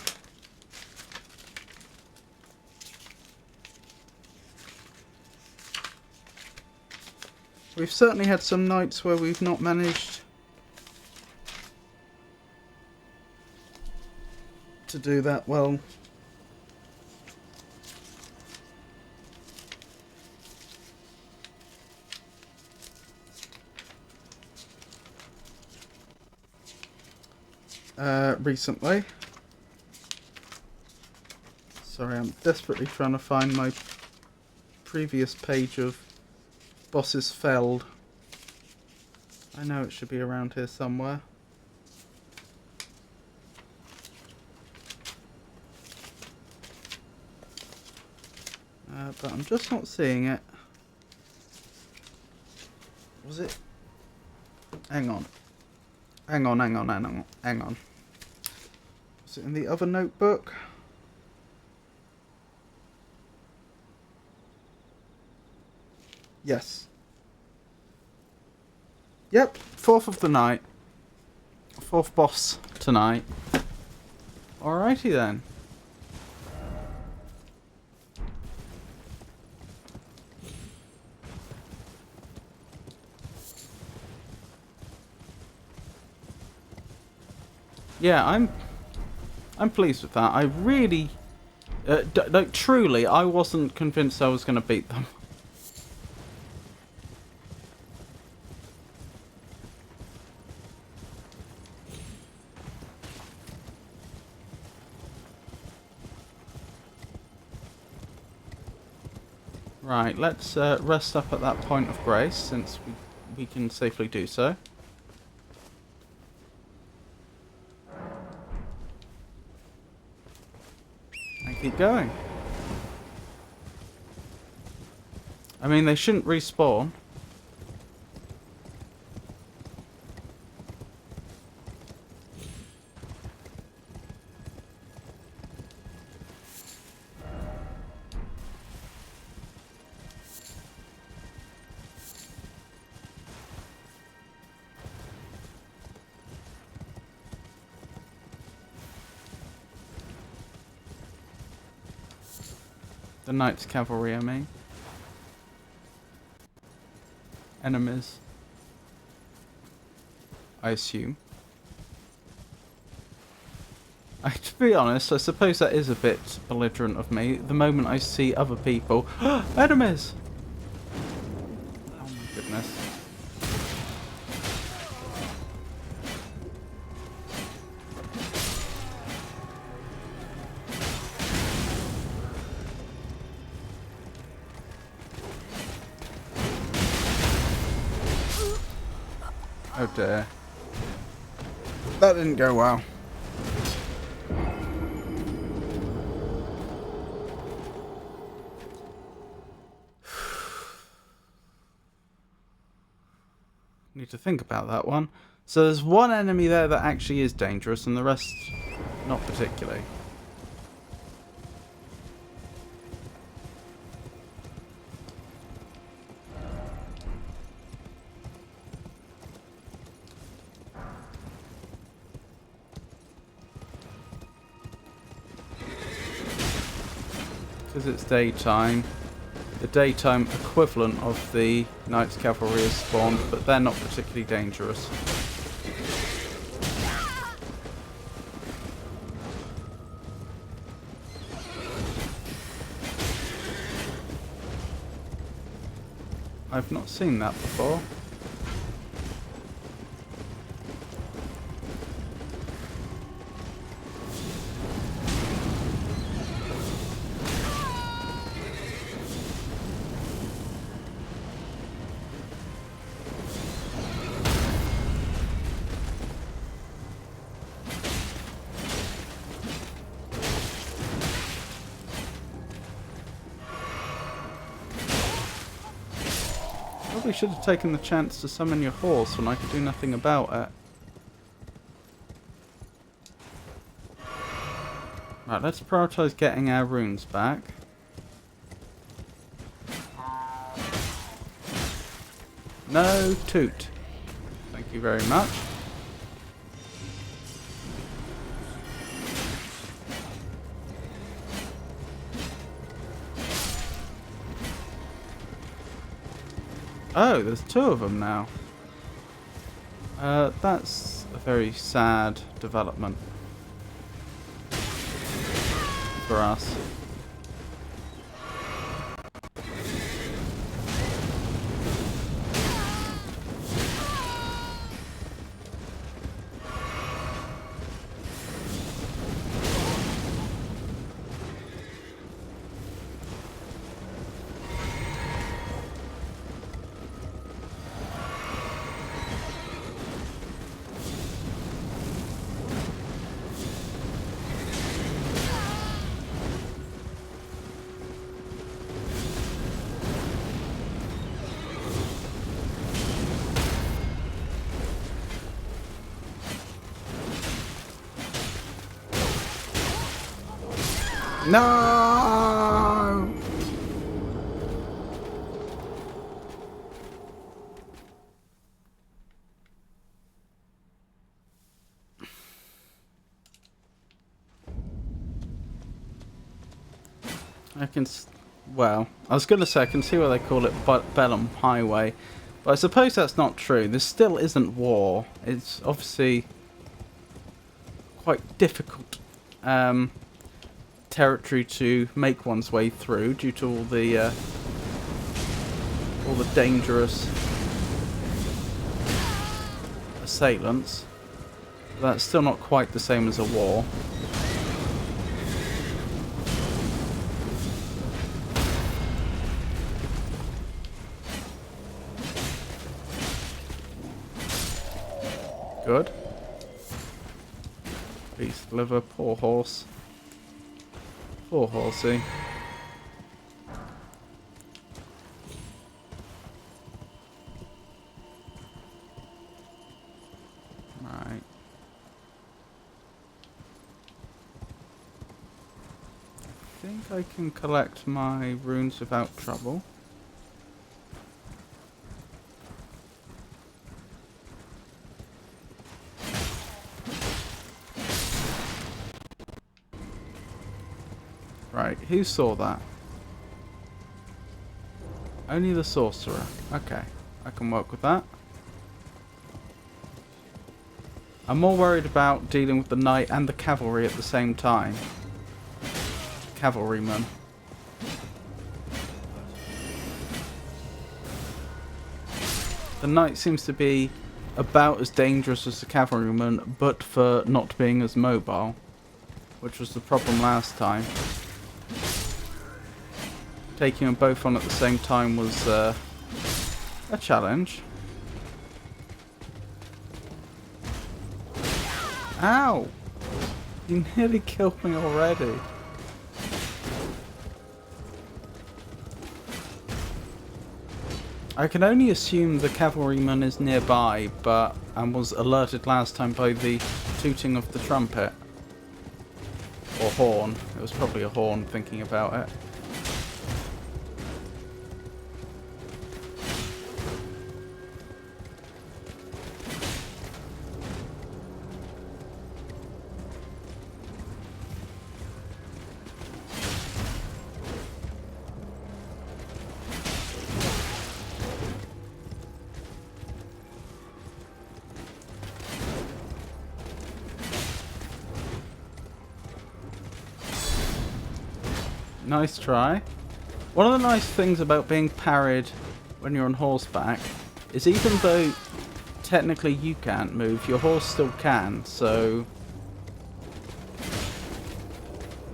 We've certainly had some nights where we've not managed to do that well. Recently. Sorry, I'm desperately trying to find my previous page of bosses felled. I know it should be around here somewhere. But I'm just not seeing it. Was it? Hang on. Hang on. Is it in the other notebook? Yes. Yep, fourth of the night. Fourth boss tonight. Alrighty then. Yeah, I'm pleased with that. I really, like, truly, I wasn't convinced I was going to beat them. Right, let's rest up at that point of grace, since we can safely do so. And keep going. I mean, they shouldn't respawn. The Knights Cavalry, I mean. Enemies. I assume. To be honest, I suppose that is a bit belligerent of me. The moment I see other people... Enemies! Oh my goodness. Oh dear. That didn't go well. Need to think about that one. So there's one enemy there that actually is dangerous and the rest not particularly. Because it's daytime, the daytime equivalent of the Knights Cavalry is spawned, but they're not particularly dangerous. I've not seen that before. Probably should have taken the chance to summon your horse when I could do nothing about it. Right, let's prioritise getting our runes back. No toot. Thank you very much. Oh, there's two of them now. That's a very sad development for us. No! Well, I was going to say I can see why they call it Bellum Highway, but I suppose that's not true. This still isn't war. It's obviously quite difficult territory to make one's way through due to all the dangerous assailants. But that's still not quite the same as a war. Good. Beast liver, poor horse. Poor horsey. Right. I think I can collect my runes without trouble. Right, who saw that? Only the sorcerer. Okay, I can work with that. I'm more worried about dealing with the knight and the cavalry at the same time. Cavalryman. The knight seems to be about as dangerous as the cavalryman, but for not being as mobile, which was the problem last time. Taking them both on at the same time was a challenge. Ow! You nearly killed me already. I can only assume the cavalryman is nearby, but I was alerted last time by the tooting of the trumpet. Or horn. It was probably a horn, thinking about it. Nice try. One of the nice things about being parried when you're on horseback is even though technically you can't move, your horse still can, so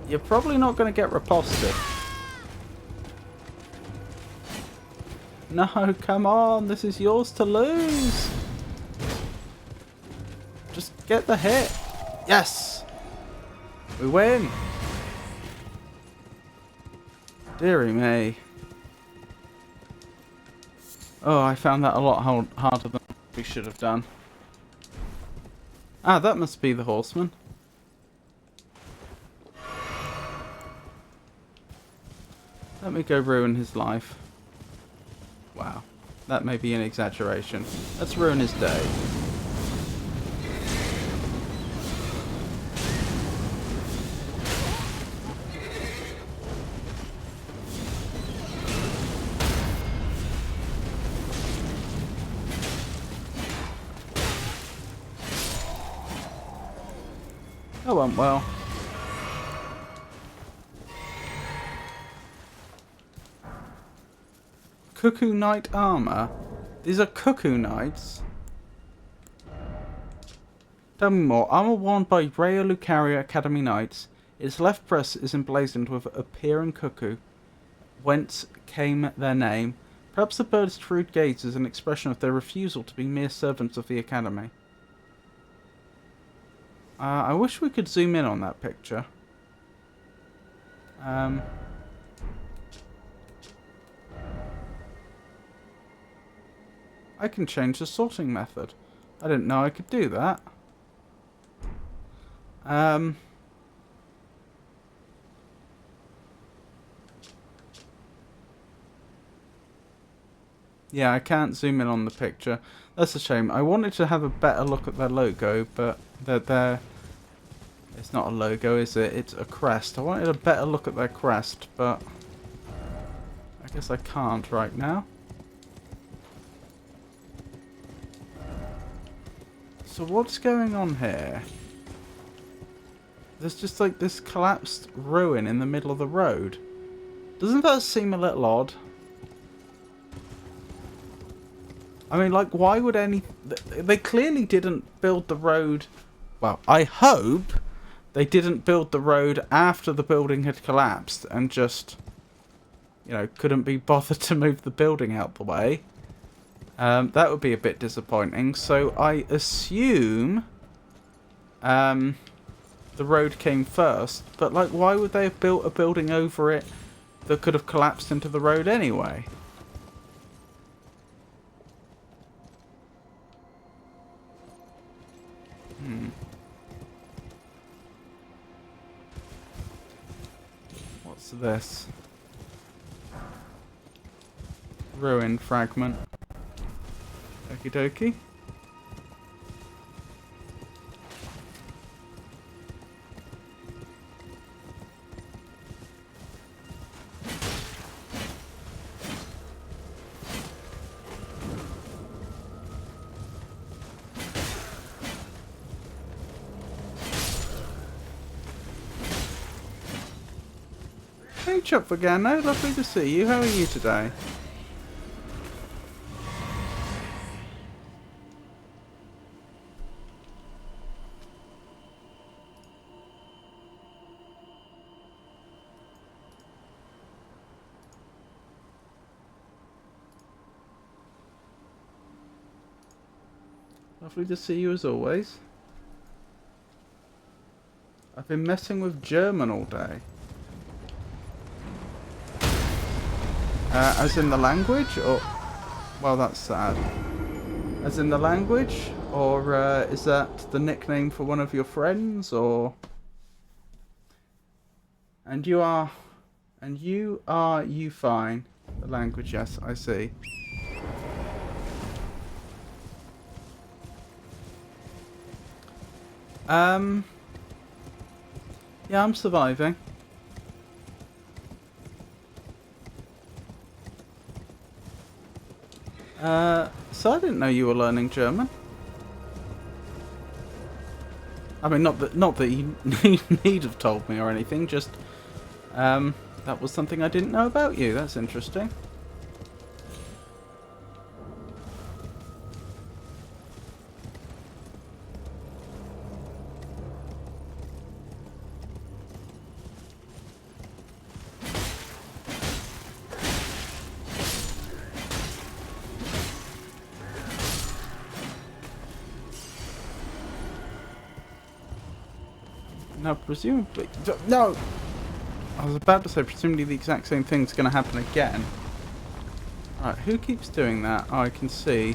you're probably not going to get riposted. No, come on, this is yours to lose. Just get the hit. Yes! We win! Deary me. Oh, I found that a lot harder than we should have done. Ah, that must be the horseman. Let me go ruin his life. Wow, that may be an exaggeration. Let's ruin his day. That went well. Cuckoo Knight armor? These are Cuckoo Knights? Tell me more. Armor worn by Rhea Lucaria Academy Knights. Its left breast is emblazoned with a peering cuckoo, whence came their name. Perhaps the bird's shrewd gaze is an expression of their refusal to be mere servants of the Academy. I wish we could zoom in on that picture. I can change the sorting method. I didn't know I could do that. Yeah, I can't zoom in on the picture. That's a shame. I wanted to have a better look at their logo, but it's not a logo, is it? It's a crest. I wanted a better look at their crest, but I guess I can't right now. So what's going on here? There's just like this collapsed ruin in the middle of the road. Doesn't that seem a little odd? I mean, like, why would they clearly didn't build the road. Well, I hope they didn't build the road after the building had collapsed and just, you know, couldn't be bothered to move the building out the way. That would be a bit disappointing. So I assume the road came first. But, like, why would they have built a building over it that could have collapsed into the road anyway? What's this? Ruin fragment. Okie dokie. Hey Chuck Vagano, lovely to see you. How are you today? Lovely to see you as always. I've been messing with German all day. As in the language, or... Well, that's sad. As in the language, or is that the nickname for one of your friends, or... And you are you fine. The language, yes, I see. Yeah, I'm surviving. So I didn't know you were learning German. I mean, not that you need have told me or anything, just that was something I didn't know about you. That's interesting. Now, presumably... No! I was about to say, presumably the exact same thing's going to happen again. Right, who keeps doing that? Oh, I can see.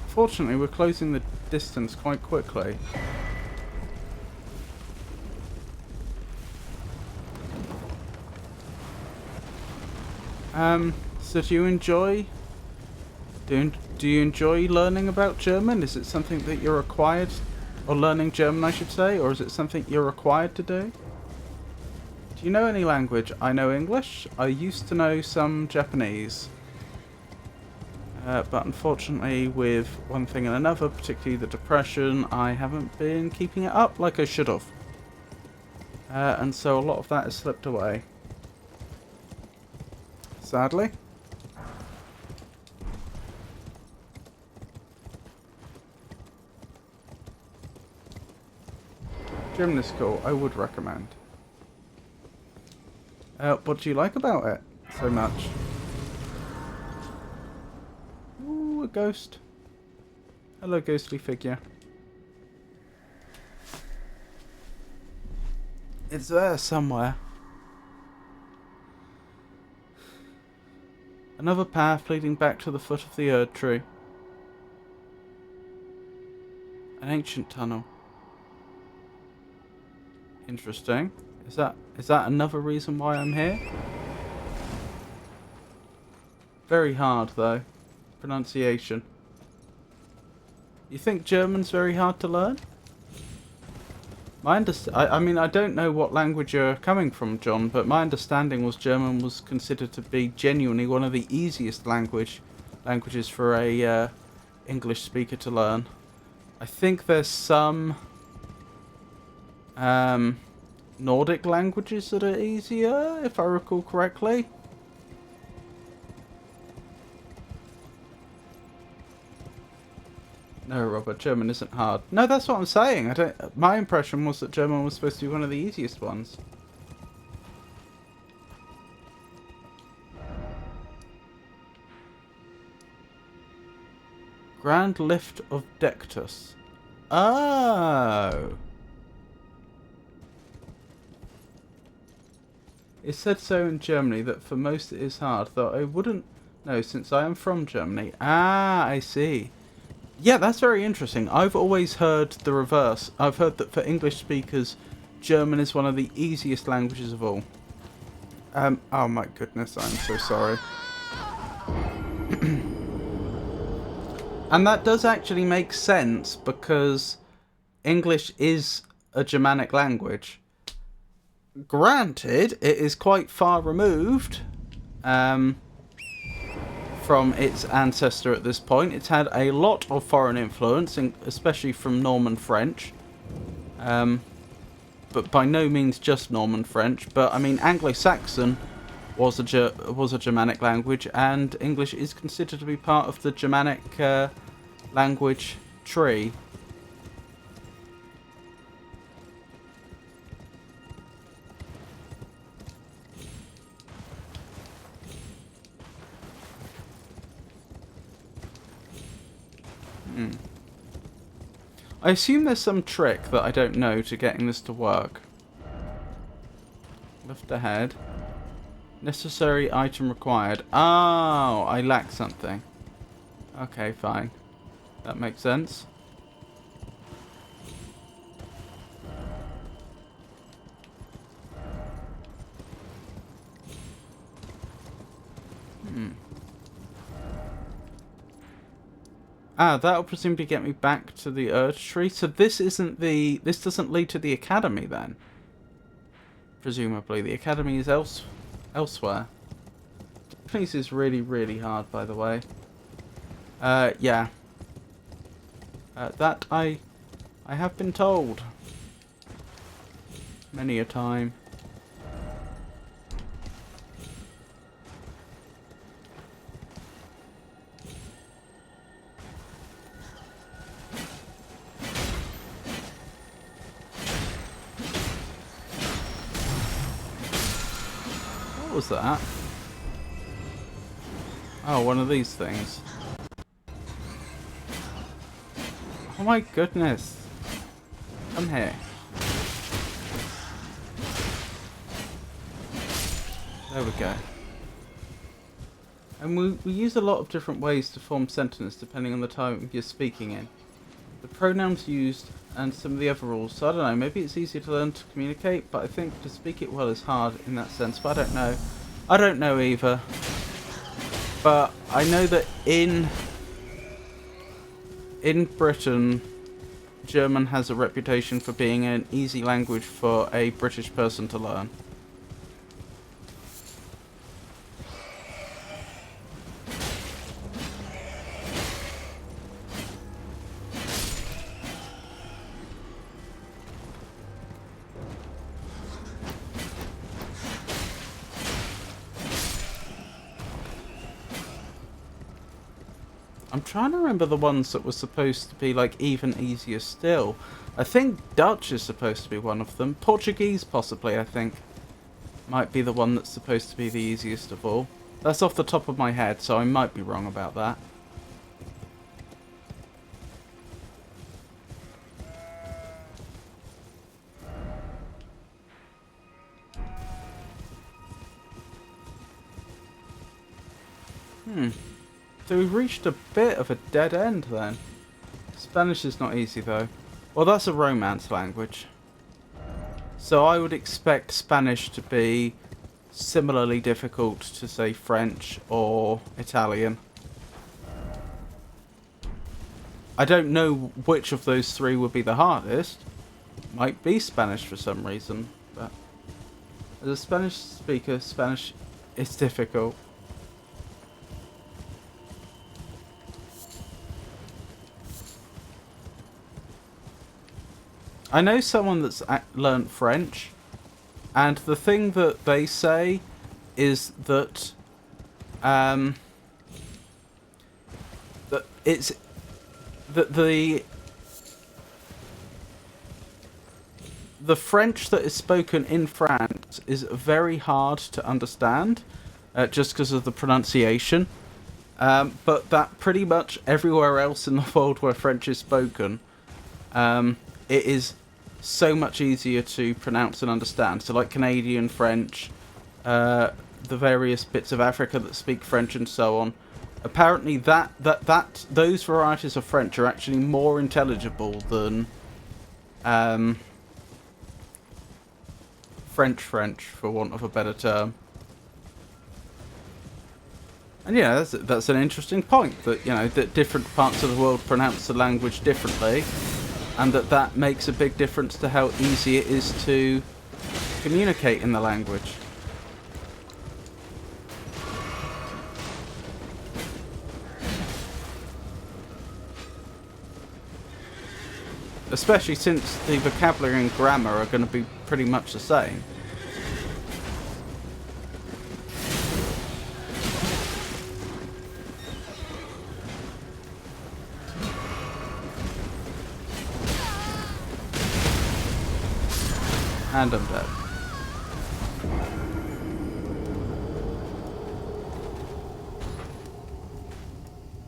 Fortunately, we're closing the distance quite quickly. So do you enjoy... Do you enjoy learning about German? Is it something that you're required... Or learning German, I should say? Or is it something you're required to do? Do you know any language? I know English. I used to know some Japanese. But unfortunately, with one thing and another, particularly the depression, I haven't been keeping it up like I should have. And so a lot of that has slipped away. Sadly. German is cool. I would recommend. What do you like about it so much? Ooh, a ghost. Hello, ghostly figure. It's there somewhere. Another path leading back to the foot of the Erd tree. An ancient tunnel. Interesting. Is that another reason why I'm here? Very hard though. Pronunciation. You think German's very hard to learn? I mean, I don't know what language you're coming from, John, but my understanding was German was considered to be genuinely one of the easiest languages for a English speaker to learn. I think there's some Nordic languages that are easier, if I recall correctly. No, Robert, German isn't hard. No, that's what I'm saying. My impression was that German was supposed to be one of the easiest ones. Grand Lift of Dectus. Oh! It said so in Germany that for most it is hard, though I wouldn't know since I am from Germany. Ah, I see. Yeah, that's very interesting. I've always heard the reverse. I've heard that for English speakers, German is one of the easiest languages of all. Oh my goodness, I'm so sorry. And that does actually make sense because English is a Germanic language. Granted, it is quite far removed from its ancestor at this point. It's had a lot of foreign influence, especially from Norman French. But by no means just Norman French. But I mean, Anglo-Saxon was a Germanic language, and English is considered to be part of the Germanic language tree. I assume there's some trick that I don't know to getting this to work. Lift ahead. Necessary item required. Oh, I lack something. Okay, fine. That makes sense. Ah, that'll presumably get me back to the Erd tree. So this doesn't lead to the academy then. Presumably, the academy is elsewhere. This is really, really hard, by the way. Yeah. That I have been told many a time. What was that? Oh, one of these things. Oh my goodness. Come here. There we go. And we use a lot of different ways to form sentences depending on the time you're speaking in. The pronouns used and some of the other rules. So I don't know, maybe it's easier to learn to communicate, but I think to speak it well is hard in that sense. But I don't know. I don't know either. But I know that in Britain, German has a reputation for being an easy language for a British person to learn. I'm trying to remember the ones that were supposed to be like even easier still. I think Dutch is supposed to be one of them. Portuguese possibly, I think, might be the one that's supposed to be the easiest of all. That's off the top of my head, so I might be wrong about that. So we've reached a bit of a dead end then. Spanish is not easy though. Well, that's a Romance language. So I would expect Spanish to be similarly difficult to, say, French or Italian. I don't know which of those three would be the hardest. Might be Spanish for some reason, but as a Spanish speaker, Spanish is difficult. I know someone that's learnt French, and the thing that they say is that that it's that the French that is spoken in France is very hard to understand, just because of the pronunciation. But that pretty much everywhere else in the world where French is spoken, it is so much easier to pronounce and understand. So like Canadian French, the various bits of Africa that speak French and so on. Apparently those varieties of French are actually more intelligible than French, for want of a better term. And yeah, that's an interesting point, that, you know, that different parts of the world pronounce the language differently, and that makes a big difference to how easy it is to communicate in the language. Especially since the vocabulary and grammar are going to be pretty much the same. And I'm dead.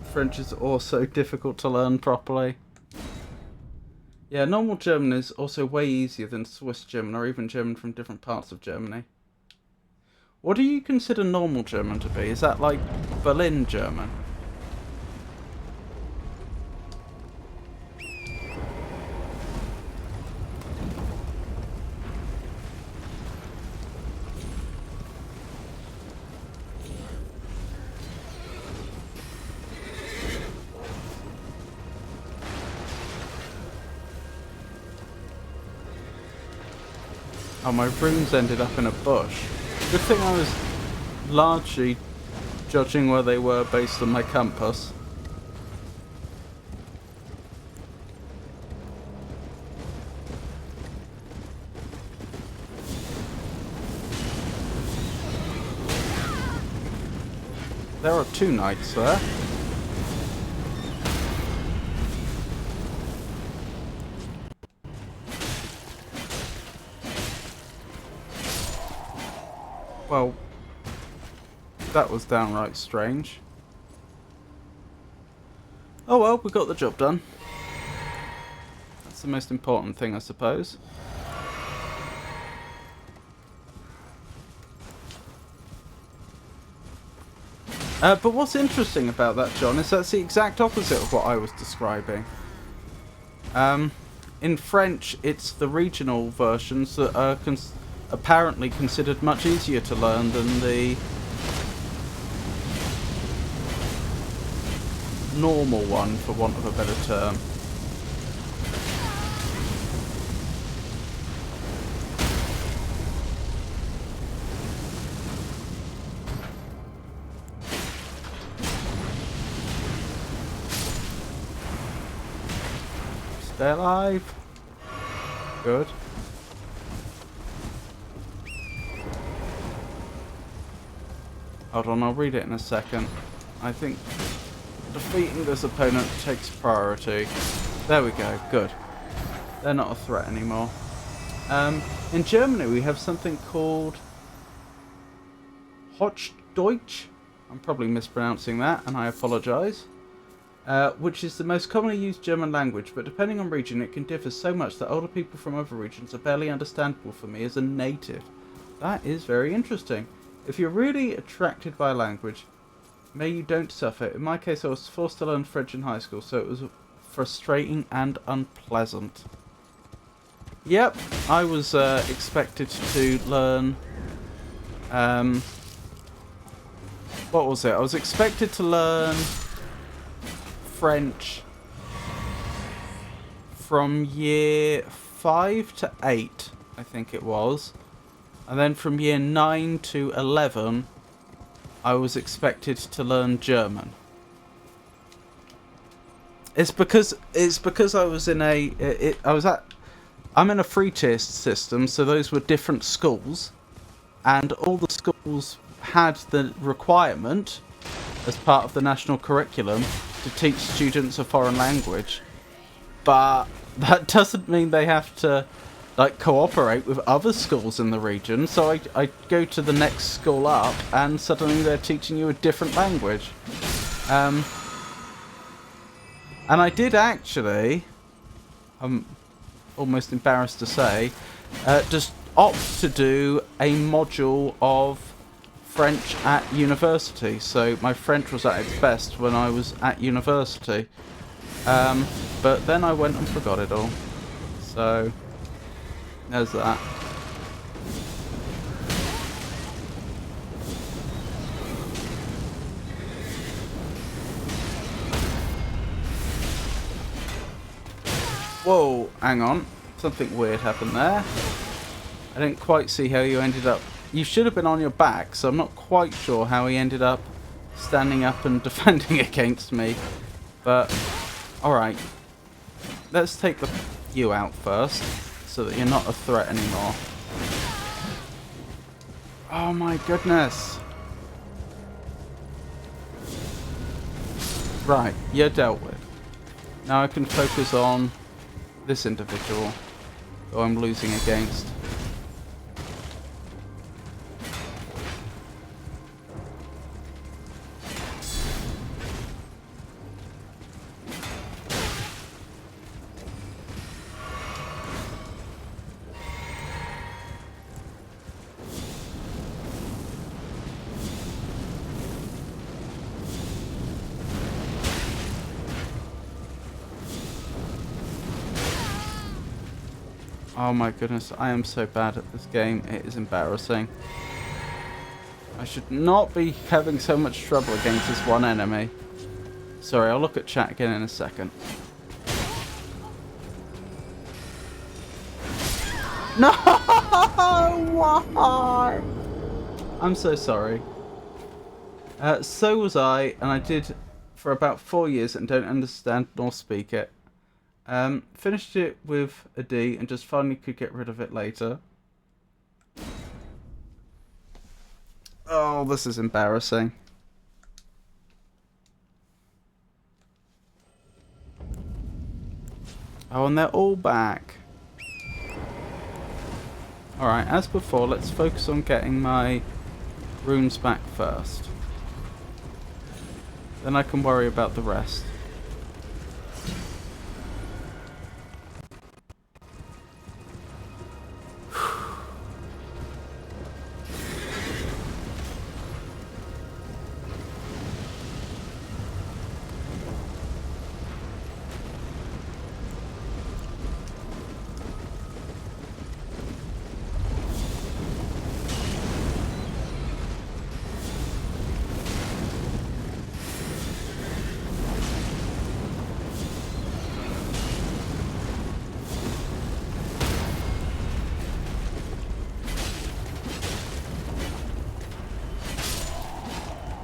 French is also difficult to learn properly. Yeah, normal German is also way easier than Swiss German, or even German from different parts of Germany. What do you consider normal German to be? Is that like Berlin German? Oh, my runes ended up in a bush. Good thing I was largely judging where they were based on my compass. There are 2 knights there. Well, that was downright strange. Oh well, we got the job done. the most important thing, I suppose. But what's interesting about that, John, is that's the exact opposite of what I was describing. In French, it's the regional versions that are apparently considered much easier to learn than the normal one, for want of a better term. Stay alive. Good. Hold on, I'll read it in a second. I think defeating this opponent takes priority. There we go, good. They're not a threat anymore. In Germany we have something called Hochdeutsch. I'm probably mispronouncing that, and I apologise. Which is the most commonly used German language, but depending on region it can differ so much that older people from other regions are barely understandable for me as a native. That is very interesting. If you're really attracted by a language, may you don't suffer. In my case, I was forced to learn French in high school, so it was frustrating and unpleasant. Yep, I was expected to learn... what was it? I was expected to learn French from year 5 to 8, I think it was. And then from year 9 to 11, I was expected to learn German. It's because I was in I'm in a free tier system, so those were different schools, and all the schools had the requirement as part of the national curriculum to teach students a foreign language, but that doesn't mean they have to like cooperate with other schools in the region. So I go to the next school up and suddenly they're teaching you a different language. And I did actually, I'm almost embarrassed to say, just opt to do a module of French at university. So my French was at its best when I was at university. But then I went and forgot it all. So there's that. Whoa, hang on. Something weird happened there. I didn't quite see how you ended up. You should have been on your back, so I'm not quite sure how he ended up standing up and defending against me. But, alright. Let's take you out first, so that you're not a threat anymore. Oh my goodness. Right, you're dealt with. Now I can focus on this individual who I'm losing against. Oh my goodness, I am so bad at this game, it is embarrassing. I should not be having so much trouble against this one enemy. Sorry, I'll look at chat again in a second. No! Why? I'm so sorry. So was I, and I did for about 4 years and don't understand nor speak it. Finished it with a D and just finally could get rid of it later. Oh, this is embarrassing. Oh, and they're all back. Alright, as before, let's focus on getting my runes back first. Then I can worry about the rest.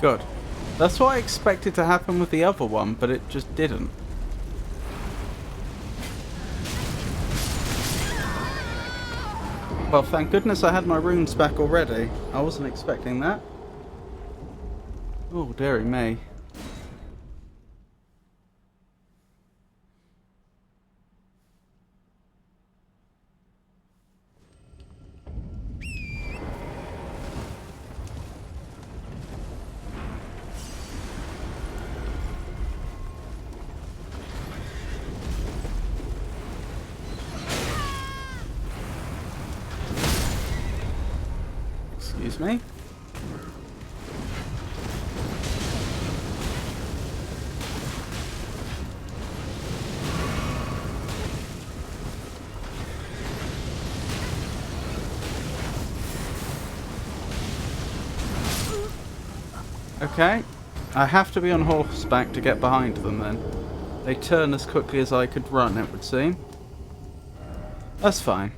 Good. That's what I expected to happen with the other one, but it just didn't. Well, thank goodness I had my runes back already. I wasn't expecting that. Oh, dearie me. Excuse me. Okay. I have to be on horseback to get behind them then. They turn as quickly as I could run, it would seem. That's fine.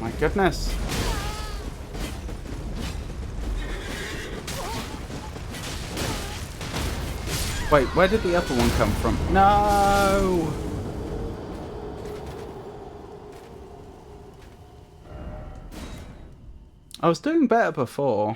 My goodness. Wait, where did the other one come from? No! I was doing better before.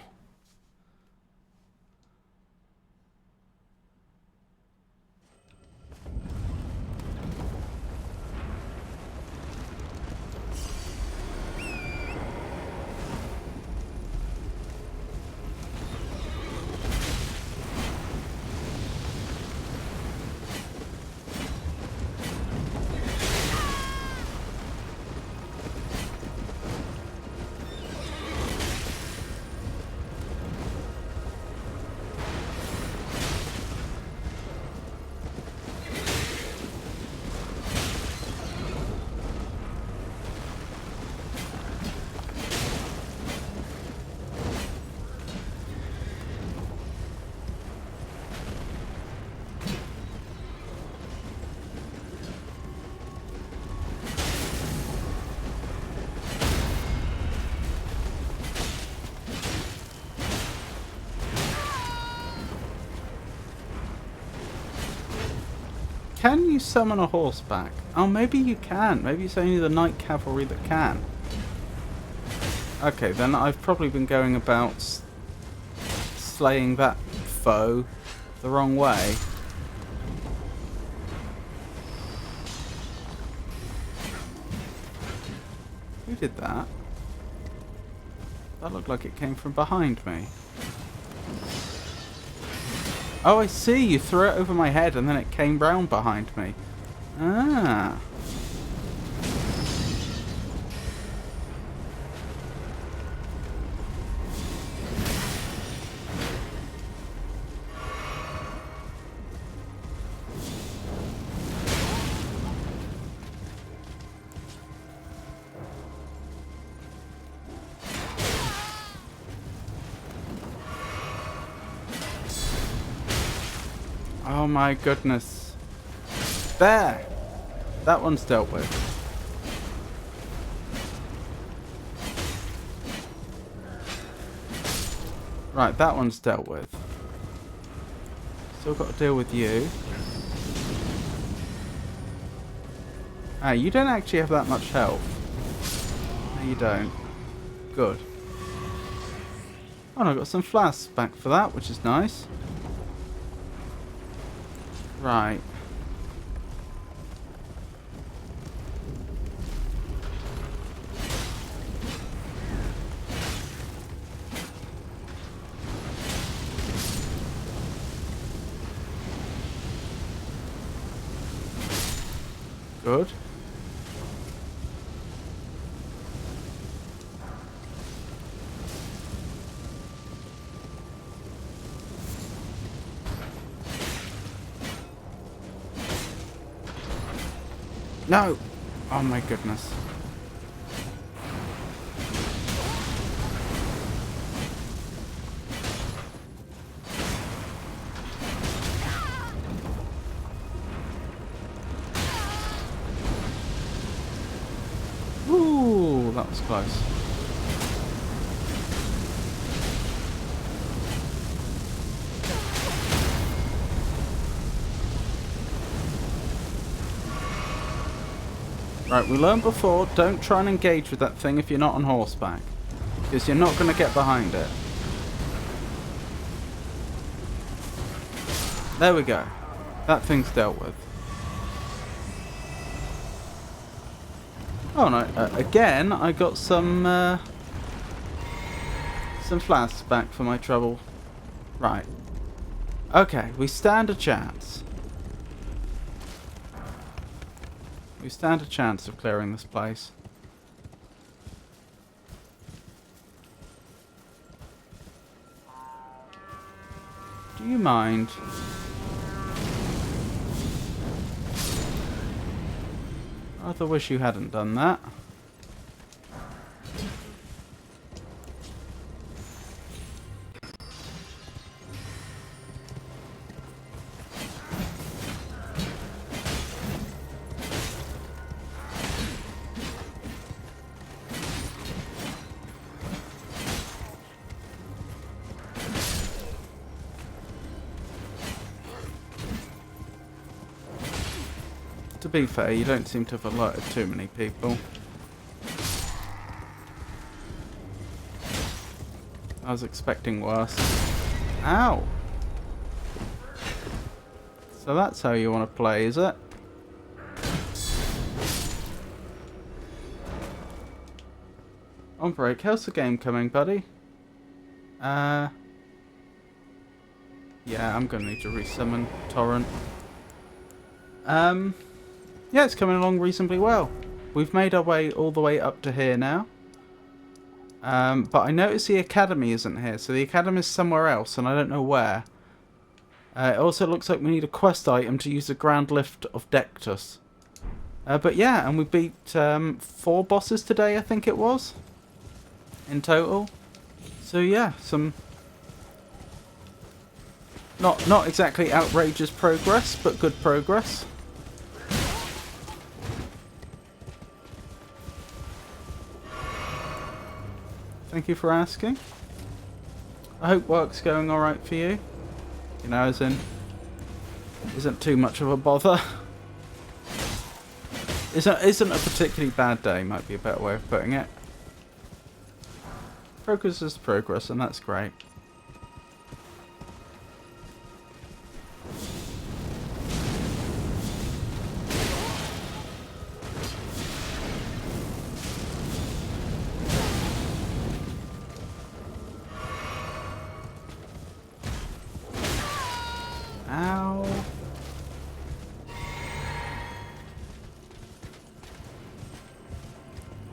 Can you summon a horseback? Oh, maybe you can. Maybe it's only the knight cavalry that can. Okay, then I've probably been going about slaying that foe the wrong way. Who did that? That looked like it came from behind me. Oh, I see. You threw it over my head and then it came round behind me. Ah. Oh my goodness. There! That one's dealt with. Right, that one's dealt with. Still got to deal with you. Ah, you don't actually have that much health. No, you don't. Good. Oh, and I got some flasks back for that, which is nice. Right. Good. No! Oh my goodness. Ooh, that was close. Right, we learned before, don't try and engage with that thing if you're not on horseback. Because you're not going to get behind it. There we go. That thing's dealt with. Oh no, again, I got some flasks back for my trouble. Right. Okay, we stand a chance. We stand a chance of clearing this place. Do you mind? I rather wish you hadn't done that. To be fair, you don't seem to have alerted too many people. I was expecting worse. Ow! So that's how you want to play, is it? On break, how's the game coming, buddy? Yeah, I'm gonna need to resummon Torrent. Yeah, it's coming along reasonably well. We've made our way all the way up to here now. But I notice the academy isn't here, so the academy is somewhere else, and I don't know where. It also looks like we need a quest item to use the ground lift of Dectus. But yeah, and we beat 4 bosses today, I think it was, in total. So yeah, some not exactly outrageous progress, but good progress. Thank you for asking. I hope work's going alright for you. You know, as in, isn't too much of a bother. Isn't a particularly bad day, might be a better way of putting it. Progress is progress, and that's great. Ow.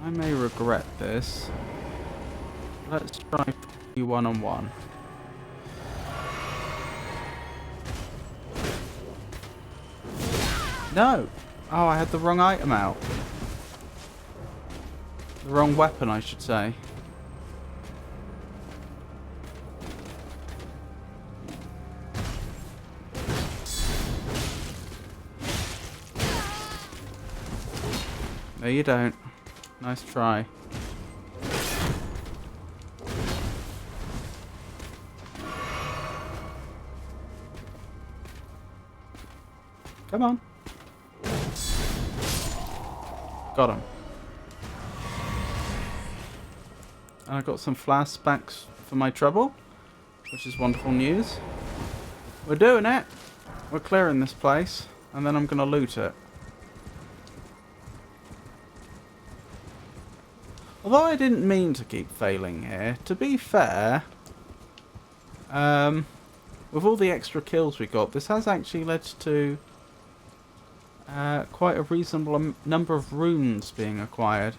I may regret this. Let's try you one-on-one. No! Oh, I had the wrong item out. The wrong weapon, I should say. No, you don't. Nice try. Come on. Got him. And I got some flashbacks for my trouble, which is wonderful news. We're doing it. We're clearing this place, and then I'm going to loot it. Although I didn't mean to keep failing here, to be fair, with all the extra kills we got, this has actually led to quite a reasonable number of runes being acquired.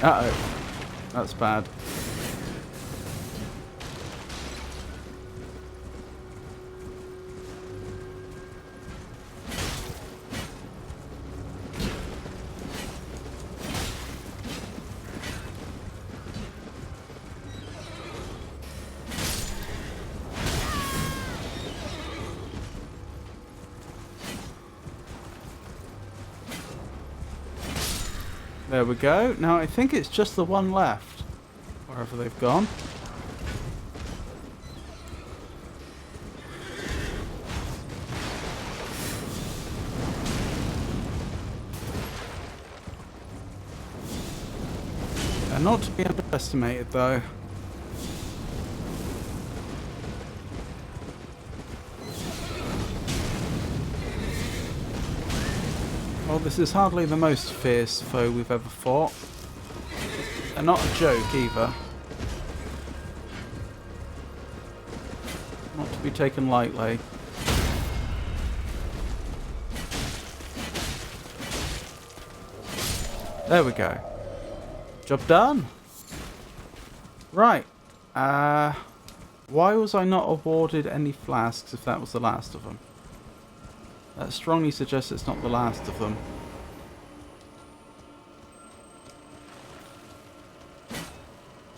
Uh-oh. That's bad. There we go. Now I think it's just the one left. Wherever they've gone. They're not to be underestimated though. Well, this is hardly the most fierce foe we've ever fought. They're not a joke either. Not to be taken lightly. There we go. Job done. Right. Why was I not awarded any flasks if that was the last of them? That strongly suggests it's not the last of them.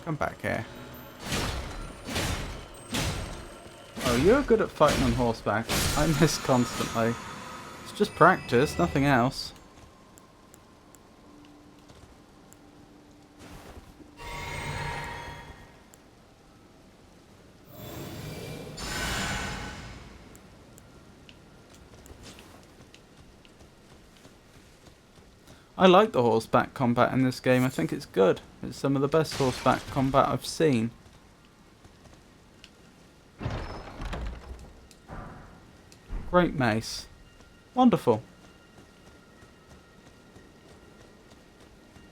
Come back here. Oh, you're good at fighting on horseback. I miss constantly. It's just practice, nothing else. I like the horseback combat in this game. I think it's good. It's some of the best horseback combat I've seen. Great mace. Wonderful.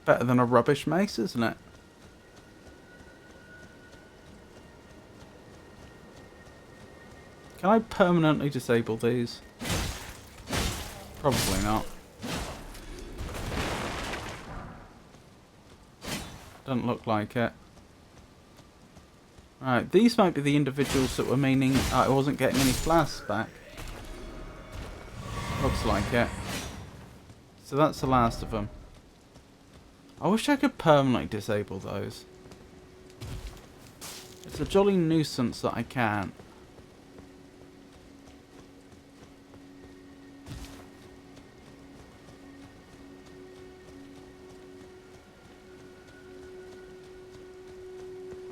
Better than a rubbish mace, isn't it? Can I permanently disable these? Probably not. Doesn't look like it. Right, these might be the individuals that were meaning I wasn't getting any flasks back. Looks like it. So that's the last of them. I wish I could permanently disable those. It's a jolly nuisance that I can't.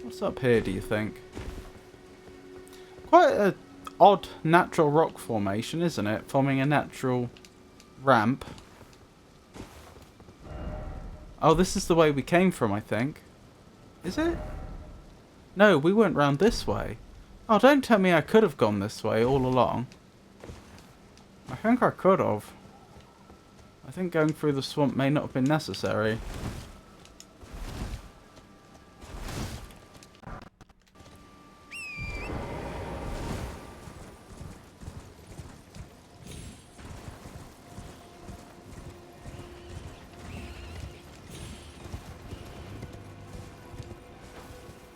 What's up here, do you think? Quite an odd natural rock formation, isn't it? Forming a natural ramp. Oh, this is the way we came from, I think. Is it? No, we went round this way. Oh, don't tell me I could have gone this way all along. I think I could have. I think going through the swamp may not have been necessary.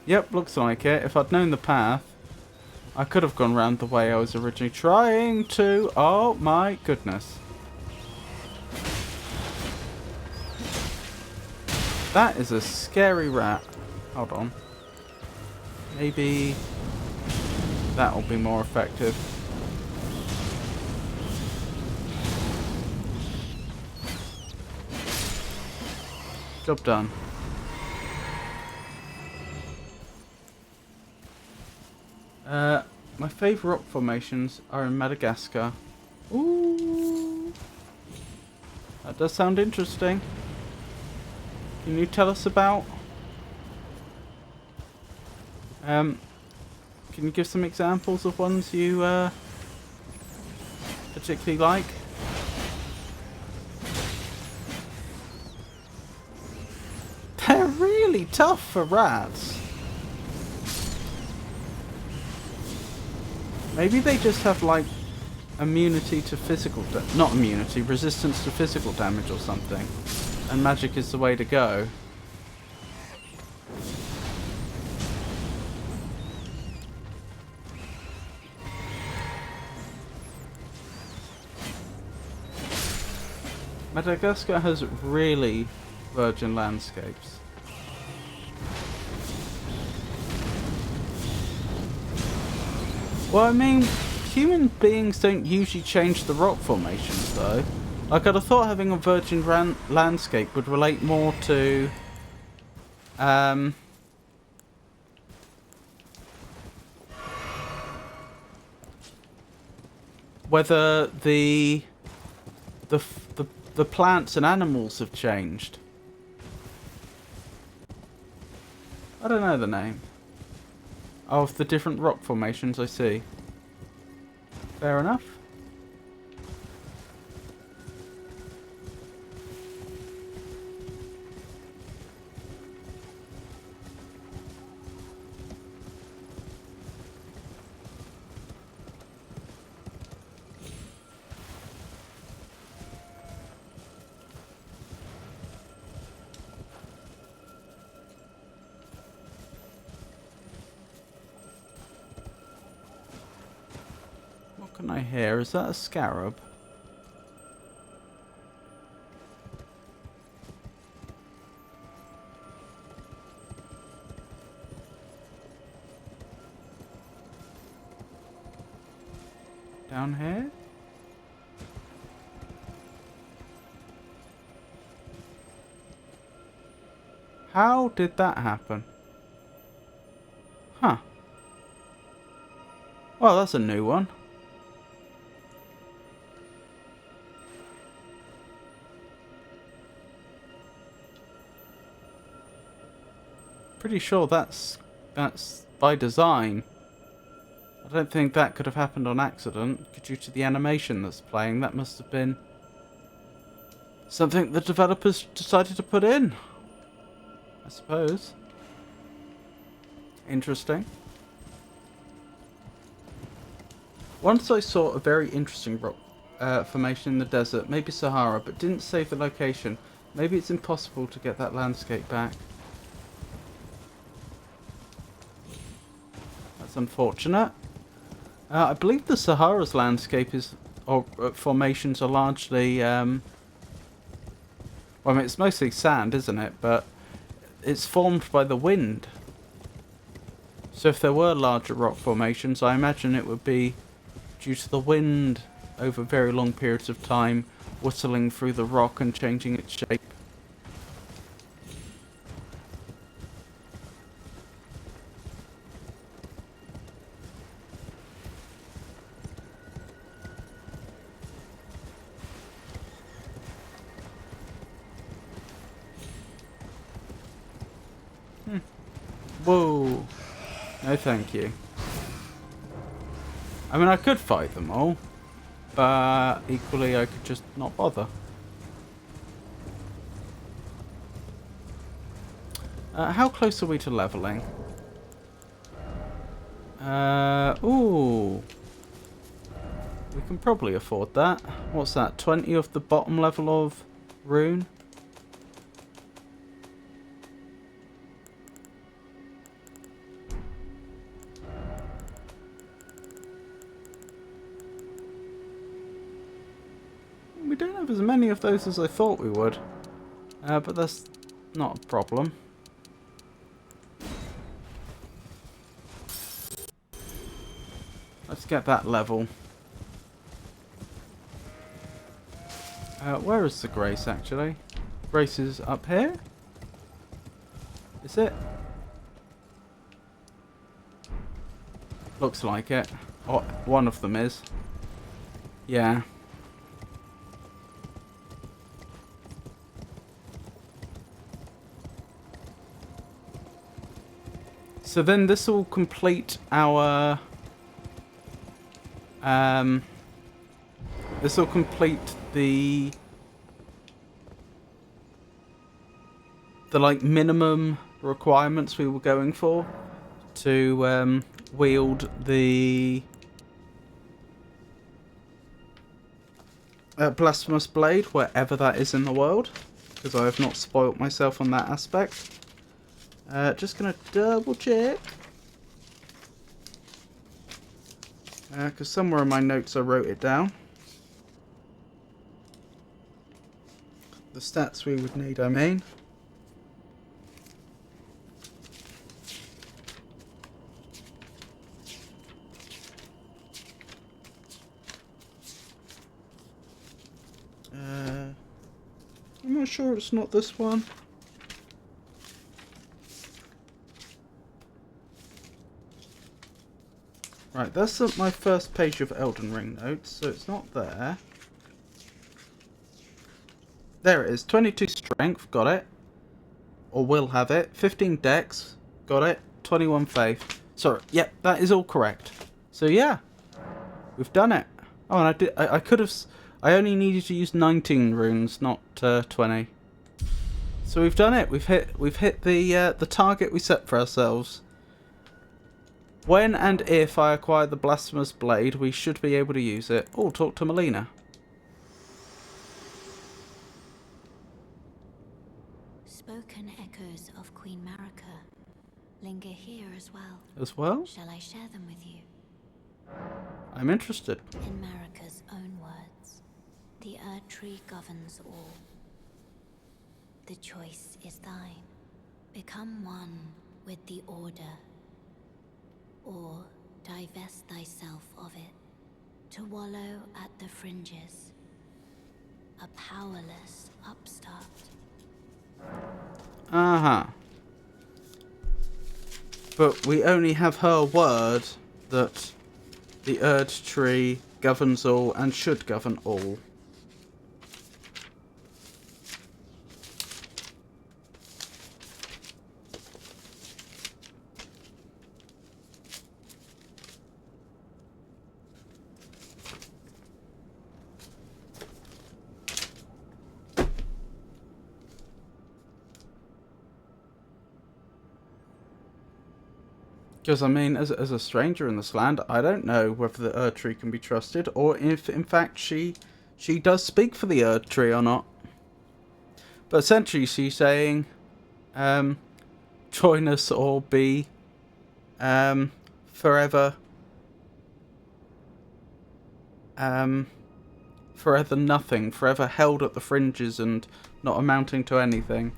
Yep, looks like it. If I'd known the path, I could have gone round the way I was originally trying to. Oh my goodness. That is a scary rat. Hold on. Maybe that'll be more effective. Job done. My favourite rock formations are in Madagascar. Ooh. That does sound interesting. Can you tell us about? Can you give some examples of ones you particularly like? really tough for rats. Maybe they just have like immunity to physical not immunity, resistance to physical damage or something. And magic is the way to go. Madagascar has really virgin landscapes. Well, I mean, human beings don't usually change the rock formations, though. Like, I'd have thought having a virgin landscape would relate more to... whether the plants and animals have changed. I don't know the name. Oh, of the different rock formations, I see. Fair enough. What can I hear? Is that a scarab? Down here? How did that happen? Huh. Well, that's a new one. Pretty sure that's by design. I don't think that could have happened on accident due to the animation that's playing. That must have been something the developers decided to put in, I suppose. Interesting. Once I saw a very interesting rock formation in the desert, maybe Sahara, but didn't save the location. Maybe it's impossible to get that landscape back. That's unfortunate. I believe the Sahara's landscape is, or formations are largely, well, I mean, it's mostly sand, isn't it? But it's formed by the wind. So if there were larger rock formations, I imagine it would be due to the wind over very long periods of time, whistling through the rock and changing its shape. Whoa. No thank you. I mean, I could fight them all, but equally I could just not bother. How close are we to leveling? Ooh. We can probably afford that. What's that? 20 of the bottom level of rune? We don't have as many of those as I thought we would. But that's not a problem. Let's get that level. Where is the Grace, actually? Grace is up here? Is it? Looks like it. Oh, one of them is. Yeah. So then this will complete our... this will complete the like minimum requirements we were going for to wield the blasphemous blade wherever that is in the world, because I have not spoilt myself on that aspect. Just gonna double check, because somewhere in my notes I wrote it down. The stats we would need, I mean. I'm not sure it's not this one. Right, that's my first page of Elden Ring notes, so it's not there. There it is, 22 strength, got it. Or will have it. 15 dex, got it. 21 faith. Sorry, yep, that is all correct. So yeah, we've done it. Oh, and I could have... I only needed to use 19 runes, not 20. So we've done it. We've hit the target we set for ourselves. When and if I acquire the Blasphemous Blade, we should be able to use it. Oh, talk to Melina. Spoken echoes of Queen Marika linger here as well. As well? Shall I share them with you? I'm interested. In Marika's own words, the Erd Tree governs all. The choice is thine. Become one with the Order, or divest thyself of it, to wallow at the fringes, a powerless upstart. Uh-huh. But we only have her word that the Erd Tree governs all and should govern all. Because, I mean, as a stranger in this land, I don't know whether the Erd Tree can be trusted, or if, in fact, she does speak for the Erd Tree or not. But essentially, she's saying, join us or be forever nothing, forever held at the fringes and not amounting to anything.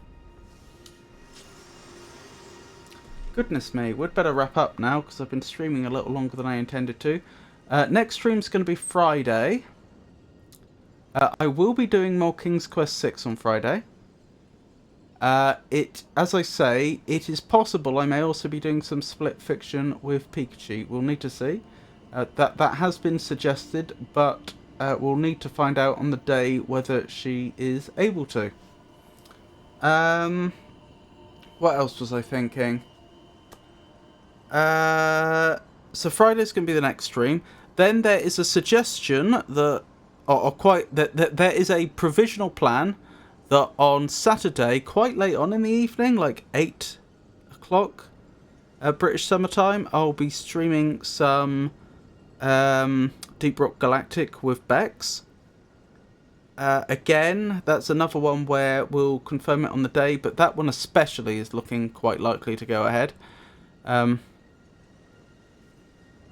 Goodness me, we'd better wrap up now because I've been streaming a little longer than I intended to. Next stream's going to be Friday. I will be doing more King's Quest 6 on Friday. As I say, it is possible I may also be doing some split fiction with Pikachu. We'll need to see. That has been suggested, but we'll need to find out on the day whether she is able to. What else was I thinking? So Friday's going to be the next stream. Then there is a suggestion that, that there is a provisional plan that on Saturday, quite late on in the evening, like 8 o'clock British summertime, I'll be streaming some Deep Rock Galactic with Bex. Again, that's another one where we'll confirm it on the day, but that one especially is looking quite likely to go ahead.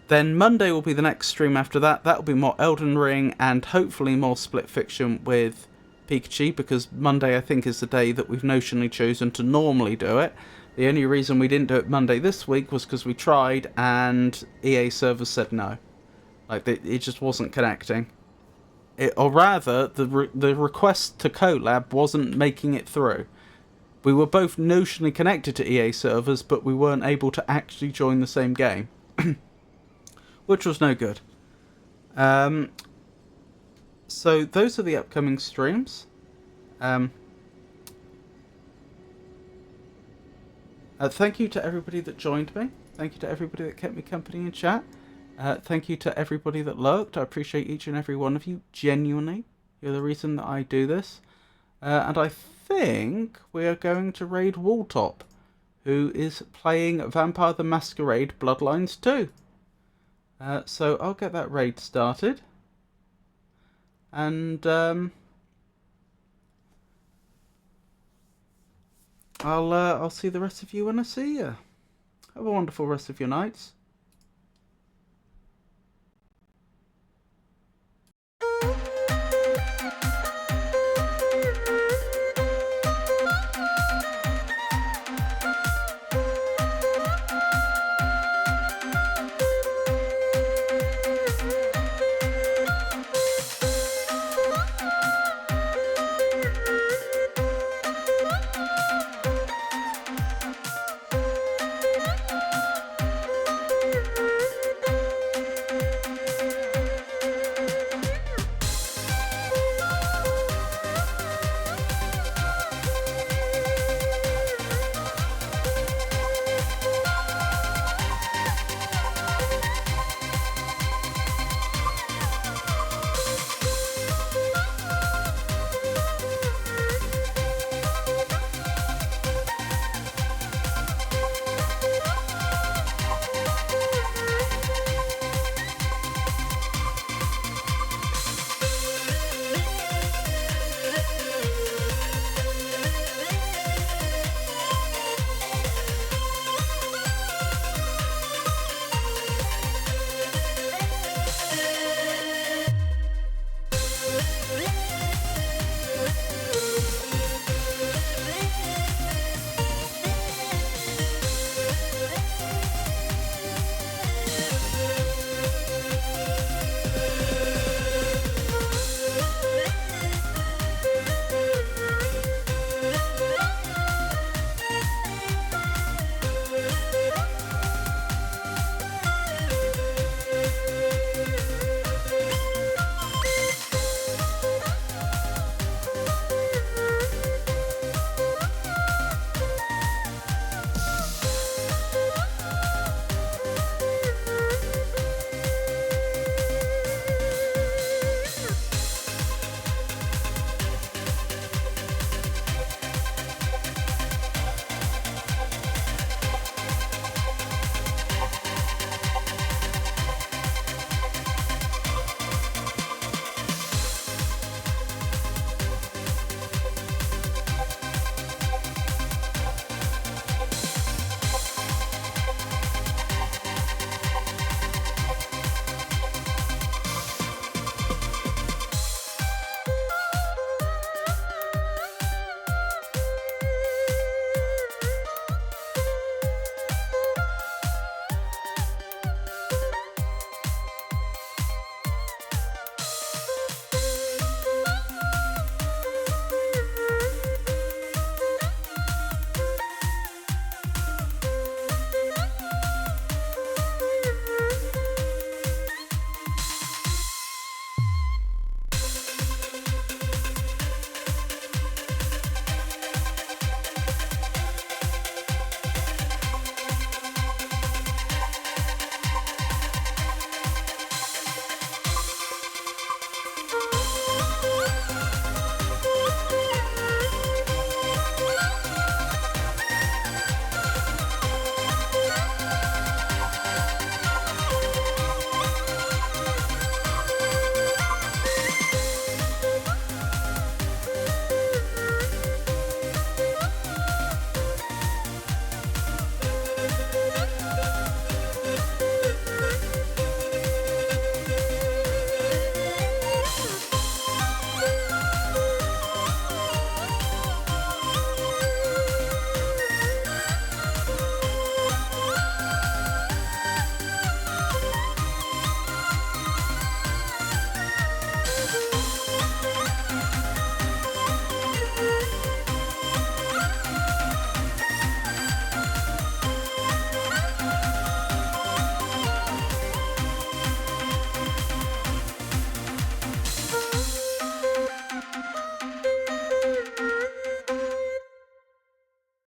Then Monday will be the next stream after that. That'll be more Elden Ring and hopefully more split fiction with Pikachu, because Monday I think is the day that we've notionally chosen to normally do it. The only reason we didn't do it Monday this week was because we tried and EA servers said no. Like, it just wasn't connecting. Or rather, the request to collab wasn't making it through. We were both notionally connected to EA servers, but we weren't able to actually join the same game. Which was no good. So those are the upcoming streams. Thank you to everybody that joined me. Thank you to everybody that kept me company in chat. Thank you to everybody that lurked. I appreciate each and every one of you. Genuinely. You're the reason that I do this. And I think we are going to raid Walltop. who is playing Vampire the Masquerade Bloodlines 2. So I'll get that raid started. And I'll see the rest of you when I see you. Have a wonderful rest of your nights.